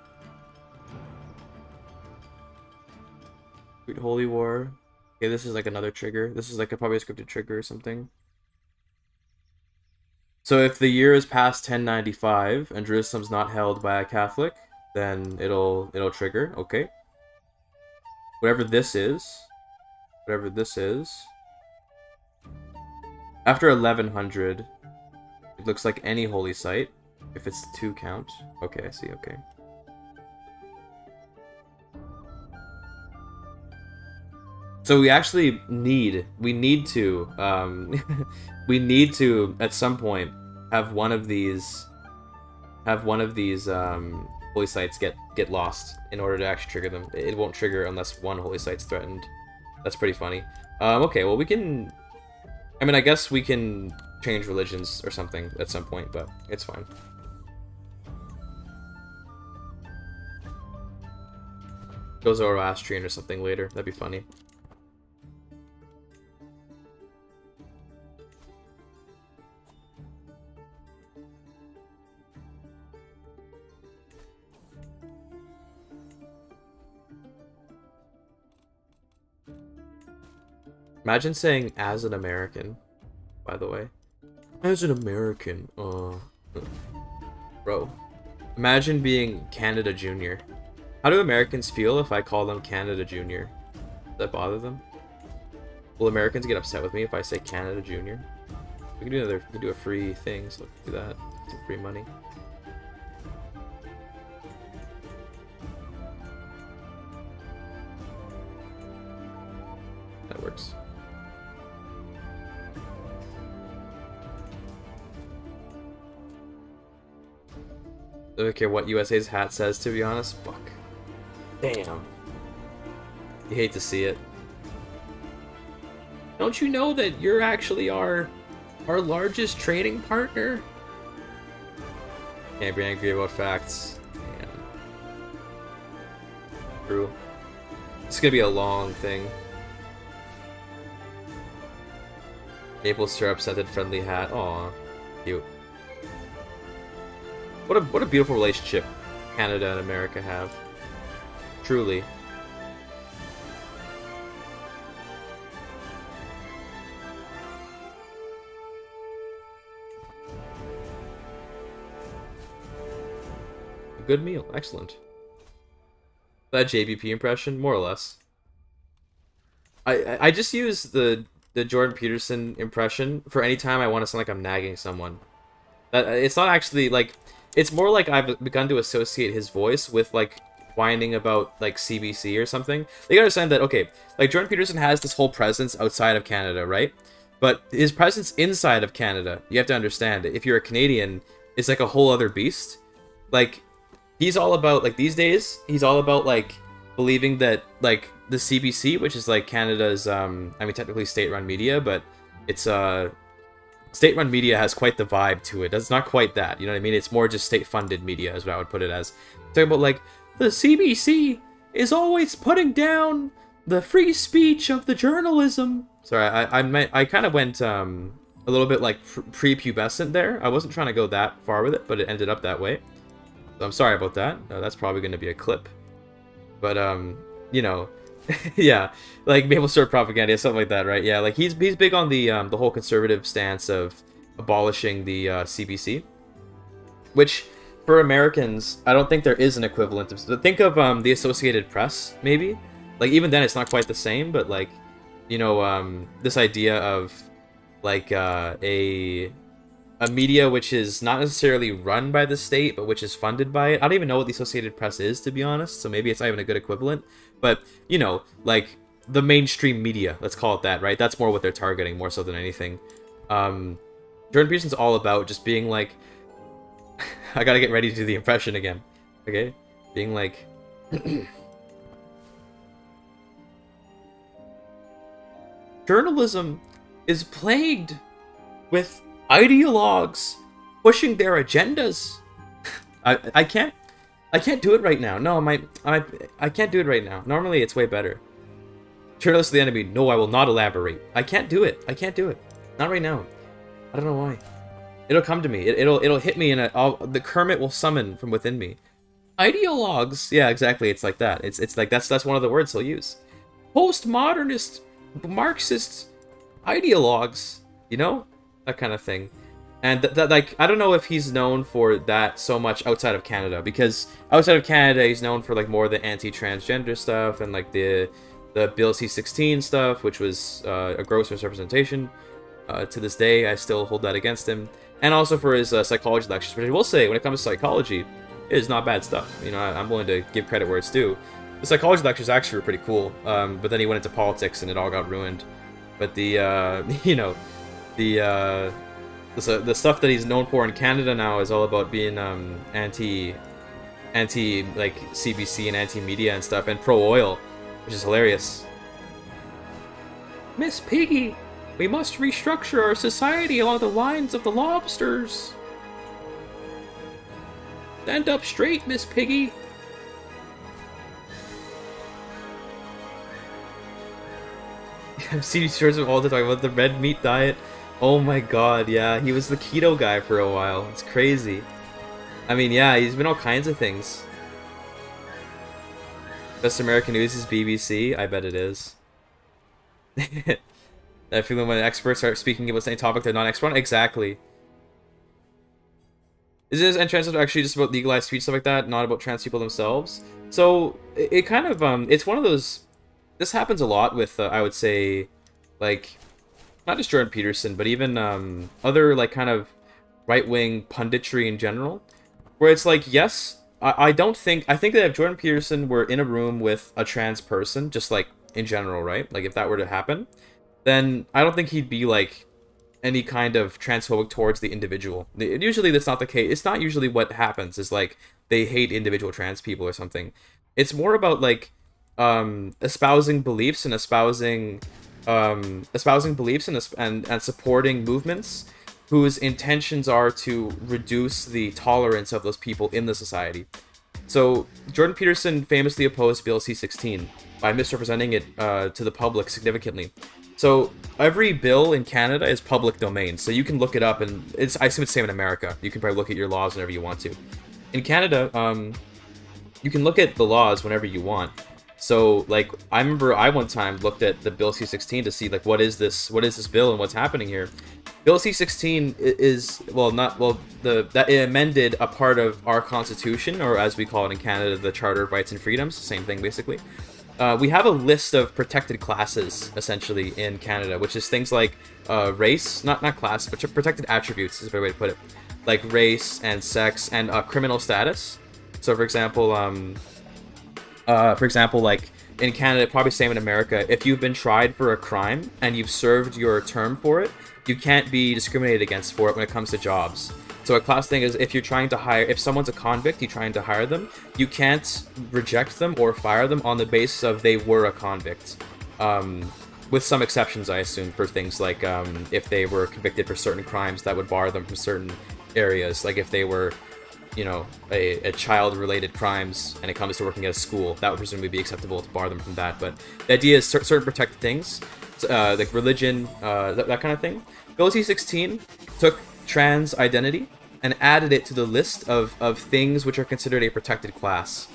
Holy War. Okay, this is like another trigger. This is like probably a scripted trigger or something. So if the year is past 1095 and Jerusalem's not held by a Catholic, then it'll trigger. Okay. Whatever this is, after 1100, it looks like any holy site. If it's 2 count. Okay, I see, okay. So we actually need to, we need to, at some point, have one of these holy sites get lost in order to actually trigger them. It won't trigger unless one holy site's threatened. That's pretty funny. Okay, well we can, I mean, I guess we can change religions or something at some point, but it's fine. Go Zoroastrian or something later. That'd be funny. Imagine saying as an American, by the way. As an American, bro. Imagine being Canada Junior. How do Americans feel if I call them Canada Junior? Does that bother them? Will Americans get upset with me if I say Canada Junior? We can do a free thing, so let's do that. Some free money. That works. I don't care what USA's hat says, to be honest. Fuck. Damn. You hate to see it. Don't you know that you're actually our largest trading partner? Can't be angry about facts. Damn. True. It's gonna be a long thing. Maple syrup scented friendly hat. Aw, cute. What a beautiful relationship Canada and America have. Truly. A good meal. Excellent. That JBP impression, more or less. I just use the Jordan Peterson impression for any time I want to sound like I'm nagging someone. That it's not actually like, it's more like I've begun to associate his voice with like whining about like CBC or something. You gotta understand that, okay, like Jordan Peterson has this whole presence outside of Canada, right? But his presence inside of Canada, you have to understand, if you're a Canadian, is like a whole other beast. Like, he's all about, like these days, he's all about like believing that like the CBC, which is like Canada's, I mean technically state-run media, but it's state-run media has quite the vibe to it. It's not quite that, you know what I mean? It's more just state-funded media is what I would put it as. Talking about like, the CBC is always putting down the free speech of the journalism. Sorry, I kind of went a little bit like prepubescent there. I wasn't trying to go that far with it, but it ended up that way. So I'm sorry about that. That's probably going to be a clip. But you know, yeah, like maple syrup propaganda, something like that, right? Yeah, like he's big on the whole conservative stance of abolishing the CBC. which for Americans, I don't think there is an equivalent of. Think of the Associated Press, maybe. Like even then, it's not quite the same, but like, you know, this idea of like a media which is not necessarily run by the state, but which is funded by it. I don't even know what the Associated Press is, to be honest. So maybe it's not even a good equivalent. But you know, like the mainstream media, let's call it that, right? That's more what they're targeting, more so than anything. Jordan Peterson's all about just being like. I gotta get ready to do the impression again. Okay? Being like... Journalism is plagued with ideologues pushing their agendas. I can't do it right now. No, I can't do it right now. Normally it's way better. Journalists are the enemy. No, I will not elaborate. I can't do it. I can't do it. Not right now. I don't know why. It'll come to me. It'll hit me, and the Kermit will summon from within me. Ideologues. Yeah, exactly. It's like that. It's like that's one of the words he'll use. Postmodernist, Marxist ideologues. You know, that kind of thing. And that like I don't know if he's known for that so much outside of Canada, because outside of Canada he's known for like more the anti-transgender stuff and like the Bill C-16 stuff, which was a gross misrepresentation. To this day, I still hold that against him. And also for his psychology lectures, which I will say, when it comes to psychology, it is not bad stuff. You know, I'm willing to give credit where it's due. The psychology lectures actually were pretty cool, but then he went into politics and it all got ruined. But the, you know, the stuff that he's known for in Canada now is all about being anti like CBC and anti-media and stuff, and pro-oil, which is hilarious. Miss Piggy! We must restructure our society along the lines of the lobsters. Stand up straight, Miss Piggy. I've seen shorts of all the talk about the red meat diet. Oh my god, yeah, he was the keto guy for a while. It's crazy. I mean, yeah, he's been all kinds of things. Best American News is BBC. I bet it is. I feel like when experts are speaking about the same topic they're not expert on. Exactly. Is this and trans actually just about legalized speech, stuff like that, not about trans people themselves? So it kind of it's one of those. This happens a lot with I would say, like, not just Jordan Peterson, but even other like kind of right-wing punditry in general, where it's like, yes, I think that if Jordan Peterson were in a room with a trans person, just like in general, right? Like if that were to happen, then I don't think he'd be like any kind of transphobic towards the individual. Usually that's not the case. It's not usually what happens is like they hate individual trans people or something. It's more about like espousing beliefs and espousing beliefs and supporting movements whose intentions are to reduce the tolerance of those people in the society. So Jordan Peterson famously opposed Bill C-16 by misrepresenting it to the public significantly. So every bill in Canada is public domain, so you can look it up, and I assume it's the same in America. You can probably look at your laws whenever you want to. In Canada, you can look at the laws whenever you want. So, like, I remember I one time looked at the Bill C-16 to see, like, what is this bill and what's happening here. Bill C-16 is, that it amended a part of our Constitution, or as we call it in Canada, the Charter of Rights and Freedoms, same thing, basically. We have a list of protected classes, essentially, in Canada, which is things like race, not class, but protected attributes is a better way to put it. Like race and sex and criminal status. So, for example, like in Canada, probably same in America, if you've been tried for a crime and you've served your term for it, you can't be discriminated against for it when it comes to jobs. So a class thing is if someone's a convict, you're trying to hire them, you can't reject them or fire them on the basis of they were a convict. With some exceptions, I assume, for things like if they were convicted for certain crimes that would bar them from certain areas. Like if they were, you know, a child-related crimes and it comes to working at a school, that would presumably be acceptable to bar them from that. But the idea is certain protected things, like religion, that kind of thing. Bill C-16 took trans identity and added it to the list of things which are considered a protected class.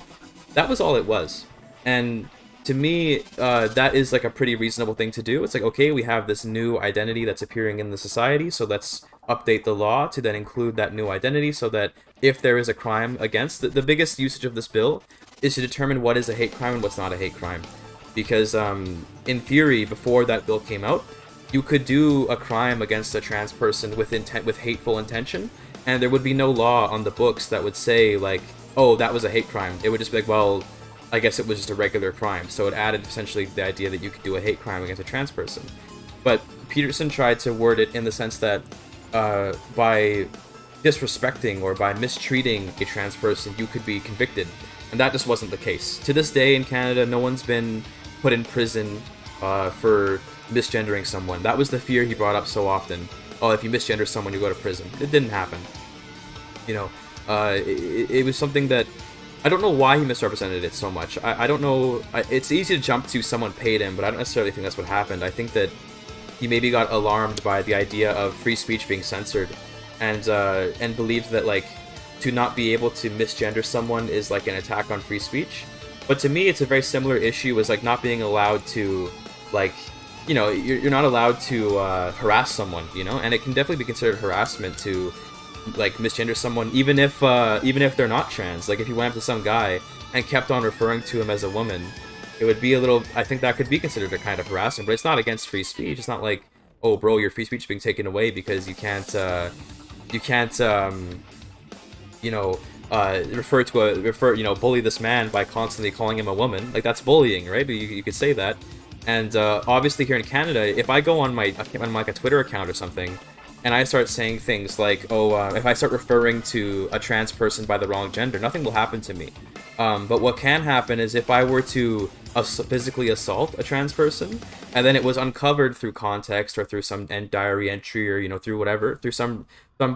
That was all it was. And to me, that is like a pretty reasonable thing to do. It's like, okay, we have this new identity that's appearing in the society, so let's update the law to then include that new identity so that if there is a crime against, the biggest usage of this bill is to determine what is a hate crime and what's not a hate crime. Because in theory, before that bill came out, you could do a crime against a trans person with hateful intention, and there would be no law on the books that would say, like, oh, that was a hate crime. It would just be like, well, I guess it was just a regular crime. So it added essentially the idea that you could do a hate crime against a trans person. But Peterson tried to word it in the sense that by disrespecting or by mistreating a trans person, you could be convicted. And that just wasn't the case. To this day in Canada, no one's been put in prison for misgendering someone. That was the fear he brought up so often. Oh, if you misgender someone, you go to prison. It didn't happen. You know, it was something that I don't know why he misrepresented it so much. I don't know. It's easy to jump to someone paid him, but I don't necessarily think that's what happened. I think that he maybe got alarmed by the idea of free speech being censored, and believed that, like, to not be able to misgender someone is like an attack on free speech. But to me, it's a very similar issue as like not being allowed to, like, you know, you're not allowed to harass someone, you know, and it can definitely be considered harassment to like misgender someone, even if they're not trans. Like if you went up to some guy and kept on referring to him as a woman, it would be a little. I think that could be considered a kind of harassment, but it's not against free speech. It's not like, oh, bro, your free speech is being taken away because you can't you know, bully this man by constantly calling him a woman. Like, that's bullying, right? But you could say that. And obviously here in Canada, if I go on like a Twitter account or something, and I start saying things like, oh, if I start referring to a trans person by the wrong gender, nothing will happen to me. But what can happen is if I were to physically assault a trans person, and then it was uncovered through context or through some diary entry or, you know, through whatever, through some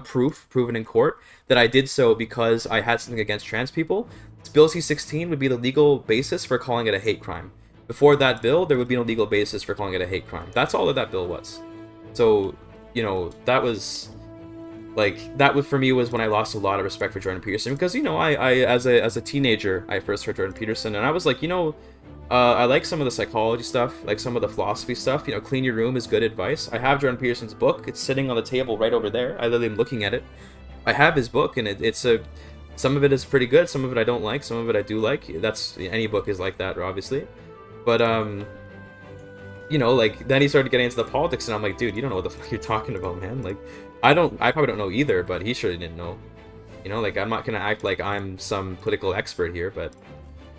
proof proven in court that I did so because I had something against trans people, Bill C-16 would be the legal basis for calling it a hate crime. Before that bill, there would be no legal basis for calling it a hate crime. That's all that bill was. So, you know, that was for me was when I lost a lot of respect for Jordan Peterson, because, you know, I as a teenager, I first heard Jordan Peterson, and I was like, you know, I like some of the psychology stuff, like some of the philosophy stuff. You know, clean your room is good advice. I have Jordan Peterson's book. It's sitting on the table right over there. I literally am looking at it. I have his book, and some of it is pretty good. Some of it I don't like. Some of it I do like. That's, any book is like that, obviously. But you know, like, then he started getting into the politics, and I'm like, dude, you don't know what the fuck you're talking about, man. Like, I probably don't know either, but he surely didn't know. You know, like, I'm not gonna act like I'm some political expert here, but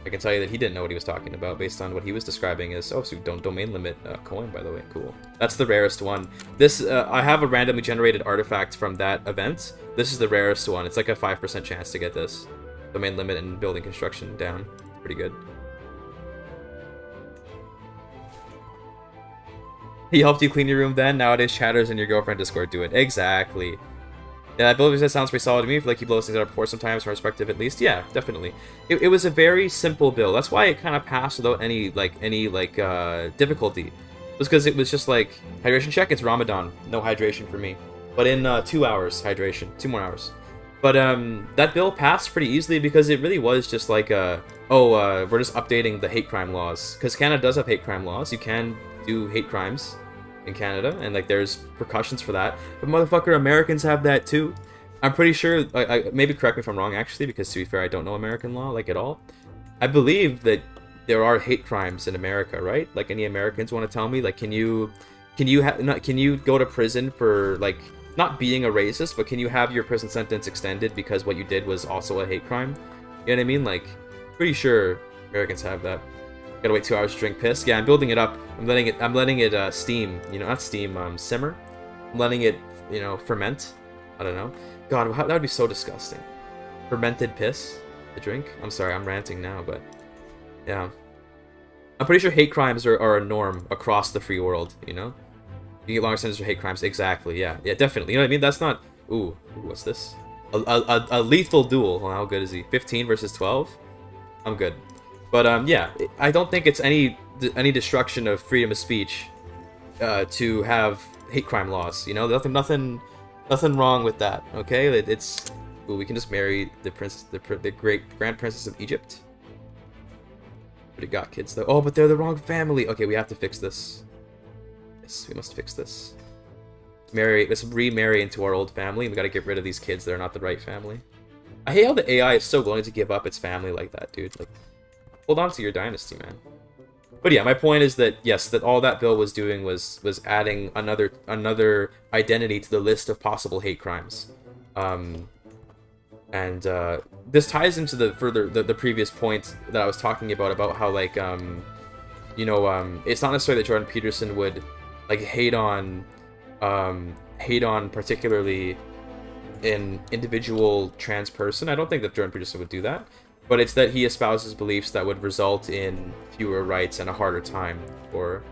I can tell you that he didn't know what he was talking about based on what he was describing as, oh, so don't domain limit coin, by the way. Cool. That's the rarest one. This, I have a randomly generated artifact from that event. This is the rarest one. It's like a 5% chance to get this. Domain limit and building construction down. Pretty good. He helped you clean your room then? Nowadays, chatters and your girlfriend Discord do it. Exactly. Yeah, that build sounds pretty solid to me. I feel like he blows things out of proportion sometimes, from perspective at least. Yeah, definitely. It was a very simple build. That's why it kind of passed without any difficulty. It was because it was just like, hydration check, it's Ramadan. No hydration for me. But in 2 hours, hydration. 2 more hours. But that bill passed pretty easily because it really was just like, we're just updating the hate crime laws. Because Canada does have hate crime laws. You can do hate crimes in Canada, and like there's precautions for that. But motherfucker, Americans have that too. I'm pretty sure, maybe correct me if I'm wrong actually, because to be fair, I don't know American law like at all. I believe that there are hate crimes in America, right? Like, any Americans want to tell me, like, can you go to prison for, like, not being a racist, but can you have your prison sentence extended because what you did was also a hate crime? You know what I mean? Like, pretty sure Americans have that. Gotta wait 2 hours to drink piss. Yeah, I'm building it up. I'm letting it steam. You know, not steam, simmer. I'm letting it, you know, ferment. I don't know. God, that would be so disgusting. Fermented piss, the drink. I'm sorry, I'm ranting now, but yeah. I'm pretty sure hate crimes are a norm across the free world, you know? You get longer sentences for hate crimes. Exactly, yeah. Yeah, definitely. You know what I mean? That's not... Ooh, what's this? A lethal duel. Well, how good is he? 15 versus 12? I'm good. But yeah, I don't think it's any destruction of freedom of speech to have hate crime laws. You know, nothing wrong with that. Okay, it's ooh, we can just marry the great grand princess of Egypt. But it got kids though. Oh, but they're the wrong family. Okay, we have to fix this. Yes, we must fix this. let's remarry into our old family. We got to get rid of these kids that are not the right family. I hate how the AI is so willing to give up its family like that, dude. Like, hold on to your dynasty, man. But yeah, my point is that yes, that all that bill was doing was adding another identity to the list of possible hate crimes. This ties into the previous point that I was talking about how like it's not necessarily that Jordan Peterson would like hate on particularly an individual trans person. I don't think that Jordan Peterson would do that, but it's that he espouses beliefs that would result in fewer rights and a harder time for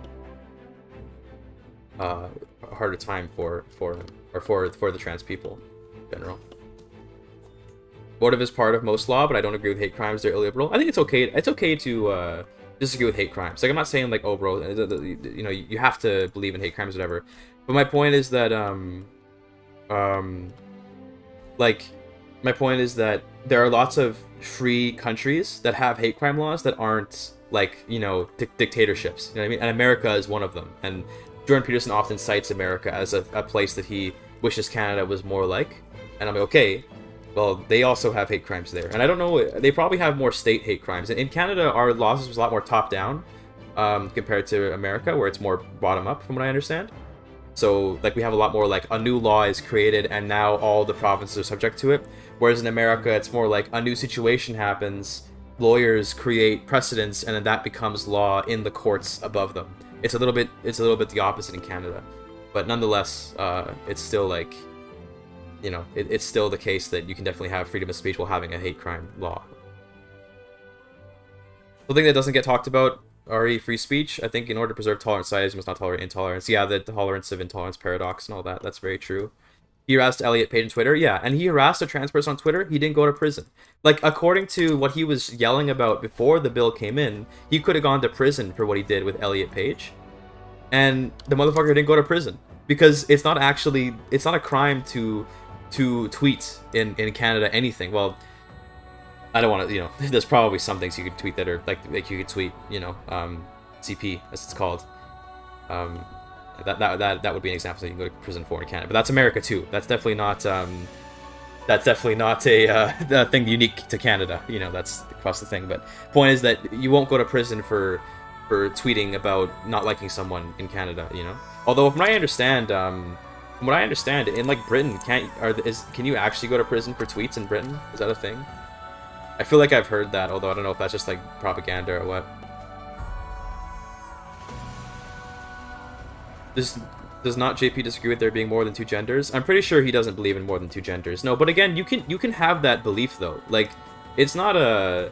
the trans people in general. Motive is part of most law, but I don't agree with hate crimes. They're illiberal. I think it's okay. It's okay to disagree with hate crimes. Like, I'm not saying like, oh, bro, you know, you have to believe in hate crimes, or whatever. But my point is that there are lots of free countries that have hate crime laws that aren't like, you know, dictatorships. You know what I mean? And America is one of them. And Jordan Peterson often cites America as a place that he wishes Canada was more like. And I'm like, okay, well, they also have hate crimes there. And I don't know, they probably have more state hate crimes. In Canada, our laws was a lot more top-down compared to America, where it's more bottom-up, from what I understand. So, like, we have a lot more, like, a new law is created, and now all the provinces are subject to it. Whereas in America, it's more like a new situation happens, lawyers create precedents, and then that becomes law in the courts above them. It's a little bit the opposite in Canada. But nonetheless, it's still, like, you know, it's still the case that you can definitely have freedom of speech while having a hate crime law. The thing that doesn't get talked about, free speech, I think in order to preserve tolerant societies, you must not tolerate intolerance. Yeah, the tolerance of intolerance paradox and all that, that's very true. He harassed Elliot Page on Twitter, yeah, and he harassed a trans person on Twitter, he didn't go to prison. Like, according to what he was yelling about before the bill came in, he could have gone to prison for what he did with Elliot Page. And the motherfucker didn't go to prison. Because it's not a crime to tweet in Canada anything. Well, I don't want to, you know, there's probably some things you could tweet that are, like you could tweet, you know, CP, as it's called. That would be an example that you can go to prison for in Canada. But that's America too. That's definitely not a thing unique to Canada. You know, that's across the thing. But point is that you won't go to prison for tweeting about not liking someone in Canada, you know? Although from what I understand, in like Britain, can you actually go to prison for tweets in Britain? Is that a thing? I feel like I've heard that, although I don't know if that's just like propaganda or what. Does not JP disagree with there being more than two genders? I'm pretty sure he doesn't believe in more than two genders. No, but again, you can have that belief though. Like, it's not a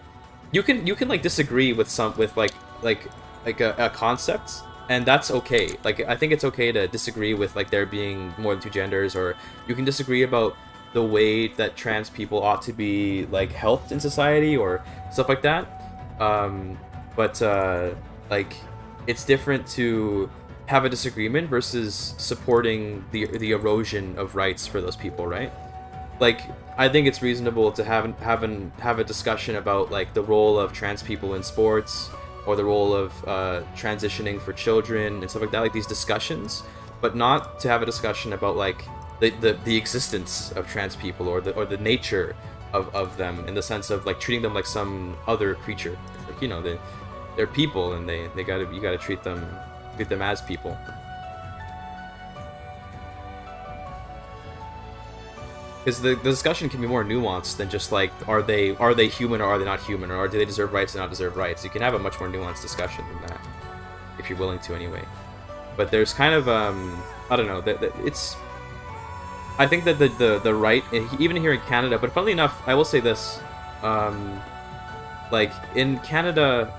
you can like disagree with a concept, and that's okay. Like, I think it's okay to disagree with like there being more than two genders, or you can disagree about the way that trans people ought to be like helped in society or stuff like that. Like, it's different to have a disagreement versus supporting the erosion of rights for those people, right? Like, I think it's reasonable to have a discussion about like the role of trans people in sports, or the role of transitioning for children and stuff like that, like these discussions, but not to have a discussion about like the existence of trans people or the nature of them, in the sense of like treating them like some other creature. Like, you know, they're people, and you gotta treat them as people. Because the discussion can be more nuanced than just like, are they human or are they not human, or do they deserve rights or not deserve rights? You can have a much more nuanced discussion than that, if you're willing to anyway. But there's kind of I don't know, that it's, I think that the right, even here in Canada, but funnily enough, I will say this, like in Canada,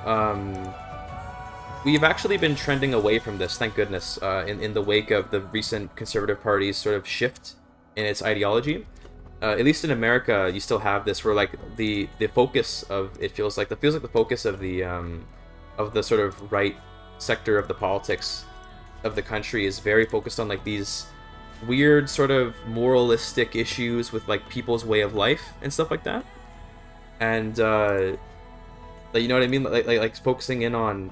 we've actually been trending away from this, thank goodness, in the wake of the recent Conservative Party's sort of shift in its ideology. At least in America, you still have this where like the focus of the focus of the sort of right sector of the politics of the country is very focused on like these weird sort of moralistic issues with like people's way of life and stuff like that. And like, you know what I mean, like focusing in on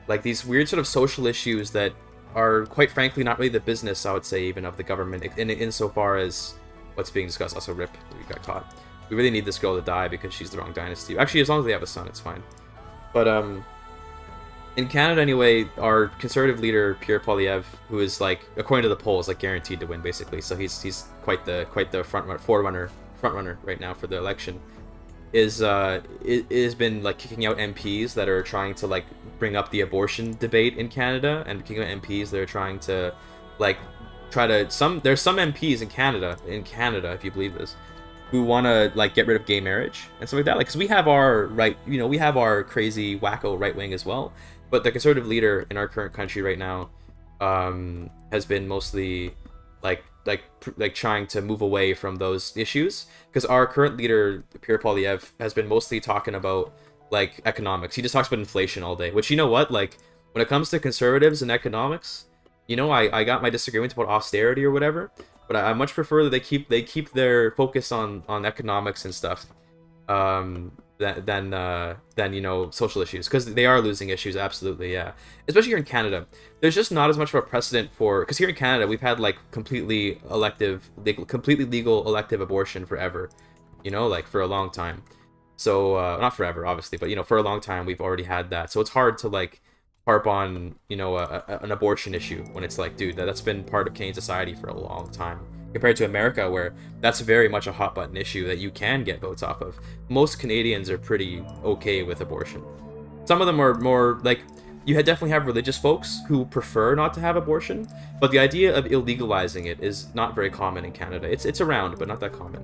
like these weird sort of social issues that are quite frankly not really the business, I would say, even of the government, insofar as what's being discussed. Also, rip, we got caught. We really need this girl to die because she's the wrong dynasty. Actually, as long as they have a son, it's fine. But in Canada anyway, our conservative leader Pierre Poilievre, who is like, according to the polls, like guaranteed to win basically. So he's quite the forerunner right now for the election. Is been like kicking out MPs that are trying to like bring up the abortion debate in Canada, and kicking out MPs that are trying to like there's some MPs in Canada if you believe this, who want to like get rid of gay marriage and stuff like that, like, because we have our we have our crazy wacko right wing as well, but the conservative leader in our current country right now has been mostly like trying to move away from those issues, because our current leader Pierre Poilievre has been mostly talking about like economics. He just talks about inflation all day, which, you know what, like when it comes to conservatives and economics, you know, I got my disagreements about austerity or whatever, but I much prefer that they keep their focus on economics and stuff than you know, social issues, because they are losing issues, absolutely, yeah. Especially here in Canada, there's just not as much of a precedent for, because here in Canada we've had like completely legal elective abortion forever, you know, like for a long time. So not forever obviously, but you know, for a long time we've already had that. So it's hard to like harp on, you know, an abortion issue when it's like, dude, that's been part of Canadian society for a long time, compared to America, where that's very much a hot button issue that you can get votes off of. Most Canadians are pretty okay with abortion. Some of them are more like, you definitely have religious folks who prefer not to have abortion, but the idea of illegalizing it is not very common in Canada. It's around, but not that common.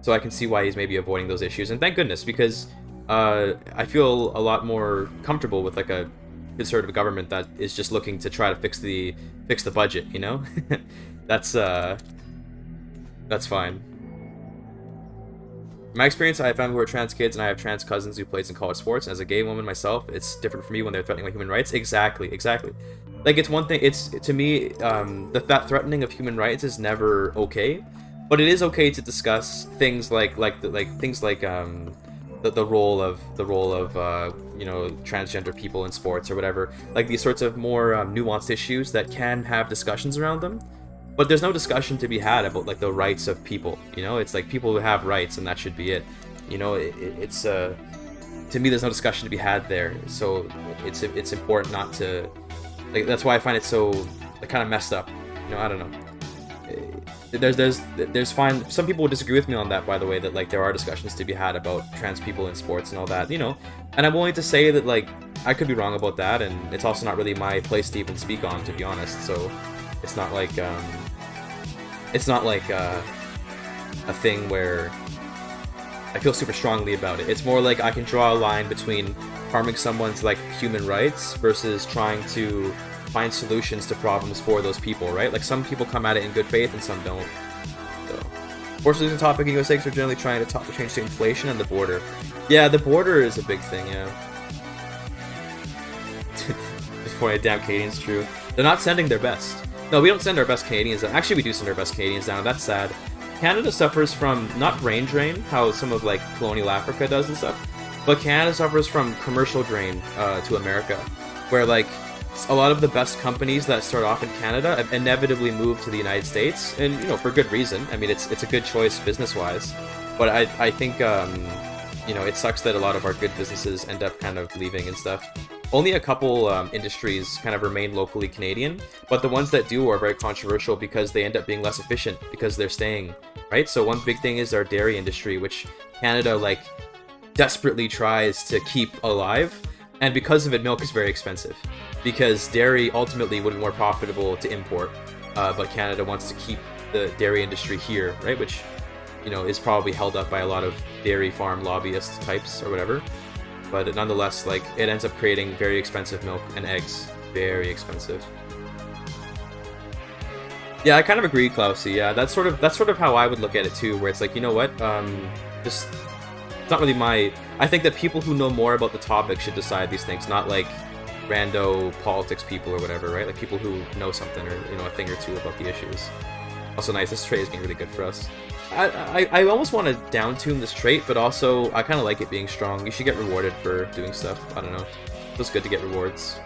So I can see why he's maybe avoiding those issues, and thank goodness, because I feel a lot more comfortable with like a conservative government that is just looking to try to fix the budget, you know. That's fine. In my experience, I have family who are trans kids, and I have trans cousins who plays in college sports. And as a gay woman myself, it's different for me when they're threatening my human rights. Exactly. Like, it's one thing. It's, to me, that threatening of human rights is never okay, but it is okay to discuss things like the role of you know, transgender people in sports or whatever, like these sorts of more nuanced issues that can have discussions around them. But there's no discussion to be had about like the rights of people, you know. It's like people who have rights, and that should be it, you know. It's to me, there's no discussion to be had there. So it's important not to, like, that's why I find it so like, kind of messed up, you know. I don't know. There's fine. Some people would disagree with me on that, by the way, that like there are discussions to be had about trans people in sports and all that, you know. And I'm willing to say that like I could be wrong about that, and it's also not really my place to even speak on, to be honest. So it's not like a thing where I feel super strongly about it. It's more like I can draw a line between harming someone's like human rights versus trying to find solutions to problems for those people, right? Like, some people come at it in good faith and some don't. So, for losing topic, US are generally trying to change to inflation and the border. Yeah, the border is a big thing, yeah. Just pointing at damn Canadians, true. They're not sending their best. No, we don't send our best Canadians down. Actually, we do send our best Canadians down. That's sad. Canada suffers from, not brain drain, how some of, like, colonial Africa does and stuff, but Canada suffers from commercial drain to America, where, like, a lot of the best companies that start off in Canada inevitably move to the United States, and, you know, for good reason. I mean, it's a good choice business-wise, but I think, you know, it sucks that a lot of our good businesses end up kind of leaving and stuff. Only a couple industries kind of remain locally Canadian, but the ones that do are very controversial because they end up being less efficient because they're staying, right? So one big thing is our dairy industry, which Canada, like, desperately tries to keep alive, and because of it, milk is very expensive, because dairy ultimately would be more profitable to import, but Canada wants to keep the dairy industry here, right? Which, you know, is probably held up by a lot of dairy farm lobbyist types or whatever. But nonetheless, like, it ends up creating very expensive milk and eggs. Very expensive. Yeah, I kind of agree, Klausy. Yeah, that's sort of how I would look at it too, where it's like, you know what, just, it's not really my, I think that people who know more about the topic should decide these things, not like rando politics people or whatever, right? Like people who know something, or, you know, a thing or two about the issues. Also nice, this trait is being really good for us. I almost want to down-tune this trait, but also I kind of like it being strong. You should get rewarded for doing stuff. I don't know. It feels good to get rewards.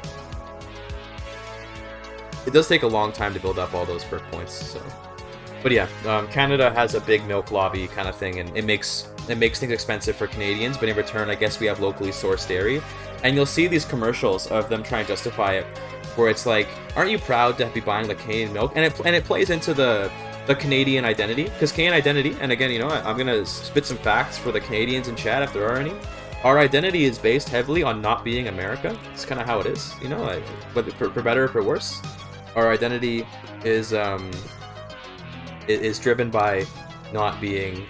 it does take a long time to build up all those perk points. So, but yeah, Canada has a big milk lobby kind of thing, and it makes things expensive for Canadians. But in return, I guess we have locally sourced dairy, and you'll see these commercials of them trying to justify it, where it's like, aren't you proud to be buying like Canadian milk? And it plays into the Canadian identity, because Canadian identity, and again, you know, I'm gonna spit some facts for the Canadians in chat if there are any. Our identity is based heavily on not being America. It's kind of how it is, you know, like, but for better or for worse, our identity is driven by not being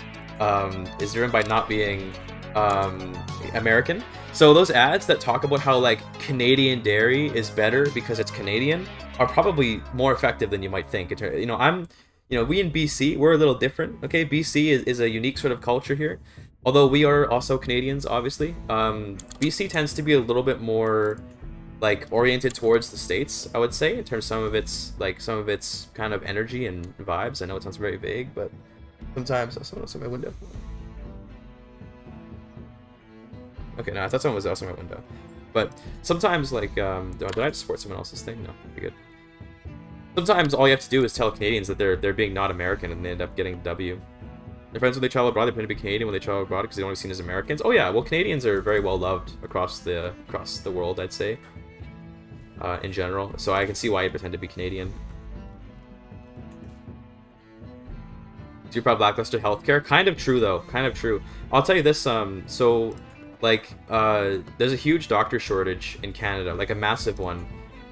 American. So those ads that talk about how like Canadian dairy is better because it's Canadian are probably more effective than you might think. You know, we in BC, we're a little different. Okay, BC is a unique sort of culture here. Although we are also Canadians, obviously. BC tends to be a little bit more like oriented towards the States, I would say, in terms of some of its kind of energy and vibes. I know it sounds very vague, but sometimes someone else in my window. Okay, no, I thought someone was outside my window. But sometimes, like, did I just support someone else's thing? No, pretty good. Sometimes all you have to do is tell Canadians that they're being not American, and they end up getting W. Their friends when they travel abroad, they pretend to be Canadian when they travel abroad because they don't want to be seen as Americans. Oh yeah, well, Canadians are very well loved across the world, I'd say, in general. So I can see why you pretend to be Canadian. Do you proud lackluster healthcare? Kind of true though. Kind of true. I'll tell you this. So like, there's a huge doctor shortage in Canada, like a massive one.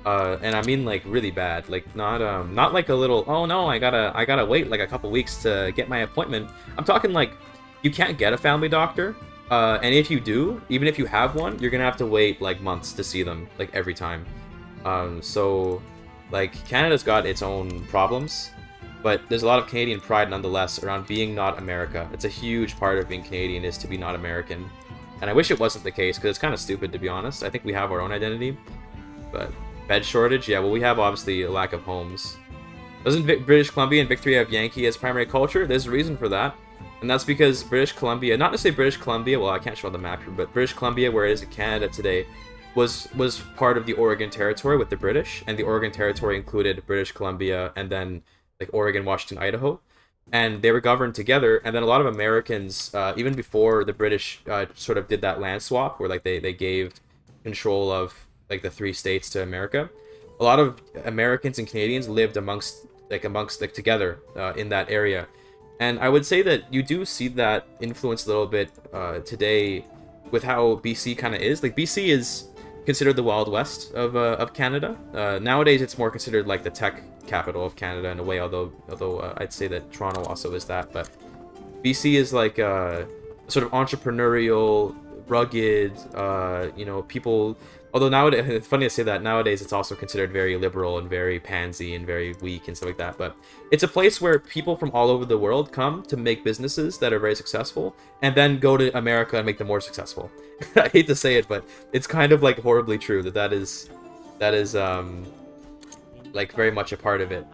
And I mean like really bad, like not like a little, oh no, I gotta wait like a couple weeks to get my appointment. I'm talking like you can't get a family doctor, and if you do, even if you have one, you're gonna have to wait like months to see them, like every time. So like Canada's got its own problems, but there's a lot of Canadian pride nonetheless around being not America. It's a huge part of being Canadian is to be not American, and I wish it wasn't the case because it's kind of stupid, to be honest. I think we have our own identity, but bed shortage? Yeah, well, we have obviously a lack of homes. Doesn't British Columbia and Victoria have Yankee as primary culture? There's a reason for that. And that's because British Columbia, not to say British Columbia, well, I can't show the map here, but British Columbia, where it is in Canada today, was part of the Oregon Territory with the British, and the Oregon Territory included British Columbia and then like Oregon, Washington, Idaho. And they were governed together, and then a lot of Americans, even before the British sort of did that land swap, where like they gave control of like the 3 states to America, a lot of Americans and Canadians lived amongst together in that area. And I would say that you do see that influence a little bit today with how BC kind of is. Like BC is considered the Wild West of Canada. Nowadays it's more considered like the tech capital of Canada in a way, although I'd say that Toronto also is that. But BC is like a sort of entrepreneurial, rugged, you know, people. Although nowadays, it's funny to say that, nowadays it's also considered very liberal and very pansy and very weak and stuff like that. But it's a place where people from all over the world come to make businesses that are very successful and then go to America and make them more successful. I hate to say it, but it's kind of like horribly true that is like very much a part of it.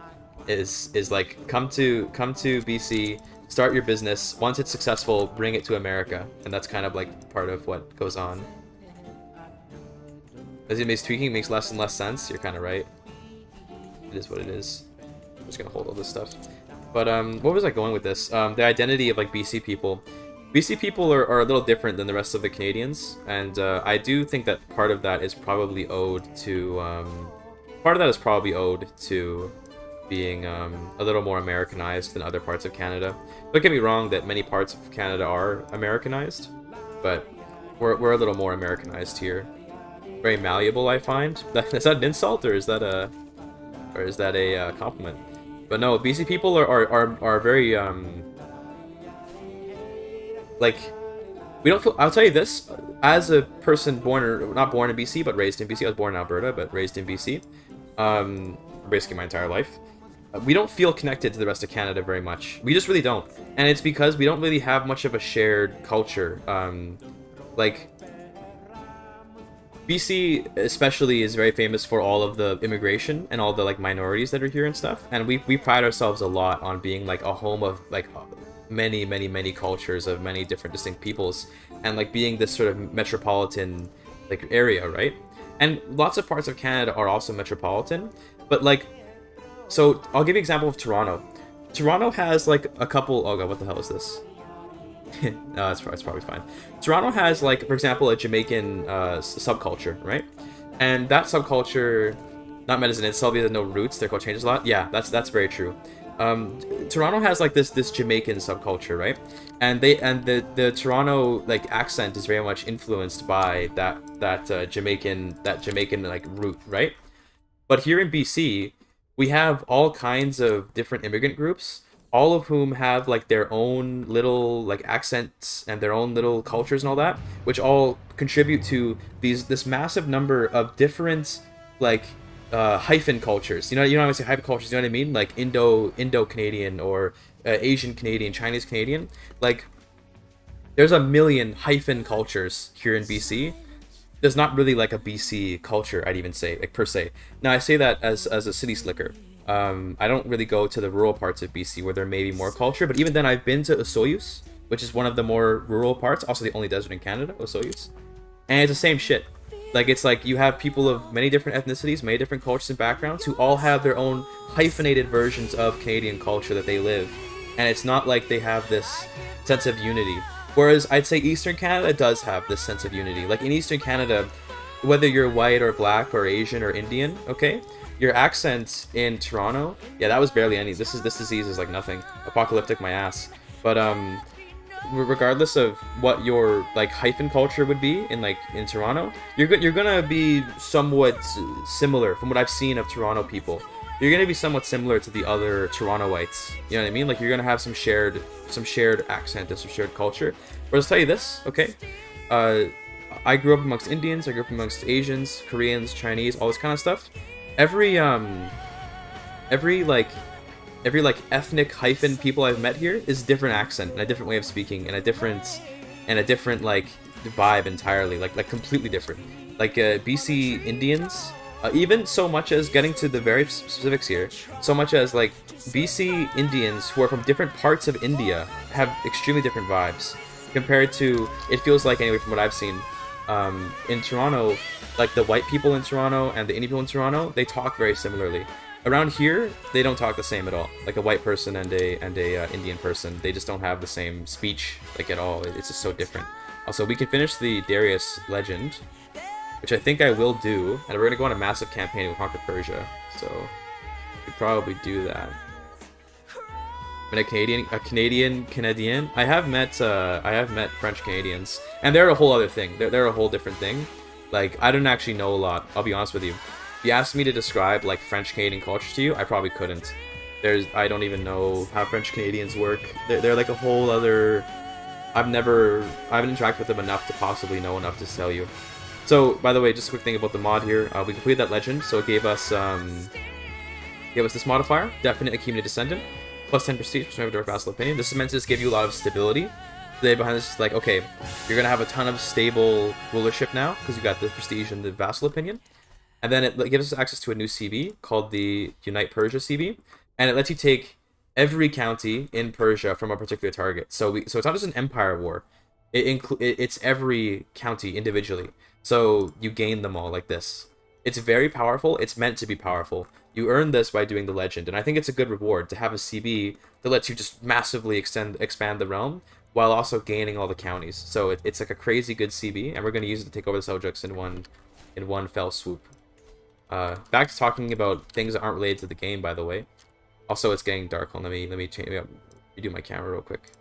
Is like come to BC, start your business. Once it's successful, bring it to America, and that's kind of like part of what goes on. As it makes tweaking makes less and less sense. You're kind of right. It is what it is. I'm just gonna hold all this stuff. But what was I going with this? The identity of like BC people. BC people are a little different than the rest of the Canadians, and I do think that part of that is probably owed to being a little more Americanized than other parts of Canada. Don't get me wrong that many parts of Canada are Americanized, but we're a little more Americanized here. Very malleable, I find. Is that an insult, or is that a compliment? But no, BC people are very like, we don't feel. I'll tell you this, as a person not born in BC but raised in BC. I was born in Alberta but raised in BC. Basically my entire life. We don't feel connected to the rest of Canada very much. We just really don't, and it's because we don't really have much of a shared culture. Like, BC especially is very famous for all of the immigration and all the like minorities that are here and stuff, and we pride ourselves a lot on being like a home of like many cultures of many different distinct peoples, and like being this sort of metropolitan like area, right? And lots of parts of Canada are also metropolitan, but like So I'll give you an example of Toronto. Toronto has like a couple. Oh god, what the hell is this? No, it's probably fine. Toronto has like, for example, a Jamaican subculture, right? And that subculture, not medicine itself, has no roots. Their culture changes a lot. Yeah, that's very true. Toronto has like this Jamaican subculture, right? And the Toronto like accent is very much influenced by that Jamaican like root, right? But here in BC, we have all kinds of different immigrant groups, all of whom have like their own little like accents and their own little cultures and all that, which all contribute to this massive number of different like hyphen cultures. You know how I say hyphen cultures, you know what I mean? Like Indo-Canadian or Asian Canadian, Chinese Canadian. Like there's a million hyphen cultures here in BC. There's not really like a BC culture, I'd even say, like per se. Now I say that as a city slicker. I don't really go to the rural parts of BC where there may be more culture, but even then I've been to Osoyoos, which is one of the more rural parts, also the only desert in Canada, Osoyoos. And it's the same shit. Like, it's like you have people of many different ethnicities, many different cultures and backgrounds who all have their own hyphenated versions of Canadian culture that they live. And it's not like they have this sense of unity. Whereas I'd say Eastern Canada does have this sense of unity. Like in Eastern Canada, whether you're white or black or Asian or Indian, okay? Your accent in Toronto, yeah, that was barely any. This disease is like nothing. Apocalyptic my ass. But regardless of what your like hyphen culture would be in Toronto, you're gonna be somewhat similar from what I've seen of Toronto people. You're gonna be somewhat similar to the other Torontoites. You know what I mean? Like you're gonna have some shared accent and some shared culture. But I'll tell you this, okay? I grew up amongst Indians. I grew up amongst Asians, Koreans, Chinese, all this kind of stuff. Every ethnic hyphen people I've met here is different accent and a different way of speaking and a different like vibe entirely, like completely different. Like BC Indians, even so much as getting to the very specifics here, so much as like BC Indians who are from different parts of India have extremely different vibes compared to, it feels like anyway from what I've seen, in Toronto, like the white people in Toronto and the Indian people in Toronto, they talk very similarly. Around here, they don't talk the same at all. Like a white person and a Indian person, they just don't have the same speech like at all. It's just so different. Also, we can finish the Darius legend, which I think I will do, and we're gonna go on a massive campaign to conquer Persia. So we could probably do that. I'm a Canadian. I have met French Canadians, and they're a whole other thing. They're a whole different thing. Like I don't actually know a lot. I'll be honest with you. If you asked me to describe like French Canadian culture to you, I probably couldn't. I don't even know how French Canadians work. They're like a whole other. I haven't interacted with them enough to possibly know enough to tell you. So, by the way, just a quick thing about the mod here. We completed that legend, so it gave us this modifier, definite Achaemenid Descendant, plus 10 prestige, plus direct vassal opinion. This is meant to just give you a lot of stability. The idea behind this is like, okay, you're gonna have a ton of stable rulership now because you got the prestige and the vassal opinion, and then it gives us access to a new CB called the Unite Persia CB, and it lets you take every county in Persia from a particular target. So it's not just an empire war; it's every county individually. So you gain them all like this. It's very powerful. It's meant to be powerful. You earn this by doing the legend, and I think it's a good reward to have a CB that lets you just massively expand the realm while also gaining all the counties. So it's like a crazy good CB, and we're going to use it to take over the subjects in one fell swoop. Back to talking about things that aren't related to the game, by the way. Also, it's getting dark. Let me redo my camera real quick.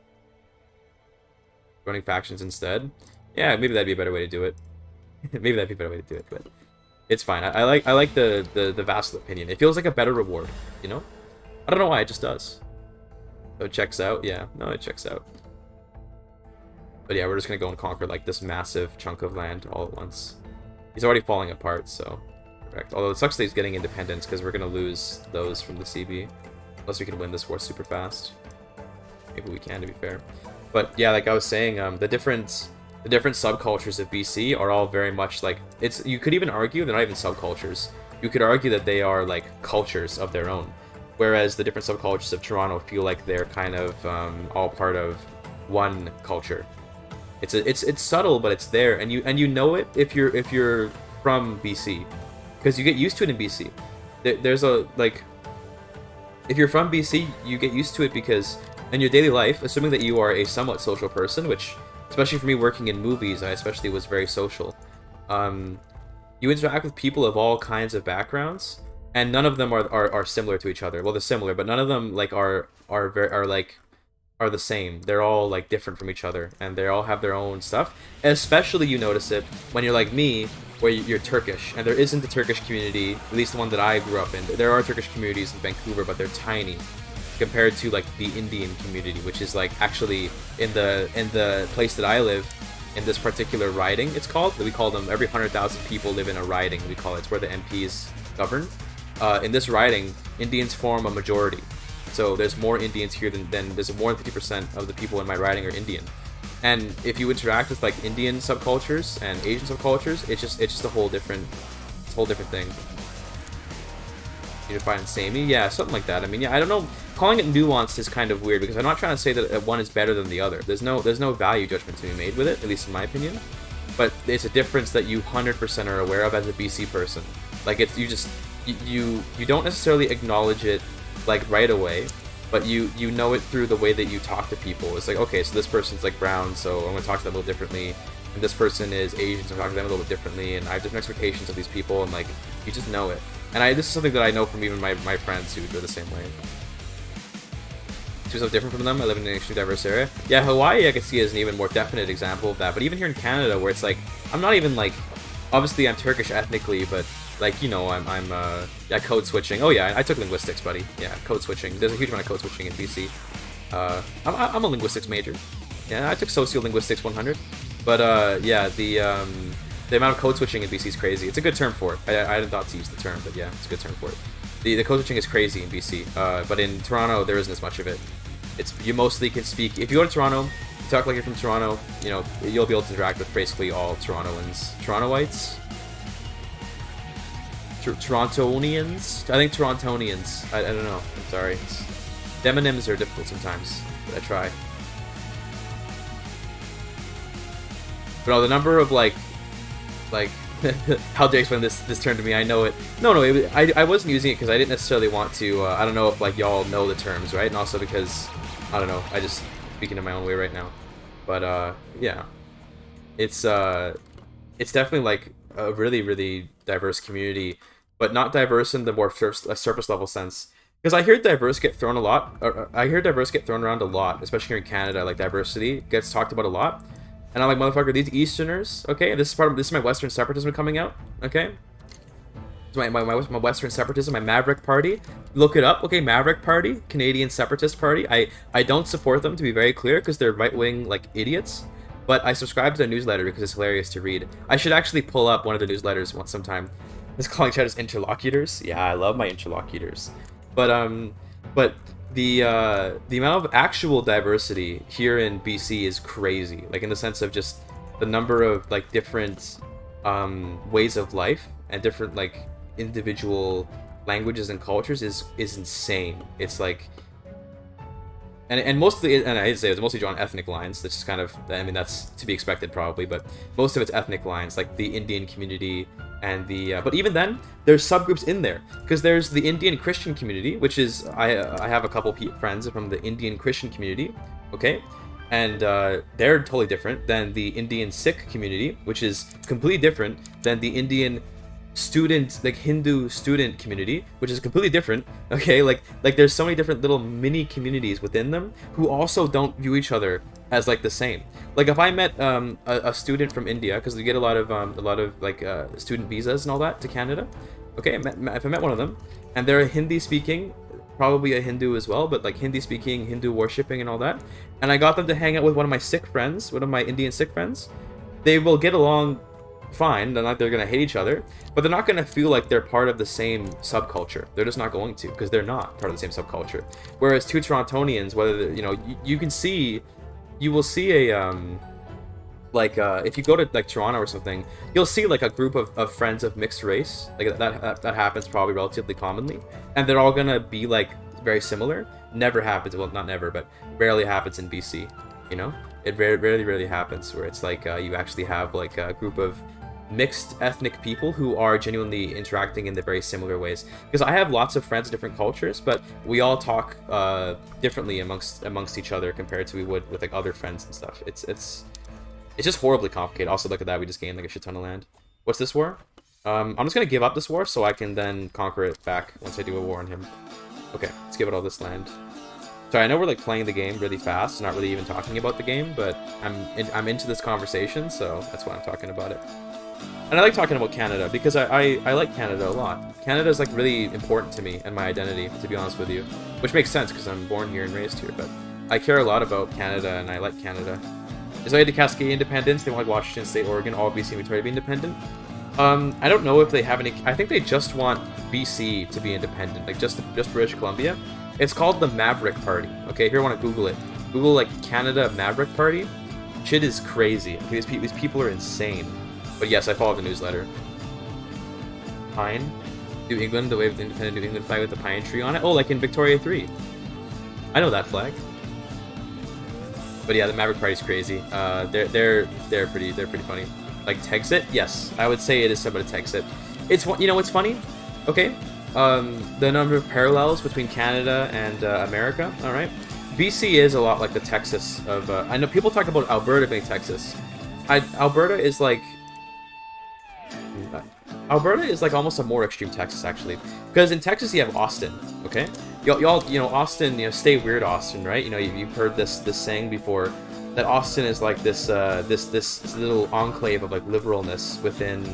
Running factions instead. Yeah, maybe that'd be a better way to do it. Maybe that'd be a better way to do it, but it's fine. I like the vassal opinion. It feels like a better reward, you know? I don't know why, it just does. So it checks out, yeah. No, it checks out. But yeah, we're just gonna go and conquer like this massive chunk of land all at once. He's already falling apart, so correct. Although it sucks that he's getting independence because we're gonna lose those from the CB. Unless we can win this war super fast. Maybe we can, to be fair. But yeah, like I was saying, the different subcultures of BC are all very much like, you could even argue they're not even subcultures. You could argue that they are like cultures of their own. Whereas the different subcultures of Toronto feel like they're kind of all part of one culture. It's subtle, but it's there, and you know it if you're from BC, because you get used to it in BC. There's a like if you're from BC, you get used to it because in your daily life, assuming that you are a somewhat social person, which, especially for me working in movies, I especially was very social, you interact with people of all kinds of backgrounds, and none of them are similar to each other. Well, they're similar, but none of them like are the same. They're all like different from each other, and they all have their own stuff. And especially you notice it when you're like me, where you're Turkish, and there isn't a Turkish community, at least the one that I grew up in. There are Turkish communities in Vancouver, but they're tiny compared to like the Indian community, which is like actually in the place that I live, in this particular riding, it's called. We call them, every 100,000 people live in a riding, we call it. It's where the MPs govern. In this riding, Indians form a majority. So there's more Indians here than there's more than 50% of the people in my riding are Indian. And if you interact with like Indian subcultures and Asian subcultures, it's just a whole different thing. Unify and samey, yeah, something like that. I mean, yeah, I don't know. Calling it nuanced is kind of weird because I'm not trying to say that one is better than the other. There's no value judgment to be made with it, at least in my opinion. But it's a difference that you 100% are aware of as a BC person. Like it's you don't necessarily acknowledge it like right away, but you know it through the way that you talk to people. It's like, okay, so this person's like brown, so I'm gonna talk to them a little differently, and this person is Asian, so I'm talking to them a little bit differently, and I have different expectations of these people, and like you just know it. And this is something that I know from even my friends who go the same way. So different from them. I live in an extremely diverse area. Yeah, Hawaii I can see as an even more definite example of that. But even here in Canada, where it's like I'm not even like, obviously I'm Turkish ethnically, but like, you know, I'm yeah, code switching. Oh yeah, I took linguistics, buddy. Yeah, code switching. There's a huge amount of code switching in BC. I'm a linguistics major. Yeah, I took sociolinguistics 100. But yeah, the amount of code switching in BC is crazy. It's a good term for it. I hadn't thought to use the term, but yeah, it's a good term for it. The code switching is crazy in BC, but in Toronto there isn't as much of it. You mostly can speak. If you go to Toronto, you talk like you're from Toronto, you know, you'll be able to interact with basically all Torontoans. Torontoites? Torontonians? I think Torontonians. I don't know. I'm sorry. Demonyms are difficult sometimes, but I try. But no, the number of like how do I explain this term to me? I know it. No, I wasn't using it because I didn't necessarily want to. I don't know if like y'all know the terms, right? And also because I don't know. I just speaking in my own way right now. But yeah, it's definitely like a really, really diverse community, but not diverse in the more surface level sense. Because I hear diverse get thrown a lot. I hear diverse get thrown around a lot, especially here in Canada. Like diversity gets talked about a lot. And I'm like, motherfucker, these Easterners, okay? This is my Western separatism coming out, okay? It's my Western separatism, my Maverick Party. Look it up, okay? Maverick Party, Canadian Separatist Party. I don't support them, to be very clear, because they're right-wing, like, idiots. But I subscribe to their newsletter because it's hilarious to read. I should actually pull up one of their newsletters sometime. It's calling each other's interlocutors. Yeah, I love my interlocutors. But the amount of actual diversity here in BC is crazy. Like in the sense of just the number of like different ways of life and different like individual languages and cultures is insane. It's like and mostly, and I hate to say it's mostly drawn ethnic lines. That's just kind of, I mean, that's to be expected probably, but most of it's ethnic lines, like the Indian community and the but even then there's subgroups in there, because there's the Indian Christian community, which is I have a couple friends from the Indian Christian community, okay, and they're totally different than the Indian Sikh community, which is completely different than the Indian student, like Hindu student community, which is completely different, okay, like there's so many different little mini communities within them who also don't view each other as like the same. Like if I met a student from India, because we get a lot of like student visas and all that to Canada, okay, if I met one of them and they're Hindi speaking, probably a Hindu as well, but like Hindi speaking, Hindu worshipping and all that, and I got them to hang out with one of my Sikh friends, one of my Indian Sikh friends, they will get along fine. They're gonna hate each other, but they're not gonna feel like they're part of the same subculture. They're just not going to, because they're not part of the same subculture. Whereas two Torontonians, whether you know, you will see a if you go to like Toronto or something, you'll see like a group of friends of mixed race, like that happens probably relatively commonly, and they're all gonna be like very similar. Never happens, well, not never, but rarely happens in BC, you know. It rarely happens where it's like you actually have like a group of mixed ethnic people who are genuinely interacting in the very similar ways. Because I have lots of friends of different cultures, but we all talk differently amongst each other compared to we would with like other friends and stuff. It's just horribly complicated. Also, look at that, we just gained like a shit ton of land. What's this war? I'm just gonna give up this war so I can then conquer it back once I do a war on him. Okay, let's give it all this land. Sorry, I know we're like playing the game really fast, not really even talking about the game, but I'm into this conversation, so that's why I'm talking about it. And I like talking about Canada because I like Canada a lot. Canada is like really important to me and my identity, to be honest with you, which makes sense because I'm born here and raised here. But I care a lot about Canada and I like Canada. Decided to Cascade independence. They want Washington State, Oregon, all BC and Victoria to be independent. I don't know if they have any. I think they just want BC to be independent, like just British Columbia. It's called the Maverick Party. Okay, here I want to Google it. Google like Canada Maverick Party. Shit is crazy. These people are insane. But yes, I follow the newsletter. Pine, New England, the wave of the independent New England flag with the pine tree on it. Oh, like in Victoria 3. I know that flag. But yeah, the Maverick Party's crazy. They're pretty funny. Like Texit, yes, I would say it is somewhat a Texit. It's, you know what's funny? Okay, the number of parallels between Canada and America. All right, BC is a lot like the Texas of. I know people talk about Alberta being Texas. Alberta is like almost a more extreme Texas actually, because in Texas you have Austin. Okay, y'all you know Austin, you know, stay weird Austin, right? You know you've heard this saying before. That Austin is like this this little enclave of like liberalness within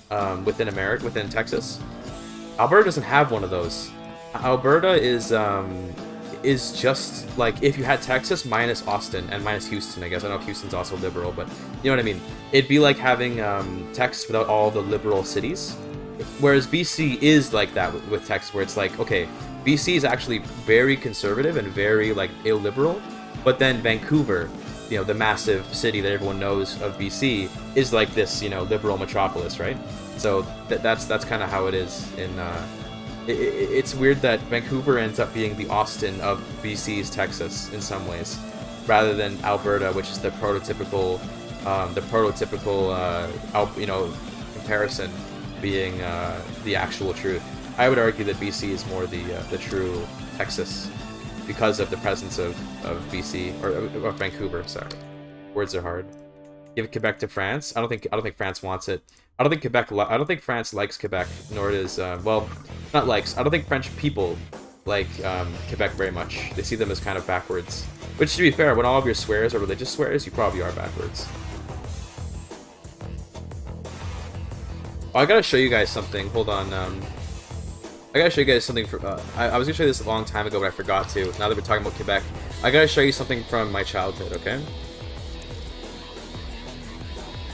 America, within Texas. Alberta doesn't have one of those. Alberta is just like if you had Texas minus Austin and minus Houston, I guess. I know Houston's also liberal, but you know what I mean. It'd be like having Texas without all the liberal cities. Whereas BC is like that with Texas, where it's like, okay, BC is actually very conservative and very like illiberal, but then Vancouver, you know, the massive city that everyone knows of BC, is like this, you know, liberal metropolis, right? So that's kind of how it is in. It's weird that Vancouver ends up being the Austin of BC's Texas in some ways, rather than Alberta, which is the prototypical, you know, comparison being the actual truth. I would argue that BC is more the true Texas, because of the presence of BC or Vancouver. Sorry, words are hard. Give Quebec to France. I don't think France wants it. I don't think France likes Quebec, nor does well, not likes. I don't think French people like Quebec very much. They see them as kind of backwards. Which, to be fair, when all of your swears are religious swears, you probably are backwards. Oh, I gotta show you guys something. Hold on. I gotta show you guys something from. I was gonna show you this a long time ago, but I forgot to. Now that we're talking about Quebec, I gotta show you something from my childhood. Okay.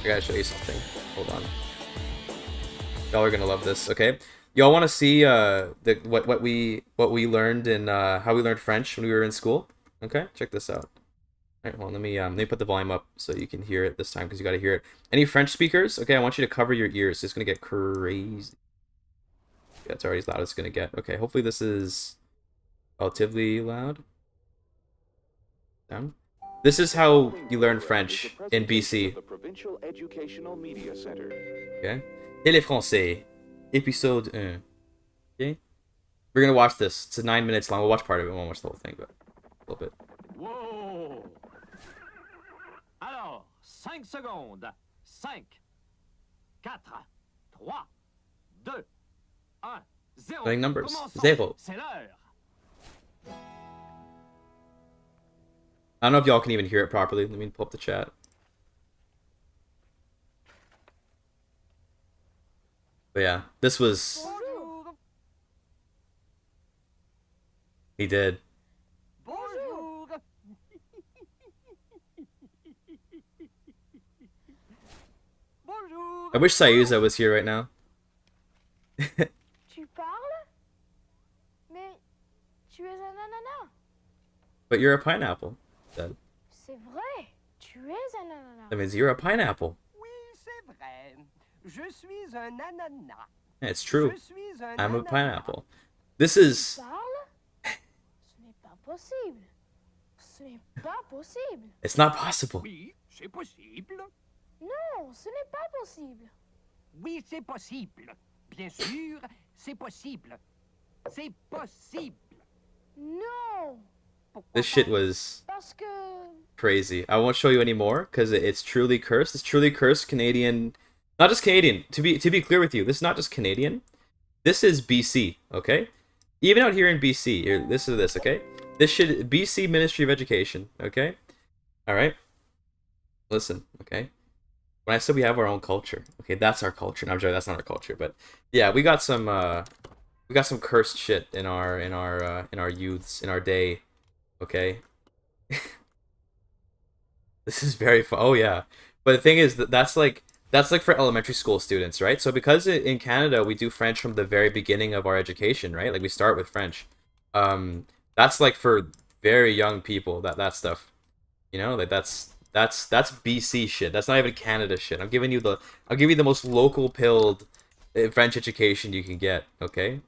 I gotta show you something. Hold on. Y'all are gonna love this. Okay. Y'all want to see what we learned in how we learned French when we were in school? Okay. Check this out. All right. Well, let me put the volume up so you can hear it this time because you gotta hear it. Any French speakers? Okay. I want you to cover your ears. It's gonna get crazy. Yeah, it's already as loud as it's gonna get. Okay, hopefully this is relatively loud. Down. This is how you learn French in BC. Okay. Et les Français, épisode 1. Okay. We're gonna watch this. It's 9 minutes long. We'll watch part of it. We won't watch the whole thing, but a little bit. Whoa! Alors, 5 secondes. 5, 4, 3, 2, Playing numbers. Zero. I don't know if y'all can even hear it properly. Let me pull up the chat. But yeah, this was... He did. I wish Sayuza was here right now. Tu parles? Mais tu es un ananas. But you're a pineapple, Dad. C'est vrai, tu es un ananas. That means you're a pineapple. Oui, c'est vrai. Je suis un ananas. Yeah, it's true. Je suis un I'm a ananas. pineapple. This is... Tu parles? Ce n'est pas possible. Ce n'est pas possible. It's not possible. Oui, c'est possible. Non, ce n'est pas possible. Oui, c'est possible. Bien sûr, c'est possible. C'est possible. Non. Pourquoi This shit pas? was Parce que... crazy. I won't show you anymore because it's truly cursed. It's truly cursed Canadian. Not just Canadian. To be clear with you, this is not just Canadian. This is BC. Okay, even out here in BC, here, this is this. Okay, this should BC Ministry of Education. Okay, all right. Listen. Okay. When I said we have our own culture, okay, that's our culture. No, I'm sorry, that's not our culture, but yeah, we got some cursed shit in our youths in our day. Okay. This is very fun. Oh yeah, but the thing is that's like for elementary school students, right? So because in Canada we do French from the very beginning of our education, right? Like we start with French. That's like for very young people. That stuff, you know, like that's BC shit. That's not even Canada shit. I'll give you the most local pilled French education you can get. Okay,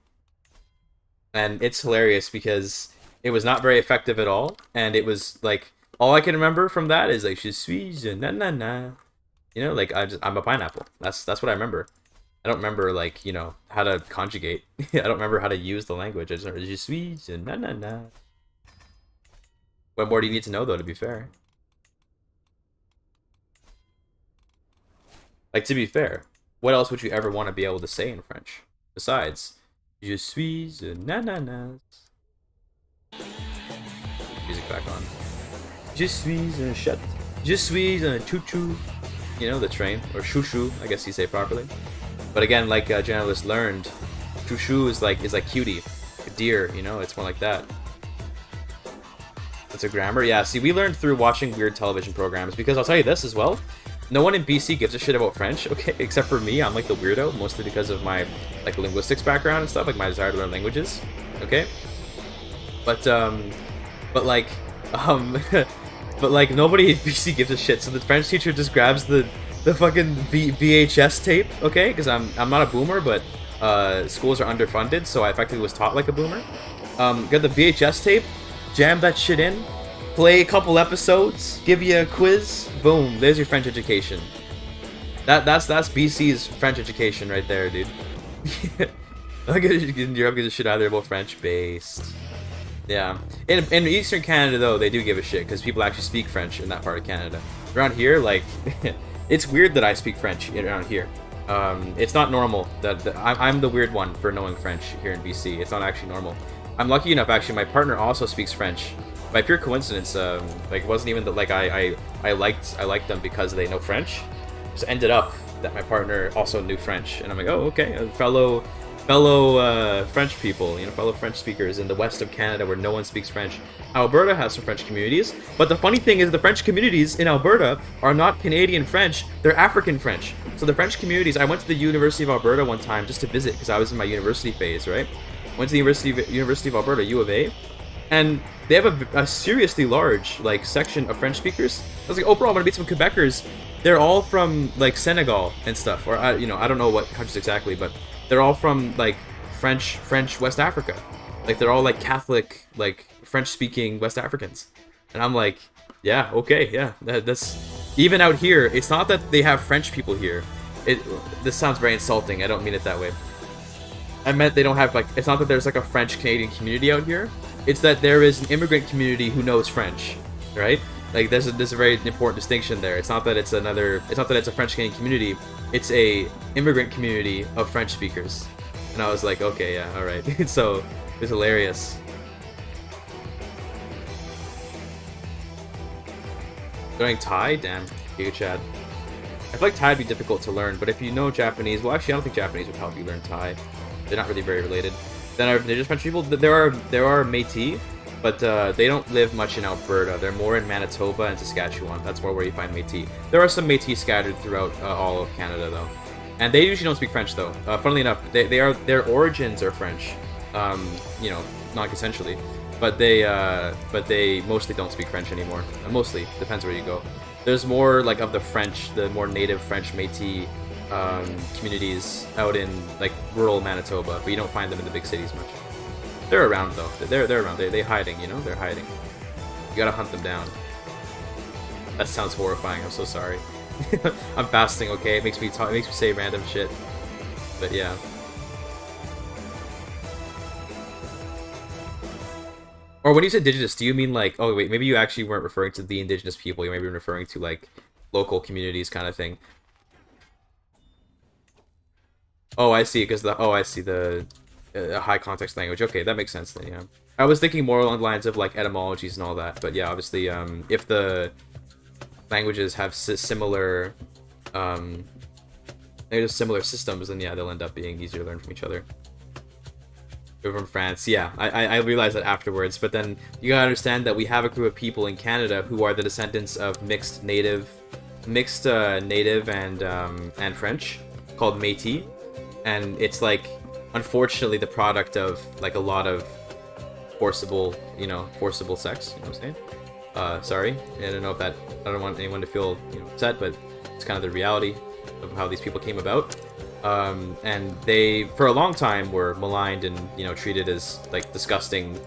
and it's hilarious because it was not very effective at all, and it was like. All I can remember from that is like je suis na na na, you know, like I'm a pineapple. That's what I remember. I don't remember like you know how to conjugate. I don't remember how to use the language. I just remember je suis na na na. What more do you need to know though? To be fair, like to be fair, what else would you ever want to be able to say in French besides je suis na na na? Music back on. Je suis un chat. Je suis un choo-choo. You know, the train. Or choo-choo, I guess you say properly. But again, like journalists learned, choo-choo is like cutie. A deer, you know, it's more like that. That's a grammar? Yeah, see, we learned through watching weird television programs, because I'll tell you this as well. No one in BC gives a shit about French, okay? Except for me, I'm like the weirdo, mostly because of my like linguistics background and stuff, like my desire to learn languages, okay? But like, but like nobody in BC gives a shit. So the French teacher just grabs the fucking VHS tape, okay? Because I'm not a boomer, but schools are underfunded, so I effectively was taught like a boomer. Got the VHS tape, jam that shit in, play a couple episodes, give you a quiz, boom, there's your French education. That's BC's French education right there, dude. Europe gives a shit either about French based. Yeah, in Eastern Canada though, they do give a shit because people actually speak French in that part of Canada. Around here, like, it's weird that I speak French around here. It's not normal that I'm the weird one for knowing French here in BC. It's not actually normal. I'm lucky enough, actually, my partner also speaks French. By pure coincidence, like it wasn't even that like I liked them because they know French. It just ended up that my partner also knew French, and I'm like, oh, okay, a fellow French people, you know, fellow French speakers in the west of Canada where no one speaks French. Alberta has some French communities, but the funny thing is the French communities in Alberta are not Canadian French, they're African French. So the French communities, I went to the University of Alberta one time just to visit because I was in my university phase, right? Went to the University of Alberta, U of A, and they have a seriously large like section of French speakers. I was like, oh bro, I'm gonna meet some Quebecers. They're all from like Senegal and stuff, or you know, I don't know what countries exactly, but they're all from like French West Africa. Like they're all like Catholic, like French-speaking West Africans. And I'm like, yeah, okay, yeah. That's even out here. It's not that they have French people here. This sounds very insulting. I don't mean it that way. I meant they don't have like. It's not that there's like a French Canadian community out here. It's that there is an immigrant community who knows French, right? Like there's a very important distinction there. It's not that it's a French Canadian community. It's a immigrant community of French speakers. And I was like, okay, yeah, all right. So it's hilarious. Learning Thai, damn, GIGACHAD. I feel like Thai would be difficult to learn, but if you know Japanese, well, actually, I don't think Japanese would help you learn Thai. They're not really very related. Then they're just French people. There are Métis, but they don't live much in Alberta. They're more in Manitoba and Saskatchewan. That's more where you find Métis. There are some Métis scattered throughout all of Canada, though, and they usually don't speak French, though. Funnily enough, their origins are French, you know, non-consensually, but they mostly don't speak French anymore. Mostly depends where you go. There's more like of the French, the more native French Métis communities out in like rural Manitoba, but you don't find them in the big cities much. They're around though. They're around. They're hiding. You know, they're hiding. You gotta hunt them down. That sounds horrifying. I'm so sorry. I'm fasting, okay? It makes me talk. It makes me say random shit. But yeah. Or when you say indigenous, do you mean like? Oh wait, maybe you actually weren't referring to the indigenous people. You might be referring to like local communities kind of thing. Oh, I see. Because I see the high context language. Okay, that makes sense then. Yeah. I was thinking more along the lines of like etymologies and all that. But yeah, obviously, if the languages have similar, similar systems, then yeah, they'll end up being easier to learn from each other. We're from France, yeah, I realized that afterwards, but then you gotta understand that we have a group of people in Canada who are the descendants of mixed native and French, called Métis, and it's like, unfortunately, the product of like a lot of forcible sex, you know what I'm saying? Sorry, I don't know if that, I don't want anyone to feel upset, but it's kind of the reality of how these people came about. And they, for a long time, were maligned and, treated as, like, disgusting,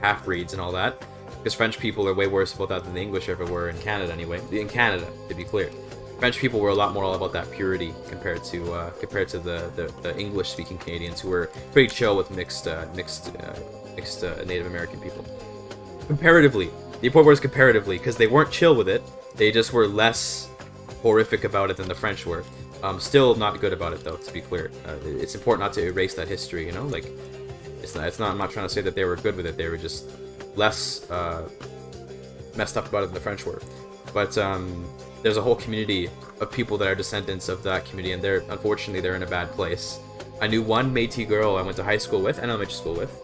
half-breeds and all that. Because French people are way worse about that than the English ever were in Canada, anyway. In Canada, to be clear. French people were a lot more all about that purity compared to the English-speaking Canadians, who were pretty chill with mixed Native American people. Comparatively. The important word is comparatively, because they weren't chill with it. They just were less horrific about it than the French were. Still not good about it, though, to be clear. It's important not to erase that history, like, I'm not trying to say that they were good with it, they were just less messed up about it than the French were. But there's a whole community of people that are descendants of that community, and unfortunately, they're in a bad place. I knew one Métis girl I went to high school with, and elementary school with,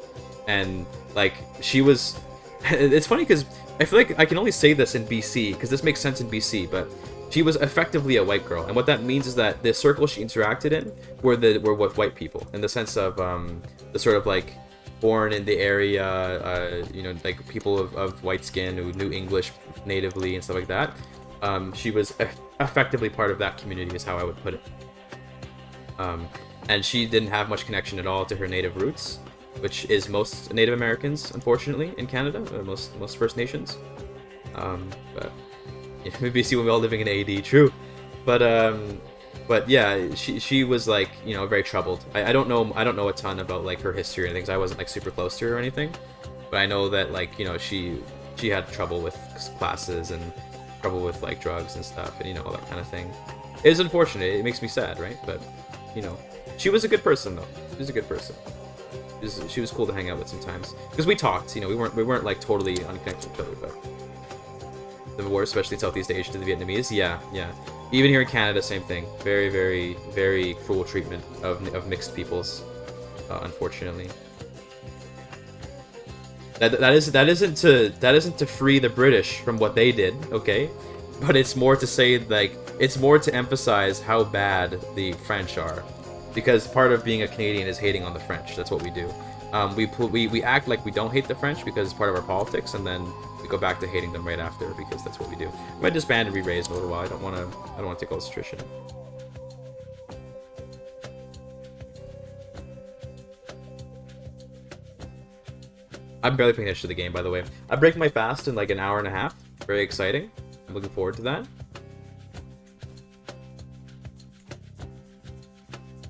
and, like, she was... It's funny, because I feel like I can only say this in BC, because this makes sense in BC, but... She was effectively a white girl, and what that means is that the circle she interacted in were with white people, in the sense of the sort of like born in the area, like people of white skin who knew English natively and stuff like that. She was effectively part of that community, is how I would put it. And she didn't have much connection at all to her native roots, which is most Native Americans, unfortunately, in Canada, most First Nations. But maybe see when we're all living in AD, true, but yeah, she was like very troubled. I don't know a ton about like her history and things. I wasn't like super close to her or anything, but I know that like she had trouble with classes and trouble with like drugs and stuff and all that kind of thing. It is unfortunate. It makes me sad, right? But she was a good person though. She was a good person. She was cool to hang out with sometimes because we talked. We weren't like totally unconnected with each other, but. The war, especially Southeast Asia to the Vietnamese, yeah. Even here in Canada, same thing. Very, very, very cruel treatment of mixed peoples, unfortunately. That isn't to free the British from what they did, okay? But it's more to say like it's more to emphasize how bad the French are, because part of being a Canadian is hating on the French. That's what we do. We act like we don't hate the French because it's part of our politics, and then we go back to hating them right after because that's what we do. We might disband and re-raise in a little while. I don't want to take all this attrition. I'm barely paying attention to the game, by the way. I break my fast in like an hour and a half. Very exciting. I'm looking forward to that.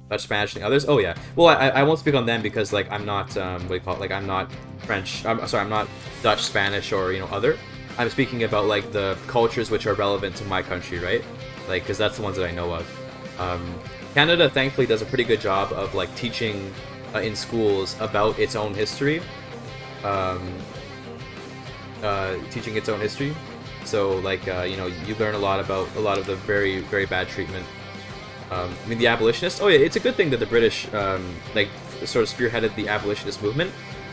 Dutch, Spanish, and others. Oh yeah. Well, I won't speak on them because like I'm not what do you call it? Like I'm not French. I'm not Dutch, Spanish, or other. I'm speaking about like the cultures which are relevant to my country, right? Like because that's the ones that I know of. Canada thankfully does a pretty good job of like teaching in schools about its own history. Teaching its own history. So like you learn a lot about a lot of the very, very bad treatment. I mean, the abolitionists. Oh yeah, it's a good thing that the British like sort of spearheaded the abolitionist movement.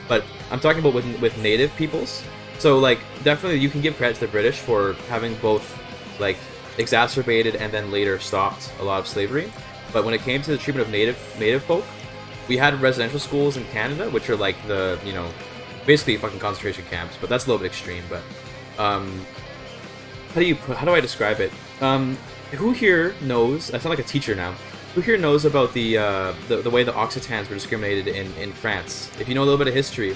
But I'm talking about with native peoples. So like definitely you can give credit to the British for having both like exacerbated and then later stopped a lot of slavery. But when it came to the treatment of native folk, we had residential schools in Canada, which are like the basically fucking concentration camps. But that's a little bit extreme. But how do I describe it? Who here knows? I sound like a teacher now. Who here knows about the way the Occitans were discriminated in France? If you know a little bit of history,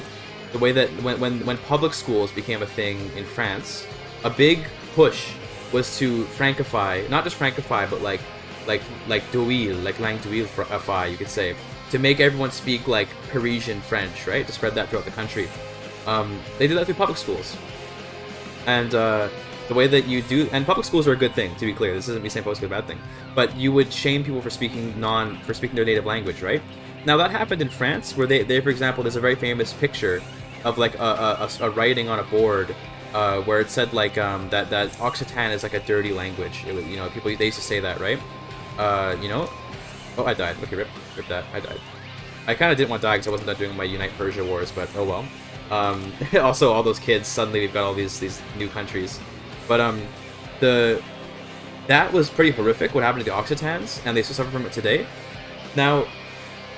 the way that when public schools became a thing in France, a big push was to francify, not just francify, but like d'huile, like langue d'huile, you could say, to make everyone speak like Parisian French, right? To spread that throughout the country. They did that through public schools, and the way that you do, and public schools are a good thing, to be clear. This isn't me saying public schools are a bad thing, but you would shame people for speaking their native language, right? Now that happened in France, where they for example, there's a very famous picture of like a writing on a board. Where it said like that Occitan is like a dirty language. It was, you know, people, they used to say that, right? You know. Oh, I died. Okay, rip that. I died. I kind of didn't want to die because I wasn't done doing my Unite Persia wars, but oh well. Also, all those kids, suddenly we've got all these new countries. But that was pretty horrific. What happened to the Occitans, and they still suffer from it today. Now,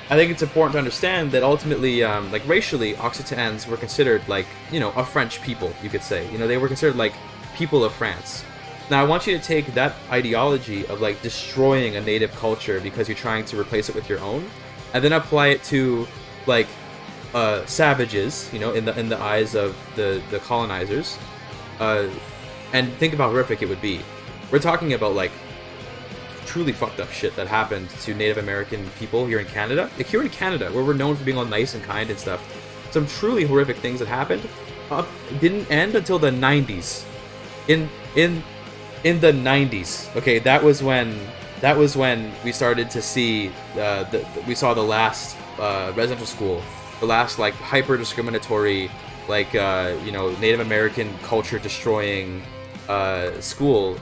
I think it's important to understand that ultimately, like racially, Occitans were considered like, you know, a French people, you could say. You know, they were considered like people of France. Now, I want you to take that ideology of like destroying a native culture because you're trying to replace it with your own, and then apply it to like savages, you know, in the eyes of the colonizers, and think about how horrific it would be. We're talking about like truly fucked up shit that happened to Native American people here in Canada. Like here in Canada, where we're known for being all nice and kind and stuff, some truly horrific things that happened didn't end until the 90s. In the 90s, okay, that was when we started to see we saw the last residential school, the last like hyper discriminatory, like you know, Native American culture destroying school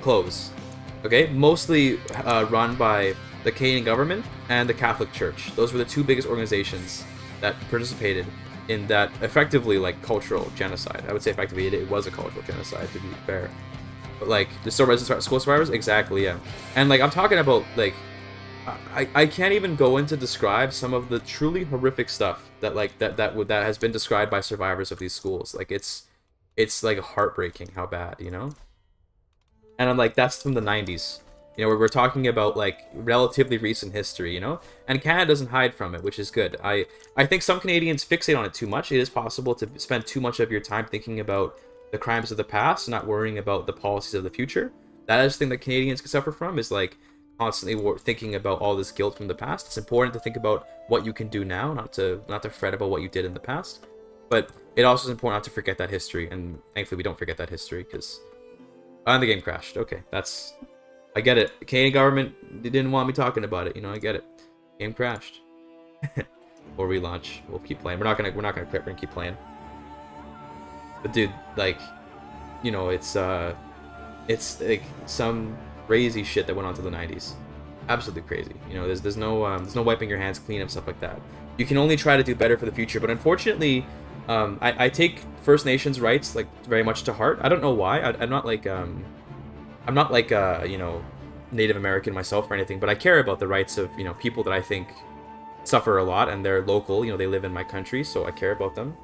close. Okay, mostly run by the Canadian government and the Catholic Church. Those were the two biggest organizations that participated in that effectively like cultural genocide. I would say effectively it was a cultural genocide, to be fair. But like the still resident school survivors, exactly, yeah. And like I'm talking about like I can't even go in to describe some of the truly horrific stuff that like that has been described by survivors of these schools. Like it's like heartbreaking how bad, you know. And I'm like, that's from the 90s. You know, we're talking about like relatively recent history, you know? And Canada doesn't hide from it, which is good. I think some Canadians fixate on it too much. It is possible to spend too much of your time thinking about the crimes of the past, not worrying about the policies of the future. That is the thing that Canadians can suffer from, is like constantly thinking about all this guilt from the past. It's important to think about what you can do now, not to fret about what you did in the past. But it also is important not to forget that history, and thankfully we don't forget that history, because... and the game crashed. Okay, that's... I get it. The Canadian government, they didn't want me talking about it, you know, I get it. Game crashed. We'll relaunch. We'll keep playing. We're not gonna quit, we're gonna keep playing. But dude, like, you know, it's like some crazy shit that went on to the 90s. Absolutely crazy. You know, there's no wiping your hands clean and stuff like that. You can only try to do better for the future, but unfortunately, I take First Nations rights like very much to heart. I don't know why. I'm not like you know, Native American myself or anything, but I care about the rights of, you know, people that I think suffer a lot, and they're local. You know, they live in my country, so I care about them.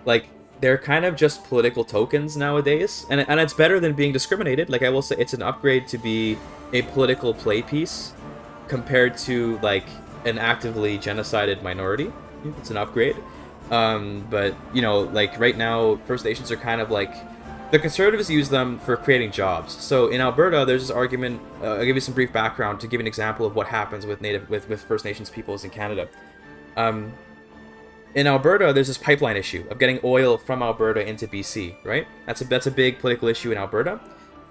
Like, they're kind of just political tokens nowadays, and it's better than being discriminated. Like, I will say, it's an upgrade to be a political play piece compared to like an actively genocided minority. It's an upgrade. But you know, like right now, First Nations are kind of like, the Conservatives use them for creating jobs. So in Alberta, there's this argument. I'll give you some brief background to give an example of what happens with First Nations peoples in Canada. In Alberta, there's this pipeline issue of getting oil from Alberta into BC, right? That's a big political issue in Alberta.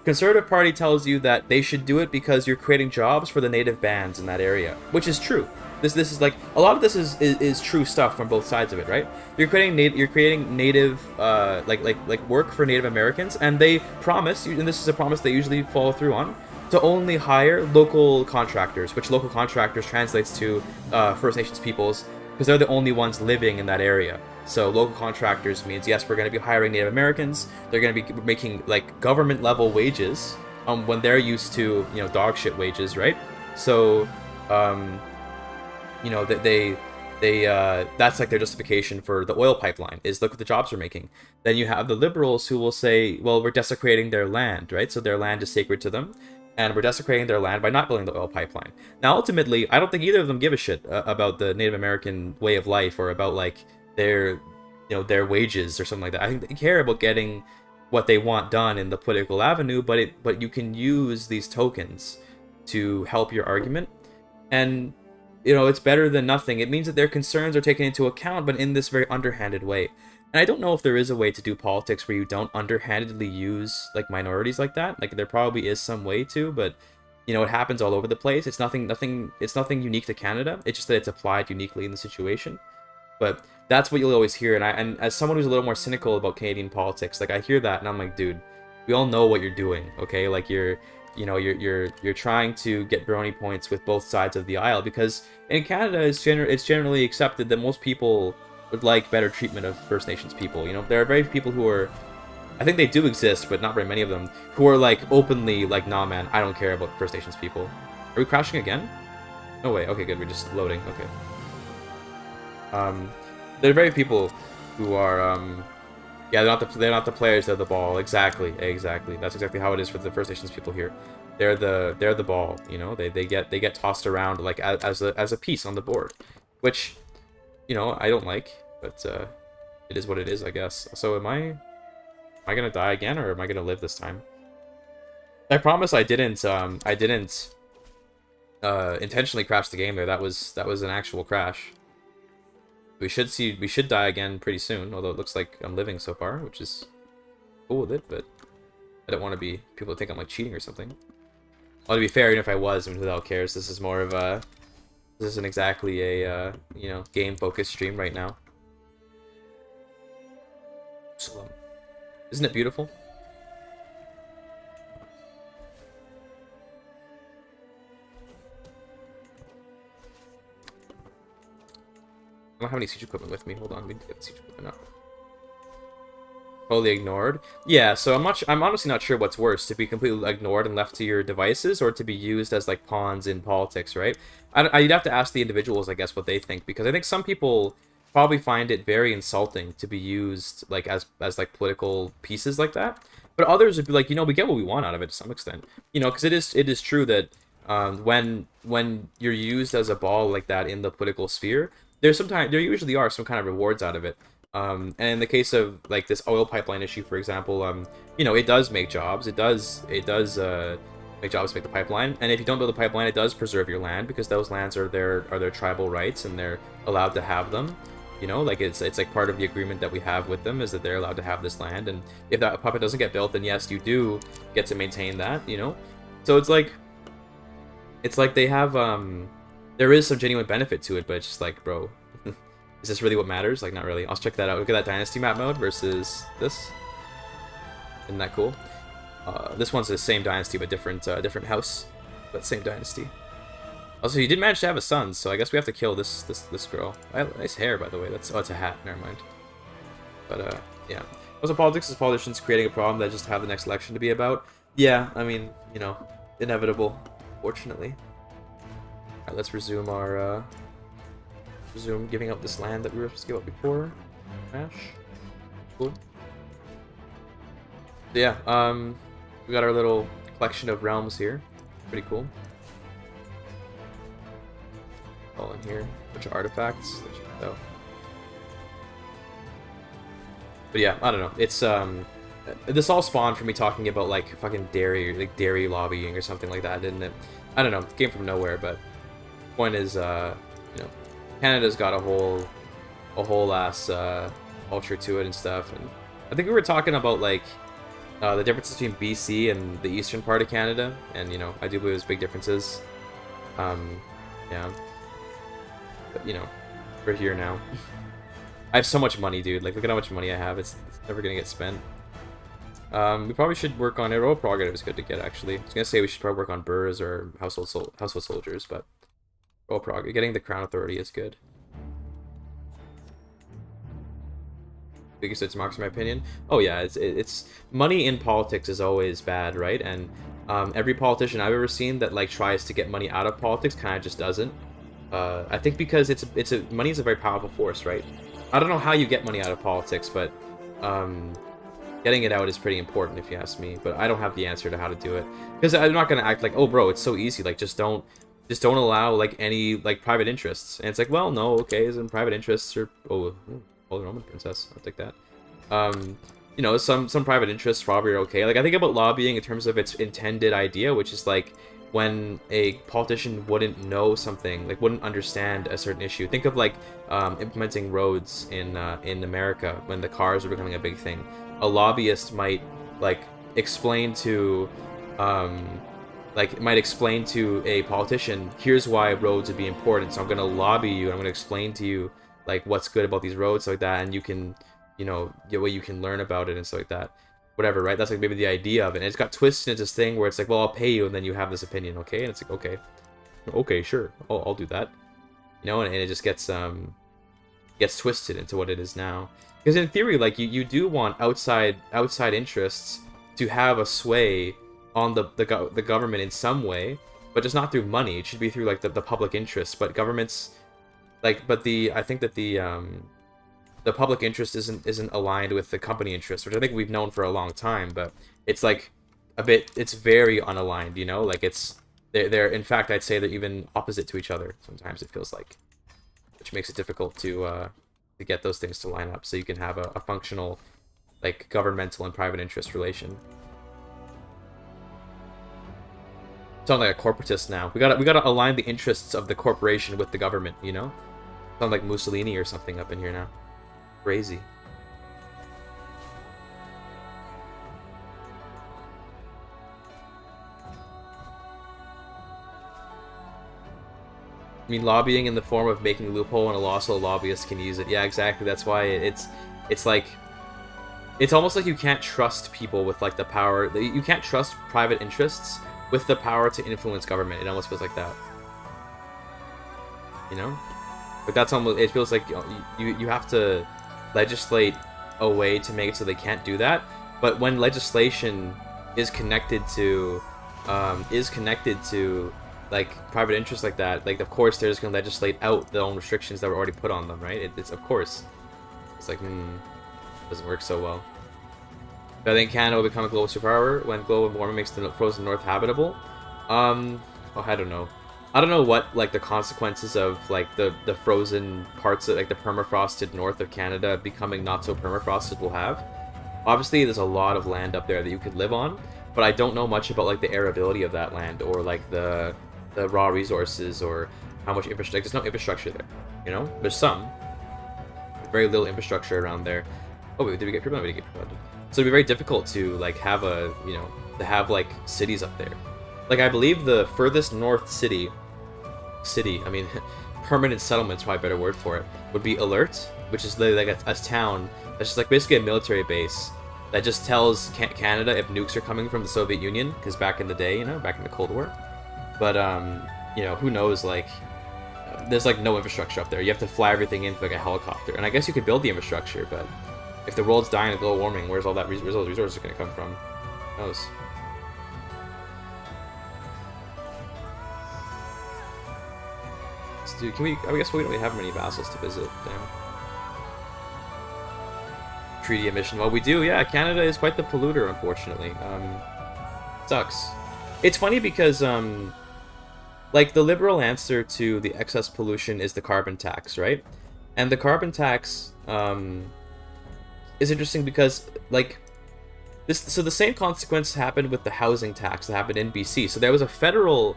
Conservative Party tells you that they should do it because you're creating jobs for the native bands in that area, which is true. This is like, a lot of this is true stuff from both sides of it, right? You're creating native like work for Native Americans, and they promise, and this is a promise they usually follow through on, to only hire local contractors, which local contractors translates to First Nations peoples, because they're the only ones living in that area. So local contractors means, yes, we're going to be hiring Native Americans. They're going to be making like government level wages when they're used to, you know, dog shit wages, right? So you know, that they that's like their justification for the oil pipeline, is look what the jobs are making. Then you have the liberals who will say, well, we're desecrating their land, right? So their land is sacred to them, and we're desecrating their land by not building the oil pipeline. Now, ultimately, I don't think either of them give a shit about the Native American way of life, or about like their, you know, their wages or something like that. I think they care about getting what they want done in the political avenue, but you can use these tokens to help your argument. And you know, it's better than nothing. It means that their concerns are taken into account, but in this very underhanded way. And I don't know if there is a way to do politics where you don't underhandedly use like minorities like that. Like there probably is some way to, but you know, it happens all over the place. It's nothing unique to Canada. It's just that it's applied uniquely in the situation. But that's what you'll always hear. And as someone who's a little more cynical about Canadian politics, like I hear that and I'm like, dude, we all know what you're doing, okay? Like you're trying to get brownie points with both sides of the aisle, because in Canada it's generally accepted that most people would like better treatment of First Nations people. You know, there are very few people who are, I think they do exist, but not very many of them, who are like openly like, nah man, I don't care about First Nations people. Are we crashing again? No way. Okay, good. We're just loading. Okay. There are very people who are yeah, they're not the players, they're the ball. Exactly. That's exactly how it is for the First Nations people here. They're the ball, you know. They get tossed around like as a piece on the board, which, you know, I don't like, but it is what it is, I guess. So am I gonna die again, or am I gonna live this time? I promise I didn't intentionally crash the game there. That was an actual crash. We should die again pretty soon, although it looks like I'm living so far, which is cool with it, but I don't want to be people think I'm like cheating or something. Well, to be fair, even if I was, I mean, who the hell cares? This is more of a, this isn't exactly a you know, game focused stream right now. So, isn't it beautiful? I don't have any siege equipment with me. Hold on, we need to get the siege equipment up. Totally ignored. Yeah, so I'm honestly not sure what's worse, to be completely ignored and left to your devices, or to be used as like pawns in politics, right? You'd have to ask the individuals, I guess, what they think, because I think some people probably find it very insulting to be used like as like political pieces like that. But others would be like, you know, we get what we want out of it to some extent, you know, because it is true that when you're used as a ball like that in the political sphere, there usually are some kind of rewards out of it. And in the case of like this oil pipeline issue, for example, you know, it does make jobs. It does make jobs to make the pipeline. And if you don't build the pipeline, it does preserve your land, because those lands are their tribal rights and they're allowed to have them. You know, like it's like part of the agreement that we have with them is that they're allowed to have this land. And if that pipeline doesn't get built, then yes, you do get to maintain that. You know, so it's like they have there is some genuine benefit to it, but it's just like, bro, is this really what matters? Like, not really. I'll check that out. Look at that dynasty map mode versus this. Isn't that cool? This one's the same dynasty, but different house, but same dynasty. Also, you did manage to have a son, so I guess we have to kill this girl. Nice hair, by the way. That's, oh, it's a hat. Never mind. But yeah. Also, politics is politicians creating a problem that just have the next election to be about. Yeah, I mean, you know, inevitable, fortunately. Alright, let's resume our resume giving up this land that we were supposed to give up before. Smash. Cool. So yeah, we got our little collection of realms here. Pretty cool. All in here. Bunch of artifacts. So. But yeah, I don't know. It's this all spawned from me talking about like fucking dairy lobbying or something like that, didn't it? I don't know. It came from nowhere, but point is, you know, Canada's got a whole ass culture to it and stuff, and I think we were talking about like the differences between BC and the eastern part of Canada, and you know, I do believe there's big differences. Yeah, but you know, we're here now. I have so much money, dude. Like, look at how much money I have. It's never gonna get spent. We probably should work on it. Royal Prerogative is good to get, actually. I was gonna say we should probably work on burrs or household soldiers, but Royal Prerogative, getting the Crown Authority is good. Biggest democracy, in my opinion. Oh yeah, it's money in politics is always bad, right? And every politician I've ever seen that like tries to get money out of politics kind of just doesn't. I think because money is a very powerful force, right? I don't know how you get money out of politics, but getting it out is pretty important if you ask me. But I don't have the answer to how to do it, because I'm not gonna act like, oh bro, it's so easy. Like just don't allow like any like private interests. And it's like, well, no, okay, some private interests are Holy Roman Princess. I'll take that. you know, some private interests probably are okay. Like, I think about lobbying in terms of its intended idea, which is like when a politician wouldn't know something, like wouldn't understand a certain issue. Think of like implementing roads in America when the cars were becoming a big thing. A lobbyist might like explain to a politician, here's why roads would be important, so I'm going to lobby you, I'm going to explain to you like what's good about these roads, like that, and you can, you know, get what you can learn about it and stuff like that, whatever, right? That's like maybe the idea of it, and it's got twisted into this thing where it's like, well, I'll pay you and then you have this opinion, okay? And it's like, okay, sure, I'll do that, you know, and it just gets twisted into what it is now. Because in theory, like, you do want outside interests to have a sway on the government in some way, but just not through money. It should be through like the public interest. But governments, like, I think that the public interest isn't aligned with the company interest, which I think we've known for a long time. But it's like it's very unaligned, you know. Like they're in fact, I'd say they're even opposite to each other. Sometimes it feels like, which makes it difficult to get those things to line up so you can have a functional like governmental and private interest relation. Sound like a corporatist now. We gotta align the interests of the corporation with the government, you know? Sound like Mussolini or something up in here now. Crazy. I mean, lobbying in the form of making a loophole and a law so a lobbyist can use it. Yeah, exactly. That's why it's like, it's almost like you can't trust people with like the power. You can't trust private interests with the power to influence government. It almost feels like that, you know? But that's almost, it feels like you have to legislate a way to make it so they can't do that. But when legislation is connected to like private interests like that, like of course they're just gonna legislate out their own restrictions that were already put on them, right? It's of course, it's like doesn't work so well. But I think Canada will become a global superpower when global warming makes the frozen north habitable. Oh, I don't know. I don't know what like the consequences of like the frozen parts of like the permafrosted north of Canada becoming not so permafrosted will have. Obviously, there's a lot of land up there that you could live on, but I don't know much about like the arability of that land or like the raw resources or how much infrastructure. Like, there's no infrastructure there, you know. There's some, very little infrastructure around there. Oh wait, did we get people? No, we didn't get people. So it'd be very difficult to like have to have like cities up there. Like I believe the furthest north city, I mean, permanent settlement's probably a better word for it, would be Alert, which is like a town that's just like basically a military base that just tells Canada if nukes are coming from the Soviet Union, because back in the day, you know, back in the Cold War. But you know, who knows? Like, there's like no infrastructure up there. You have to fly everything in with like a helicopter, and I guess you could build the infrastructure, but if the world's dying of global warming, where's all those resources going to come from? Who knows? Dude, I guess we don't really have many vassals to visit. Damn. Treaty emission. Well, we do, yeah. Canada is quite the polluter, unfortunately. Sucks. It's funny because, like, the liberal answer to the excess pollution is the carbon tax, right? And the carbon tax, is interesting because, like, so the same consequence happened with the housing tax that happened in BC. So there was a federal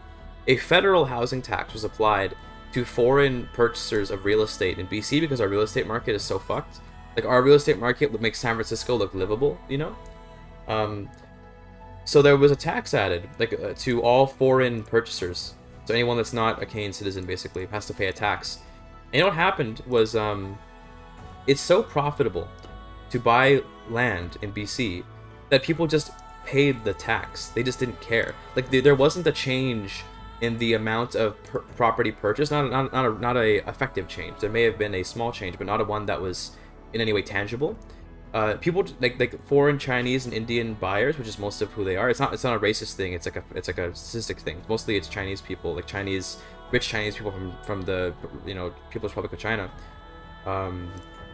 housing tax was applied to foreign purchasers of real estate in BC because our real estate market is so fucked. Like, our real estate market would make San Francisco look livable, you know? So there was a tax added, like, to all foreign purchasers. So anyone that's not a Canadian citizen, basically, has to pay a tax. And you know what happened was, it's so profitable to buy land in BC that people just paid the tax. They just didn't care. Like, there wasn't a change in the amount of property purchase, not a effective change. There may have been a small change, but not a one that was in any way tangible. People like foreign Chinese and Indian buyers, which is most of who they are. It's not a racist thing. It's like a statistic thing. Mostly it's Chinese people, like rich Chinese people from the People's Republic of China, or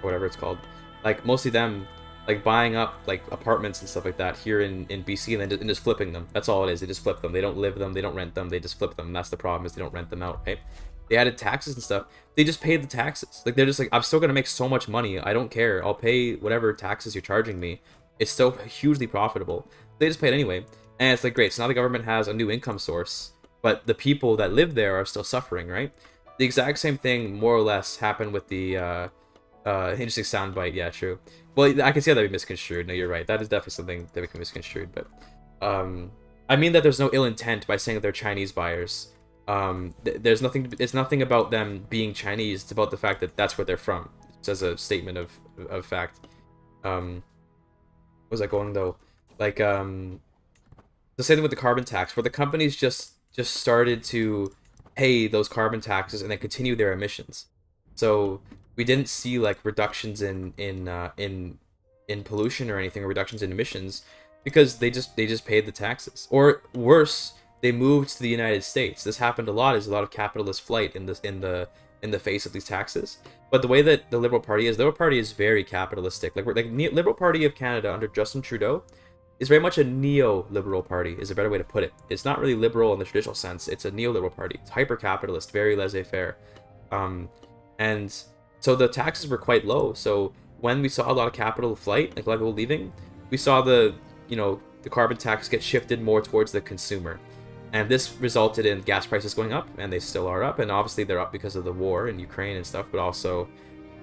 whatever it's called. Like mostly them, like buying up like apartments and stuff like that here in BC and then just flipping them. That's all it is. They just flip them. They don't live them. They don't rent them. They just flip them. And that's the problem, is they don't rent them out, right? They added taxes and stuff. They just paid the taxes. Like, they're just like, I'm still gonna make so much money. I don't care. I'll pay whatever taxes you're charging me, it's still hugely profitable. They just pay it anyway. And it's like, great, so now the government has a new income source, but the people that live there are still suffering, right? The exact same thing, more or less, happened with the, interesting soundbite, yeah, true. Well, I can see how that would be misconstrued. No, you're right. That is definitely something that we can misconstrued, but, I mean that there's no ill intent by saying that they're Chinese buyers. There's nothing, it's nothing about them being Chinese, it's about the fact that that's where they're from. It's as a statement of fact. Where was I going, though? Like, the same thing with the carbon tax, where the companies just started to pay those carbon taxes and then continue their emissions. So we didn't see like reductions in pollution or anything, or reductions in emissions, because they just paid the taxes. Or worse, they moved to the United States. This happened a lot. There's a lot of capitalist flight in the face of these taxes. But the way that the Liberal Party is very capitalistic. Like Liberal Party of Canada under Justin Trudeau is very much a neo-liberal party, is a better way to put it. It's not really liberal in the traditional sense. It's a neo-liberal party. It's hyper-capitalist, very laissez-faire. And so the taxes were quite low. So when we saw a lot of capital flight, like a lot of people leaving, we saw the carbon tax get shifted more towards the consumer. And this resulted in gas prices going up, and they still are up. And obviously they're up because of the war in Ukraine and stuff, but also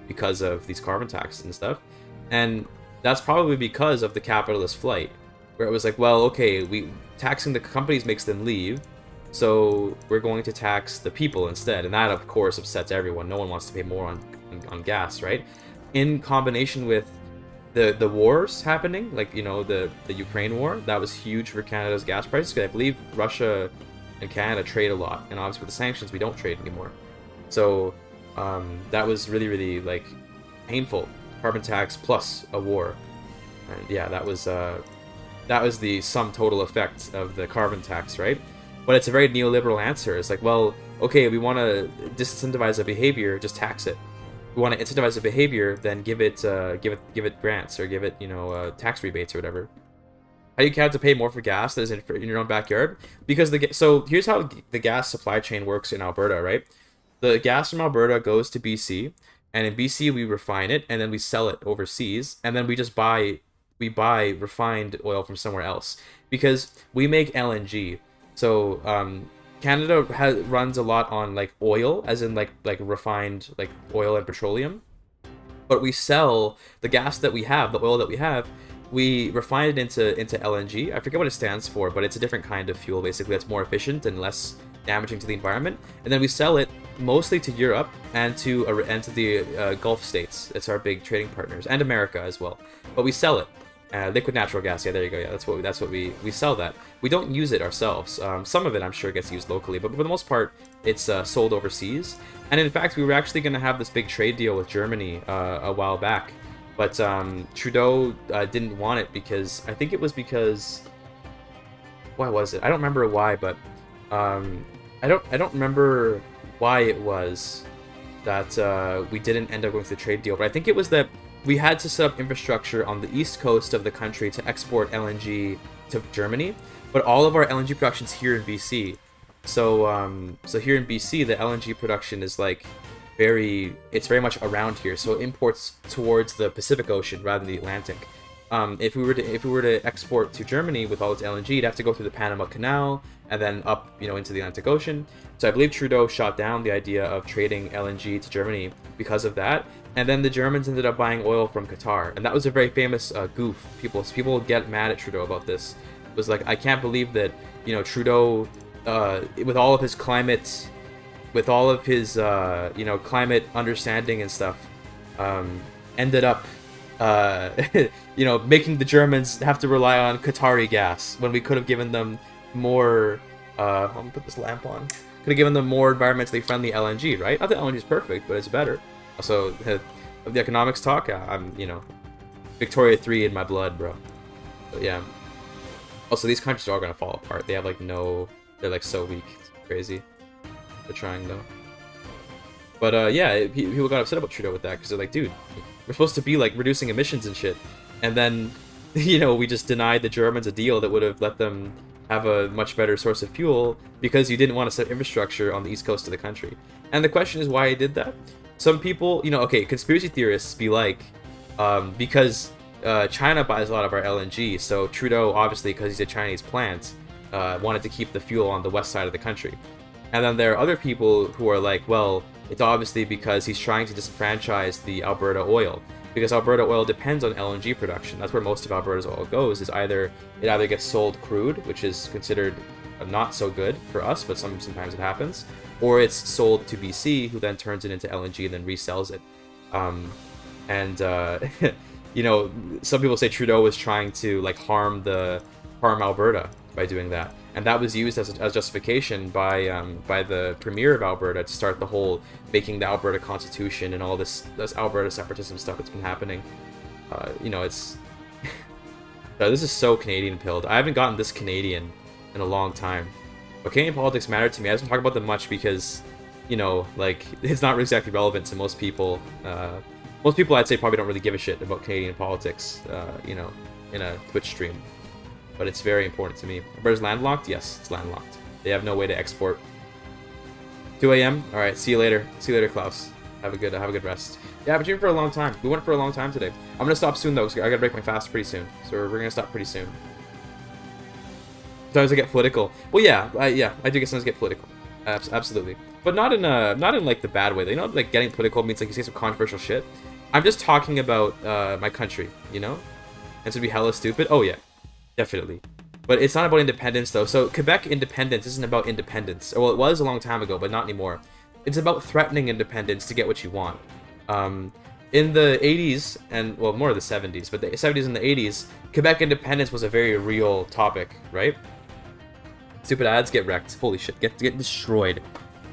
because of these carbon taxes and stuff. And that's probably because of the capitalist flight, where it was like, well, okay, taxing the companies makes them leave, so we're going to tax the people instead. And that, of course, upsets everyone. No one wants to pay more on gas, right? In combination with the wars happening, like, the Ukraine war, that was huge for Canada's gas prices, because I believe Russia and Canada trade a lot, and obviously with the sanctions, we don't trade anymore. So that was really, really, like, painful. Carbon tax plus a war. And yeah, that was the sum total effect of the carbon tax, right? But it's a very neoliberal answer. It's like, well, okay, we want to disincentivize a behavior, just tax it. We want to incentivize a behavior, then give it grants, or give it, tax rebates or whatever. How do you have to pay more for gas that is in your own backyard? Because so here's how the gas supply chain works in Alberta, right? The gas from Alberta goes to BC, and in BC we refine it, and then we sell it overseas, and then we just buy refined oil from somewhere else, because we make LNG. So Canada runs a lot on like oil, as in like refined like oil and petroleum, but we sell the gas that we have, the oil that we have, we refine it into LNG. I forget what it stands for, but it's a different kind of fuel basically that's more efficient and less damaging to the environment, and then we sell it mostly to Europe and to the Gulf states. It's our big trading partners, and America as well. But we sell it. Liquid natural gas, yeah, there you go. Yeah, that's what we sell that. We don't use it ourselves. Some of it, I'm sure, gets used locally, but for the most part, it's sold overseas. And in fact, we were actually going to have this big trade deal with Germany a while back, but Trudeau didn't want it because I think it was because, why was it? I don't remember why, but I don't remember why it was that we didn't end up going through the trade deal, but I think it was that we had to set up infrastructure on the east coast of the country to export LNG to Germany, but all of our LNG production's here in BC. So here in BC, the LNG production is like it's very much around here. So it imports towards the Pacific Ocean rather than the Atlantic. If we were to export to Germany with all its LNG, it'd have to go through the Panama Canal and then up, into the Atlantic Ocean. So I believe Trudeau shot down the idea of trading LNG to Germany because of that. And then the Germans ended up buying oil from Qatar, and that was a very famous goof. People get mad at Trudeau about this. It was like, I can't believe that Trudeau, with all of his climate, climate understanding and stuff, ended up making the Germans have to rely on Qatari gas when we could have given them more. I'm gonna put this lamp on. Could have given them more environmentally friendly LNG, right? Not that LNG is perfect, but it's better. Also, of the economics talk, I'm, Victoria 3 in my blood, bro. But yeah. Also, these countries are all gonna fall apart. They have they're like so weak. It's crazy. They're trying though. But yeah, people got upset about Trudeau with that because they're like, dude, we're supposed to be like reducing emissions and shit, and then we just denied the Germans a deal that would have let them have a much better source of fuel because you didn't want to set infrastructure on the east coast of the country. And the question is why I did that. Some people, okay, conspiracy theorists be like, because China buys a lot of our LNG, so Trudeau, obviously, because he's a Chinese plant, wanted to keep the fuel on the west side of the country. And then there are other people who are like, well, it's obviously because he's trying to disenfranchise the Alberta oil, because Alberta oil depends on LNG production. That's where most of Alberta's oil goes. Is it either gets sold crude, which is considered not so good for us, but sometimes it happens, or it's sold to BC, who then turns it into LNG and then resells it. You know, some people say Trudeau was trying to like harm Alberta by doing that, and that was used as justification by the premier of Alberta to start the whole making the Alberta Constitution and all this Alberta separatism stuff that's been happening. You know, it's this is so Canadian pilled. I haven't gotten this Canadian in a long time, but Canadian politics matter to me. I don't talk about them much because, you know, like, it's not exactly relevant to most people. Most people, I'd say, probably don't really give a shit about Canadian politics, you know, in a Twitch stream. But it's very important to me. Alberta's landlocked? Yes, it's landlocked. They have no way to export. 2 a.m. All right, see you later. See you later, Klaus. Have a good rest. Yeah, I've been streaming for a long time. We went for a long time today. I'm gonna stop soon though, because I gotta break my fast pretty soon. So we're gonna stop pretty soon. Sometimes I get political. Well, yeah, I do get sometimes get political. Absolutely, but not in like the bad way. You know, like getting political means like you say some controversial shit. I'm just talking about my country, you know, and to be hella stupid. Oh yeah, definitely. But it's not about independence though. So Quebec independence isn't about independence. Well, it was a long time ago, but not anymore. It's about threatening independence to get what you want. In the 80s, and well, more of the 70s, but the 70s and the 80s, Quebec independence was a very real topic, right? Stupid ads get wrecked. Holy shit, get destroyed.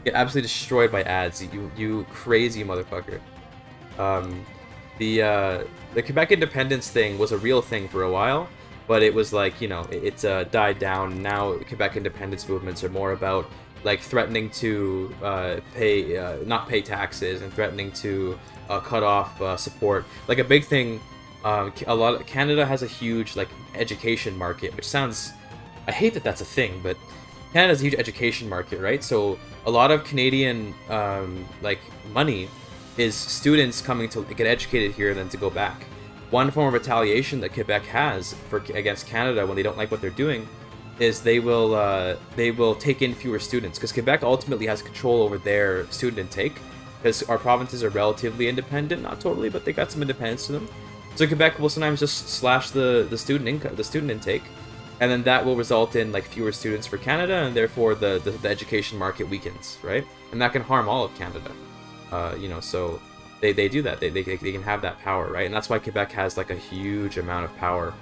Get absolutely destroyed by ads, you crazy motherfucker. The Quebec independence thing was a real thing for a while, but it was like, you know, it's died down. Now Quebec independence movements are more about like threatening to not pay taxes and threatening to cut off support. Like a big thing, Canada has a huge like education market, which sounds, I hate that that's a thing, but Canada's a huge education market, right? So a lot of Canadian like money is students coming to get educated here and then to go back. One form of retaliation that Quebec has against Canada when they don't like what they're doing is they will take in fewer students, because Quebec ultimately has control over their student intake, because our provinces are relatively independent, not totally, but they got some independence to them. So Quebec will sometimes just slash the student intake, and then that will result in like fewer students for Canada, and therefore the education market weakens, right? And that can harm all of Canada. You know, so they do that. They can have that power, right? And that's why Quebec has like a huge amount of power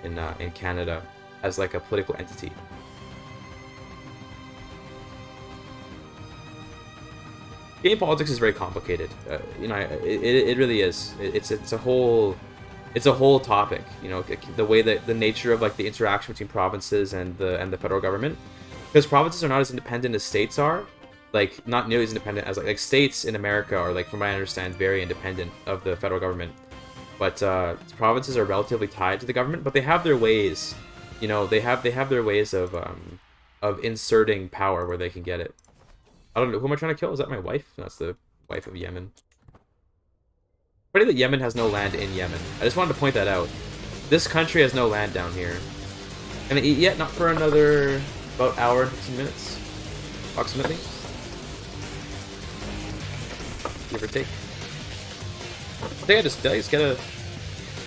in Canada as like a political entity. Canadian politics is very complicated. You know, it really is. It's a whole topic. You know, the way that the nature of like the interaction between provinces and the federal government, because provinces are not as independent as states are. Like, not nearly as independent as like states in America are, like, from what I understand, very independent of the federal government. But provinces are relatively tied to the government, but they have their ways. You know, they have their ways of inserting power where they can get it. I don't know, who am I trying to kill? Is that my wife? That's the wife of Yemen. Funny that Yemen has no land in Yemen. I just wanted to point that out. This country has no land down here. Gonna eat yet? Not for another about hour and 15 minutes, approximately. Give or take. I think did I just get a...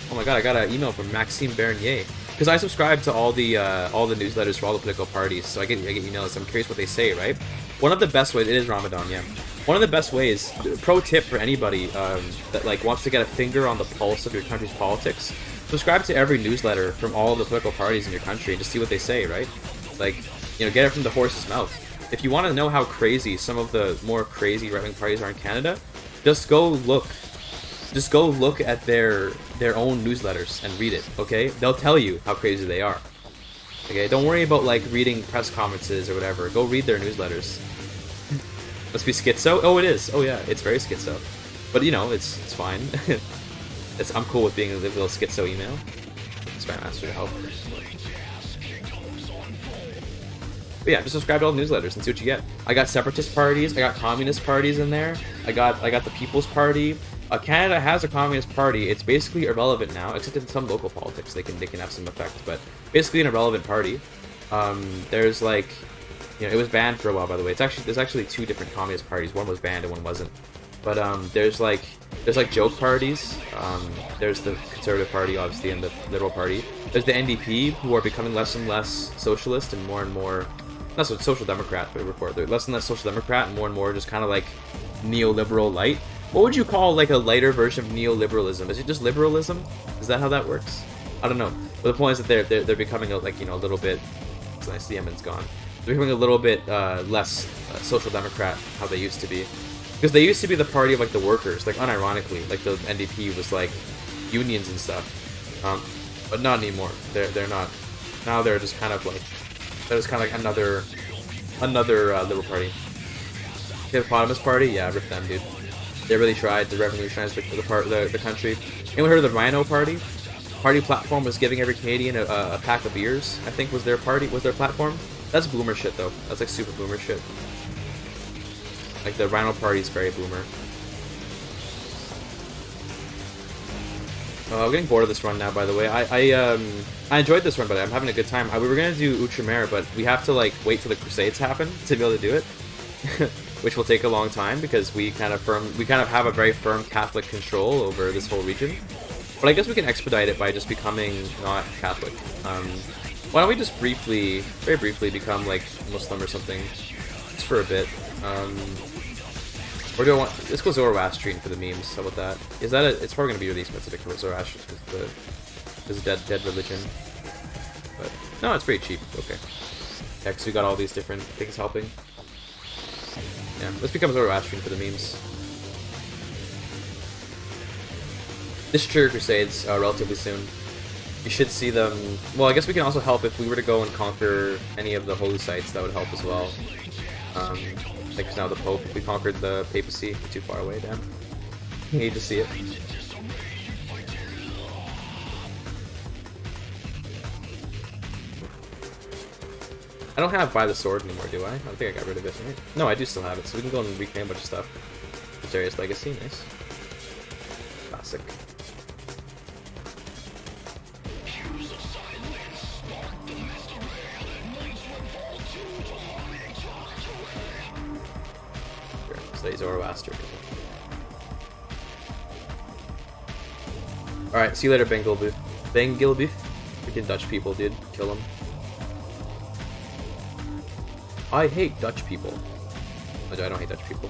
Oh my god, I got an email from Maxime Bernier. Because I subscribe to all the newsletters for all the political parties, so I get emails. I'm curious what they say, right? One of the best ways... It is Ramadan, yeah. One of the best ways... Pro tip for anybody that like wants to get a finger on the pulse of your country's politics. Subscribe to every newsletter from all of the political parties in your country and just see what they say, right? Like, you know, get it from the horse's mouth. If you want to know how crazy some of the more crazy right-wing parties are in Canada, just go look at their own newsletters and read it, okay? They'll tell you how crazy they are. Okay, don't worry about like reading press conferences or whatever. Go read their newsletters. Must be schizo? Oh, it is. Oh yeah, it's very schizo. But you know, it's fine. I'm cool with being a little schizo email. Spam Master to help. But yeah, just subscribe to all the newsletters and see what you get. I got separatist parties, I got communist parties in there, I got the People's Party, Canada has a communist party. It's basically irrelevant now, except in some local politics they can have some effect. But basically an irrelevant party. There's like, you know, it was banned for a while, by the way. There's actually two different communist parties. One was banned and one wasn't. But there's like joke parties. There's the Conservative Party, obviously, and the Liberal Party. There's the NDP, who are becoming less and less socialist and more, not so social democrat, but report they're less and less social democrat and more just kind of like neoliberal light. What would you call like a lighter version of neoliberalism? Is it just liberalism? Is that how that works? I don't know. But the point is that they're becoming like, you know, a little bit. It's nice the Yemen's gone. They're becoming a little bit less social democrat how they used to be. Because they used to be the party of like the workers, like unironically, like the NDP was like unions and stuff, but not anymore. They're not. Now they're just kind of like another Liberal Party. The Hippopotamus Party, yeah, rip them, dude. They really tried to revolutionize the country. Anyone heard of the Rhino Party? Party platform was giving every Canadian a pack of beers. I think was their platform. That's boomer shit though. That's like super boomer shit. Like the Rhino Party is very boomer. I'm getting bored of this run now, by the way. I enjoyed this run, but I'm having a good time. We were gonna do Outremer, but we have to like wait for the Crusades happen to be able to do it, which will take a long time because we kind of have a very firm Catholic control over this whole region. But I guess we can expedite it by just becoming not Catholic. Why don't we just very briefly become like Muslim or something, just for a bit. Or do I want? Let's go Zoroastrian for the memes. How about that? Is that it's probably gonna be really expensive to convert Zoroastrian because it's a dead religion. But no, it's pretty cheap. Okay. Yeah, because we got all these different things helping. Yeah, let's become Zoroastrian for the memes. This should trigger Crusades relatively soon. You should see them. Well, I guess we can also help if we were to go and conquer any of the holy sites. That would help as well. Like now the Pope. We conquered the papacy. Too far away, damn. You need to see it. I don't have By the Sword anymore, do I? I don't think I got rid of it, right? No, I do still have it, so we can go and reclaim a bunch of stuff. Darius Legacy, nice. Classic. Stay Zoroaster. Alright, see you later, Bengalbooth. Bengalbooth? Freaking Dutch people, dude. Kill them. I hate Dutch people. Oh, I don't hate Dutch people.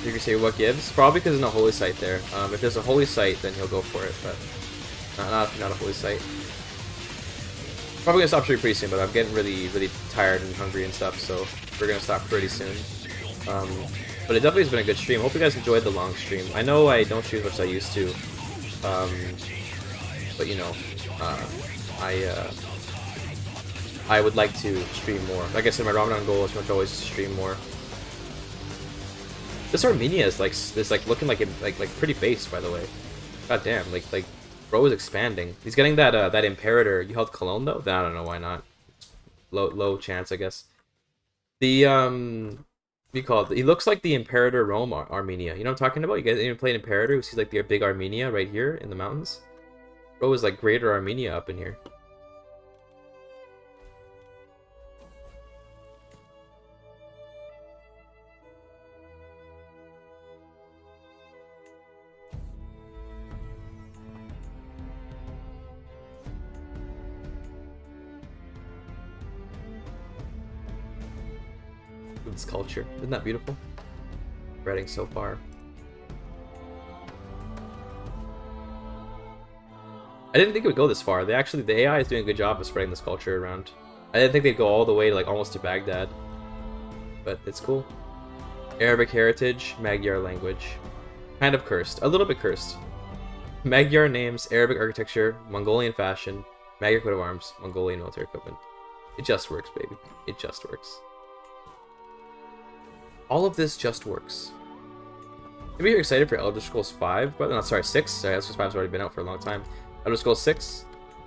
You can say what gives? Probably because there's no holy site there. If there's a holy site, then he'll go for it, but not a holy site. Probably gonna stop streaming pretty soon, but I'm getting really tired and hungry and stuff, so we're gonna stop pretty soon. But it definitely has been a good stream. Hope you guys enjoyed the long stream. I know I don't stream as much as I used to, but you know, I would like to stream more. Like I said, my Ramadan goal is to always stream more. This Armenia is like looking like pretty based, by the way. God damn, like bro is expanding. He's getting that Imperator. You held Cologne though? Then I don't know why not. Low chance, I guess. The what do you call it? He looks like the Imperator Rome Armenia. You know what I'm talking about? You guys even played Imperator? You see like the big Armenia right here in the mountains. Bro is like Greater Armenia up in here. This culture. Isn't that beautiful? Spreading so far. I didn't think it would go this far. The AI is doing a good job of spreading this culture around. I didn't think they'd go all the way to like almost to Baghdad. But it's cool. Arabic heritage, Magyar language. Kind of cursed. A little bit cursed. Magyar names, Arabic architecture, Mongolian fashion, Magyar coat of arms, Mongolian military equipment. It just works, baby. It just works. All of this just works. Maybe you're excited for Elder Scrolls 5, but no, sorry, 6. Sorry, Elder Scrolls 5's already been out for a long time. Elder Scrolls 6.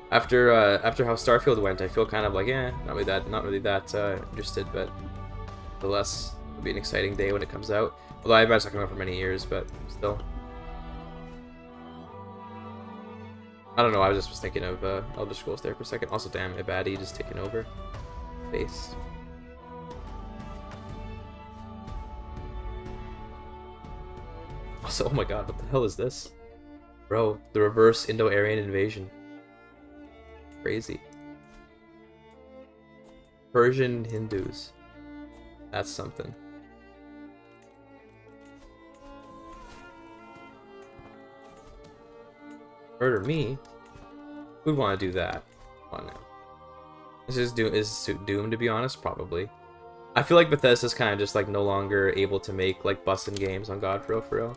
After how Starfield went, I feel kind of like, not really that interested, but nonetheless, it'll be an exciting day when it comes out. Although I've been talking about for many years, but still. I don't know, I just was thinking of Elder Scrolls there for a second. Also, damn, Ibadi just taking over. Face. Also, oh my god, what the hell is this? Bro, the reverse Indo-Aryan invasion. Crazy. Persian Hindus. That's something. Murder me? Who'd want to do that? Come on now. Is Doom, to be honest? Probably. I feel like Bethesda's kind of just like no longer able to make like bustin' games on God for real.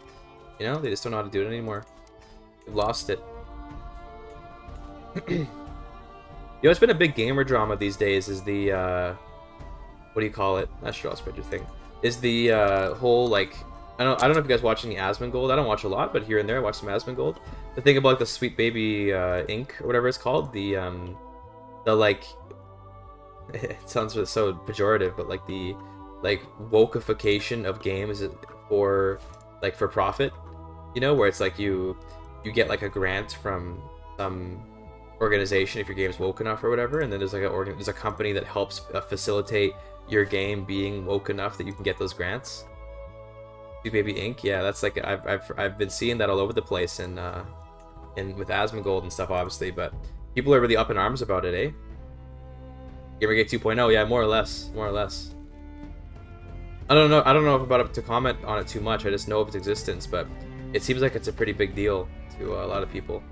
You know, they just don't know how to do it anymore. They've lost it. You know, it's been a big gamer drama these days. Is the what do you call it? That's your spread your thing. Is the whole like I don't know if you guys watching the Asmongold. I don't watch a lot, but here and there I watch some Asmongold. The thing about like the Sweet Baby Ink or whatever it's called, the like it sounds so pejorative, but like the like wokeification of games for like for profit, you know, where it's like you get like a grant from some organization if your game's woke enough or whatever, and then there's like there's a company that helps facilitate your game being woke enough that you can get those grants. Sweet Baby Ink, yeah, that's like I've been seeing that all over the place and with Asmongold and stuff, obviously, but people are really up in arms about it, eh? Gamergate 2.0, yeah, more or less. I don't know if I'm about to comment on it too much. I just know of its existence, but it seems like it's a pretty big deal to a lot of people.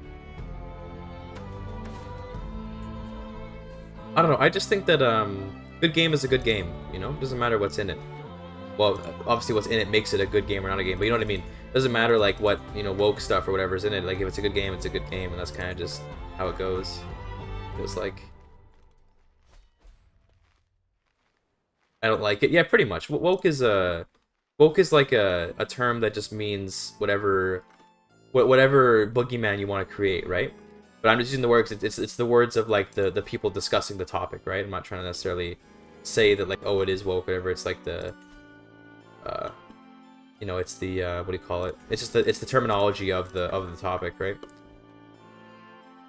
I don't know. I just think that good game is a good game. You know, doesn't matter what's in it. Well, obviously, what's in it makes it a good game or not a game. But you know what I mean. Doesn't matter like what woke stuff or whatever's in it. Like if it's a good game, it's a good game, and that's kind of just how it goes. Feels like. I don't like it. Yeah, pretty much. Woke is like a term that just means whatever boogeyman you want to create, right? But I'm just using the words. It's the words of like the people discussing the topic, right? I'm not trying to necessarily say that like, oh, it is woke, whatever. It's like the it's the what do you call it? It's just it's the terminology of the topic, right?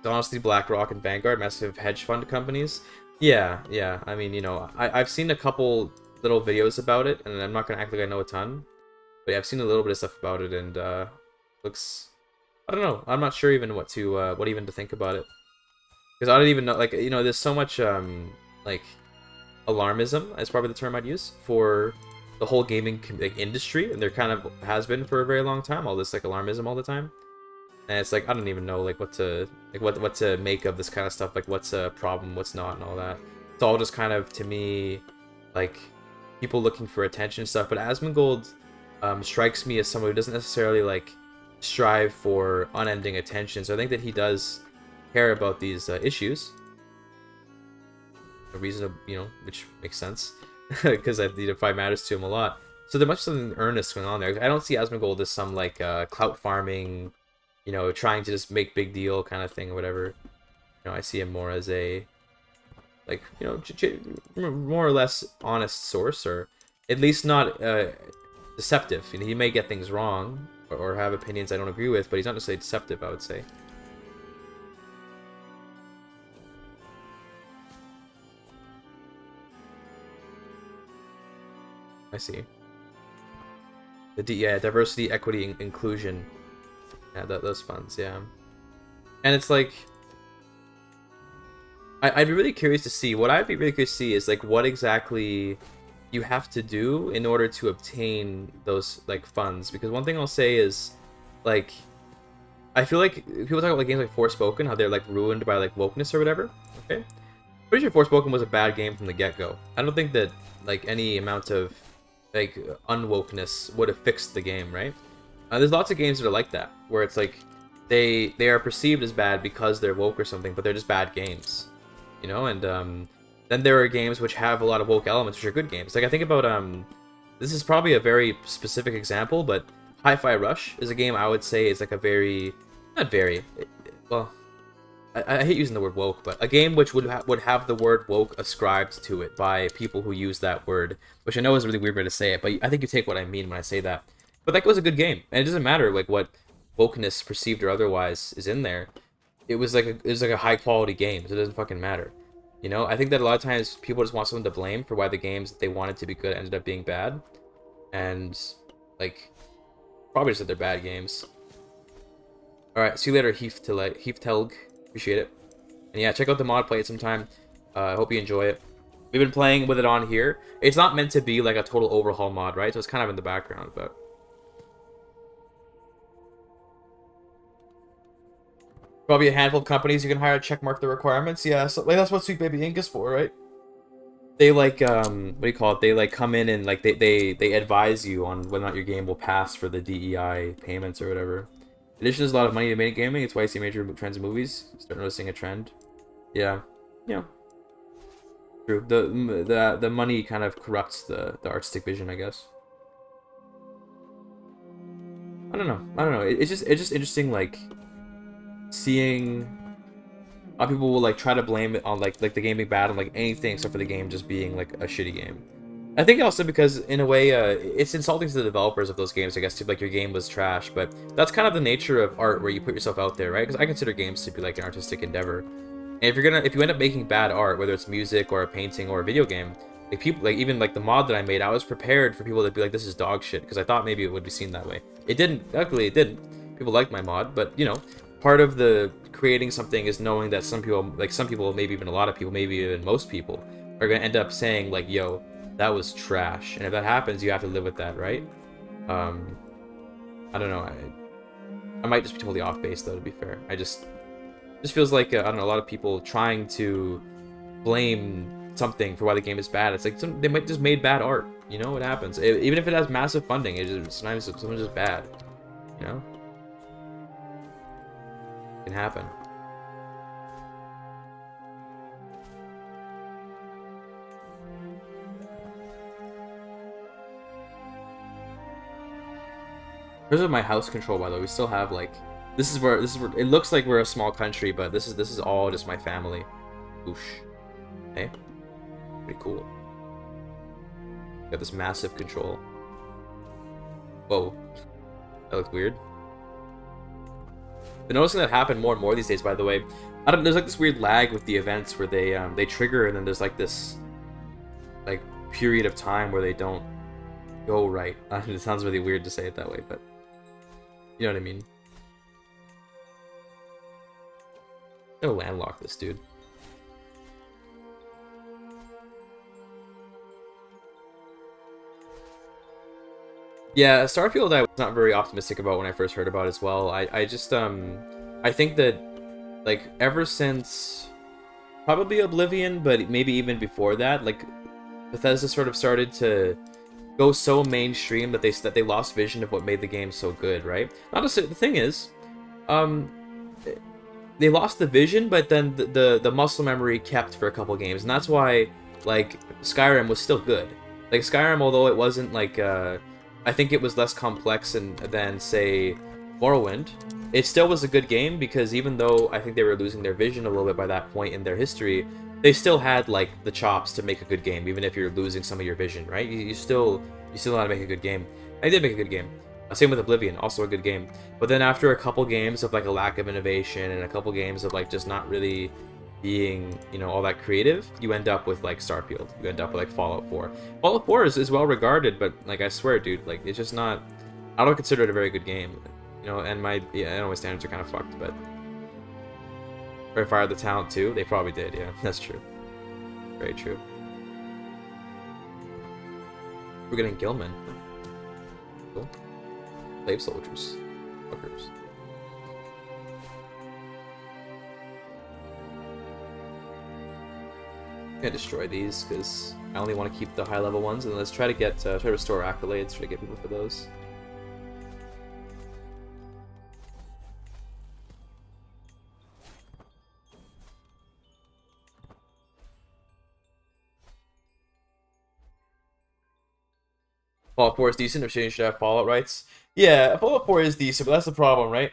So honestly, BlackRock and Vanguard, massive hedge fund companies. Yeah. I mean, I've seen a couple little videos about it, and I'm not gonna act like I know a ton, but yeah, I've seen a little bit of stuff about it, and looks. I don't know. I'm not sure even what even to think about it, because I don't even know. Like, there's so much like alarmism is probably the term I'd use for the whole gaming industry, and there kind of has been for a very long time. All this like alarmism all the time. And it's like I don't even know like what to make of this kind of stuff, like what's a problem, what's not, and all that. It's all just kind of, to me, like people looking for attention and stuff. But Asmongold strikes me as someone who doesn't necessarily like strive for unending attention. So I think that he does care about these issues. A reason, which makes sense because I think it probably matters to him a lot. So there must be something earnest going on there. I don't see Asmongold as some like clout farming, trying to just make big deal kind of thing or whatever. I see him more as a, like, more or less honest source, or at least not deceptive. He may get things wrong or have opinions I don't agree with, but he's not necessarily deceptive, I would say. I see. Diversity, equity, inclusion. Yeah, those funds, yeah. And it's like, I'd be really curious to see, is like what exactly you have to do in order to obtain those like funds. Because one thing I'll say is, like, I feel like people talk about like games like Forspoken, how they're like ruined by like wokeness or whatever. Okay, pretty sure Forspoken was a bad game from the get-go. I don't think that like any amount of like unwokeness would have fixed the game, right? There's lots of games that are like that, where it's like they are perceived as bad because they're woke or something, but they're just bad games, and then there are games which have a lot of woke elements, which are good games. Like I think about this is probably a very specific example, but Hi-Fi Rush is a game I would say is like a very, not very, well, I hate using the word woke, but a game which would have the word woke ascribed to it by people who use that word, which I know is a really weird way to say it, but I think you take what I mean when I say that. But that was a good game, and it doesn't matter like what wokeness, perceived or otherwise, is in there. It was like a high quality game, so it doesn't fucking matter. You know, I think that a lot of times people just want someone to blame for why the games that they wanted to be good ended up being bad, and like probably just that they're bad games. All right, see you later, Heath-Telg. Appreciate it. And yeah, check out the mod, play it sometime. I hope you enjoy it. We've been playing with it on here. It's not meant to be like a total overhaul mod, right? So it's kind of in the background, but probably a handful of companies you can hire to check mark the requirements. Yeah, so like that's what Sweet Baby Inc is for, right? They like what do you call it? They like come in and like they advise you on whether or not your game will pass for the DEI payments or whatever. Addition, there's a lot of money to make gaming. It's why you see major trends in movies. Start noticing a trend. Yeah, yeah. True. The money kind of corrupts the artistic vision, I guess. I don't know. It's just interesting, like seeing how people will like try to blame it on like the game being bad on like anything except for the game just being like a shitty game. I think also because in a way it's insulting to the developers of those games, I guess, to be like your game was trash, but that's kind of the nature of art where you put yourself out there, right? Because I consider games to be like an artistic endeavor. And if you end up making bad art, whether it's music or a painting or a video game, like people like even like the mod that I made, I was prepared for people to be like, this is dog shit, because I thought maybe it would be seen that way. It didn't. Luckily it didn't. People liked my mod, but you know, part of the creating something is knowing that some people, maybe even a lot of people, maybe even most people, are gonna end up saying like, yo, that was trash, and if that happens, you have to live with that, right? I don't know. I might just be totally off base though. To be fair, just feels like I don't know, a lot of people trying to blame something for why the game is bad. It's like they might just made bad art. You know, it happens. Even if it has massive funding, sometimes someone's just bad. You know, it can happen. Because of my house control, by the way, we still have like this is where it looks like we're a small country, but this is all just my family. Oosh. Hey, pretty cool. Got this massive control. Whoa, that looks weird. Been noticing that happen more and more these days, by the way. There's like this weird lag with the events where they trigger, and then there's like this like period of time where they don't go right. It sounds really weird to say it that way, but you know what I mean. Gotta landlock this dude. Yeah, Starfield I was not very optimistic about when I first heard about it as well. I just I think that like ever since probably Oblivion, but maybe even before that, like Bethesda sort of started to go so mainstream that they lost vision of what made the game so good, right? Not to say the thing is, they lost the vision, but then the muscle memory kept for a couple games, and that's why like Skyrim was still good. Like Skyrim, although it wasn't like I think it was less complex than say Morrowind, it still was a good game because even though I think they were losing their vision a little bit by that point in their history, they still had like the chops to make a good game, even if you're losing some of your vision, right? You still know how to make a good game. I did make a good game. Same with Oblivion, also a good game. But then after a couple games of like a lack of innovation and a couple games of like just not really being, you know, all that creative, you end up with like Starfield. You end up with like Fallout 4. Fallout 4 is well regarded, but like I swear, dude, like it's just not. I don't consider it a very good game, you know. And I know my standards are kind of fucked, but. Or fired the talent too? They probably did, yeah. That's true. Very true. We're getting Gilman. Cool. Slave soldiers. Fuckers. I'm gonna destroy these because I only want to keep the high level ones, and let's try to get try to restore accolades, try to get people for those. Fallout 4 is decent. I'm sure you should have Fallout rights. Yeah, Fallout 4 is decent, but that's the problem, right?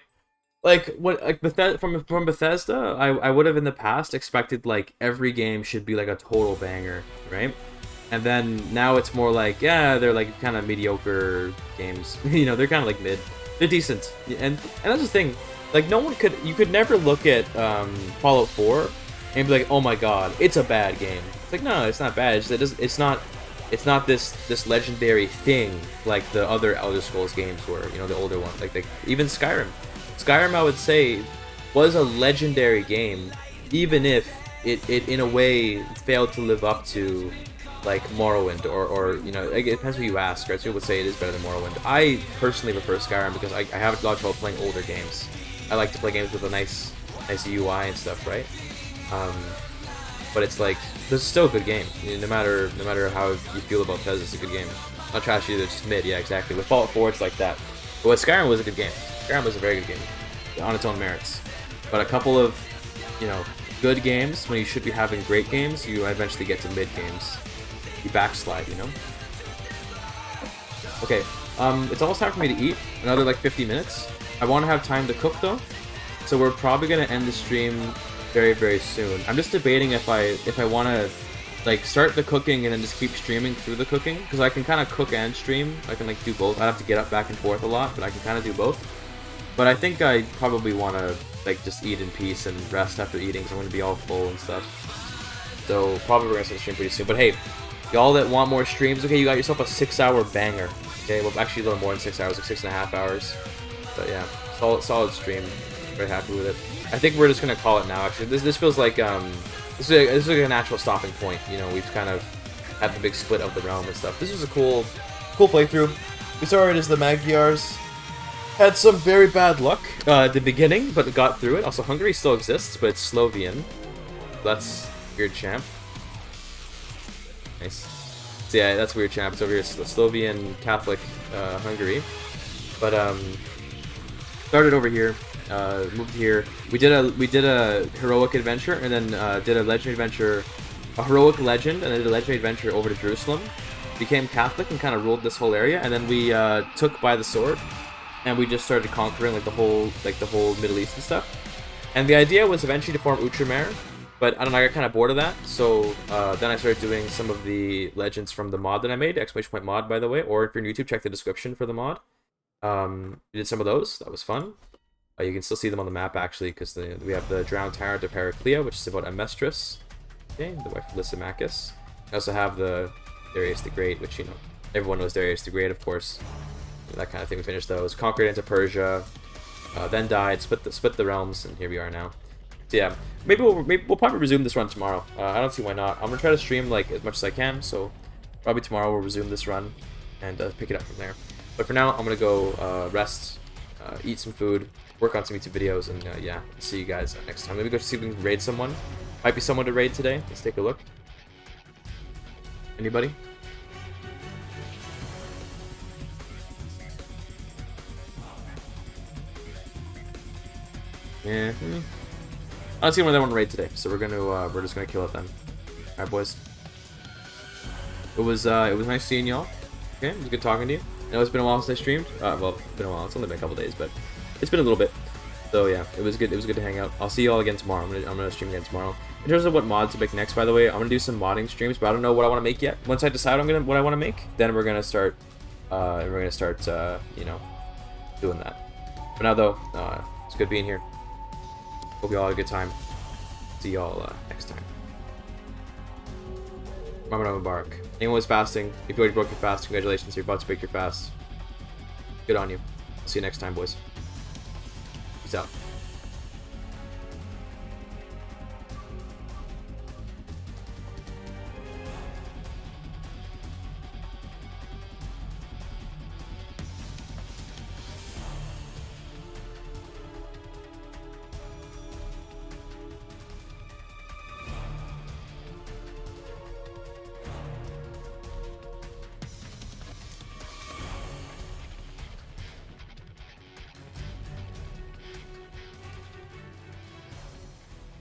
like what like from Bethesda, I would have in the past expected like every game should be like a total banger, right? And then now it's more like, yeah, they're like kind of mediocre games. You know, they're kind of like mid. They're decent. And that's the thing. Like you could never look at Fallout 4 and be like, oh my god, it's a bad game. It's like, no, it's not bad. It's not this legendary thing like the other Elder Scrolls games were. You know, the older one, like even Skyrim. Skyrim, I would say, was a legendary game, even if it in a way failed to live up to like Morrowind or you know, it depends who you ask, right? Some people would say it is better than Morrowind. I personally prefer Skyrim because I have a lot of trouble playing older games. I like to play games with a nice UI and stuff, right? But it's like, this is still a good game. You know, no matter how you feel about Bethesda, it's a good game. Not trash either, it's just mid, yeah, exactly. With Fallout 4, it's like that. But with Skyrim was a good game. Skyrim was a very good game, on its own merits. But a couple of, you know, good games, when you should be having great games, you eventually get to mid games. You backslide, you know? Okay, it's almost time for me to eat. Another like 50 minutes. I want to have time to cook though, so we're probably gonna end the stream very, very soon. I'm just debating if I want to like start the cooking and then just keep streaming through the cooking, because I can kind of cook and stream. I can like do both. I have to get up back and forth a lot, but I can kind of do both. But I think I probably want to like just eat in peace and rest after eating, because I'm gonna be all full and stuff. So probably we're gonna start the stream pretty soon. But hey, y'all that want more streams, okay, you got yourself a 6-hour banger. Okay, well actually a little more than 6 hours, like 6.5 hours. But yeah, solid stream. Very happy with it. I think we're just gonna call it now. Actually, this feels like this is like a natural stopping point. You know, we've kind of had the big split of the realm and stuff. This was a cool playthrough. We started as the Magyars. Had some very bad luck at the beginning, but got through it. Also, Hungary still exists, but it's Slovian. That's weird champ. Nice. So yeah, that's weird champ. It's over here. It's the Slovian Catholic Hungary. But started over here, moved here. We did a heroic adventure, and then did a legendary adventure, a heroic legend, and then did a legendary adventure over to Jerusalem. Became Catholic and kind of ruled this whole area, and then we took by the sword, and we just started conquering like the whole Middle East and stuff. And the idea was eventually to form Outremer, but I don't know, I got kind of bored of that. So then I started doing some of the legends from the mod that I made, ! mod, by the way. Or if you're on YouTube, check the description for the mod. We did some of those. That was fun. You can still see them on the map actually, because we have the Drowned Tyrant of Heraclea, which is about Amestris, okay, the wife of Lysimachus. I also have the Darius the Great, which, you know, everyone knows Darius the Great, of course. That kind of thing. We finished those. Conquered into Persia, then died, split the realms, and here we are now. So yeah, maybe we'll probably resume this run tomorrow. I don't see why not. I'm gonna try to stream like as much as I can, so probably tomorrow we'll resume this run and pick it up from there. But for now, I'm gonna go rest, eat some food, work on some YouTube videos, and yeah, see you guys next time. Maybe go see if we can raid someone. Might be someone to raid today. Let's take a look. Anybody? Yeah. I don't see anyone that want to raid today, so we're just gonna kill it then. All right, boys. It was nice seeing y'all. Okay, it was good talking to you. I know it's been a while since I streamed. Well, it's been a while. It's only been a couple days, but it's been a little bit. So yeah, it was good. It was good to hang out. I'll see you all again tomorrow. I'm gonna stream again tomorrow. In terms of what mods to make next, by the way, I'm gonna do some modding streams, but I don't know what I want to make yet. Once I decide what I want to make, then we're gonna start. You know, doing that. For now though, it's good being here. Hope you all had a good time. See y'all next time. Ramadan Mubarak. Anyone was fasting, if you already broke your fast, congratulations, you're about to break your fast. Good on you. See you next time, boys. Peace out.